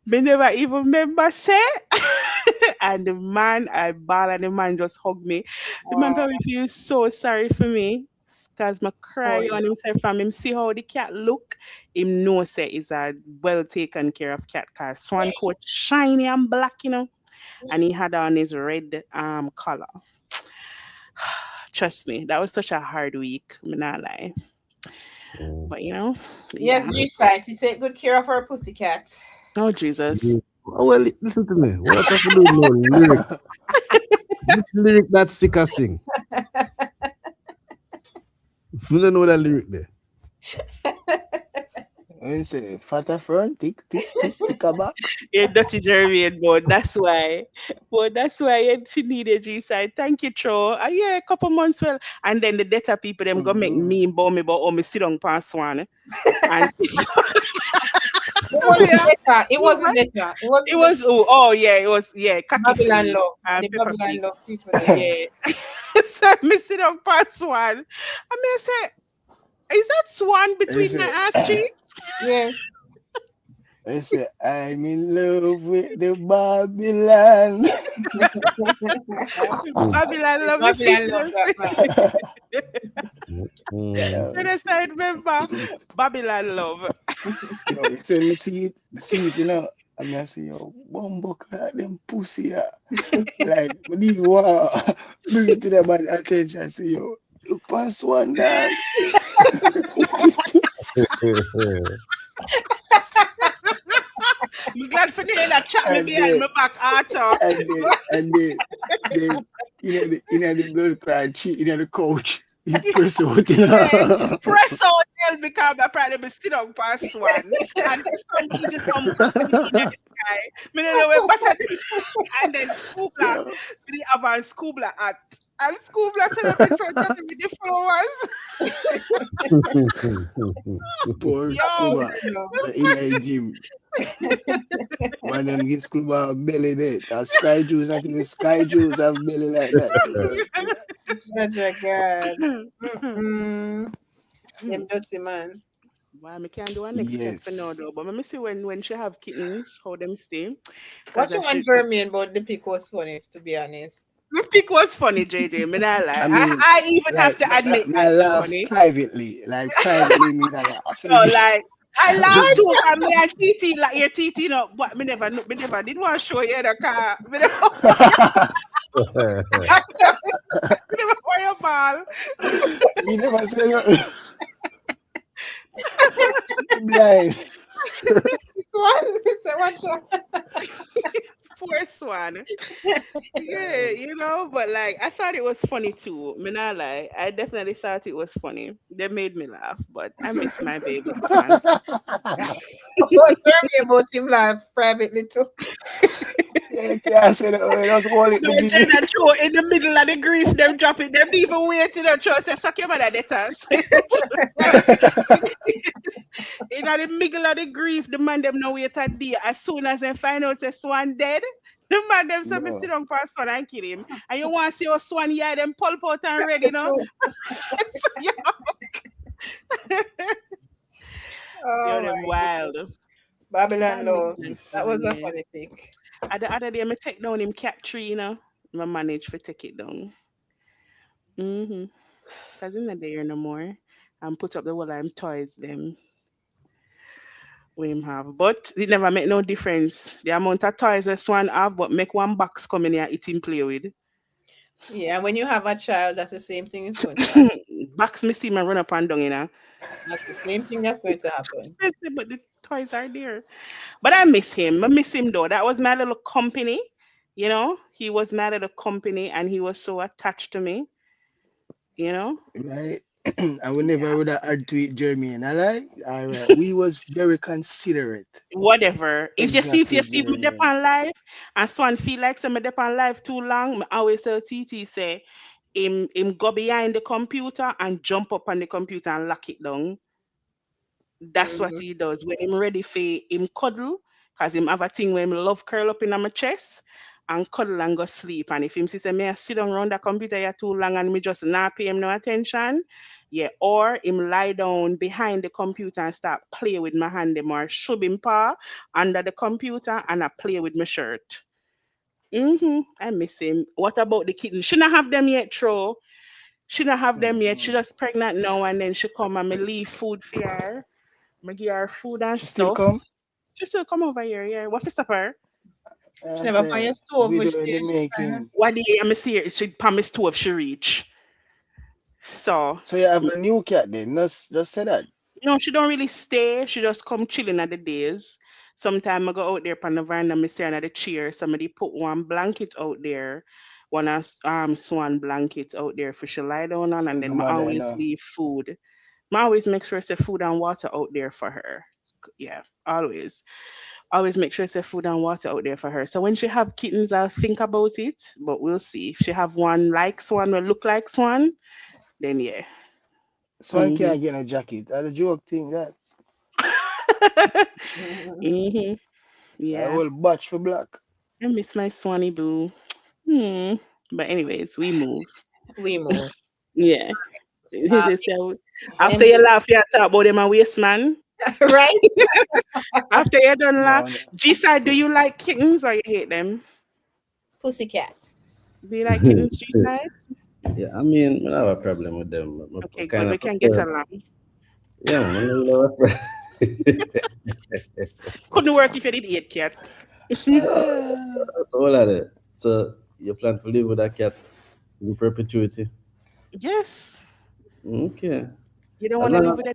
Me never even remember say. And the man, I ball and the man just hug me. The man probably feels so sorry for me. Because my cry on himself from him see how the cat look. Him know say is a well taken care of cat, cause Swan coat shiny and black, you know. And he had on his red collar. Trust me, that was such a hard week. I'm not lie. But you know. Yes, G-Site, to take good care of our pussycat. Oh Jesus. Oh, well, listen to me. What have to do with no lyrics? Which lyric that Masicka sing? You don't know that lyric there. I say, fatter front, tick, tick, tick, tick a back. You're dirty Jeremy, but that's why. But that's why she needed G side. Thank you, Cho. Yeah, a couple months well. And then the data people them go make Mm-hmm. me about me, but oh me sit on past one. And It wasn't yeah, data. It wasn't data. It it wasn't was data. oh yeah, it was Kaki Babylon Flea love. and The Pepper Babylon Pig. love people there. Yeah. So me sit on past one. I mean I say, is that swan I between my say, ass cheeks? Yes. I say, I'm in love with the Babylon. Babylon love the Babylon people. love that man. When I say remember, Babylon love. No, you say me see it, you know. I mean, I say, yo, bumbo clock them pussy, yeah. Like, me need wow. Bring it to the bad attention. I say, yo, look past one dog. I'm glad for hearing that chat me and behind then, my back, Arthur. and then, the blood clot cheat, the couch. He press out, you Yeah, know. press out hell because I probably be still on past one. And for some reason, some button in the sky. Me don't know where button and then Scoobla, Yo, with the Avan Scoobla at. And Scoobla set up in front of me with the flowers. poor Yo, scuba in a gym. One them get scuba belly there. That sky juice, not even sky juice have belly like that. Such a God. Mm-mm. Them dirty man. why me can't do a next cat for now Yes. though. But let me see when she have kittens, how them stay. What Because you I want should. Jeremy about the pic was funny, to be honest. The pick was funny, JJ. Me not lie. I I, mean, I even have like, to admit me that it's laugh funny. privately. Like, privately, me that laugh. No, like I laugh Just, too. And me and TT like your TT no, but me never did want to show you the car. Me never for your ball. me never say nothing. Me blind. This one, Mr. Watch Poor Swan. Yeah, but like I thought it was funny too. Me not lie. I definitely thought it was funny. They made me laugh, but I miss my baby Swan. What Jeremy about him live privately too. Yeah, can't say that. Just hold it No, the video. Jenna Cho in the middle of the grief, them drop it, them even wait till the Cho say, suck your mother that us. In the middle of the grief, the man them know wait a day. As soon as they find out the Swan dead, the man them say, me sit No. down for a Swan and kill him. And you want to see your Swan, yeah, them pulp out and That's ready, the you know? truth. So, Oh yo, them my wild. goodness. But I Babylon miss love. them That Swan, was a yeah. funny pic. At the other day, I take down him cat tree, I manage to take it down. Because he's not there no more. And put up the wall of him toys, them. We him have. But it never make no difference. The amount of toys we Swan have, but make one box come in here, it him play with. Yeah, and when you have a child, that's the same thing is going to happen. Box me see man run up and down. That's the same thing that's going to happen. Expensive, but the toys are there. But I miss him. I miss him though. That was my little company. He was my little company and he was so attached to me, you know? Right? I would never Yeah. would have had to eat Jermaine. I like, all right. We was very considerate. Whatever. If you Exactly, see me dep Jermaine. on live and Swan feel like some dep on live too long, I always tell TT say him go behind the computer and jump up on the computer and lock it down. That's what Hmm. he does. When him ready for him cuddle, cause him have a thing where him love curl up in my chest and cuddle and go sleep. And if him say me I sit down around the computer here too long and me just not pay him no attention, yeah, or him lie down behind the computer and start play with my hand them or shove him paw under the computer and I play with my shirt. I miss him. What about the kitten? She not have them yet, Tro. She not have them yet. She Mm-mm. just pregnant now and then she come and me leave food for her. Me give her food and She still come? stuff. She still come over here, yeah. What for stop her? She I never find say, your stove video which in day the she find her. making. What day I'm see her? She promised to if she reach. So So you have a new cat then? Just say that. she don't really stay. She just come chilling at the days. Sometime I go out there on the veranda, me sit under the chair. Somebody put one blanket out there. swan blanket out there for she lie down on, and Single then I mother, you always know. leave food. I always make sure it's a food and water out there for her. Yeah, always make sure it's a food and water out there for her. So when she have kittens, I'll think about it, but we'll see. If she have one like swan or look like swan, then yeah. Swan Hmm. can't get a jacket. That's a joke thing, that. Hmm. I Yeah. will batch for black. I miss my Swanny boo. Hmm. But anyways, we move. We move. Yeah. Uh, They say, after MJ, you laugh, you talk about them a waste man. right? After you done laugh, No, no. G side, do you like kittens or you hate them? Do you like Pussycats. kittens, G side? Yeah, I mean, I don't have a problem with them. I Okay, good. kind We of can get prefer. along. Yeah, man, I don't have a problem. Couldn't work if you did eat cats. So all of that. So you plan to live with a cat in perpetuity? Yes. Okay. You don't As want to long live as with a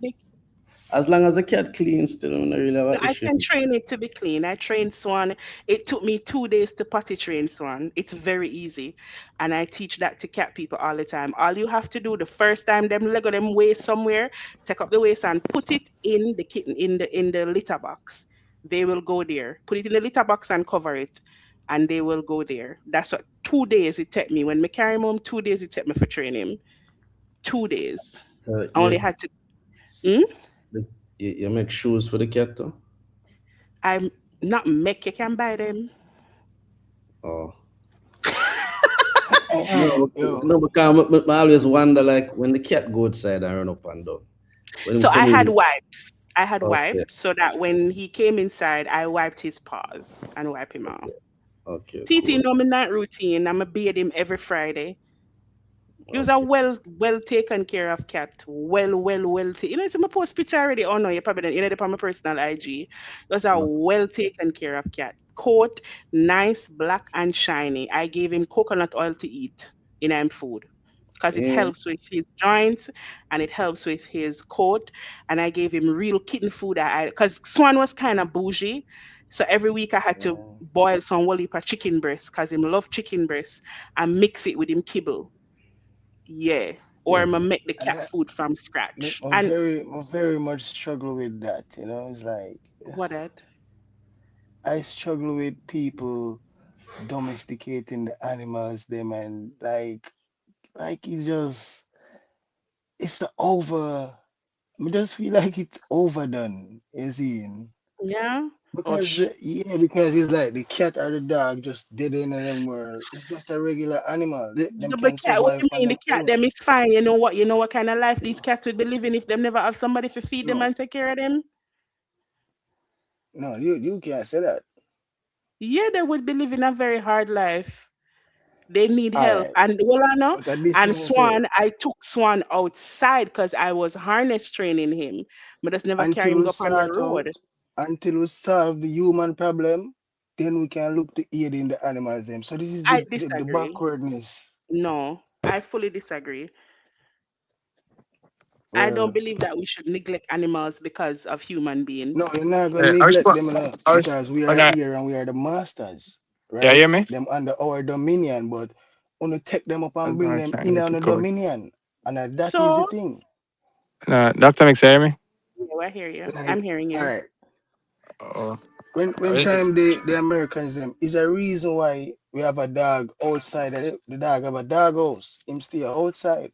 the cat clean, still I don't really have No, an I issue. can train it to be clean. I trained Swan. It took me 2 days to potty train Swan. It's very easy. And I teach that to cat people all the time. All you have to do the first time them leg of them waste somewhere, take up the waste and put it in the kitten in the litter box. They will go there. Put it in the litter box and cover it. And they will go there. That's what 2 days it took me. When me carry him home, 2 days it took me for training him. 2 days. I only You, had to. Hmm? you make shoes for the cat too? I'm not make you can buy them. Oh. Hey, No, yo. no, because I always wonder like when the cat go outside and run up and down. When him So I come had in, wipes. I had okay, wipes so that when he came inside, I wiped his paws and wipe him off. okay, TT cool. know my night routine. I'm a bathe him every Friday. He was a Okay. well taken care of cat. Well You know, it's in my post picture already. Oh no, you probably don't. You know, on my personal IG. It was a No, well taken care of cat. Coat, nice, black and shiny. I gave him coconut oil to eat in him food because it eh, helps with his joints and it helps with his coat. And I gave him real kitten food. I because Swan was kind of bougie. So every week I had to Yeah. boil some Walipa chicken breast because him love chicken breast and mix it with him kibble. Yeah. Or cool. I'ma make the And cat that, food from me, scratch. I And very, I very much struggle with that. You know, it's like what that? I struggle with people domesticating the animals, them, and like it's over. I just feel like it's overdone, you see. Yeah. Oh Because yeah, because it's like the cat or the dog just dead in them world. It's just a regular animal. Them but can cat, what survive you on mean? The them cat own. them is fine. You know what? You know what kind of life these cats would be living if them never have somebody to feed them No, and take care of them? no, you can't say that. Yeah, they would be living a very hard life. They need All help. right, And well, I know. but at this And means say Swan, I took Swan outside because I was harness training him. But just never carry until him we go up on the sort out, road. until we solve the human problem, then we can look to aid in the animals them. So this is I the disagree. backwardness. No, I fully disagree. I don't Well, believe that we should neglect animals because of human no, beings. you're not gonna I neglect respect. them, I was, because we when are here and we are the masters, yeah, right? hear me? Them under our dominion, but only take them up and I'm bring gonna them try and in get on the the code. dominion, and that is the So, thing. Doctor Mix, hear me? yeah, I hear you. I'm Like, hearing all you. right, Oh, when time the Americans them is a reason why we have a dog outside. The dog have a dog house. Him stay outside,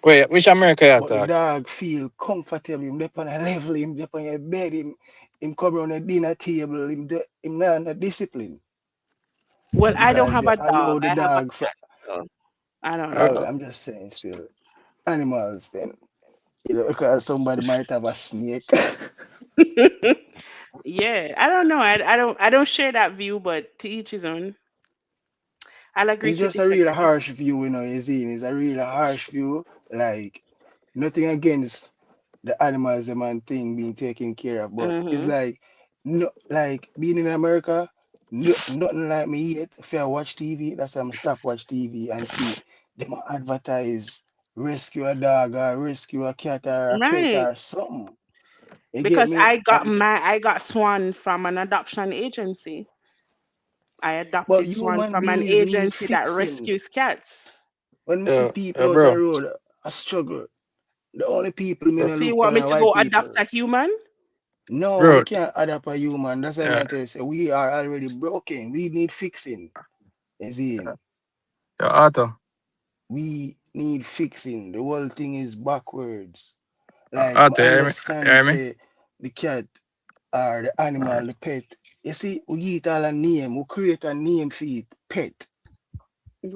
wait, which America you but the talk? dog feel comfortable. Him up on a level. Him up on your bed. Him cover on a dinner table. Him not on a discipline Well, I don't because have you a dog. allow the I have a dog for. cat, so I don't Uh, Well, know. I'm just saying, still animals. Then because somebody might have a snake. Yeah, I don't know. I don't share that view, but to each his own. I'll agree It's to just a real disagree. harsh view, you see. It's a real harsh view. Like nothing against the animals, the man thing being taken care of, but it's Mm-hmm. like no, like being in America. No, nothing like me yet. If I watch TV, that's why I'm stop watch TV and see them advertise rescue a dog or rescue a cat or a pet Right. or something. You get Because me? I got Swan from an adoption agency. I But adopted one human from an beings need agency that fixing. rescues cats. When me see Yeah, people yeah, out the bro. road, I struggle. The only people me Bro, not So you look want on me are to white go adopt people. a human? No, we bro, can't adapt a human. That's why yeah, I tell you, say, we are already broken. We need fixing. You see, yeah, Otto. we need fixing. The whole thing is backwards. Like, I Otto, you hear me? You understand, hear me? say, the cat or the animal, the pet. You see, we give it all a name. We create a name for it. Pet.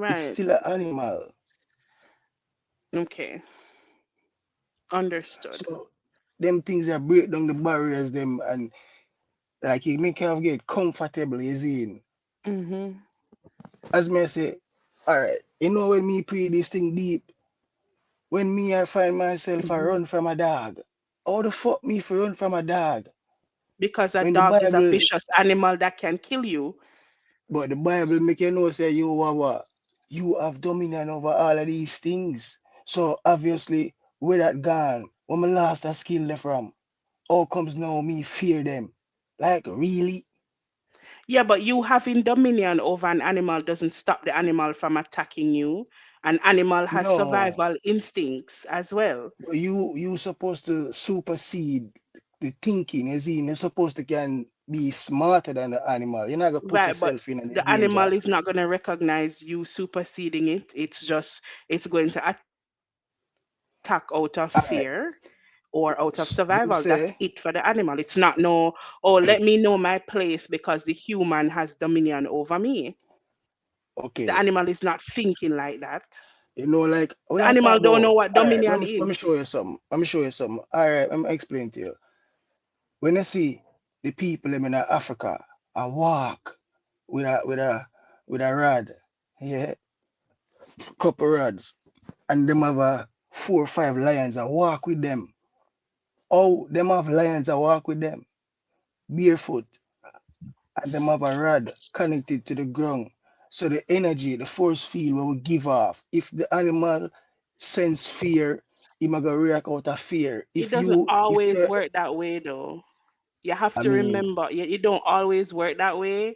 It's Right. still an animal. Okay. Understood. So, them things that break down the barriers, them, and like, it make you get comfortable, you see. Mm-hmm. As me say, all right, you know when me pre this thing deep, when me I find myself I Mm-hmm. run from a dog. How the fuck me for run from a dog? Because a When the dog is a Bible, vicious animal that can kill you. but the Bible make you know say you what? You have dominion over all of these things. So obviously, where that gone, when my last a skill left from, how comes now me fear them? Like really? Yeah, but you having dominion over an animal doesn't stop the animal from attacking you. An animal has No. survival instincts as well. But you supposed to supersede the thinking, you see, you're supposed to can be smarter than the animal. You're not gonna put Right, but yourself in any the animal danger. is not going to recognize you superseding it. It's going to attack out of All right. fear or out of Them survival. That's say, it for the animal. It's not no, oh, let me know my place because the human has dominion over me. The okay, animal is not thinking like that. like we The are talk animal don't about. know what All right, dominion let me is. show you something. Let me show you something. All right, let me explain to you. When I see the people them in Africa, I walk with a rod, yeah, couple rods, and them have a 4 or 5 lions. I walk with them. Oh, them have lions. I walk with them barefoot, and them have a rod connected to the ground. So the energy, the force field will give off. If the animal sense fear, he might go react out of fear. It If doesn't you, if always you, work that way though. You have I to mean, remember, it don't always work that way.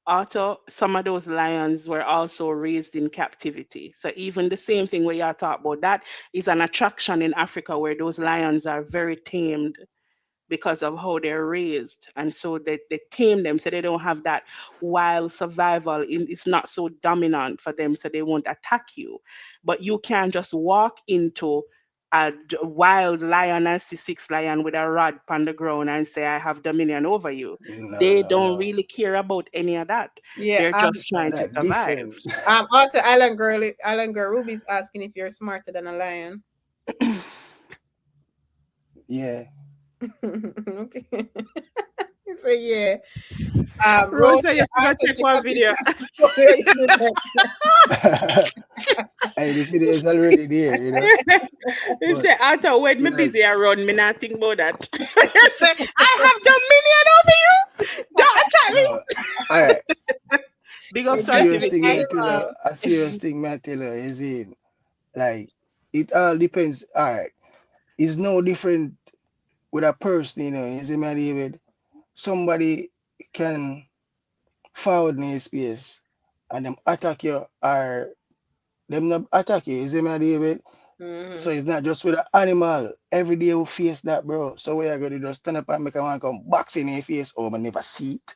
Also, some of those lions were also raised in captivity. So even the same thing where you talk about, that is an attraction in Africa where those lions are very tamed because of how they're raised. And so they tame them so they don't have that wild survival. It's not so dominant for them, so they won't attack you. But you can't just walk into a wild lion and see six lion with a rod on the ground and say, I have dominion over you. no, They no, don't no. really care about any of that. Yeah. They're just trying to That survive. different. Also, Island Girl Ruby's asking if you're smarter than a lion. Yeah. Okay. So yeah. Rose, Rosa, you forgot to Arthur, take take one a video. picture and show where you do that. Hey, the video is already there. He But said, Arthur, when me like, busy, I run, me not think about that. He say, I have dominion over you. Don't attack no. All right. me. Big up A It's just serious an thing, may Sartivity. I tell you. animal. A serious thing, may I tell you, is in like it all depends. All right. It's no different with a person, you see, my David. Somebody can forward in his space and them attack you or them not attack you, you see, my David. So Hmm. it's not just with an animal. Every day we face that, bro. So we are going to just stand up and make a man come box in your face. Oh, I never see it.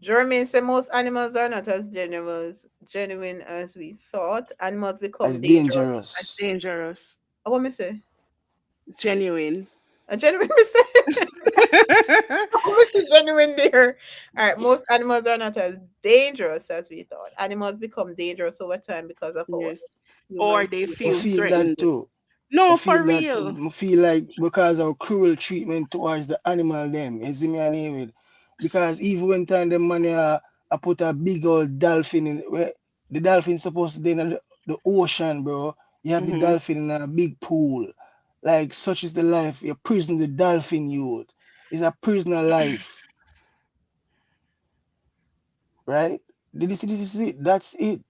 Jermaine said most animals are not as genuine as we thought. Animals As become dangerous. That's dangerous. dangerous. What me say? Genuine. A genuine me say. What's the genuine there? All right, most animals are not as dangerous as we thought. Animals become dangerous over time because of how Yes. Or humans they treat I feel them. feel that threatened. too. I No, for feel that too. real. I feel like because of cruel treatment towards the animal them, you see me and David. Because even when time the money I put a big old dolphin in where the dolphin supposed to be in the ocean, bro. You have the Hmm. dolphin in a big pool. Like such is the life. You're prison the dolphin youth. It's a prisoner life, right? Did you see this is it? That's it.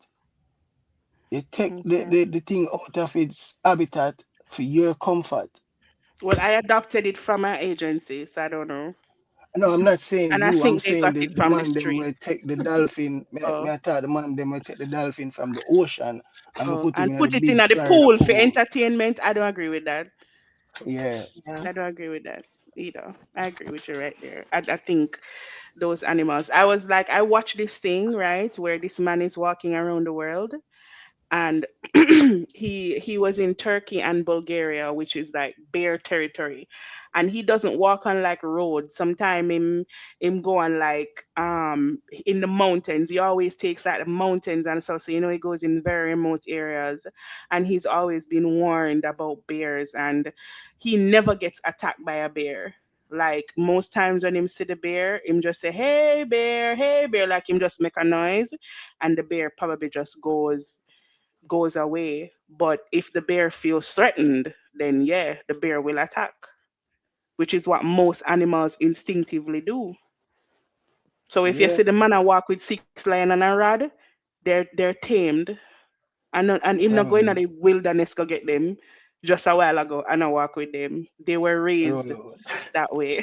You take Okay. the thing out of its habitat for your comfort. Well, I adopted it from my agency, so I don't know. No, I'm not saying And I you. I'm think they saying got the, it the from the man them street. will take the dolphin. Me Oh, I thought the man them will take the dolphin from the ocean and go oh, put him and in the put it in big the Florida pool for pool. entertainment. I don't agree with that. Yeah, Yeah. I don't agree with that either. I agree with you right there. I think those animals. I was like, I watched this thing, right, where this man is walking around the world, and he was in Turkey and Bulgaria, which is like bear territory, and he doesn't walk on like roads. Sometime him go on like in the mountains. He always takes like the mountains and stuff. So he goes in very remote areas, and he's always been warned about bears, and he never gets attacked by a bear. Like most times when him see the bear, him just say, hey bear," like him just make a noise, and the bear probably just goes away. But if the bear feels threatened, then yeah, the bear will attack, which is what most animals instinctively do. So if you yeah, see the man I walk with 6 lion and a rod, they're tamed, and him not going to family the wilderness go get them. Just a while ago, and I walk with them. They were raised roll out. that way.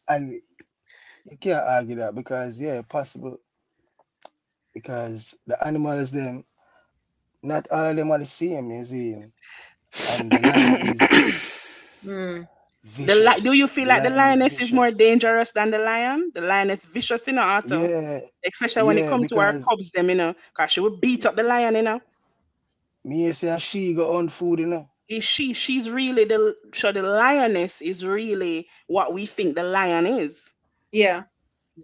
And you can't argue that because yeah, possible because the animals them not all of them are the same, you see. And the lion is Hmm. Do you vicious. feel The like the lion is lioness is more vicious. dangerous than the lion? The lioness vicious, Otto. Yeah, Especially when it yeah, comes to our because cubs, them, because she will beat up the lion. me say a she go on food, Is she's really the lioness is really what we think the lion is. Yeah.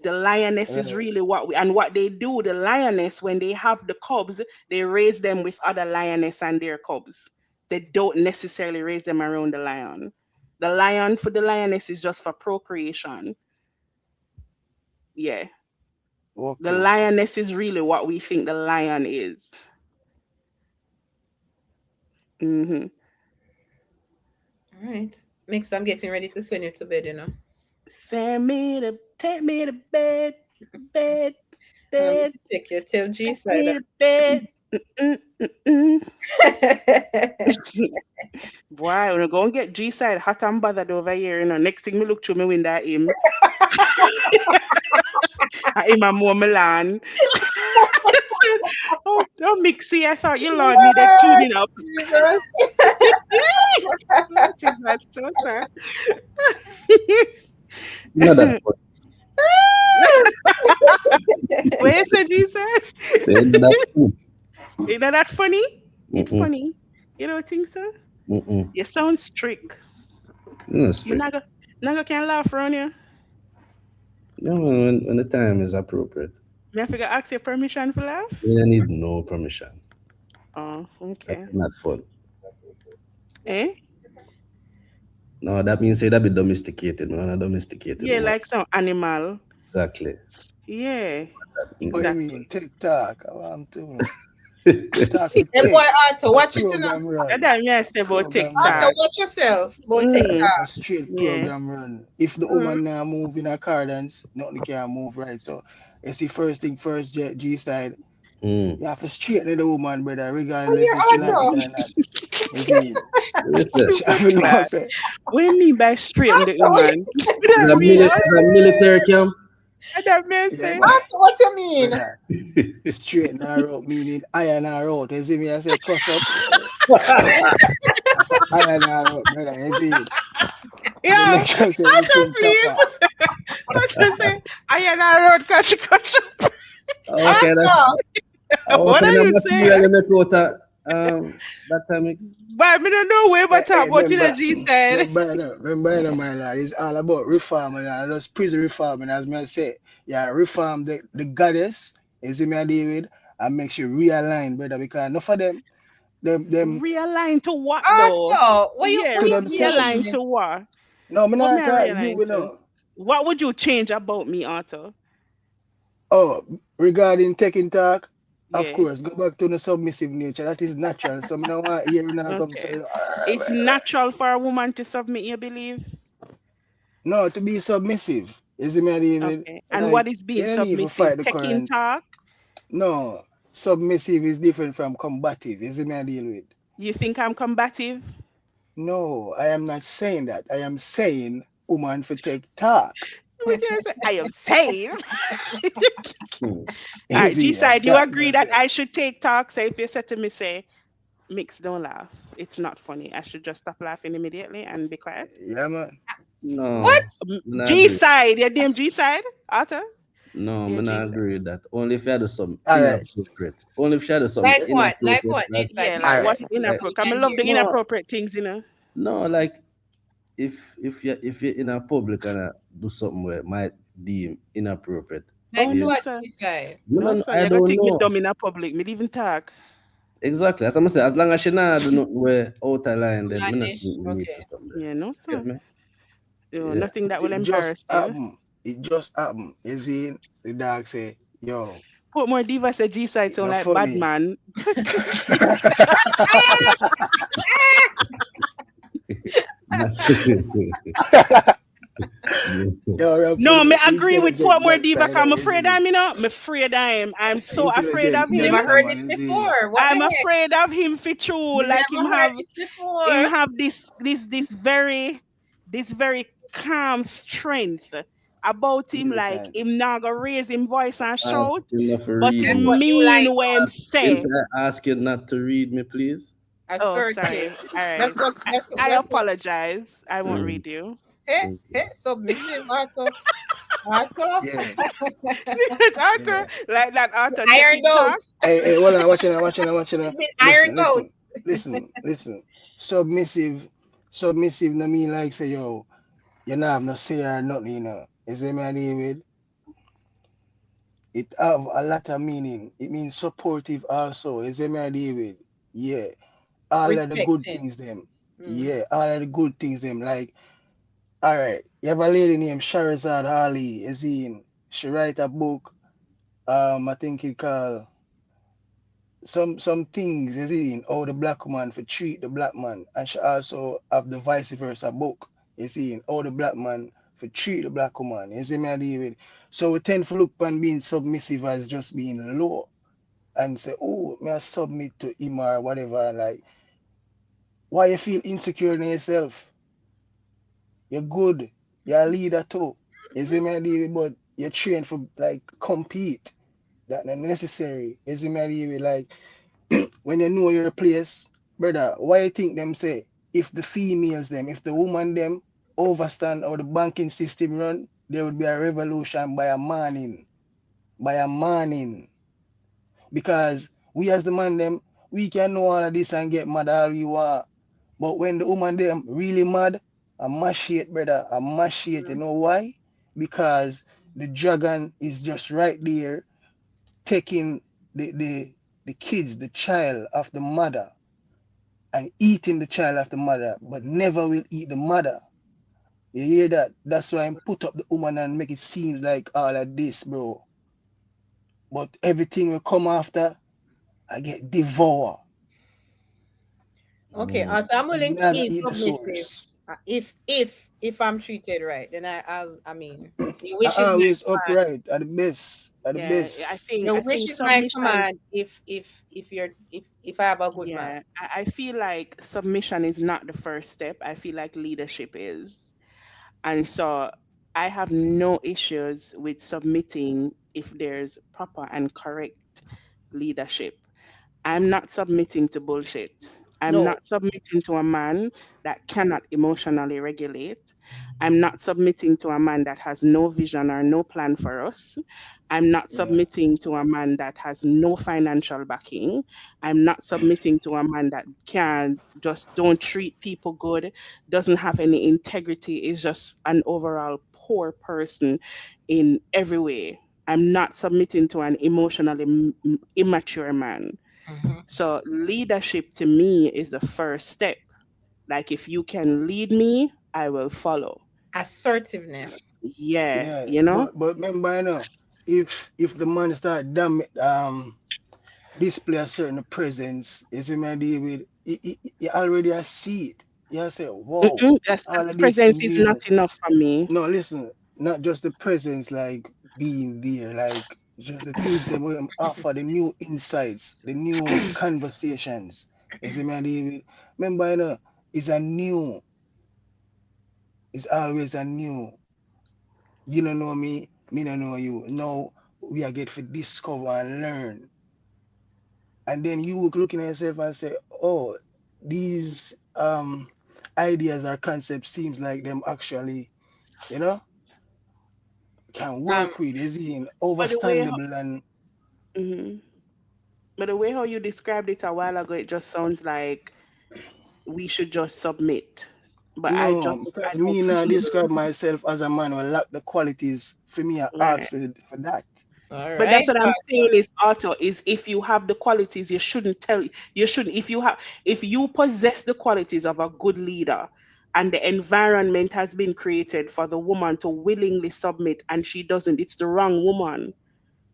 The lioness is Right. really what they do. The lioness, when they have the cubs, they raise them with other lioness and their cubs. They don't necessarily raise them around the lion. The lion for the lioness is just for procreation. Yeah. The Okay. lioness is really what we think the lion is. Hmm. All right. Mix, I'm getting ready to send you to bed. Take me to bed, bed, Let bed. me check your tell G Take side. me to bed. Mm, mm, mm. Boy, when I go and get G side hot and bothered over here. Next thing me look through my window at him. At him and more Milan. Said, oh, Mixie, I thought your Lord needed tuning up. Jesus. Lord Jesus, so sir. You know that fun. Where you said G side? They know that fun. You know that funny? It's Mm-mm. funny. You don't think so? Mm-mm. You sound strict. No But straight. Naga can laugh around you. No, when the time is appropriate. Me I figure ask your permission for laugh? You don't need no permission. Oh, That okay. is not fun. Eh? No, that means say that be domesticated. Man, not domesticated Yeah, woman. like some animal. Exactly. Yeah, That What you means. mean? exactly. TikTok. I want to talk with Hey boy, tech. Arthur, A watch it. program And run. that me I say about Program Arthur, run. TikTok. watch yourself. About Mm, TikTok. A straight yeah. program run. If the Mm. woman now move in a cardance, nothing can move right. So you see first thing first G side. Mm. You have to straighten the woman, brother, Oh regardless if she yeah, like it Arthur. or not. You see, Listen, she have Good to know class. say, What do you mean by straighten the Arthur, woman? What that mean? it's a military camp. What that mean yeah, say? man, Arthur, what you mean? brother, straighten her out, meaning iron her out. You see me, I say cuss up. I say iron her out, brother. You see, Yo, I say make sure say Arthur, everything proper. please. Arthur say, I am a road catch. Okay, that's Arthur. What okay. are Now you material saying? you make out of that time mix. But I don't know where but talk about in the Remember, G side. remember, my lad, it's all about reforming and just prison reforming, as me I say. Yeah, reform the goddess, you see me I deal with, and make sure realign, brother, because enough of them Realign to what though? Arthur, what you Yeah, what to you themselves. realign mean? to what? No, me What may not I call you, realign you to? know. What would you change about me, Otto? Oh, regarding taking talk, of Yeah. course, go back to the submissive nature. That is natural. So I don't want hear you now come Okay. say, It's natural for a woman to submit, you believe? no, to be submissive. You see me, David? Okay. And what Like, is you being don't need to submissive? fight the Taking current. talk? No, submissive is different from combative. You see me, I deal with. You think I'm combative? No, I am not saying that. I am saying woman for take talk. We just say, I am saved. Hmm. All You right, G see, a side, you fact agree that myself. I should take talk? So if you said to me, say, Mix, don't laugh. It's not funny. I should just stop laughing immediately and be quiet. Yeah, man. No, What? I'm not G agree. side, your name G side, Arthur? No, Yeah, I'm G not side. agree with that. Only if you do some All right. inappropriate. Only if you do some Like Eh, what? Like inappropriate, what? like This side. Yeah, Be like all what right. specific so we inappropriate? I can love the hear. no, inappropriate things, you know. no, like if you're in a public and do something where it might deem inappropriate, Oh Like please. no, what? sir. This side. No, sir. I You're gonna don't think me know dumb in a public. Me even talk. exactly. As I'm saying, as long as she not do nothing where out of line, then me not Outlandish. think we need to Okay. stop there. Yeah, no, Get sir. me? Yeah. Nothing that will It just embarrass you. happened. It just happened. You see, the dog say, yo, Put more diva say G side it sound not like bad funny. man. Yo, Rob, put No, me it agree with intelligent Portmore Diva gangster, you because know, I'm you afraid of see. him, you know. I'm afraid of him. I'm so afraid Intelligent of him. Never gangster, heard man, this you see. before. What I'm the heck? afraid of him for true. Like Never heard this him before. have this very calm strength about him, like Militant. him not gonna raise him voice and Ask shout, him not to but read That's me. him what you mean like, what him Him say. I ask you not to read me, please. Oh, assertive. sorry. All right. That's what. That's I that's what. apologize. I won't Mm, read you. Hey, okay. hey, submissive, Otto. Otto. Yeah, Arthur, yeah. like that Arthur Ironed technique out. talk. Hey, hold on, watching, watching. It's been Listen, ironed out. listen. Submissive, submissive, no mean like say, yo, you not have no say or nothing, you know. You see me, David? It have a lot of meaning. It means supportive also. You see me, David? Yeah. All of the good Respecting. things, them. Hmm. Yeah, all of the good things, them. Like, all right, you have a lady named Sharazad Ali. You see, she write a book. I think it called some things is in how the black woman for treat the black man, and she also have the vice versa book. You see, in how the black man for treat the black woman. You see me, David. So we tend to look on being submissive as just being low and say, oh, may I submit to him or whatever. Like, why you feel insecure in yourself? You're good. You're a leader too. You see me, David, but you're trained for like compete. That not necessary. You see me, David, like when you know your place, brother, why you think them say if the females them, if the woman them overstand how the banking system run, there would be a revolution by a morning. By a morning. Because we as the man them, we can know all of this and get mad all we want. But when the woman them really mad, I mash it, brother. I mash it. You know why? Because the dragon is just right there taking the kids, the child of the mother and eating the child of the mother, but never will eat the mother. You hear that? That's why I put up the woman and make it seem like all of this, bro. But everything will come after, I get devoured. Okay, Mm. I'm You willing to never be eat the submissive. source. If I'm treated right, then I mean, your I wish is my always command. upright at the best. At the Yeah, I best. think Your I wish think is my submission. command. If I have a good man. Yeah, I feel like submission is not the first step. I feel like leadership is. And so I have no issues with submitting if there's proper and correct leadership. I'm not submitting to bullshit. I'm No. not submitting to a man that cannot emotionally regulate. I'm not submitting to a man that has no vision or no plan for us. I'm not Yeah. submitting to a man that has no financial backing. I'm not submitting to a man that can just don't treat people good, doesn't have any integrity, is just an overall poor person in every way. I'm not submitting to an emotionally immature man. Mhm. So leadership to me is the first step. Like if you can lead me, I will follow. Assertiveness. Yeah, Yeah. you know? But remember, you know, if the man start display a certain presence, you see me, David, you already see it. You say, whoa, all That's of this presence is mean. not enough for me. No, listen, not just the presence, like being there, like just the things that we offer, the new insights, the new conversations. You see me, David? Remember, you know, it's a new. It's always a new. You don't know me don't know you. Now we are get to discover and learn. And then you looking at yourself and say, oh, these ideas or concepts seems like them actually, you know, can Um, work with, is in But the way, overstandable and mm-hmm. But the way how you described it a while ago, it just sounds like we should just submit. But no, I because don't me now feel describe myself as a man who lack the qualities for me I right. ask for that. all But that's right. what I'm saying is auto is if you have the qualities, you shouldn't if you possess the qualities of a good leader and the environment has been created for the woman to willingly submit and she doesn't, it's the wrong woman.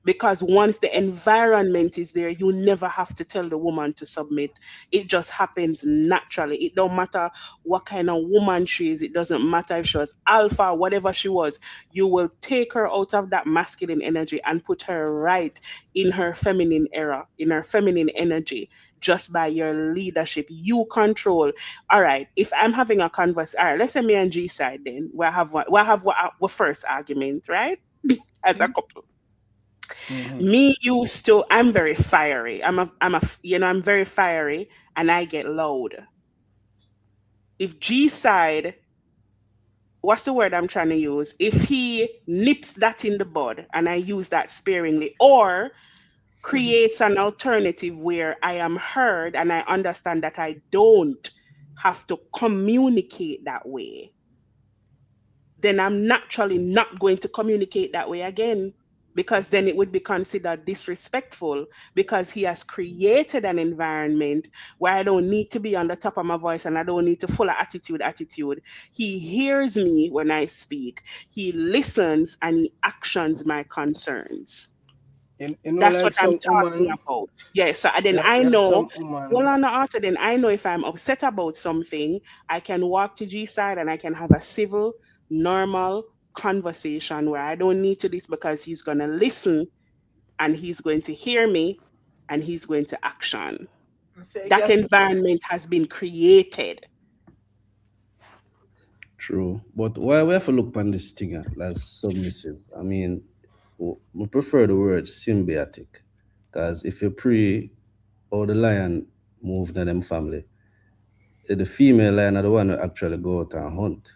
Because once the environment is there, you never have to tell the woman to submit. It just happens naturally. It don't matter what kind of woman she is. It doesn't matter if she was alpha, whatever she was. You will take her out of that masculine energy and put her right in her feminine era, in her feminine energy, just by your leadership. You control. All right. If I'm having a converse, all right. Let's say me and G side then. We have what first argument, right? As a couple, Mm-hmm. me used to, I'm very fiery, I'm very fiery and I get loud. If G side, what's the word I'm trying to use, if he nips that in the bud and I use that sparingly, or creates an alternative where I am heard and I understand that I don't have to communicate that way, then I'm naturally not going to communicate that way again, because then it would be considered disrespectful, because he has created an environment where I don't need to be on the top of my voice and I don't need to full of attitude. He hears me when I speak. He listens and he actions my concerns. You know, That's like what I'm some talking woman, about. Yeah, so then I you have know, some woman. well, on the altar, then I know if I'm upset about something, I can walk to G side and I can have a civil, normal conversation where I don't need to this, because he's going to listen and he's going to hear me and he's going to action. That Masicka. environment has been created. True. But why we have to look on this thing as submissive? I mean, we prefer the word symbiotic. Because if you pre or the lion move in them family, the female lion are the one who actually go out and hunt.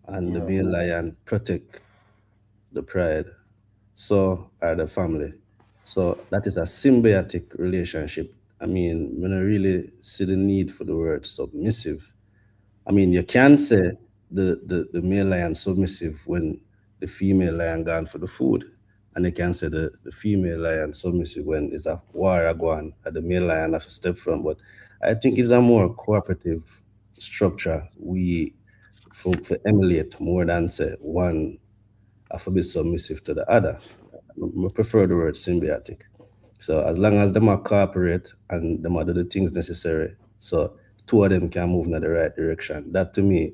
And the Yeah. male lion protect the pride. So are the family. So that is a symbiotic relationship. I mean, when I really see the need for the word submissive, I mean, you can say the male lion submissive when the female lion gone for the food. And you can say the female lion submissive when it's a war going and the male lion have to step from. But I think it's a more cooperative structure we for emulate more than say one have to be submissive to the other. I prefer the word symbiotic. So as long as them are cooperate and them are do the things necessary, so two of them can move in the right direction. That to me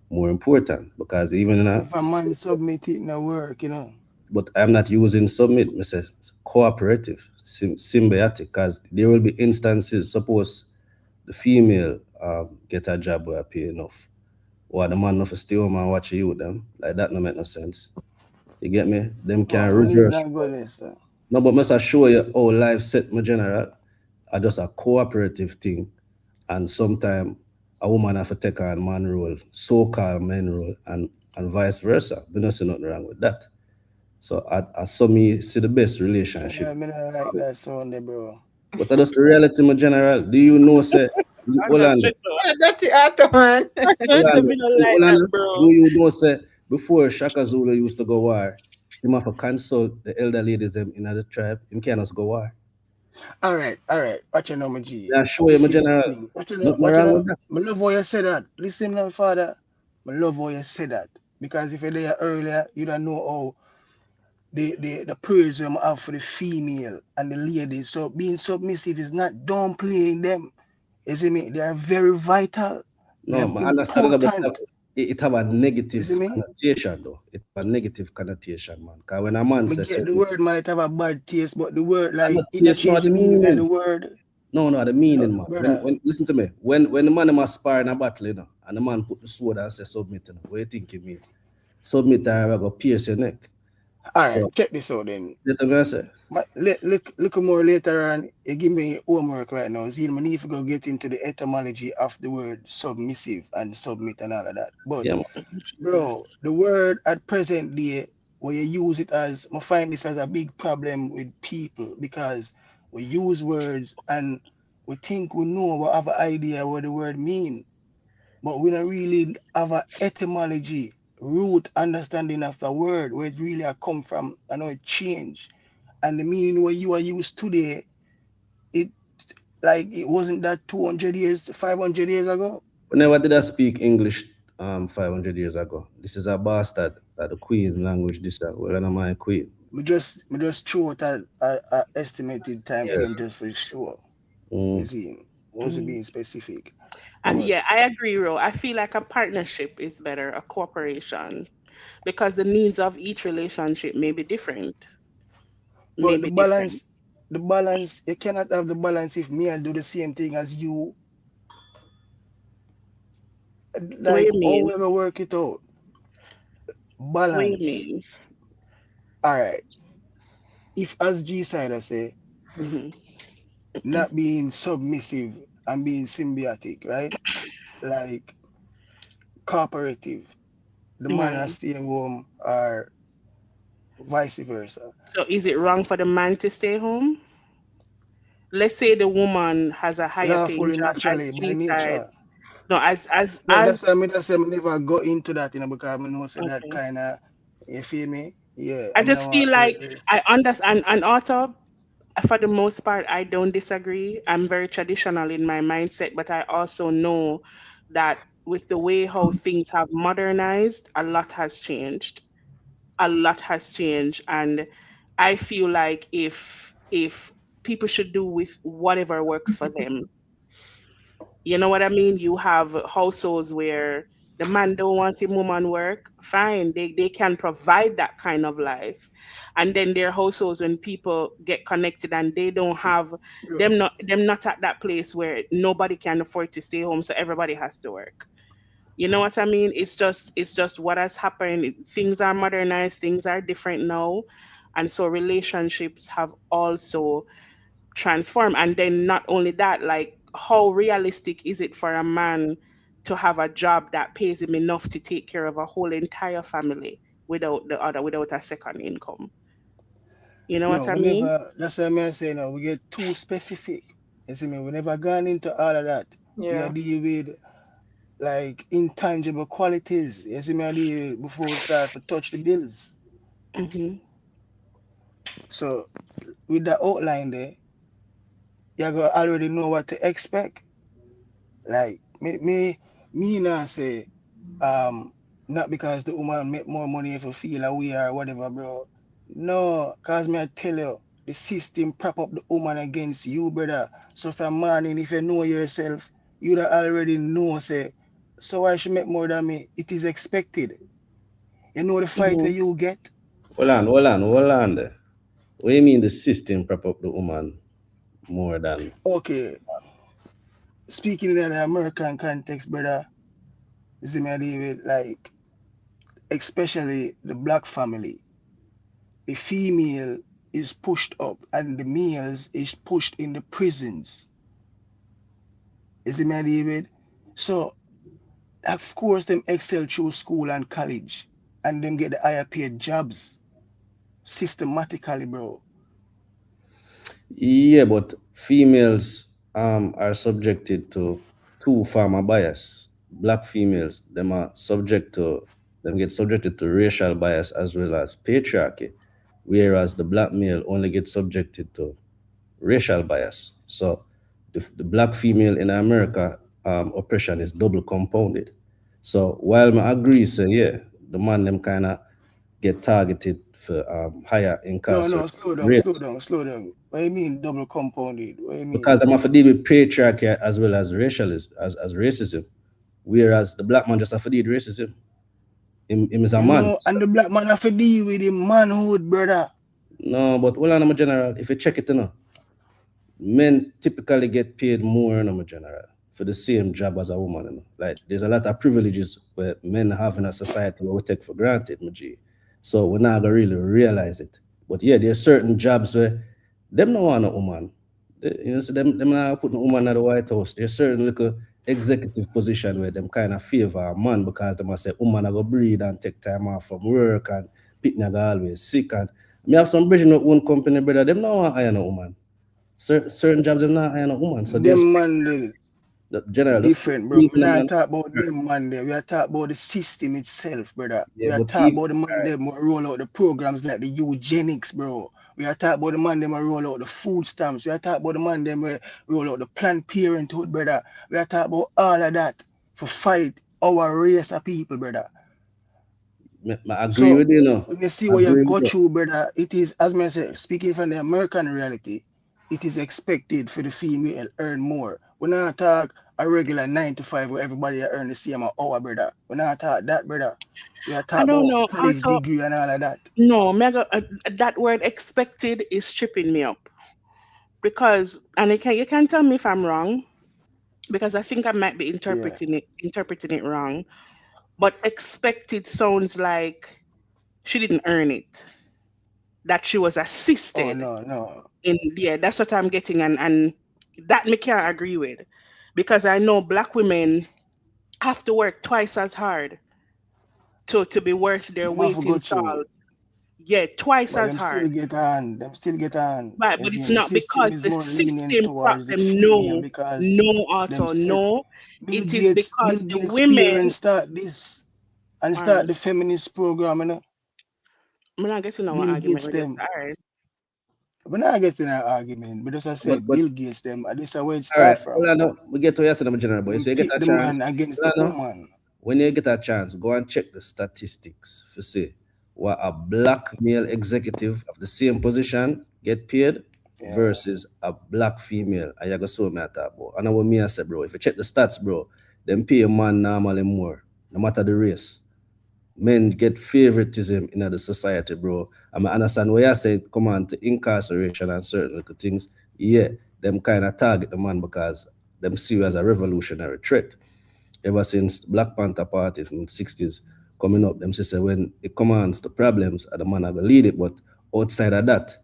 more important because even in a If a man submit it in a work, but I'm not using submit, I say cooperative, symbiotic, because there will be instances, suppose the female get a job where I pay enough, or the man of stay home and watch you with them, like that no make no sense. You get me? Them can Oh, we need reverse. that go there, sir. No, but must I show you how life set my general are just a cooperative thing. And sometimes a woman have to take on man role, so-called men role, and vice versa. We don't see nothing wrong with that. So I saw me see the best relationship. I don't like that sound there, bro. But that's the reality, my general. Do you know, say, I'm hold just on, stressed out. That's the other one. I hold on, said me not like hold on. that, Do bro. you know, say, before Shaka Zulu used to go war, him have to consult the elder ladies them in the tribe, him cannot go war. All right. Watch your number, G. I show you, my This is the general. thing. Nothing Watch your wrong know. with that. I love how you said that. Listen, my father. I love how you said that. Because if you're there earlier, you don't know how the praise we have for the female and the ladies. So being submissive is not downplaying them. You see me? They are very vital. No, They're my understanding of the important. fact it have a You see negative me? connotation though. It have a negative connotation, man. Cause when a man Me says get the something, word might have a bad taste, but the word I'm like not it a taste, no change the the meaning of the meaning. word. No, the No, meaning, man. brother. When listen to me. When the man them a spar in a battle, and the man put the sword and say submit, what you think you mean? Submit and I go pierce your neck. All right, So check this out then. let me say. Look more later on. You give me homework right now. See, I need to go get into the etymology of the word submissive and submit and all of that. But Yeah, man. bro, Jesus. the word at present day, where you use it as, I find this as a big problem with people because we use words and we think we know, we have an idea what the word mean, but we don't really have a etymology, root understanding of the word, where it really a come from. I know it changed. And the meaning where you are used today, it like it wasn't that 200 years, 500 years ago. Whenever did I speak English 500 years ago? This is a bastard that the queen language this well and my queen. We just throw out a estimated time Yeah. frame just for sure. You Mm. see, wasn't Mhm. being specific. And But yeah, I agree, Ro. I feel like a partnership is better, a cooperation, because the needs of each relationship may be different. May but be different. the balance, you cannot have the balance if me and do the same thing as you. What Like you mean? however work it out. What you Balance. mean? Alright. If as G Sider say, Hmm. not being submissive and being symbiotic, right? Like cooperative. The man Right. has stay home or vice versa. So is it wrong for the man to stay home? Let's say the woman has a higher paying Lawfully, job as naturally, by G side. nature. No, as No, that's why as I never go into that, because I know say that okay. kind of, you feel me? Yeah, I I mean, I just feel want like I understand, and also for the most part, I don't disagree. I'm very traditional in my mindset, but I also know that with the way how things have modernized, a lot has changed. A lot has changed, and I feel like if people should do with whatever works for them. You know what I mean? You have households where the man don't want him woman work, fine. They can provide that kind of life. And then there are households when people get connected and they don't have yeah. them not at that place where nobody can afford to stay home, so everybody has to work. You know what I mean? It's just what has happened. Things are modernized, things are different now. And so relationships have also transform. And then not only that, like how realistic is it for a man to have a job that pays him enough to take care of a whole entire family without a second income? You know what No, I we mean? never, that's what I'm saying now. We get too specific. You see me? We never gone into all of that. We are Yeah. deal with like intangible qualities. You see me? I deal before we start to touch the bills. Hmm. So with the outline there, you go already know what to expect. Like me now say, not because the woman make more money if you feel a way or whatever, bro. No, cause me I tell you, the system prop up the woman against you, brother. So from morning, if you know yourself, you would already know, say, so why she make more than me? It is expected. You know the fight Hmm. where you get? Hold on there. What do you mean the system prop up the woman more than Okay, speaking in the American context, brother, you see me I deal with like, especially the black family. The female is pushed up and the males is pushed in the prisons. Is it me David? So of course them excel through school and college and them get the higher paid jobs systematically, bro. yeah, but females are subjected to two form of bias. Black females, them get subjected to racial bias as well as patriarchy, whereas the black male only gets subjected to racial bias. So the black female in America oppression is double compounded. So while I agree, say yeah, the man them kind of get targeted for higher No, incarceration no, slow down, slow rates down, slow down. What do you mean double compounded? What do you because mean? them have to deal with patriarchy as well as racialism, as racism, whereas the black man just have to deal with racism. Him is a You man. know, and the black man have to deal with the manhood, brother. No, but hold on, I'm a general. If you check it, you know, Men typically get paid more in a general for the same job as a woman. Like there's a lot of privileges where men have in a society where we take for granted, my G. So we're not gonna really realize it. But yeah, there's certain jobs where them no want a woman. So them not putting a woman at the White House. There's certain little executive position where them kind of favor a man because they must say woman I go breathe and take time off from work and people go always sick and me have some bridging own company, brother. Them no want hire no woman. Certain jobs them not hire no woman. So there's Them man the general just different, bro. even We them not and talk about them man there. We are talking about the system itself, brother. yeah, We are but talking even about the man them who roll out the programs like the eugenics, bro. We are talking about the man them who roll out the food stamps. We are talking about the man them who roll out the Planned Parenthood, brother. We are talking about all of that for fight our race of people, brother. I agree So with you now. when you see I what you agree with go you. through, brother, it is, as I said, speaking from the American reality, it is expected for the female to earn more. We're not talk a regular 9 to 5 where everybody earn the same hour, brother. We're not talk that, brother. We are I talk don't about know. college Also, degree and all of that. no, mega. That word expected is tripping me up because, and you can tell me if I'm wrong because I think I might be Yeah. interpreting it wrong. But expected sounds like she didn't earn it, that she was Oh assisted no, no. in. Yeah, that's what I'm getting, and that me can't agree with because I know black women have to work twice as hard to be worth their Them have to weight go in through. salt. Yeah, twice But as them still hard. get on. Them still get on. Right, You but see, it's the not system because is the more lenient system taught towards the them female no, because no, them auto, set no. Bill It is Gates, Bill because the Gates women. parents start this and All right, start the feminist program, you know. I'm not getting our Bill argument Gates with this. them. All right, We're not getting an argument, but as I said, But Bill Gates them, and this is where it all right, start from. well I know we get to yesterday, general boy. Them So you get pit a the chance. man against Well, the I know woman. when you get a chance, go and check the statistics for see what a black male executive of the same position get paid Yeah. versus a black female. And you go so me at that, bro. And what me I say, bro, if you check the stats, bro, them pay a man normally more, no matter the race. Men get favoritism in the society, bro. I mean, understand where you say come on to incarceration and certain little things. Yeah, them kind of target the man because them see you as a revolutionary threat. Ever since Black Panther Party from the 60s coming up, them say when it commands the problems, the man have to lead it. But outside of that,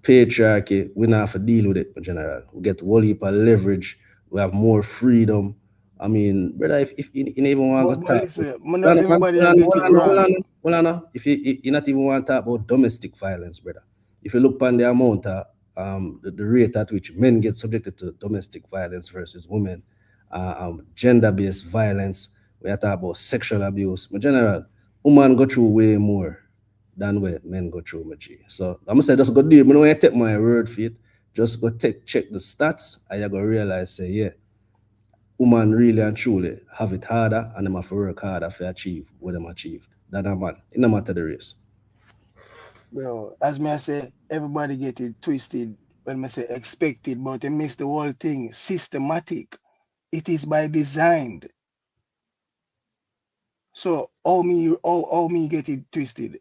patriarchy, we not have to deal with it in general. We get whole heap of leverage, we have more freedom. I mean, brother, if you even want to But talk about, listen, not everybody I get it wrong. if you not even want to talk about domestic violence, brother. If you look on the amount of the rate at which men get subjected to domestic violence versus women, gender-based violence, we are talking about sexual abuse. In general, women go through way more than what men go through, my G. So I'm gonna say just go do it. I don't take my word for it. Just go check the stats and you're gonna realize say, yeah, women really and truly have it harder and them have to work harder to achieve what them achieve than a man. It no matter the race. Bro, as me I say, everybody get it twisted when I say expected, but it makes the whole thing systematic. It is by design. So how me get it twisted?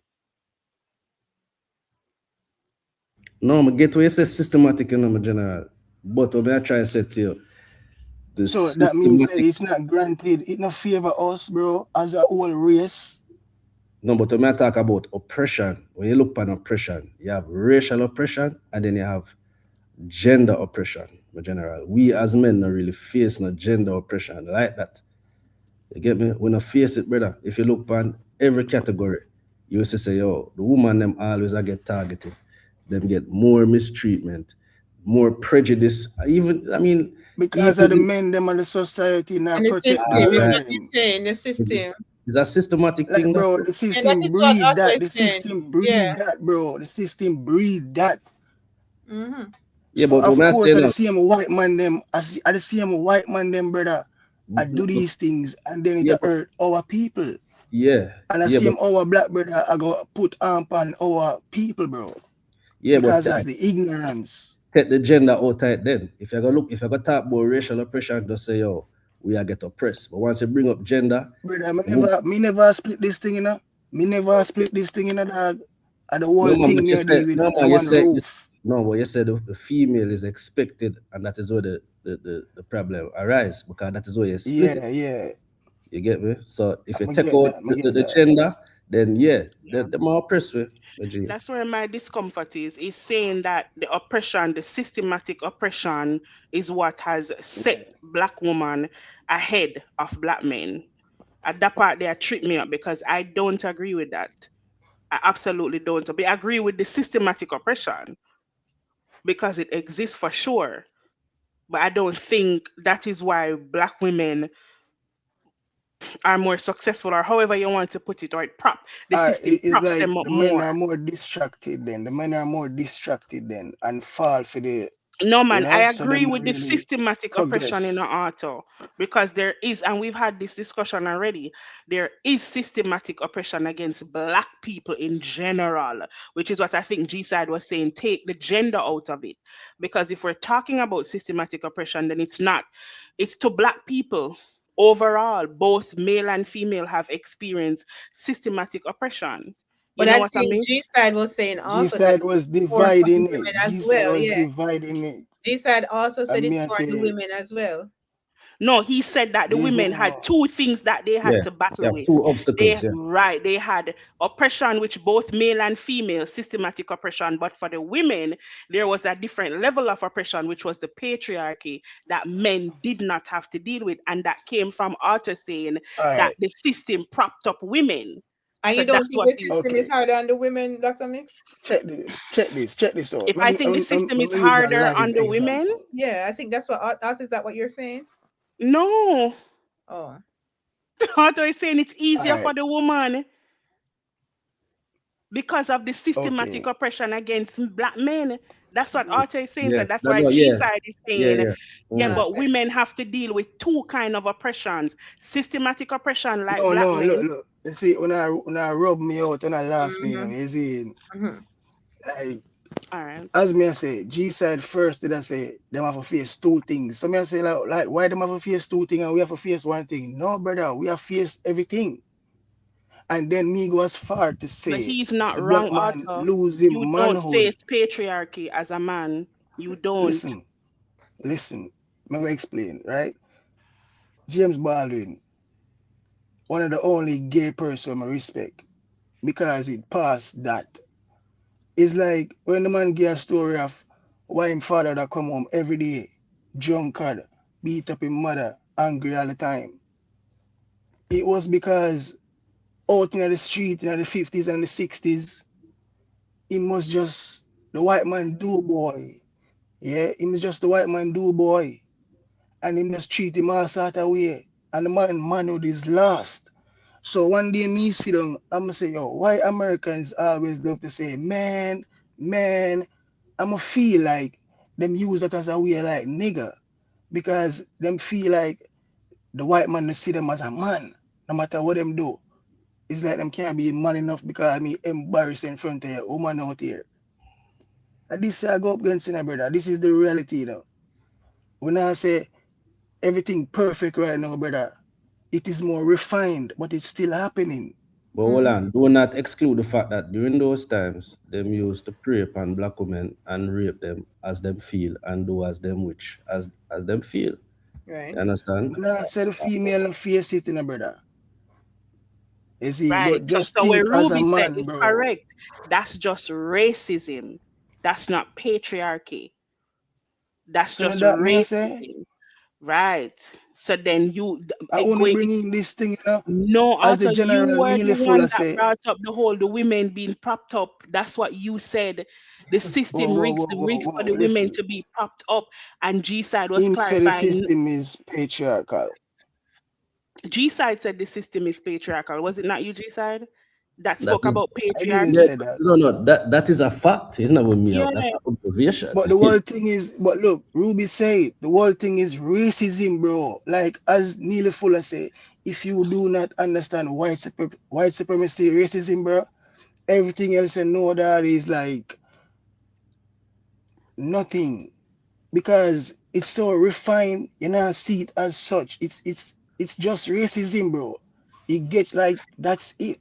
No, I get what you say systematic in my general. But what I try to say to you, the So that means that systematic it's not granted, it not favor us, bro, as a whole race. no, but when I talk about oppression, when you look upon oppression, you have racial oppression and then you have gender oppression in general. We as men not really face no gender oppression like that. You get me? We not face it, brother. If you look upon every category, you will say, yo, the woman them always I get targeted. Them get more mistreatment, more prejudice. Even I mean, Because even of the in, men them and the society And not the protect the system all is girl right, what he's them. saying. The system. it's a systematic Like, thing that bro, the And that system is what breed Otto that. is The saying. system Yeah. breed that, bro. The system breed that. Mm-hmm. yeah, So but of when I say course, I the now, same white man them, I the same white man them, brother. I do these things and then it yeah, but hurt our people. yeah, And I yeah, see but him our black brother, I go put on our people, bro, yeah, but because of the ignorance. take the gender out of it then. If you go look, if you go talk about racial oppression, just say yo, we are get oppressed. But once you bring up gender, Brother, wo- me never split this thing, Me never split this thing, dog. And the whole no man, thing but me you I say deal with no under man, you one say roof. No, but you said the female is expected, and that is where the problem arise because that is where you split it. Yeah, yeah. You get me? So if you I take get out that. I get the that. gender, then yeah, Yeah. the more oppressed way, my G. That's where my discomfort is saying that the oppression, the systematic oppression, is what has set black woman ahead of black men. At that part, they trip me up because I don't agree with that. I absolutely don't. But I agree with the systematic oppression because it exists for sure. But I don't think that is why black women are more successful, or however you want to put it, or the system It's props like them up the men more. are more distracted then. The men are more distracted then and fall for the, No, man, I so them agree not with the really systematic oppression in the progress. auto because there is, and we've had this discussion already, there is systematic oppression against black people in general, which is what I think G side was saying, take the gender out of it. Because if we're talking about systematic oppression, then it's not, it's to black people. Overall, both male and female have experienced systematic oppression. You But know I what I think mean? G side was saying G also that side was it's for the dividing women it. as G side well. was Yeah. dividing it. G side also And said me it's I for the say women as well. No, he said that the there's women had no two things that they had Yeah, to you battle have with. two obstacles. Yeah, They had oppression, which both male and female, systematic oppression. But for the women, there was a different level of oppression, which was the patriarchy that men did not have to deal with. And that came from Arthur saying all that right. the system propped up women. And So you don't that's think what the he, system is Okay. harder on the women, Dr. Mix? Check this out. if I think the system is Let me use a harder live on the women, example. Yeah, I think that's what is that what you're saying? no. Oh. Arthur is saying it's All easier right. for the woman because of the systematic Okay. oppression against black men. That's what Arthur is saying. yeah, So that's no, why no, G yeah, side is yeah, saying, yeah. yeah, Mhm. but Okay. women have to deal with two kind of oppressions: systematic oppression like No, black no, men. look. You see, when I rub me out when I last me, Mm-hmm. you see, Mm-hmm. like All right. as me I say, G side first did I say them have to face two things. So me I say like why them have to face two things and we have to face one thing? No, brother, we have faced everything. And then me go as far to But say he's not the black wrong, man Arthur. losing You don't manhood. face patriarchy as a man. You don't. Listen, listen. Let me explain, right? James Baldwin, one of the only gay person I respect because it passed that. It's like when the man give a story of why him father that come home every day, drunkard, beat up his mother, angry all the time. It was because out in the street in the 50s and the 60s, he was just the white man do boy. Yeah, he was just the white man do boy. And him just treat him all sort of way. And the manhood is lost. So one day me sit down, I'm gonna say, yo, why Americans always love to say, man, I'ma feel like them use that as a way like nigger. Because them feel like the white man they see them as a man, no matter what them do. It's like them can't be man enough because me embarrassed in front of a woman out here. And this I go up against it, brother. This is the reality, When I say everything perfect right now, brother, it is more refined, but it's still happening. But hold on, do not exclude the fact that during those times, them used to prey upon black women and rape them as them feel and do as them which as them feel. You Right. understand? When I say the female and face it, brother. You see, Right. but So just so what think as a Ruby said man, is bro. correct. That's just racism. That's not patriarchy. That's So now just that me I say, racism. Right. So then you I want to going bring in this thing, no, as the Arthur, you general were nearly the full one of that say, brought up the women being propped up. That's what you said. The whoa, system whoa, whoa, whoa, rigs for whoa, the women listen. to be propped up. And G side was Him say the clarifying. system is patriarchal. G side said the system is patriarchal. Was it not you, G side? That That spoke is, about I didn't yeah, patriarchy? say that. no, no, that is a fact. It's not with me Yeah. out. That's an observation. But the whole thing is, but look, Ruby said the whole thing is racism, bro. Like as Neely Fuller say, if you do not understand white supremacy, racism, bro, everything else and know that is like nothing because it's so refined. You know, see it as such. It's just racism, bro. It gets like that's it.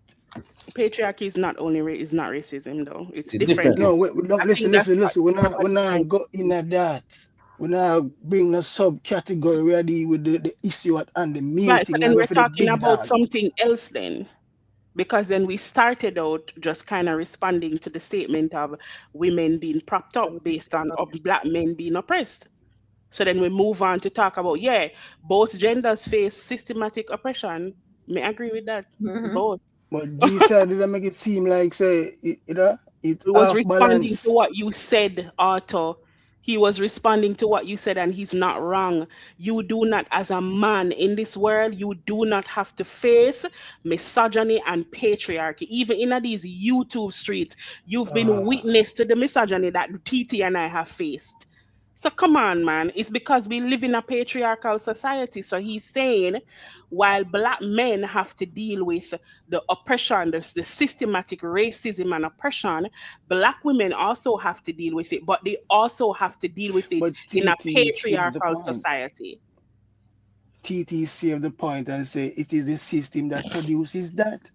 Patriarchy is not only is not racism though. It's It's different. different. No, It's no, I listen, think that's listen, what listen. that's what We're you're trying not to go in at that. We're not bring a subcategory where deal with the issue at and the main right. So thing. I then go we're for the talking big about dog. something else then. Because then we started out just kind of responding to the statement of women being propped up based on of black men being oppressed. So then we move on to talk about, yeah, both genders face systematic oppression. May I agree with that? Mm-hmm. Both. But G said did make it seem like say it He was half responding to balance. what you said, Arthur. He was responding to what you said, and he's not wrong. You do not, as a man in this world, you do not have to face misogyny and patriarchy. Even in these YouTube streets, you've been witness to the misogyny that TT and I have faced. So come on, man. It's because we live in a patriarchal society. So he's saying while black men have to deal with the oppression, the systematic racism and oppression, black women also have to deal with it, but they also have to deal with it But in a TT saved the patriarchal point. society. TT saved the point and say it is the system that produces that.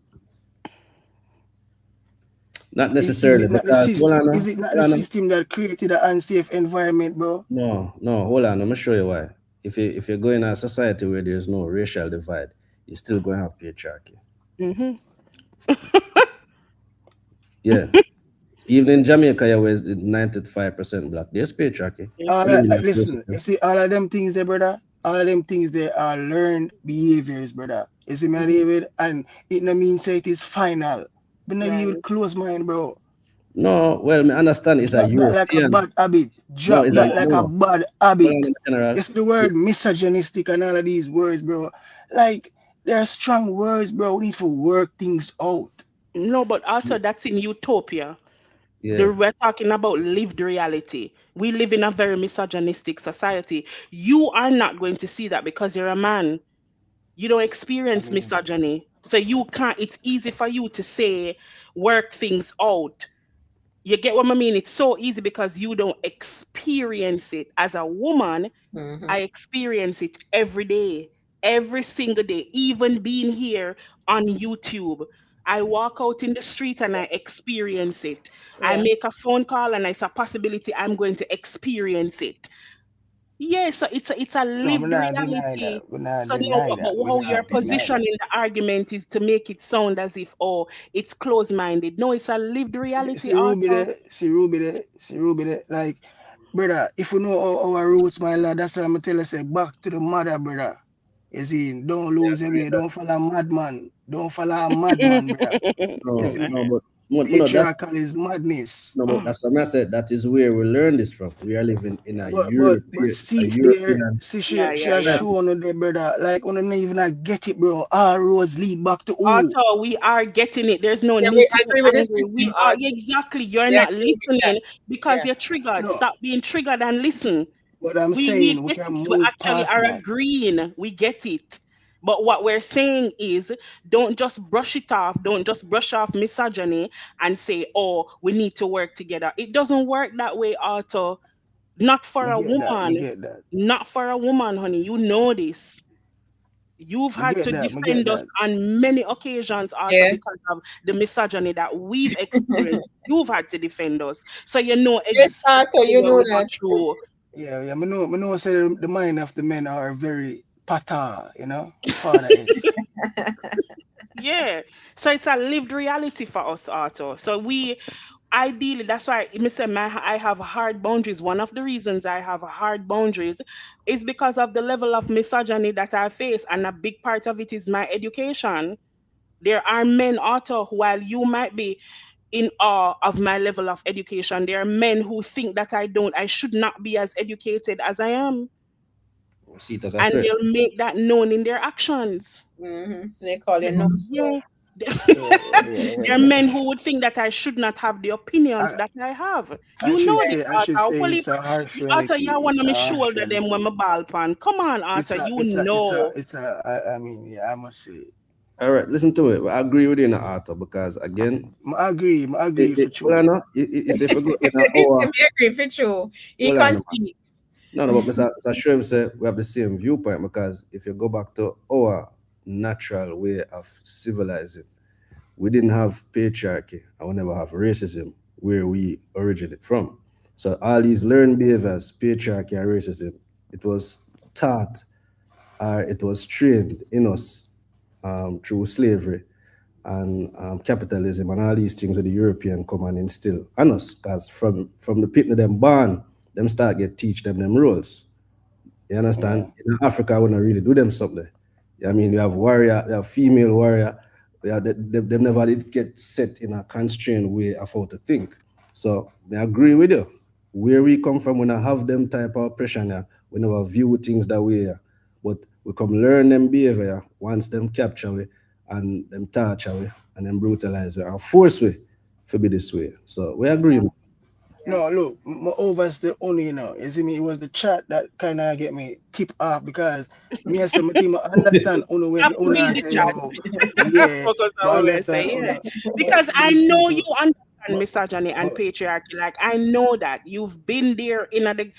not Is necessarily it not the because system? Is it not the system that created an unsafe environment, bro? no, hold on. Let me show you why. If you go in a society where there's no racial divide, you're still going to have patriarchy. Mm-hmm. Yeah. Even in Jamaica, where it's 95% black, there's patriarchy. Listen, you see all of them things there, brother. All of them things there are learned behaviors, brother. You see me, David, and it no mean say it is final. But not Right. even close mind, bro. No, well, I understand it's a Drop that like a European. bad habit. No, Drop it's a that like a no. bad Well, in habit. general, It's the word misogynistic and all of these words, bro. Like, they're strong words, bro. We need to work things out. No, but also that's in utopia. yeah. We're talking about lived reality. We live in a very misogynistic society. You are not going to see that because you're a man. You don't experience misogyny. So you can't, it's easy for you to say, work things out. You get what I mean? It's so easy because you don't experience it. As a woman, Mm-hmm. I experience it every day, every single day, even being here on YouTube. I walk out in the street and I experience it. I Yeah. make a phone call and it's a possibility I'm going to experience it. Yeah, so it's a No, I'm lived not deny reality. that. We're not So now, deny but that. We're how you're not deny that. positioning the argument is to make it sound as if, oh, it's closed-minded. No, it's a lived reality, See Ruby Arthur. there, see Ruby there, see Ruby there. Like, brother, if you know our roots, my lad, that's what I'm tell you, say, back to the mother, brother. You see, don't lose your way. Don't follow a madman. Don't follow a madman, brother. You see No, me? no, but no, Patriarchal is madness. that's what I said. That is where we learn this from. We are living in But A see there, European see Yeah, she yeah, has yeah. society. shown on there, brother. Like when don't even get it, bro. All roads lead back to who? Arthur, we are getting it. There's no Yeah, need we to get agree with the angry. We system, are Art. exactly. You're We not agree with that. listening because Yeah. you're triggered. No, Stop being triggered and listen. but I'm We saying we get can it. We move actually past are that. agreeing. We get it. But what we're saying is don't just brush it off. Don't just brush off misogyny and say, oh, we need to work together. It doesn't work that way, Arthur. Not for Me a get that. Me woman. get that. Not for a woman, honey. You know this. You've Me had get to that. Me get defend us that. on many occasions, Arthur, Yes. because of the misogyny that we've experienced. You've had to defend us. So you know Yes, Arthur, exactly you what know we go that. through. Yeah. Me know say the mind of the men are very pata, you know, father is. Yeah. So it's a lived reality for us, Arthur. So we ideally, that's why I have hard boundaries. One of the reasons I have hard boundaries is because of the level of misogyny that I face. And a big part of it is my education. There are men, Arthur, while you might be in awe of my level of education, there are men who think that I should not be as educated as I am. See it as a And threat. they'll make that known in their actions. Mm-hmm. They call you The- numbskull. yeah. Yeah. There are men who would think that I should not have the opinions I, that I have. I You know should this, say Arthur. Fully, it's a harsh Arthur, reality. you want It's to a me harsh shoulder them when reality. my ball pan. Come on, Arthur. You know. I mean, yeah, I must say. All right, listen to me. I agree with you in the author because again, I agree for well, I true. know it's if we go in It's our a very agree for true. He hold on, man. concedes. No, but Mr. Shrem said we have the same viewpoint because if you go back to our natural way of civilizing, we didn't have patriarchy and we never have racism where we originate from. So all these learned behaviors, patriarchy and racism, it was taught or it was trained in us through slavery and capitalism and all these things with the European come and instill on us. Because from the pit of them born, them start get teach them rules. You understand? Yeah. In Africa, we don't really do them something. I mean, we have warrior, we have female warrior. They never did get set in a constrained way of how to think. So I agree with you. Where we come from, we not have them type of oppression. Yeah. We never view things that way. Yeah. But we come learn them behavior yeah, once them capture we and them torture we and them brutalize we and force we to be this way. So we agree. Yeah. No, look, over's the only, you see me, it was the chat that kind of get me tip off because me and some team understand only You have when to read Una the say, chat. yo, yeah, Focus but on what we understand say, yeah. Una, Because I these know you people, understand but, misogyny and but, patriarchy. Like I know that you've been there in the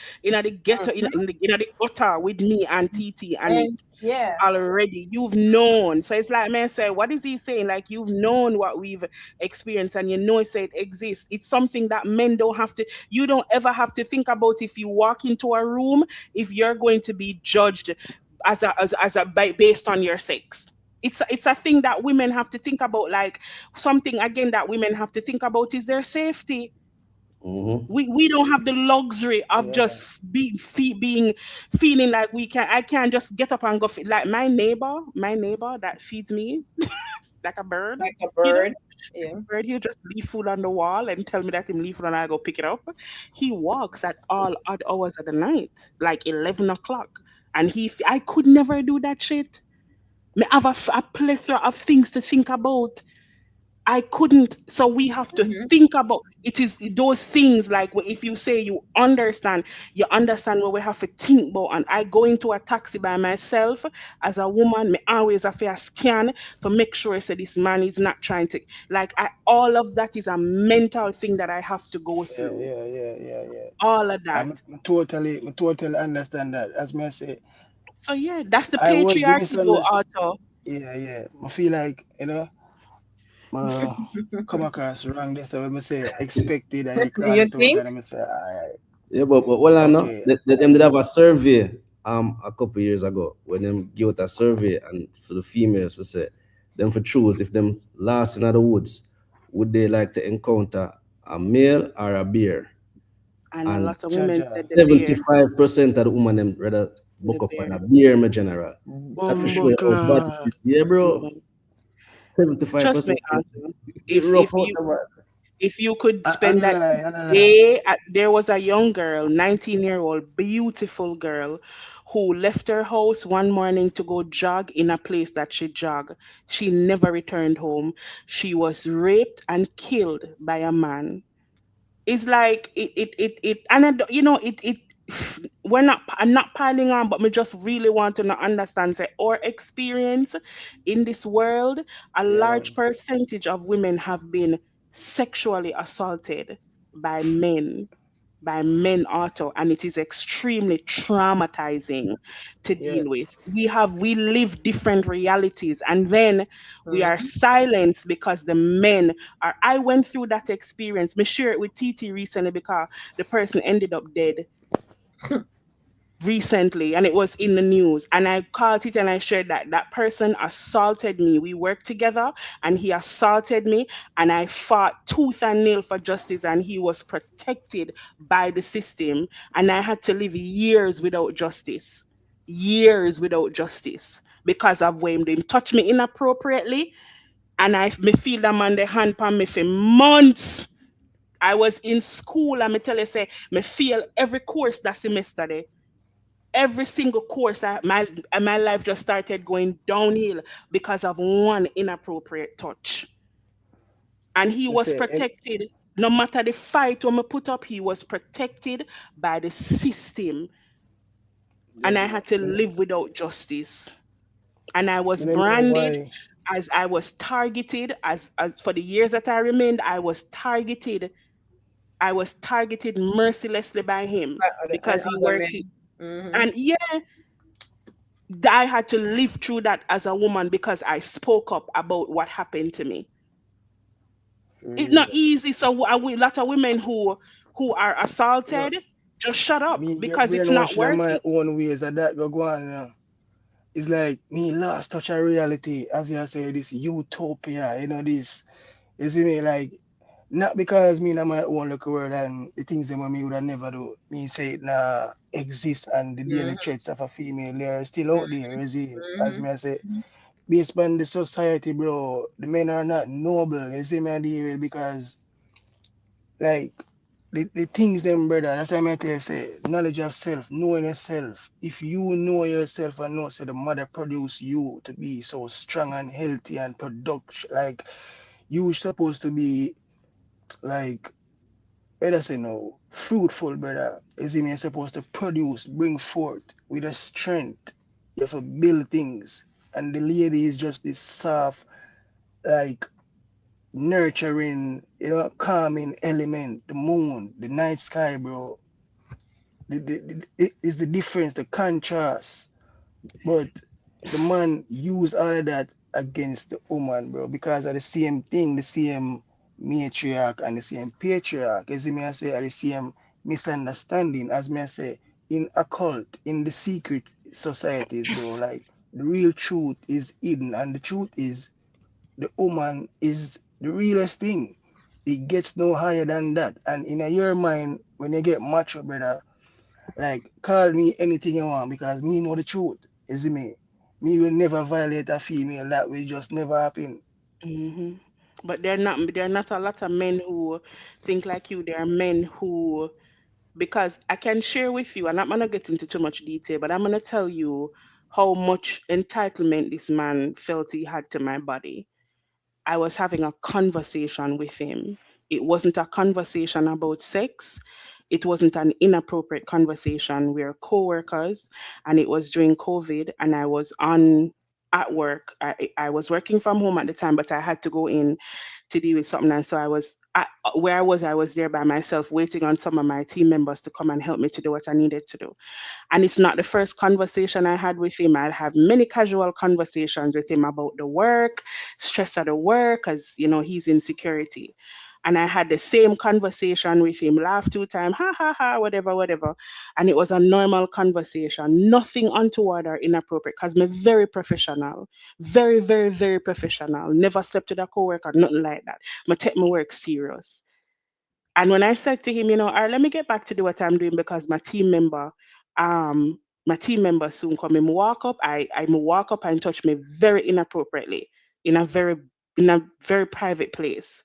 ghetto in the gutter with me and TT and And yeah. already. You've known. So it's like man say, what is he saying? Like you've known what we've experienced and you know it exists. It's something that men don't have to you don't ever have to think about if you walk into a room, if you're going to be judged based on your sex. It's a thing that women have to think about. Like something again that women have to think about is their safety. Mm-hmm. We don't have the luxury of yeah, just being feeling like we can I can't just get up and go like my neighbor that feeds me like a bird. Like a He does bird. like Yeah. a bird. He'll just leave food on the wall and tell me that him leave food and I go pick it up. He walks at all odd hours of the night, like 11 o'clock, and I could never do that shit. Me have a plethora of things to think about. I couldn't. So we have to Hmm. think about it. Is those things like if you say you understand what we have to think about. And I go into a taxi by myself as a woman, me always have to scan to make sure I say this man is not trying to all of that is a mental thing that I have to go yeah, through. yeah, yeah, yeah, yeah. All of that. I totally understand that. As me say, So yeah, that's the I was the patriarchy though, misunderstood. Otto. Yeah, yeah. I feel like, uh, come across wrong. That's what I say expected and you call You it out think? and I say, all Yeah, but well, I know okay. them did have a survey a couple years ago when them give out a survey and for the females we say them for choose if them lost in the woods would they like to encounter a male or a bear And a and lot of women Jaja. said the bear. 75% of the women them rather The book up on bear. a bear in general. That for sure how bad it Bumbleclad. is. Yeah, bro. Yeah. Trust me, 75% Otto. it If rough if out you the man. if you could And spend I that lie, and I lie. day there was a young girl, 19-year-old beautiful girl, who left her house one morning to go jog in a place that she jogged. She never returned home. She was raped and killed by a man. It's like it and it we're not I'm not piling on, but me just really want to not understand say our experience in this world, a Yeah, large man. percentage of women have been sexually assaulted by men by men auto, and it is extremely traumatizing to Yeah. deal with. We live different realities, and then we are Mhm. silenced because the men are I went through that experience. Me share it with TT recently because the person ended up dead recently and it was in the news, and I called it and I shared that that person assaulted me. We worked together and he assaulted me, and I fought tooth and nail for justice, and he was protected by the system, and I had to live years without justice because of when them touch me inappropriately, and I me feel them on the hand pan me for months. I was in school and me tell you say me feel every course that semester there, every single course my life just started going downhill because of one inappropriate touch, and he Me was say, protected. No matter the fight when I put up, he was protected by the system, and I Jaja. had to live without justice, and I was Me don't know branded why. as I was targeted as for the years that I remained. I was targeted mercilessly by him By because he other worked it. men. Hmm. And yeah, I had to live through that as a woman because I spoke up about what happened to me. It's not Real. easy. So a lot of women who are You assaulted just shut up me get because it's not brainwashed in worth my it. own ways and that go on, It's like me lost touch of reality, as you say, this utopia, this, you see me, like, not because me in my own look world and the things that me would have never do, me say it nah exist and the daily Mhm. threats of a female, they are still out there, you see, as Mhm. me I say, based on the society, bro, the men are not noble, you see me I deal with because, like, the things them, brother, that's why I tell you, say, knowledge of self, knowing yourself. If you know yourself and know, say, the mother produced you to be so strong and healthy and production, like, you supposed to be, like, better say no, fruitful, brother. Is it you're supposed to produce, bring forth with a strength. You have to build things. And the lady is just this soft, like, nurturing, calming element, the moon, the night sky, bro. It is the difference, the contrast. But the man use all of that against the woman, bro, because of the same thing, the same matriarch and the same patriarch. As me I say, are the same misunderstanding, as me I say, in occult, in the secret societies, bro. Like the real truth is hidden, and the truth is the woman is the realest thing. It gets no higher than that. And in your mind, when you get mature, brother, like, call me anything you want because me know the truth. You see me? Me will never violate a female. That will just never happen. Hmm. But they're not a lot of men who think like you. There are men who, because I can share with you, and I'm not gonna get into too much detail, but I'm gonna tell you how much entitlement this man felt he had to my body. I was having a conversation with him. It wasn't a conversation about sex. It wasn't an inappropriate conversation. We're co-workers, and it was during COVID, and I was on at work. I was working from home at the time, but I had to go in to deal with something, and so where I was there by myself, waiting on some of my team members to come and help me to do what I needed to do. And it's not the first conversation I had with him. I'd have many casual conversations with him about the work, stress of the work, because, he's in security. And I had the same conversation with him, laugh two times, ha ha ha, whatever, whatever. And it was a normal conversation, nothing untoward or inappropriate, because I'm very professional, very, very, very professional. Never slept with a coworker, nothing like that. I take my work serious. And when I said to him, all right, let me get back to do what I'm doing because um, my team member soon come. Him walk up, I walk up and touch me very inappropriately in a very in a very private place.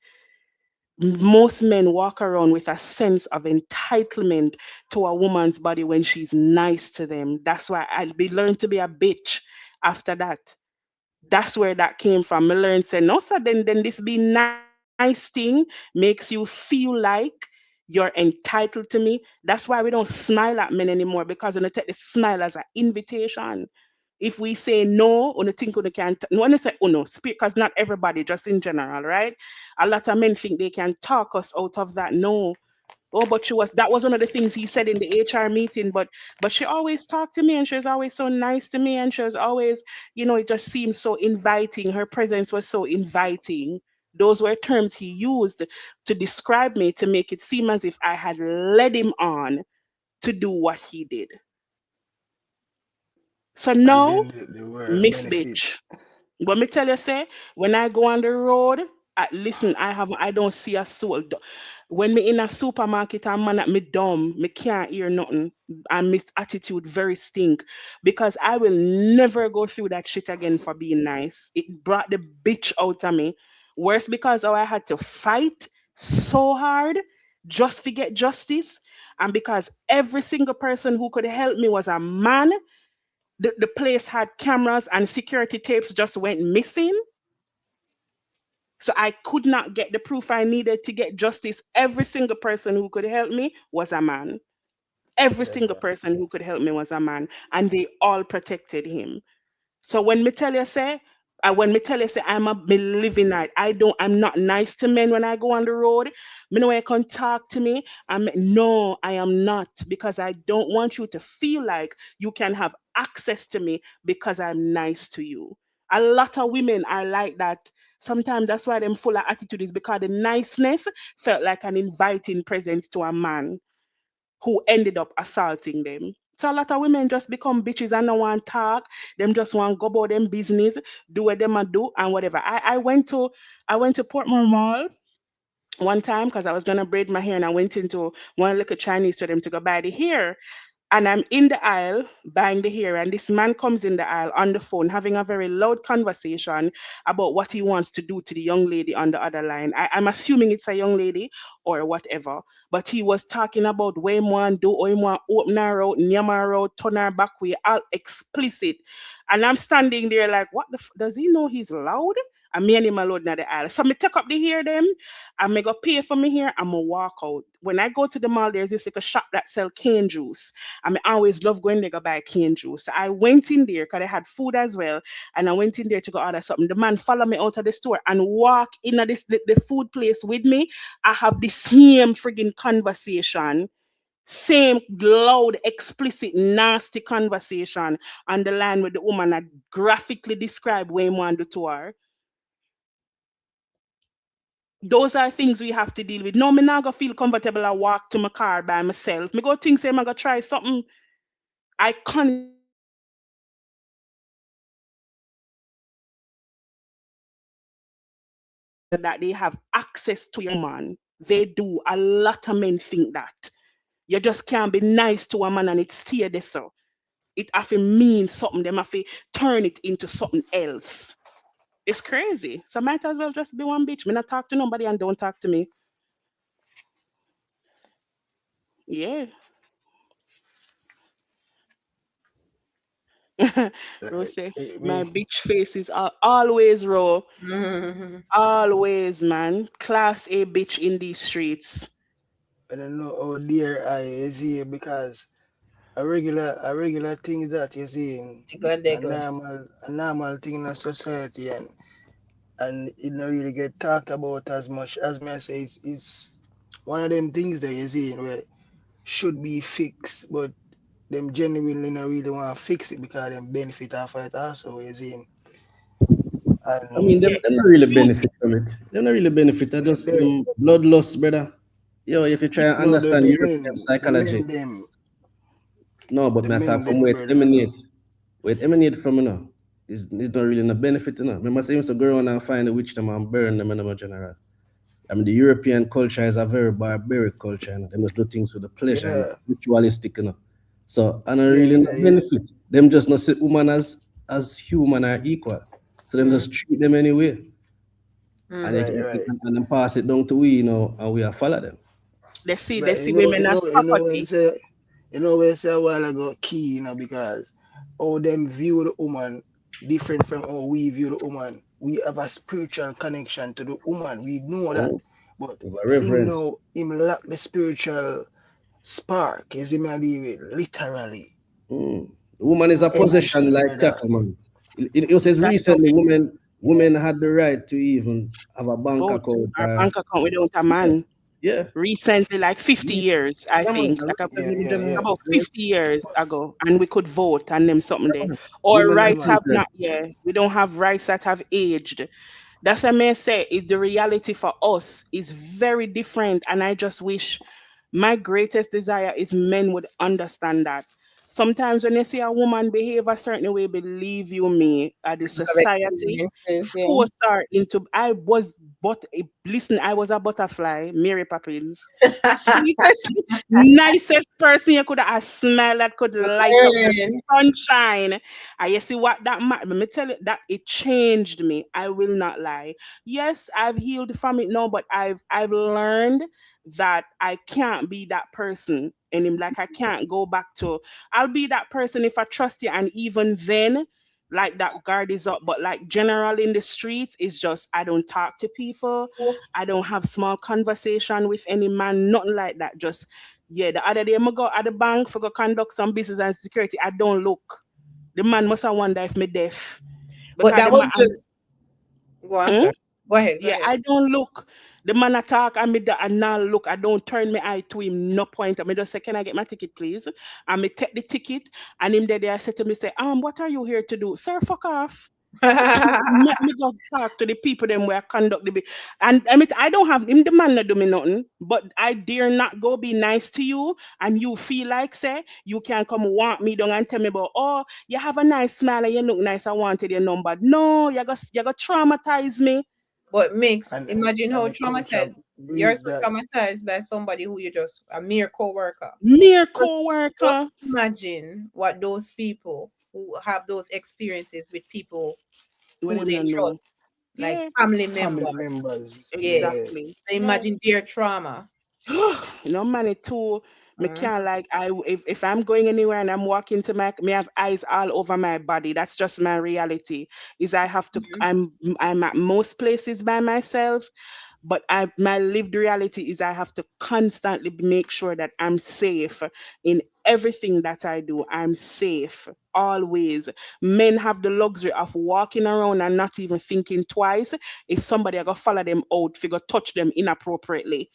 Most men walk around with a sense of entitlement to a woman's body when she's nice to them. That's why I be learned to be a bitch after that. That's where that came from. I learned say no, sir. Then this be nice thing makes you feel like you're entitled to me. That's why we don't smile at men anymore because when they take the smile as an invitation. If we say no, on think on can't. No one say oh no, speak because not everybody, just in general, right? A lot of men think they can talk us out of that no. Oh, but that was one of the things he said in the HR meeting. But she always talked to me and she was always so nice to me and she was always, it just seemed so inviting. Her presence was so inviting. Those were terms he used to describe me to make it seem as if I had led him on to do what he did. So And now, then the word Miss Bitch. benefit. But me tell you, say, when I go on the road, listen, I don't see a soul. When me in a supermarket and man at me dumb, me can't hear nothing. And my attitude very stink. Because I will never go through that shit again for being nice. It brought the bitch out of me. Worse because I had to fight so hard just to get justice. And because every single person who could help me was a man, the place had cameras and security tapes just went missing. So I could not get the proof I needed to get justice. Every single person who could help me was a man. Every Yes, single sir. person who could help me was a man. And they all protected him. So when me tell you say I'm a me living night, I'm not nice to men when I go on the road. Me know you can talk to me. No, I am not because I don't want you to feel like you can have access to me because I'm nice to you. A lot of women are like that. Sometimes that's why them full of attitude is because the niceness felt like an inviting presence to a man who ended up assaulting them. So a lot of women just become bitches and no want talk. Them just want go about them business, do what them a do and whatever. I went to Portmore Mall one time because I was gonna braid my hair and I went into one little Chinese to them to go buy the hair. And I'm in the aisle buying the hair, and this man comes in the aisle on the phone having a very loud conversation about what he wants to do to the young lady on the other line. I'm assuming it's a young lady or whatever, but he was talking about where him want do, or him want open her out, nyam her out, turn her back way, all explicit. And I'm standing there like, what the does he know he's loud? And me and him alone in the aisle. So me take up the hair them, and me go pay for me hair, and me walk out. When I go to the mall, there's this like a shop that sell cane juice. I always love going there to buy cane juice. I went in there because I had food as well, and I went in there to go order something. The man followed me out of the store and walk in at the food place with me. I have the same frigging conversation, same loud, explicit, nasty conversation on the line with the woman that graphically described what he want to do to her. Those are things we have to deal with. No, me not gonna feel comfortable. I walk to my car by myself. Me go think say I'm gonna try something. I constantly expect that they have access to your man. They do. A lot of men think that. You just can't be nice to a man and it stay there so. It have to mean something. Them have to turn it into something else. It's crazy. So might as well just be one bitch. Me not talk to nobody and don't talk to me. Yeah. Rose, my Me, bitch face is always raw. Mhm. Always, man. Class A bitch in these streets. I don't know how dear I is here because a regular thing that you see Degla a degla. normal thing in a society, and it don't really get talked about as much as me I say it's one of them things that you see where should be fixed, but them genuinely not really want to fix it because them benefit off it also, you see. I mean, And Yeah. them not really Youth, benefit from it. They not really benefit. I just they them bloodlust, brother. Yo, if you try and no understand European the psychology, men them no, but the my talk men from them brother. where it emanate from, is not really no benefit, Remember, say, used to go around and find the witch them and burn them in them general. I mean, the European culture is a very barbaric culture, They must do things with the pleasure and Yeah, ritualistic. So, I don't really no yeah. benefit. Them just not see woman as human or equal. So, them Mm, just treat them anyway. And, mm. they, Right. and then pass it down to we, and we are follow them. they But see women as property. you know when I say a while ago key, because how them view the woman different from how we view the woman. We have a spiritual connection to the woman. We know that. Oh, But with a him reverence. know him lack the spiritual spark, is him a deal with literally. Mm. Woman is Him a empty possession shell, like brother. cattle, man. It says That's how recently it is. women had the right to even have a bank Vote account. our bank account without a Yeah, man. yeah. Recently, like 50 years, I Yeah, man. think, like Yeah, yeah, yeah. about 50 years ago, and we could vote and them something there. Or Women are Yeah, rights man. have censored. not, yeah, we don't have rights that have aged. That's what I may say is the reality for us is very different. And I just wish my greatest desire is men would understand that. Sometimes when you see a woman behave a certain way, believe you me, the Because of society experiences, yeah. force her into listen, I was a butterfly, Mary Poppins. Sweetest, nicest person you could have a smile that could light up the Man. sunshine. And you see what let me tell you that it changed me. I will not lie. Yes, I've healed from it now, but I've learned that I can't be that person anymore. Like I can't go back to I'll be that person if I trust you, and even then like that guard is up, but like general in the streets is just I don't talk to people, I don't have small conversation with any man, nothing like that. Just yeah, the other day I go at the bank for go conduct some business and security, I don't look. The man must have wonder if me deaf But because that the was man just go on, hmm? sorry. Go ahead, go Yeah, ahead. I don't look. The man attack and me and now look. I don't turn my eye to him, no point. I me just say, can I get my ticket, please? And me take the ticket and him there I said to me, say, what are you here to do? Sir, fuck off. Let me go talk to the people them where I conduct the and I mean I don't have him the man not do me nothing, but I dare not go be nice to you and you feel like say you can come want me down and tell me about oh you have a nice smile and you look nice, I wanted your number. No, you go traumatize me. But mix, And imagine how the culture traumatized you're breeds so that. traumatized by somebody who you just a mere co-worker. Mere Just just co-worker. imagine what those people who have those experiences with people What who them they not know. trust, like Yeah, family Family members. members, Yeah. yeah. exactly. So Yeah. imagine their trauma. No money too. Me Mhm. can't like if I'm going anywhere and I'm walking to my me have eyes all over my body. That's just my reality. Is I have to Mhm. I'm at most places by myself, but my lived reality is I have to constantly make sure that I'm safe in everything that I do. I'm safe always. Men have the luxury of walking around and not even thinking twice if somebody are gonna follow them out, figure touch them inappropriately.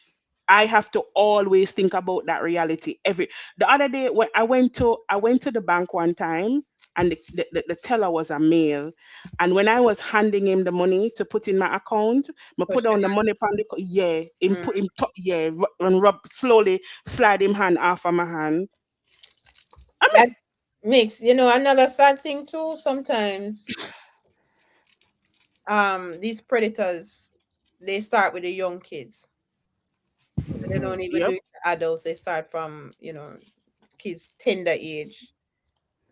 I have to always think about that reality. The other day when I went to the bank one time and the teller was a male, and when I was handing him the money to put in my account, I put Touch your down the money upon yeah, him hand. put him yeah, and rub slowly slide him hand off of my hand. I mean, That makes, another sad thing too. Sometimes these predators, they start with the young kids. So they Hmm. don't even do yep, it to adults. They start from, kids tender age.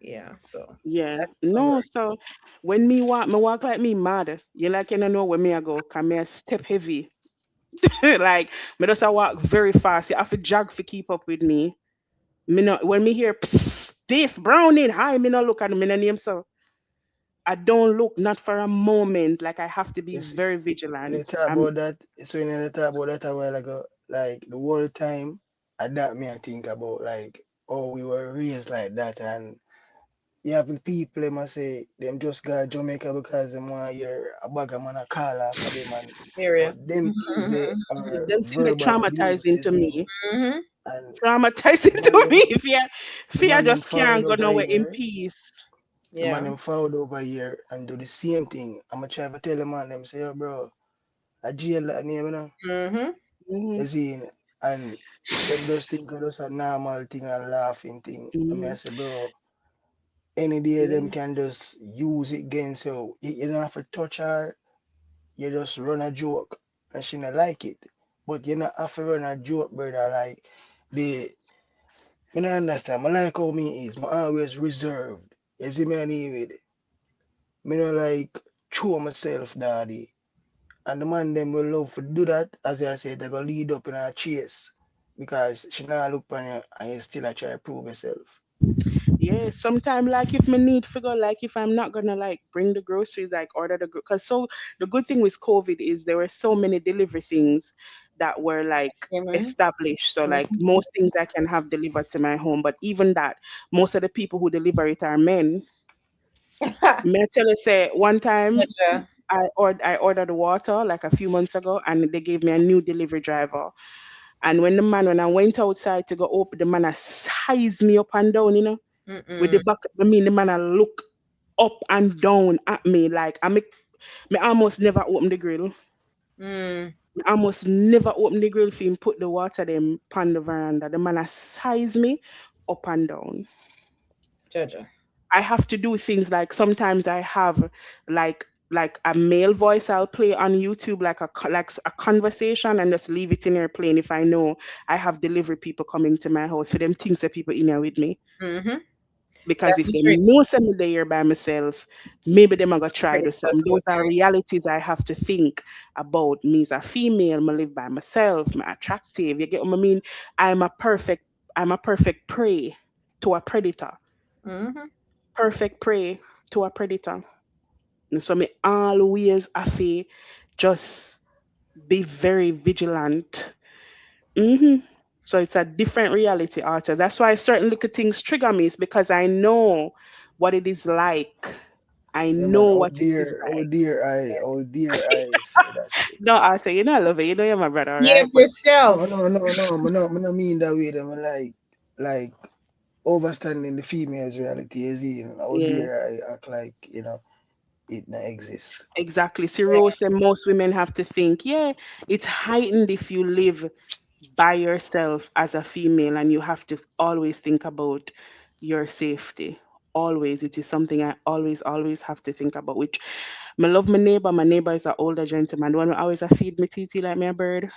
Yeah. So yeah, that's no. somewhere. So when me walk like me mad. You like you know where me I go? Come here, step heavy. Like me just I walk very fast. You have to jog to keep up with me. Me no, when me hear psst, this browning, hi, me no look at me no name so. I don't look not for a moment. Like I have to be You see, very when you vigilant. talk I'm about that, so when you talk about that a while ago, like the whole time, at that me I think about like, oh, we were raised like that, and you have the people them a say them just got Jamaica because them want hear a bag of man a call off for them, and Area. but them things they are them thing they verbal abuse, traumatizing you to see, me. and and Traumatizing the man to me. them If the you man them just forward can't go over nowhere in here, peace. the man Yeah. them forward over here and do the same thing. I'ma try to tell the man them say, yo, bro, a jail that name, you know. Mm-hmm. Hmm. You see, and them just think of just a normal thing and laughing thing. I mean, I Hmm. say, bro, any day Yeah. them can just use it against you. You don't have to touch her, you just run a joke and she not like it. But you not have to run a joke, brother. Like, the, you know, understand. I like how me is. I always reserved. You see me, anyway. Me not like show myself, daddy. And the man them will love to do that, as I said, they go lead up in a chase. Because she not look on you and you still a try to prove yourself. Yeah, sometimes like if me need figure like if I'm not gonna like bring the groceries, like order the because so the good thing with COVID is there were so many delivery things that were like Mm-hmm. established. So like most things I can have delivered to my home, but even that, most of the people who deliver it are men. May I tell you say one time Gotcha. I ordered water like a few months ago and they gave me a new delivery driver. And when I went outside to go open, the man has sized me up and down, with the Mm-mm. back. I mean, the man I look up and down at me like me almost never open the grill. Mm. Me almost never open the grill for him put the water them pan the veranda. The man a size me up and down. Gotcha. I have to do things like sometimes I have like a male voice I'll play on YouTube like a conversation and just leave it in there playing if I know I have delivery people coming to my house for them things that people in here with me. Mm-hmm. Because That's if the they trick. know me there by myself, maybe them are gonna try to Predators something. out Those are there. realities I have to think about. Me as a female, I live by myself, I'm attractive. You get what I mean? I'm a perfect I'm a perfect prey to a predator. Mm-hmm. Perfect prey to a predator. And so me always have to just be very vigilant. So it's a different reality, Arthur. That's why certain little things trigger me, is because I know what it is like. I Yeah, man, know what it is like. oh dear, I say that shit. No, Arthur, you know I love it. You know you're my brother, all Be right? up But No, yourself. no, no, no, I don't mean that way. Them like overstanding the female's reality is in. Oh yeah, dear, I act like, you know. it not exist. Exactly. Cyrus and most women have to think, yeah, it's heightened if you live by yourself as a female and you have to always think about your safety. Always. It is something I always have to think about. Which I love my neighbor. My neighbor is an older gentleman. The one who always a feed me titi like me a bird.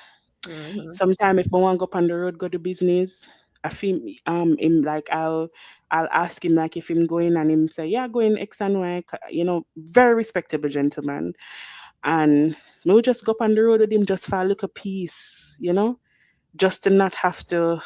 Mm-hmm. Sometimes if I want to go up on the road, go to business, I feel him like I'll ask him like if him going and him say, yeah, going X and Y, very respectable gentleman. And we'll just go up on the road with him just for a little peace, just to not have to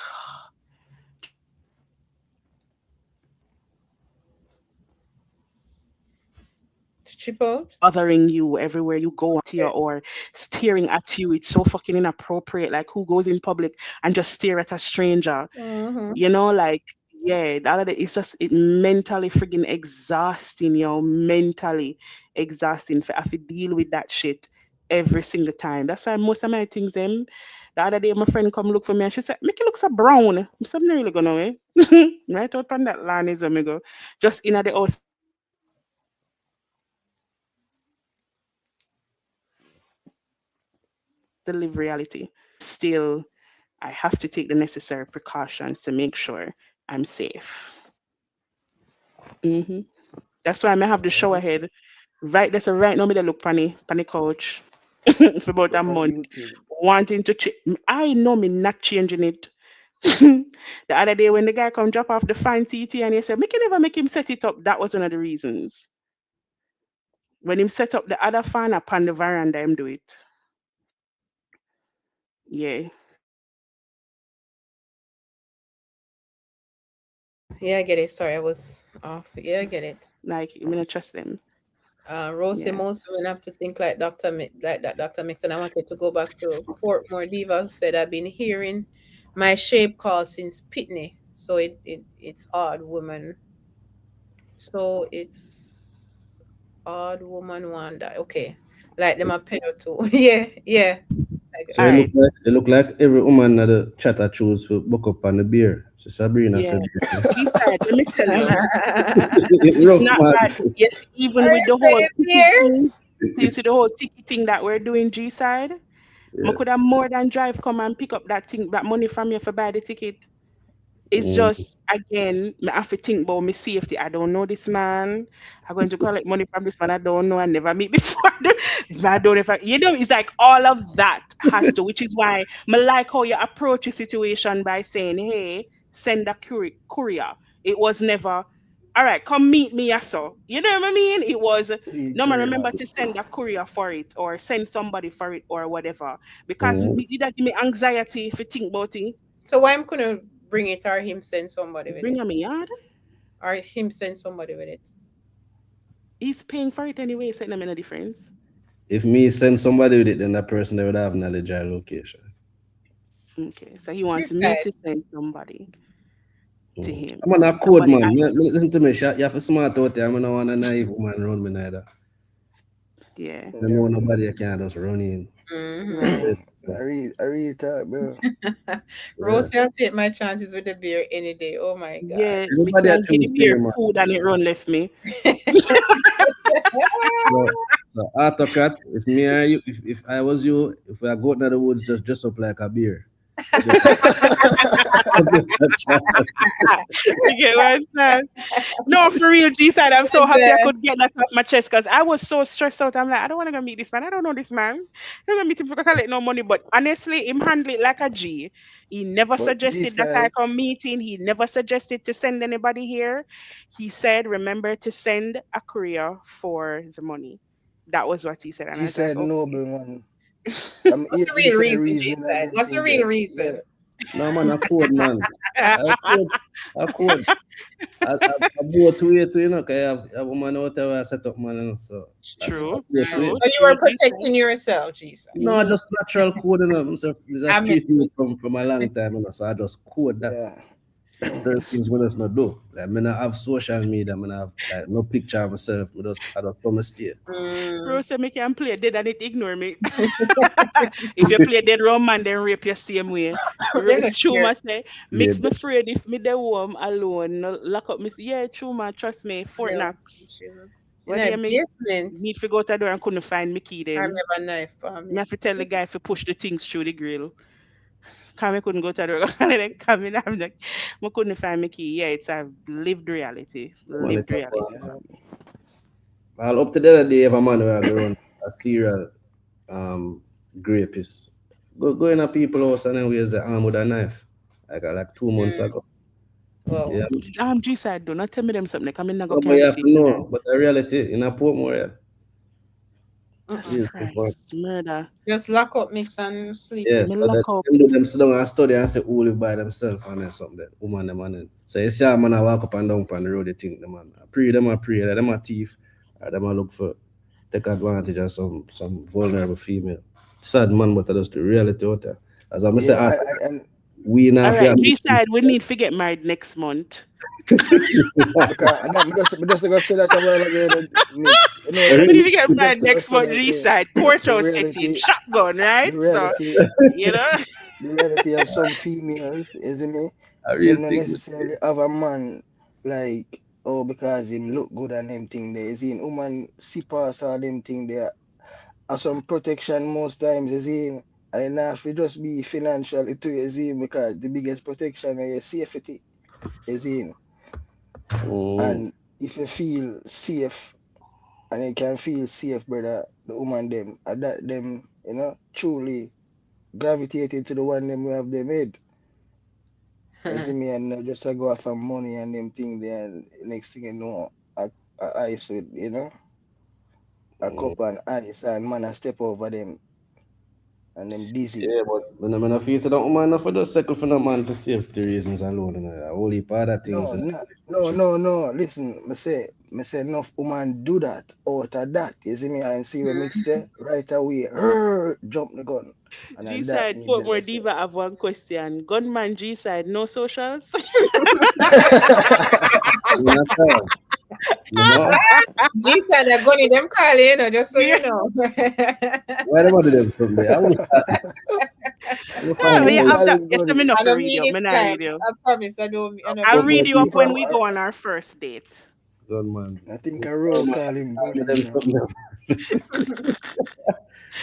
To chip out. bothering you everywhere you go to Okay. or staring at you. It's so fucking inappropriate. Like who goes in public and just stare at a stranger? Mm-hmm. Like yeah, that of it's just it mentally friggin' exhausting, mentally exhausting for have to deal with that shit every single time. That's why most of my things the other day my friend come look for me and she said, make it look so brown. I'm something really gonna way. Right out on that land is where me go. Just in the house to live reality. Still I have to take the necessary precautions to make sure I'm safe. hmm That's why I may have the shower Alright. head right there. So right now, me they look funny couch for about a What month, you think? wanting to change. I know me not changing it. The other day when the guy come drop off the fan TT and he said, "Me can never make him set it up." That was one of the reasons. When him set up the other fan upon the veranda, him do it. Yeah, Yeah, I get it. Sorry, I was off. Yeah, I get it. like I'm gonna trust them. Rosie, Yeah. most women have to think like like that Dr. Mix. And I wanted to go back to Portmore Diva, who said I've been hearing my shape call since Pitney. So it's odd woman. So it's odd woman wonder. Okay. Like them a pedo too. Yeah, yeah. Like, So All it right. look like every woman that the chatter choose for book up on the beer. So Sabrina Yeah. said, G-side, let me tell you, it it's rough not man. bad. Yes, are even with you the whole saying ticket here? thing, you see the whole ticket thing that we're doing G-side, I Yeah. could have more than drive come and pick up that money from you for buy the ticket. It's Mm. just again, me have to think about my safety. I don't know this man. I'm going to collect money from this man. I don't know. I never meet before. I don't know if it's like all of that has to, which is why I like how you approach a situation by saying, "Hey, send a courier." It was never, all right, come meet me, so. You know what I mean? It was no man remember Eternal. to send a courier for it or send somebody for it or whatever because Mm. that give me anxiety if you think about it. So why I'm gonna bring it or him send somebody with Bring it? him a yard. Or him send somebody with it. He's paying for it anyway, so it don't make no difference. If me send somebody with it, then that person they would have knowledge of location. Okay, so he wants This me side. to send somebody to Mm. him. I'm on a code Somebody man. I Listen to me, you have to smart out there. I'm not want a naive woman around me neither. yeah, I know Yeah, nobody can just run in. Mm-hmm. right. I read that, bro. Yeah. Rosie, I'll take my chances with the beer any day. Oh my god. Yeah, me Everybody I can't get the choose beer beer, man. food and it run left me. So autocrat, if me and you, if I was you, if I go into the woods, just dress up like a beer. Just You get what I'm saying? No, for real, G side. I'm so And happy I could get that off my chest because I was so stressed out. I'm like, I don't want to go meet this man. I don't know this man. I don't want to meet him for collect no money. But honestly, him handle it like a G. He never But G suggested that I side, come meeting. He never suggested to send anybody here. He said, remember to send a courier for the money. That was what he said. And I G was like, side okay. noble man. I'm what's here the G real side reason, G reason side? What's the everything real there. Yeah. reason? no man, a code man. I code, I code. I bought to it, you know, cause I have a woman out there where I set up man, you know, so I True, play to it. true, So you true, were G side. protecting yourself, G side. No, Mm-hmm. just natural code, you know. So it's a I mean, street thing from a long time, you know. So I just code that. Yeah. Certain things we just not do. Like me not have social media, me not have like no picture of myself. I just some stay. Bro mm, say me can play dead and it ignore me. If you play dead rum man, then rape your same way. they're not scared. Chuma say, Yeah, mix me afraid if me the home alone, no lock up me. Yeah, Chuma, trust me, Fort Yeah, Knox. sure. In What do a you mean? basement. Need to go to the door and couldn't find me key I them. remember knife for Me me. have to tell the guy to push the things through the grill. Come, I couldn't go to the door. And then come in, I'm like, I couldn't find my key. Yeah, it's a lived reality. Man, it Lived up, reality. All up to the other day, if a man were go run a serial um rapist. Go in a people house and then where's the arm with a knife. Like 2 months Mm. ago. Well, Yeah. G side, do not tell me them something. Like, I'm not go No, but can't you have to sleep tonight. know. But the reality in a Portmore, yeah. Jesus Real quick one. Christ, murder. just lock up, mix and sleep Yeah, with. Me so lock that up. them do them sit down and study and say who live by themselves and then something that woman them and then. So you see a man a walk up and down on the road, they think the man a pray, that them a thief, or them a look for take advantage of some vulnerable female. Sad man, but that's the reality out there. As I say, Yeah, and we All not fear right, me. G side, we need to get married next month. because and I'm just gonna say that a while ago, mix. You know, We need to me get married just gonna next say month, that G side. Courthouse setting, reality, shotgun, right? the So, reality, you know. the reality of some females, isn't it? A real Them not thing. necessarily have a man like oh because him look good and them thing there. Is in woman see pass all them thing there. Are some protection most times is in. And if it just be financial it is in because the biggest protection is safety is in. Mm. And if you feel safe and you can feel safe, brother, the woman them, that them, truly gravitated to the one them we have them made. You see me, and just I go off for money and them thing there, and next thing you know, I ice with, a Mm. cup and ice, and man, I step over them, and them dizzy. Yeah, but when I feel so that woman not for just settle for no man for safety reasons alone, a whole heap of other things No, in a no, no, relationship. no, no. Listen, me say enough woman do that out of that. You see me, and see we mix there right away. Jump the gun, and G at that side, me put more never say. diva have one question. Gunman G side, no socials. Not all. No. G said they're going to them calling, just so Yeah. you know. Why them do them someday? I will start this. I will Oh, find but it you Who out. have call that. him Yes, I'm Gunny? enough I for don't mean radio. this I'm not time. read you. I promise I don't I'll But mean I read this you up think time. when I, we go on our first date. Gunman. I think I roll call him Gunny, Them something.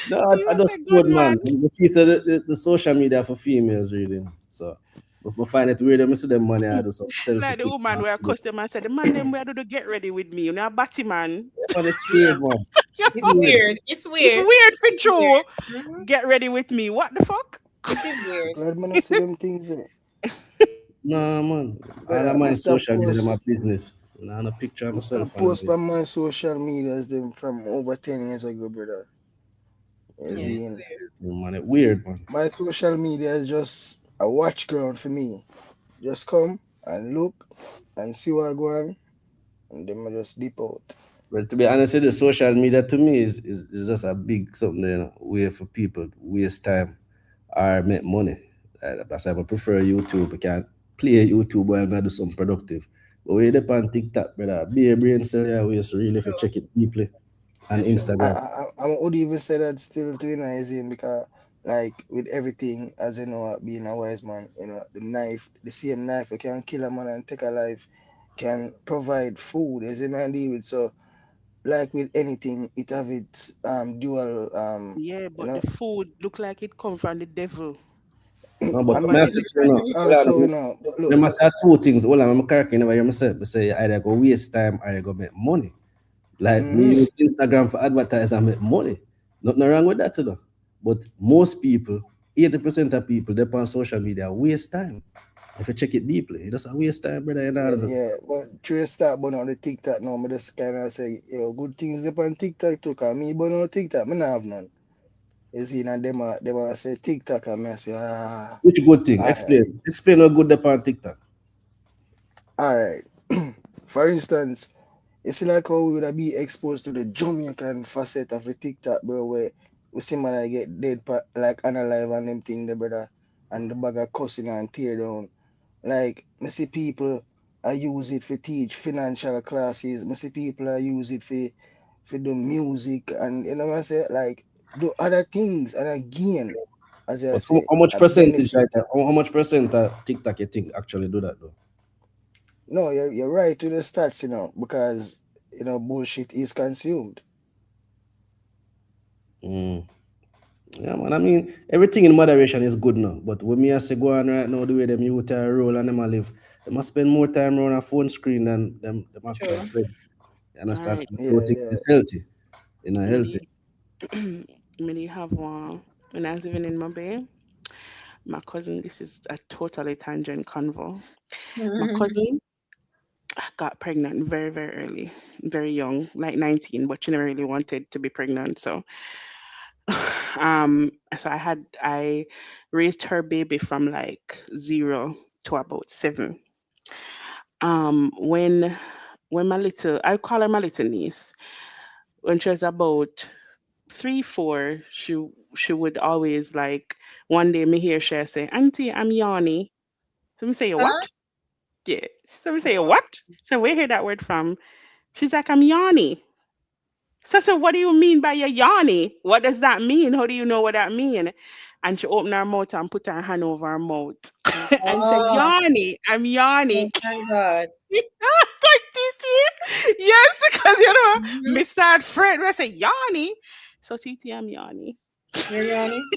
No, I You just say good gunman. man. The feel so the social media for females really. So I find it weird. I see them money I do some selfie Like the woman pictures. where a customer said, the man them where do the get ready with me. You know, a batty man. Man, it's Yeah, weird, man. it's Weird. weird. It's It's weird. weird for It's weird. true. Hmm. Get ready with me. What the fuck? It is weird. glad man I see them things. Nah, man. All of Better, my Mr. social media, my Post, business. Nah, no picture of Mr. myself on Post it. on my social medias them from over 10 years ago, brother. You Yeah, it's see, weird. Man, it weird, man. my social media is just a watch ground for me. Just come and look and see what go on, and then I just dip out. But to be honest with you, social media to me is just a big something, way for people to waste time or make money. That's why I prefer YouTube. I can play YouTube while I do something productive. But when you depend on TikTok, brother, be a brain cell, yeah, we just really if you check it deeply. And That's true. Instagram. I would even say that still to you because like with everything as you know being a wise man, the knife, the same knife you can kill a man and take a life can provide food as you know deal with. So like with anything, it have its dual Yeah, you but the know. food look like it come from the devil. No, but I come mean and it say, hold also on, but look. there must have two things. Hold on, I'm correct, you myself. I say either go waste time or you go make money. Like me Mm-hmm. use Instagram for advertise and make money. Nothing wrong with that, though. But most people, 80% of people, they on social media waste time. If you check it deeply, it's just a waste time, brother. You Yeah, know, yeah, but true start but on the TikTok now, me just kind of say, good things up on TikTok too, cause me but on TikTok, me not have none. You see, and them a say TikTok, and me say, which good thing? all right, Explain. Explain how good they on TikTok. all right. For instance, you see like how we would be exposed to the Jamaican facet of the TikTok, bro, where we see man like get dead, like unalive and them thing, the brother, and the bag of cussing and tear down. Like, I see people I use it for teach financial classes. I see people I use it for do music and what I say, like do other things and again, as I But say, how much a percentage benefit. right there? How much percent of TikTok you think actually do that though? No, you're right to the stats, because bullshit is consumed. Mm. Yeah, man. I mean, everything in moderation is good now. But when me I say go on right now, the way them youth are roll and them a live, they must spend more time around a phone screen than them actual True. friends. You All understand? right. I don't Yeah, think yeah. it's healthy. It's not healthy. Me, me have one when I was living in Mumbai. My cousin, this is a totally tangent convo. My cousin got pregnant very, very early, very young, like 19, but she never really wanted to be pregnant. So, I raised her baby from like 0 to about 7. When my little, I call her my little niece, when she was about 3, 4, she would always like, one day me hear she say, "Auntie, I'm yawny." So me say, Huh? "What?" Yeah. So we say, "What?" So where you hear that word from? She's like, "I'm yawny." So what do you mean by your yawny? What does that mean? How do you know what that mean? And she opened her mouth and put her hand over her mouth and said, Oh, "Yawny, I'm yawny." oh my God. Like, TT, yes, because Mm-hmm. me start fret. I say, "Yawny." So TT, I'm yawny. You're yawning?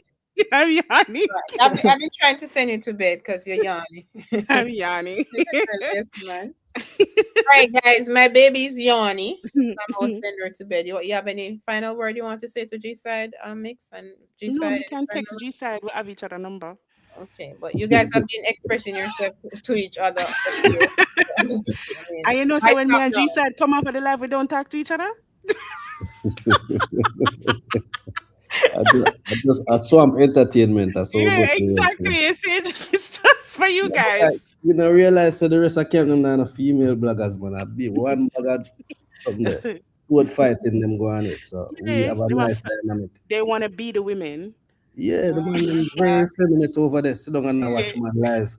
I'm yawny. Right. I've been trying to send you to bed because you're yawning. I'm yawny. Yes, man. All right, guys, my baby's yawny. So I'm gonna send her to bed. You have any final word you want to say to G side mix and G No, side? me can text G side. We have each other number. Okay, but you guys have been expressing yourself to each other up here. I mean, And you know, I so when me stop and G now. side come off of the live, we don't talk to each other. A swamp entertainment. That's how we go Yeah, to work. exactly. You see, it's just for you Yeah, but guys. you know, realize that the rest of camp them now a female bloggers, man. I be one blogger something there. Sword fighting them go on it. So we Yeah, have a nice dynamic. they want to be the women. Yeah, the man them Yeah. very feminine over there. Sit down and I Yeah. watch man live.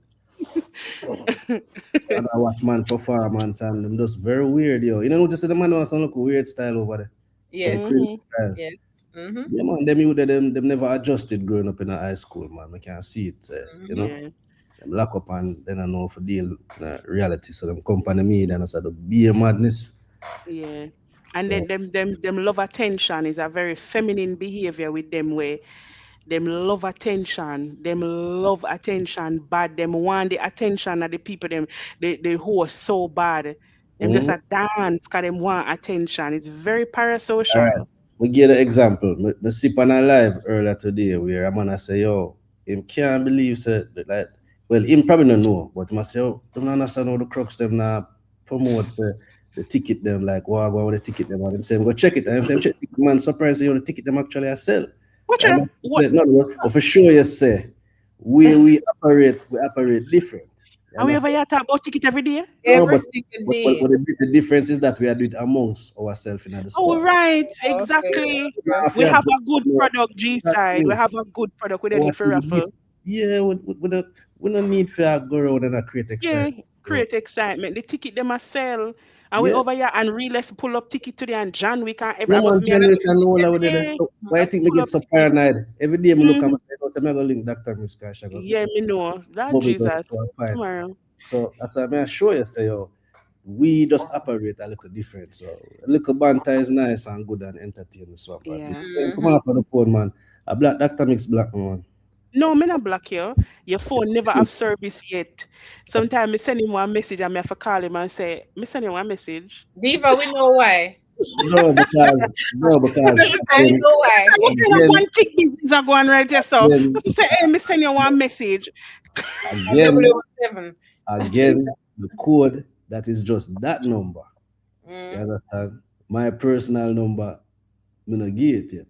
And I watch man performance and them just very weird, yo. You know, notice the man was some look weird style over there. Some Yes. crazy Hmm. style. Yes. Mm-hmm. Yeah, man, them you them never adjusted growing up in a high school, man. I can see it, you Mm-hmm. know. Yeah, Them lock up and then I know for deal reality. So them company me, then I said the beer madness. yeah. And then So them love attention is a very feminine behavior with them where them love attention. Them love attention bad. Them want the attention of the people they who are so bad. Them just mhm. a dance because them want attention. It's very All right. parasocial. We give an example. Me sip on a live earlier today where a man I say, yo, him can't believe say that, like, well, him probably don't know, but him I say, yo, don't understand how the crooks them now promote the ticket them like wow, go with the ticket them and them say go check it. And him say check ticket man surprised you the ticket them actually I sell. What And you I what say, no, no, but for sure you say we operate different. You are we ever understand? here talk about ticket every day? No, Every single day. but the difference is that we are doing it amongst ourselves in the Oh, store. right, Okay. exactly. Now, if We you have have just, a good product, G side. We exactly. have a good product. We don't need What for you need, raffle. yeah, we don't need to go around and create Yeah, excitement. So, create excitement. The ticket them a sell. And we yeah, over here and really let's pull up ticket today and John we can every yeah, I man, must me and I January can know all every over there. day. So, why I think we Pull get up so ticket. paranoid? Every day, I look at Hmm. myself, I'm going to link Dr. Miska, I go Yeah, me know. That bubble to Jesus. a fight. Tomorrow. So, that's why I'm sure you say, yo, we just operate a little different. So, a little banter is nice and good and entertaining. So, but Yeah. come Mm-hmm. off of the phone, man. A black Dr. Mix black man. No, me not block you. Your phone never have service yet. Sometimes me send him one message and me have to call him and say, me send him one message. Diva, we know why. No, because Diva, we know why. What kind of again, one tick business are going right here? So again, if you say, hey, me send you one message. At again, 007. again, the code that is just that number. You Mm, understand? My personal number, me not give it yet.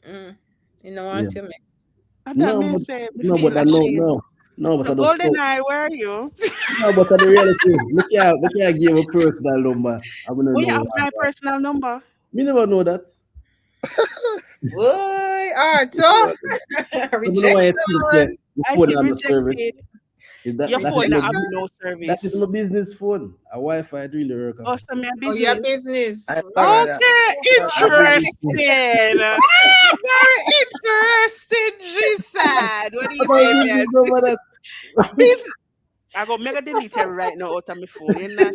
mm. You know what you Yes. mean? And that No, may but say, me no, but feel I no, ashamed. no, no, but So I just Golden so Eye, where are you? no, but the reality, me can't give a personal number. I'm gonna Oh, you know have what. my personal number. Me never know that. Boy, Me Arthur. never know. So me know why you think say Rejection. the I phone hit have no service. rejected. Is Your that phone is not my have Rejection. no that is my service. business phone. A Wi-Fi it really work Oh, off. so my Oh, your business. business. I bag Right. of that. Okay, My business phone. interesting. Ah, very interesting, G side. What do you My say, man? business over that. Business. I go mega delete it right now out of my phone. You're not,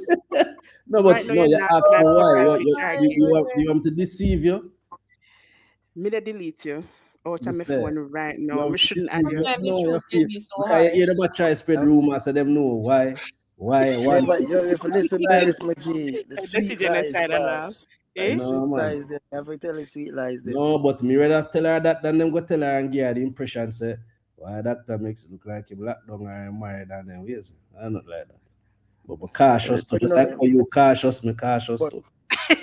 No, right but now no, you're you not ask not me the why. right You want me to deceive you? Me to delete you out Me of my say, phone right you now. want Me me to shouldn't add deceive you. you? Sometimes the No, you truth feel. can be so Because you hard. hear them a try spread rumors, so them know why one Never, thing. you have to listen to this, my G. The That's the sweet lies, genocide and all. boss. The Eh? sweet No, man. lies, them. You have to tell the sweet lies, them. No, but me rather tell her that than them go tell her and give her the impression say, why doctor makes it look like him locked down or him married and then ways. I'm not like that. But cautious too. But Just no, like how you cautious, me cautious but too.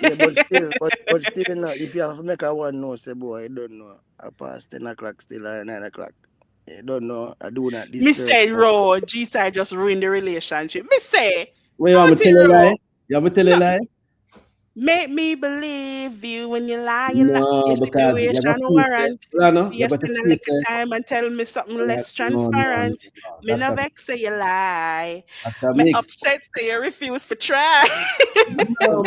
yeah, but still, you know, if you have to make a one no, say boy, I don't know. I pass 10 o'clock still or 9 o'clock. You don't know. I do not Me disturb. say raw. G-side just ruined the relationship. Me say, Wait, you want me naughty tell a raw. lie? You want me tell a No, lie? make me believe you when you lie. No, Your because you situation got to say, warrant. no, you You got to spend a feel little say, time and tell me something less no, no, no, transparent. no. Me no vex say you lie. That's a Me mix. upset say you refuse to try. No,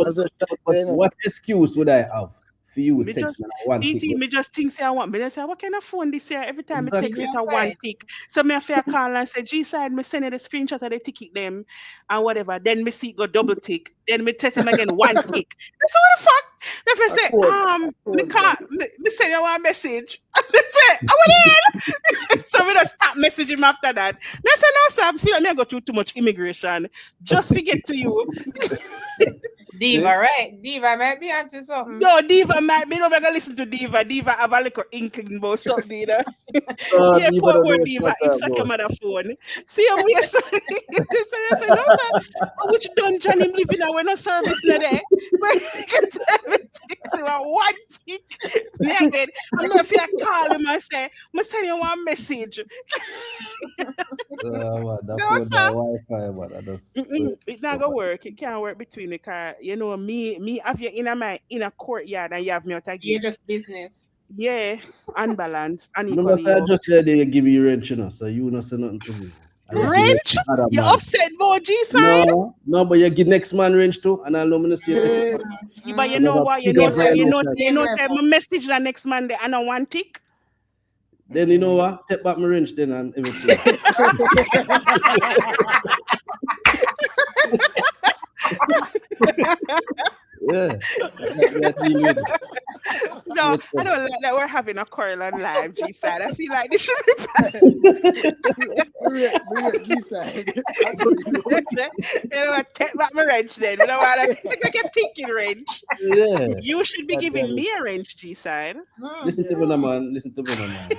As a but you know, what excuse would I have for you Me text just me one tick? TT, me just think say I want. Me just say what kind of phone this year? Every time me Give text me Exactly. it a a one fight. tick. So me have to call and say G side. Me send you the screenshot of the ticket them and whatever. Then me see it go double tick. Then me text him again one tick. That's what the fuck. Me if I a say code, me man. can't. Me send you one message. Me say I want it. So me just stop messaging him after that. Me say no sir. I feel like me I go through too much immigration. Just forget to you. Diva, See? right? Diva might be onto something. No, Diva might be no gonna listen to Diva. Diva have a little inkling about something, you know. Yeah, You poor better word know Diva, shut him up, suck your boy. mother phone. See him yes. So you say, no, sir. Which dungeon him living in when no service no there? But you can tell me things about one tick. Me again. I'm not if you call him and say, I send you one message. Man, that No, phone, that sir. Wi-Fi, man, I just It not gonna work. It can't work between the car. You know, me have you in my in a courtyard and you have me out a You're gate. just business. Yeah, unbalanced, remember, unequally say I yoked. just said they give you rent, you know, so you not say nothing to me. And you give it Wrench? to other You man. upset about G side? No, but you give next man range too, and I know me to see you take it Yeah. back. But you So know never what? You bigger know, Same say, you level. know, violation. you Same know, say level. my message la next Monday and I want tick. Then you know what? Take back my range then and everything. Yeah. That deal with it. No, I Later. don't like that we're having a quarrel on live, G side. I feel like this should be Bring it, G side. I go to you. you know what, take back my wrench then. You know what? I think I can take it wrench. Yeah. You should be God damn giving it. me a wrench, G side. Listen to me now, man. Listen to me now, man.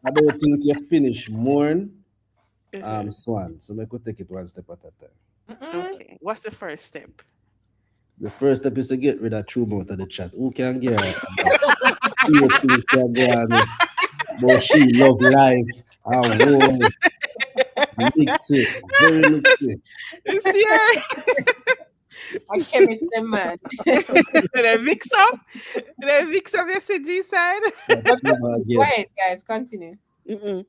I don't think you finish more Swan. So I could take it one step at a time. Okay. What's the first step? The first step is to get rid of true out of the chat. Who can get her? Few things that go on. But she love life. Ah, boy. Mixy. Very mixy. It's here. A chemistry man. They mix up. They mix up your CG side. But just Never go again. ahead, guys. Continue.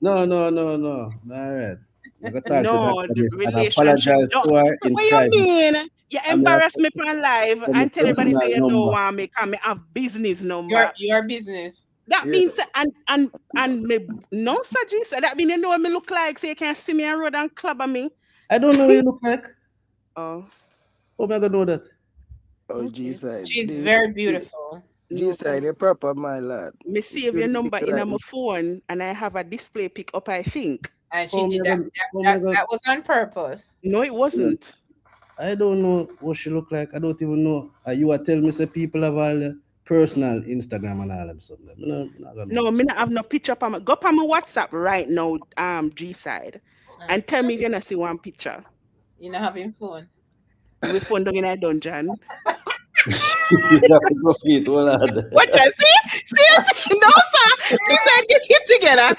No. All right. I'm going to talk to No, Dr. the Miss and relationship. apologize Don't. to her in What you private. mean? You I mean, embarrass me on live my and tell everybody say personal you don't number. want me because me have business number. Your business. That Yeah. means and me no suggest that mean you know what me look like so you can see me on road and club on me. I don't know what you look like. Oh, How am I going to know that? Oh, G okay. side. She's very beautiful. G No, side, cause you proper, my lad. me save You your the number thing in like my phone and I have a display pick up, I think. And How she am I did that. gonna, how am I That, gonna, that was on purpose. No, it wasn't. I don't know what she look like. I don't even know. You are telling me say people have all personal Instagram and all them something. I don't No, know. me not have no picture up on my go up on my WhatsApp right now, G side. And tell me if you not see one picture. You know, having fun. We found down in a dungeon. You have to go feet. Hold on. What you see? See? No, sir. He said get it together.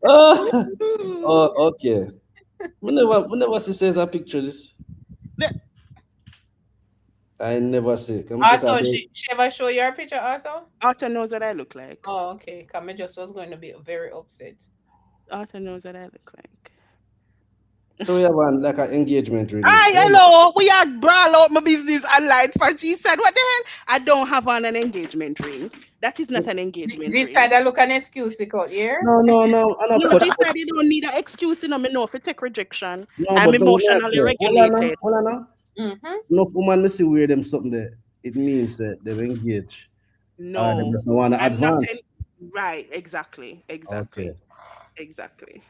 Oh, okay. Whenever she says a picture this, I never see. Come to say, Also, she ever show your picture, also? Arthur knows what I look like. Oh, okay. Come, I just was going to be very upset. Arthur knows what I look like. So we have like an engagement ring. I know. We had brawl out my business online for she said, what the hell? I don't have on an engagement ring. That is not an engagement This ring. side I look an excuse out here. No, I know, No, but this side you don't need an excuse, you know, me know for take rejection. no, I'm but don't let emotionally say. regulated. Hold on now. Mm-hmm. Enough woman me see wear them something that it means that they've engaged. Or they No. just don't want to I'm not advance. right, exactly. Okay. Exactly.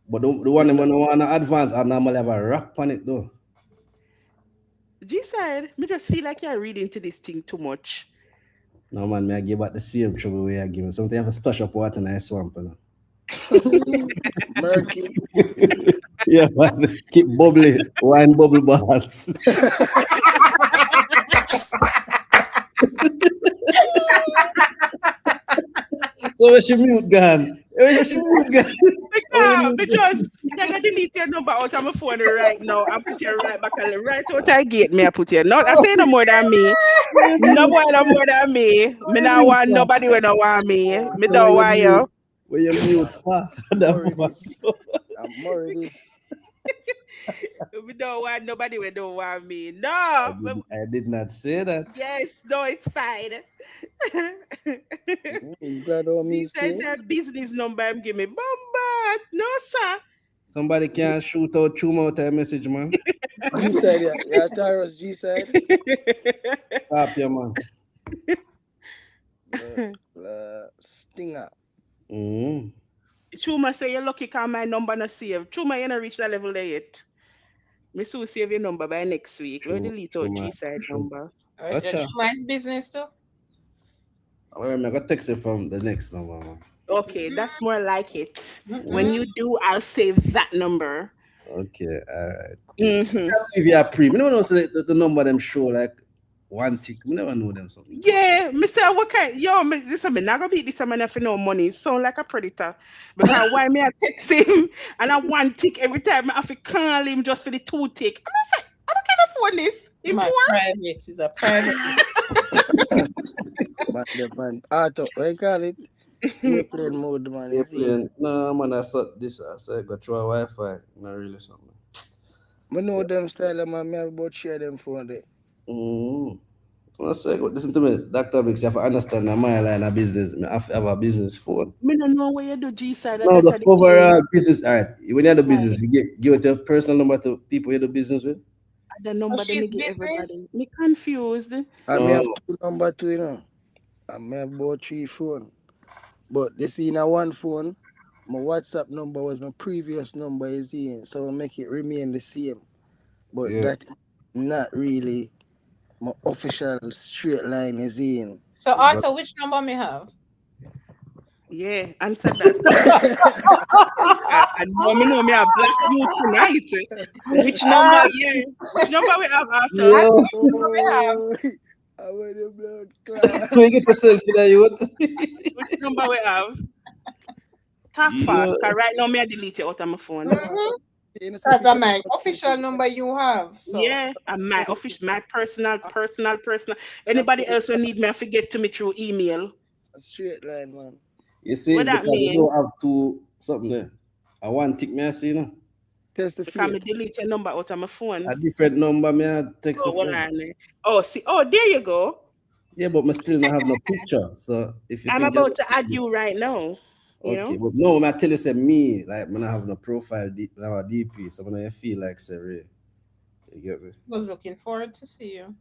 But the one that don't want to advance, I normally have a rock on it though. G said, me just feel like you're reading to this thing too much. No man, me I give back the same trouble way I give me. Sometimes I have to splash up water in a swamp, you know. Murky. Yeah, man. Keep bubbly, wine bubble bath. So where she mute gone? Where she mute gone? Because I got delete your number out of my phone right now and put it right back on right out I gate me I put it. Not I say no more than me. No boy no more than me. Me not want nobody when don't want me. Me don't want you. Where you mute? I'm worried this. We don't want nobody when don't want me. No. I did not say that. Yes, no, it's fine. Glad all me This is a business number I'm giving me. Bomba. No, sir. Somebody can't shoot out Chuma out a message, man. G side, yeah, Taros G side. Stop your man. Stinger. Chuma say you're lucky because my number not saved. Chuma, you not reach that level there yet. Me soon save your number by next week. We'll delete our G side number. Chuma's business too. I'm gonna text it from the next number, man. Okay, that's more like it. When you do, I'll save that number. Okay, all right. Cool. If you are pre, I don't know the number them show like one tick. We never know them something. Yeah, me say what kind? Yo, me just say me not gonna beat this man for no money. Sound like a predator. Because why me I text him and I one tick every time I have to call him just for the 2 tick. I'm say I don't kind of phone this. My private is a private. But the man, auto, what you call it? Airplane mode, man. Airplane. No, man, I saw this. I said go through a Wi-Fi. Not really something. I know them style, man. Me have about share them phone there. I say, listen to me, Dr. Mix, you have to understand that my line of business. I have to have a business phone. Me don't know where you do G side. No, just overall business. All right. When you have the business, you give your personal number to people you do business with. The number they give everybody. Me confused. I may have 2 number 2, you know. I may have about 3 phone. But they see in a one phone, my WhatsApp number was my previous number is in, so I make it remain the same. But that is not really my official straight line is in. So Arthur, which number may have? Yeah, answer that. I know me a black mood tonight. Which number? Yeah. Which number we have, Arthur? Which number we have? I want the blood clot. We get yourself in there, Which number we have? Talk fast, because right now me I delete it out of my phone. That's my official number you have. So. Yeah, and my official, my personal. Anybody else who need me, I forget to me through email. A straight line, man. You see, what it's that because mean? you don't have 2 something there. I want tick me, I see, you know. Test the because I delete your number out of my phone. A different number, me I text the phone. Oh, see, there you go. Yeah, but I still not have no picture. So if you I'm about to add you right now. Okay, but no, I tell you, say me, like, I have no profile, I have a DP, so when I feel like, say, Ray, you get me? I was looking forward to see you.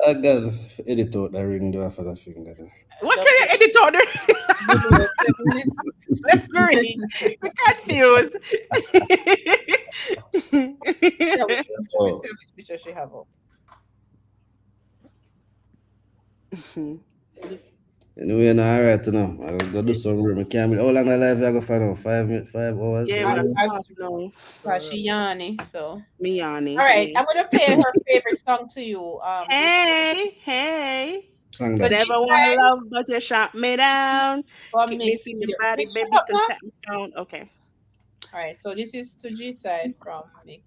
I got to edit out the ring, do I for that finger? What can you edit out the Let's read. I'm confused. Which picture she have up? Anyway, now, all right, now. I gotta go do some room. I can't be. How long the live I go for now? 5 minutes, 5 hours? Yeah, she yawning, so. Me yawning. All right, I'm gonna play her favorite song to you. Hey. Song that. Never want to love, but you shot me down. Keep me in your body, baby, contact me down. Okay. All right, so this is to G side from Mix.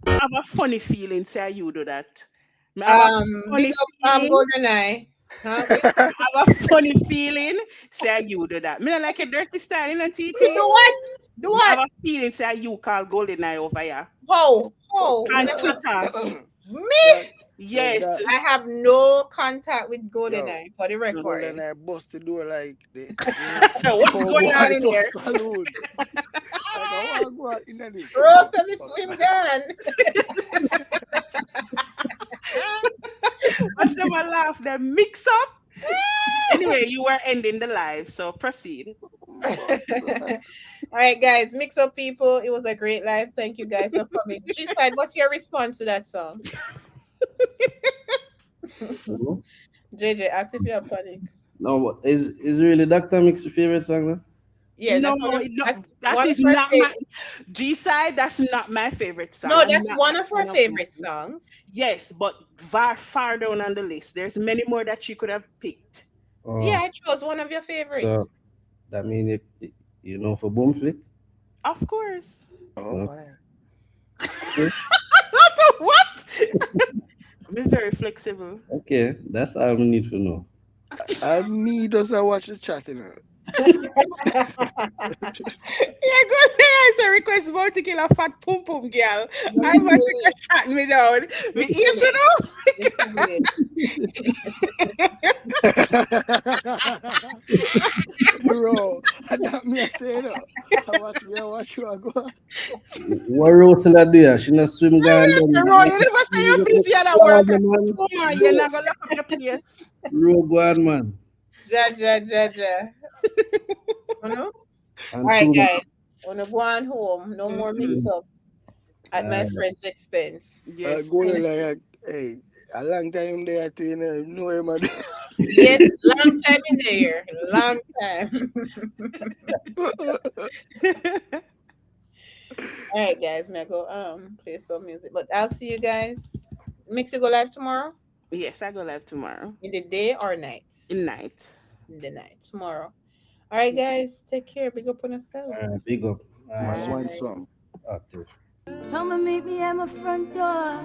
I have a funny feeling, say you do that. Big up Golden Eye. Huh? I have a funny feeling. Say you do that. Me not like a dirty style in a TT. Do what? Do I have what? a feeling say you call Golden Eye over here. How? How? On And Twitter. me? Yes. that I have no contact with yo, GoldenEye for the record. Golden I bust the door like the So what's going on cowboy in to a here? saloon. Like I want to go out in this. Rose, let me swim gun. Watch them a laugh, them mix up. Anyway, you were ending the live, so proceed. All right, guys, mix up people. It was a great live. Thank you guys for coming. G-Side, what's your response to that song? JJ, ask if you have panic. No, but is really Dr. Mix's favorite song? Then? Yeah, No, that's one of, that's that one is of her not my favorite. G-side. That's not my favorite song. No, I'm that's not one a of her fan of favorite it. songs. Yes, but far down on the list. There's many more that she could have picked. Yeah, Oh, I chose one of your favorites. so that means you know for Boom Flick? Of course. Oh No. man. What? I'm very flexible. Okay, that's all we need to know. And me does I watch the chat, you know. Yeah, go there. It's a request about to kill a fat pum pum girl. I must be shutting me down. Me eat it Bro, and that me I say no. I watch you I go. What Rosella do ya? She not swim gun. Bro, you never say you're busy at the work. Come on, you're not gonna lock up your place. Bro, go on, man. Ja. All right, guys. Wanna go on home. No more mix up at my friend's expense. Yes. Go like hey, a long time there to know him. Yes, long time in there. Long time. All right, guys. May I go play some music. But I'll see you guys. Mix you go live tomorrow? Yes, I go live tomorrow. In the day or night? In night. In the night. Tomorrow. All right, guys. Take care. Big up on yourself. Big up. My swan song. Active. Come and meet me at my front door.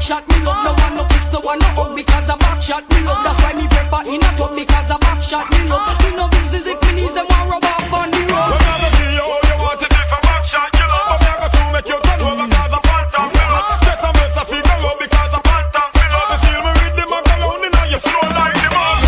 Shot me love, no one no kiss, no one no hug because a back shot me love. That's why me prefer in a club because a back shot me love. Me no business if me needs them one rub off on the road. When I go see you, you want to be for back shot, you love. But me I go soon make you turn over because a phantom me love. Just a mess of figure up because a phantom me love. You feel me with the macaroni now you slow like the bomb.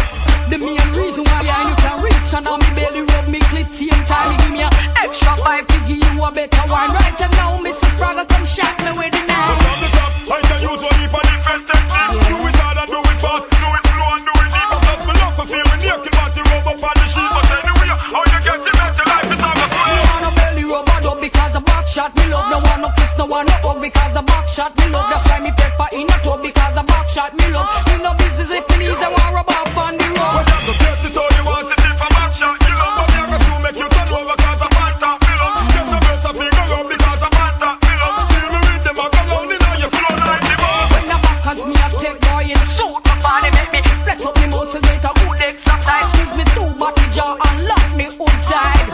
The main reason why I you can reach and now me belly rub me clit same time. Me give me a extra 5 to give you a better wine. Right now, Mrs. Sprague come shot me with the knife. I can use one for different techniques. Do it hard and do it fast, do it slow and do it deep. Plus me love for feel me naked, but the rub up on the sheet. But anyway, how you get the better life is on the Me want a belly rubber dub because a back shot me love. No one no kiss, no one no hug because a back shot me love. That's why me prefer in a club because a back shot me love. Me no business if me needs them one rub up on the road. When you go get it all you want it if a back shot you love. But me I go soon make you turn over cause a phantom me love. Just a mess of figure up because a phantom me love. Feel me with them macaroni now you flow like the bomb. When the back has me a take boy in shoot my body make me flex up me muscle get a good exercise. Squeeze me two body jaw and lock me hook tight.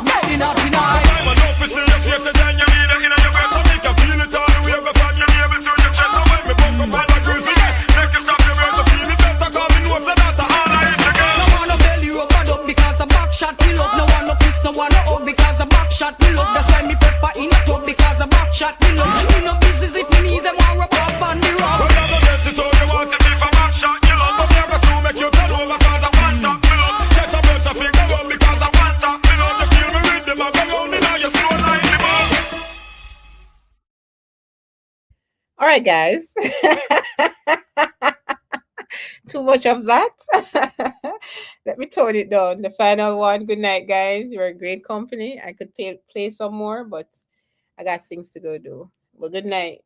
Ready not denied. I'm a love to see your face and then you need it in your breath. So me can feel it all the way go from your navel to your chest. So when me buck up on the cruise again, make you stop your breath. So feel it better cause me know so that's all I hit again. No one no belly rubber up because a back shot me love. No one no kiss, no one no hug because a back shot me love. That's why me prefer in a club because a back shot me love. Me no business if me need them one rub up on the road. When you go get it all you want it if a back shot you love. But me I go soon make you turn over cause a phantom me love. Just a mess of figure up because a phantom me love. You feel me with the macaroni now you flow like the bomb. All right, guys. Too much of that. Let me tone it down. The final one. Good night, guys. You're a great company. I could play some more, but I got things to go do. Well, good night.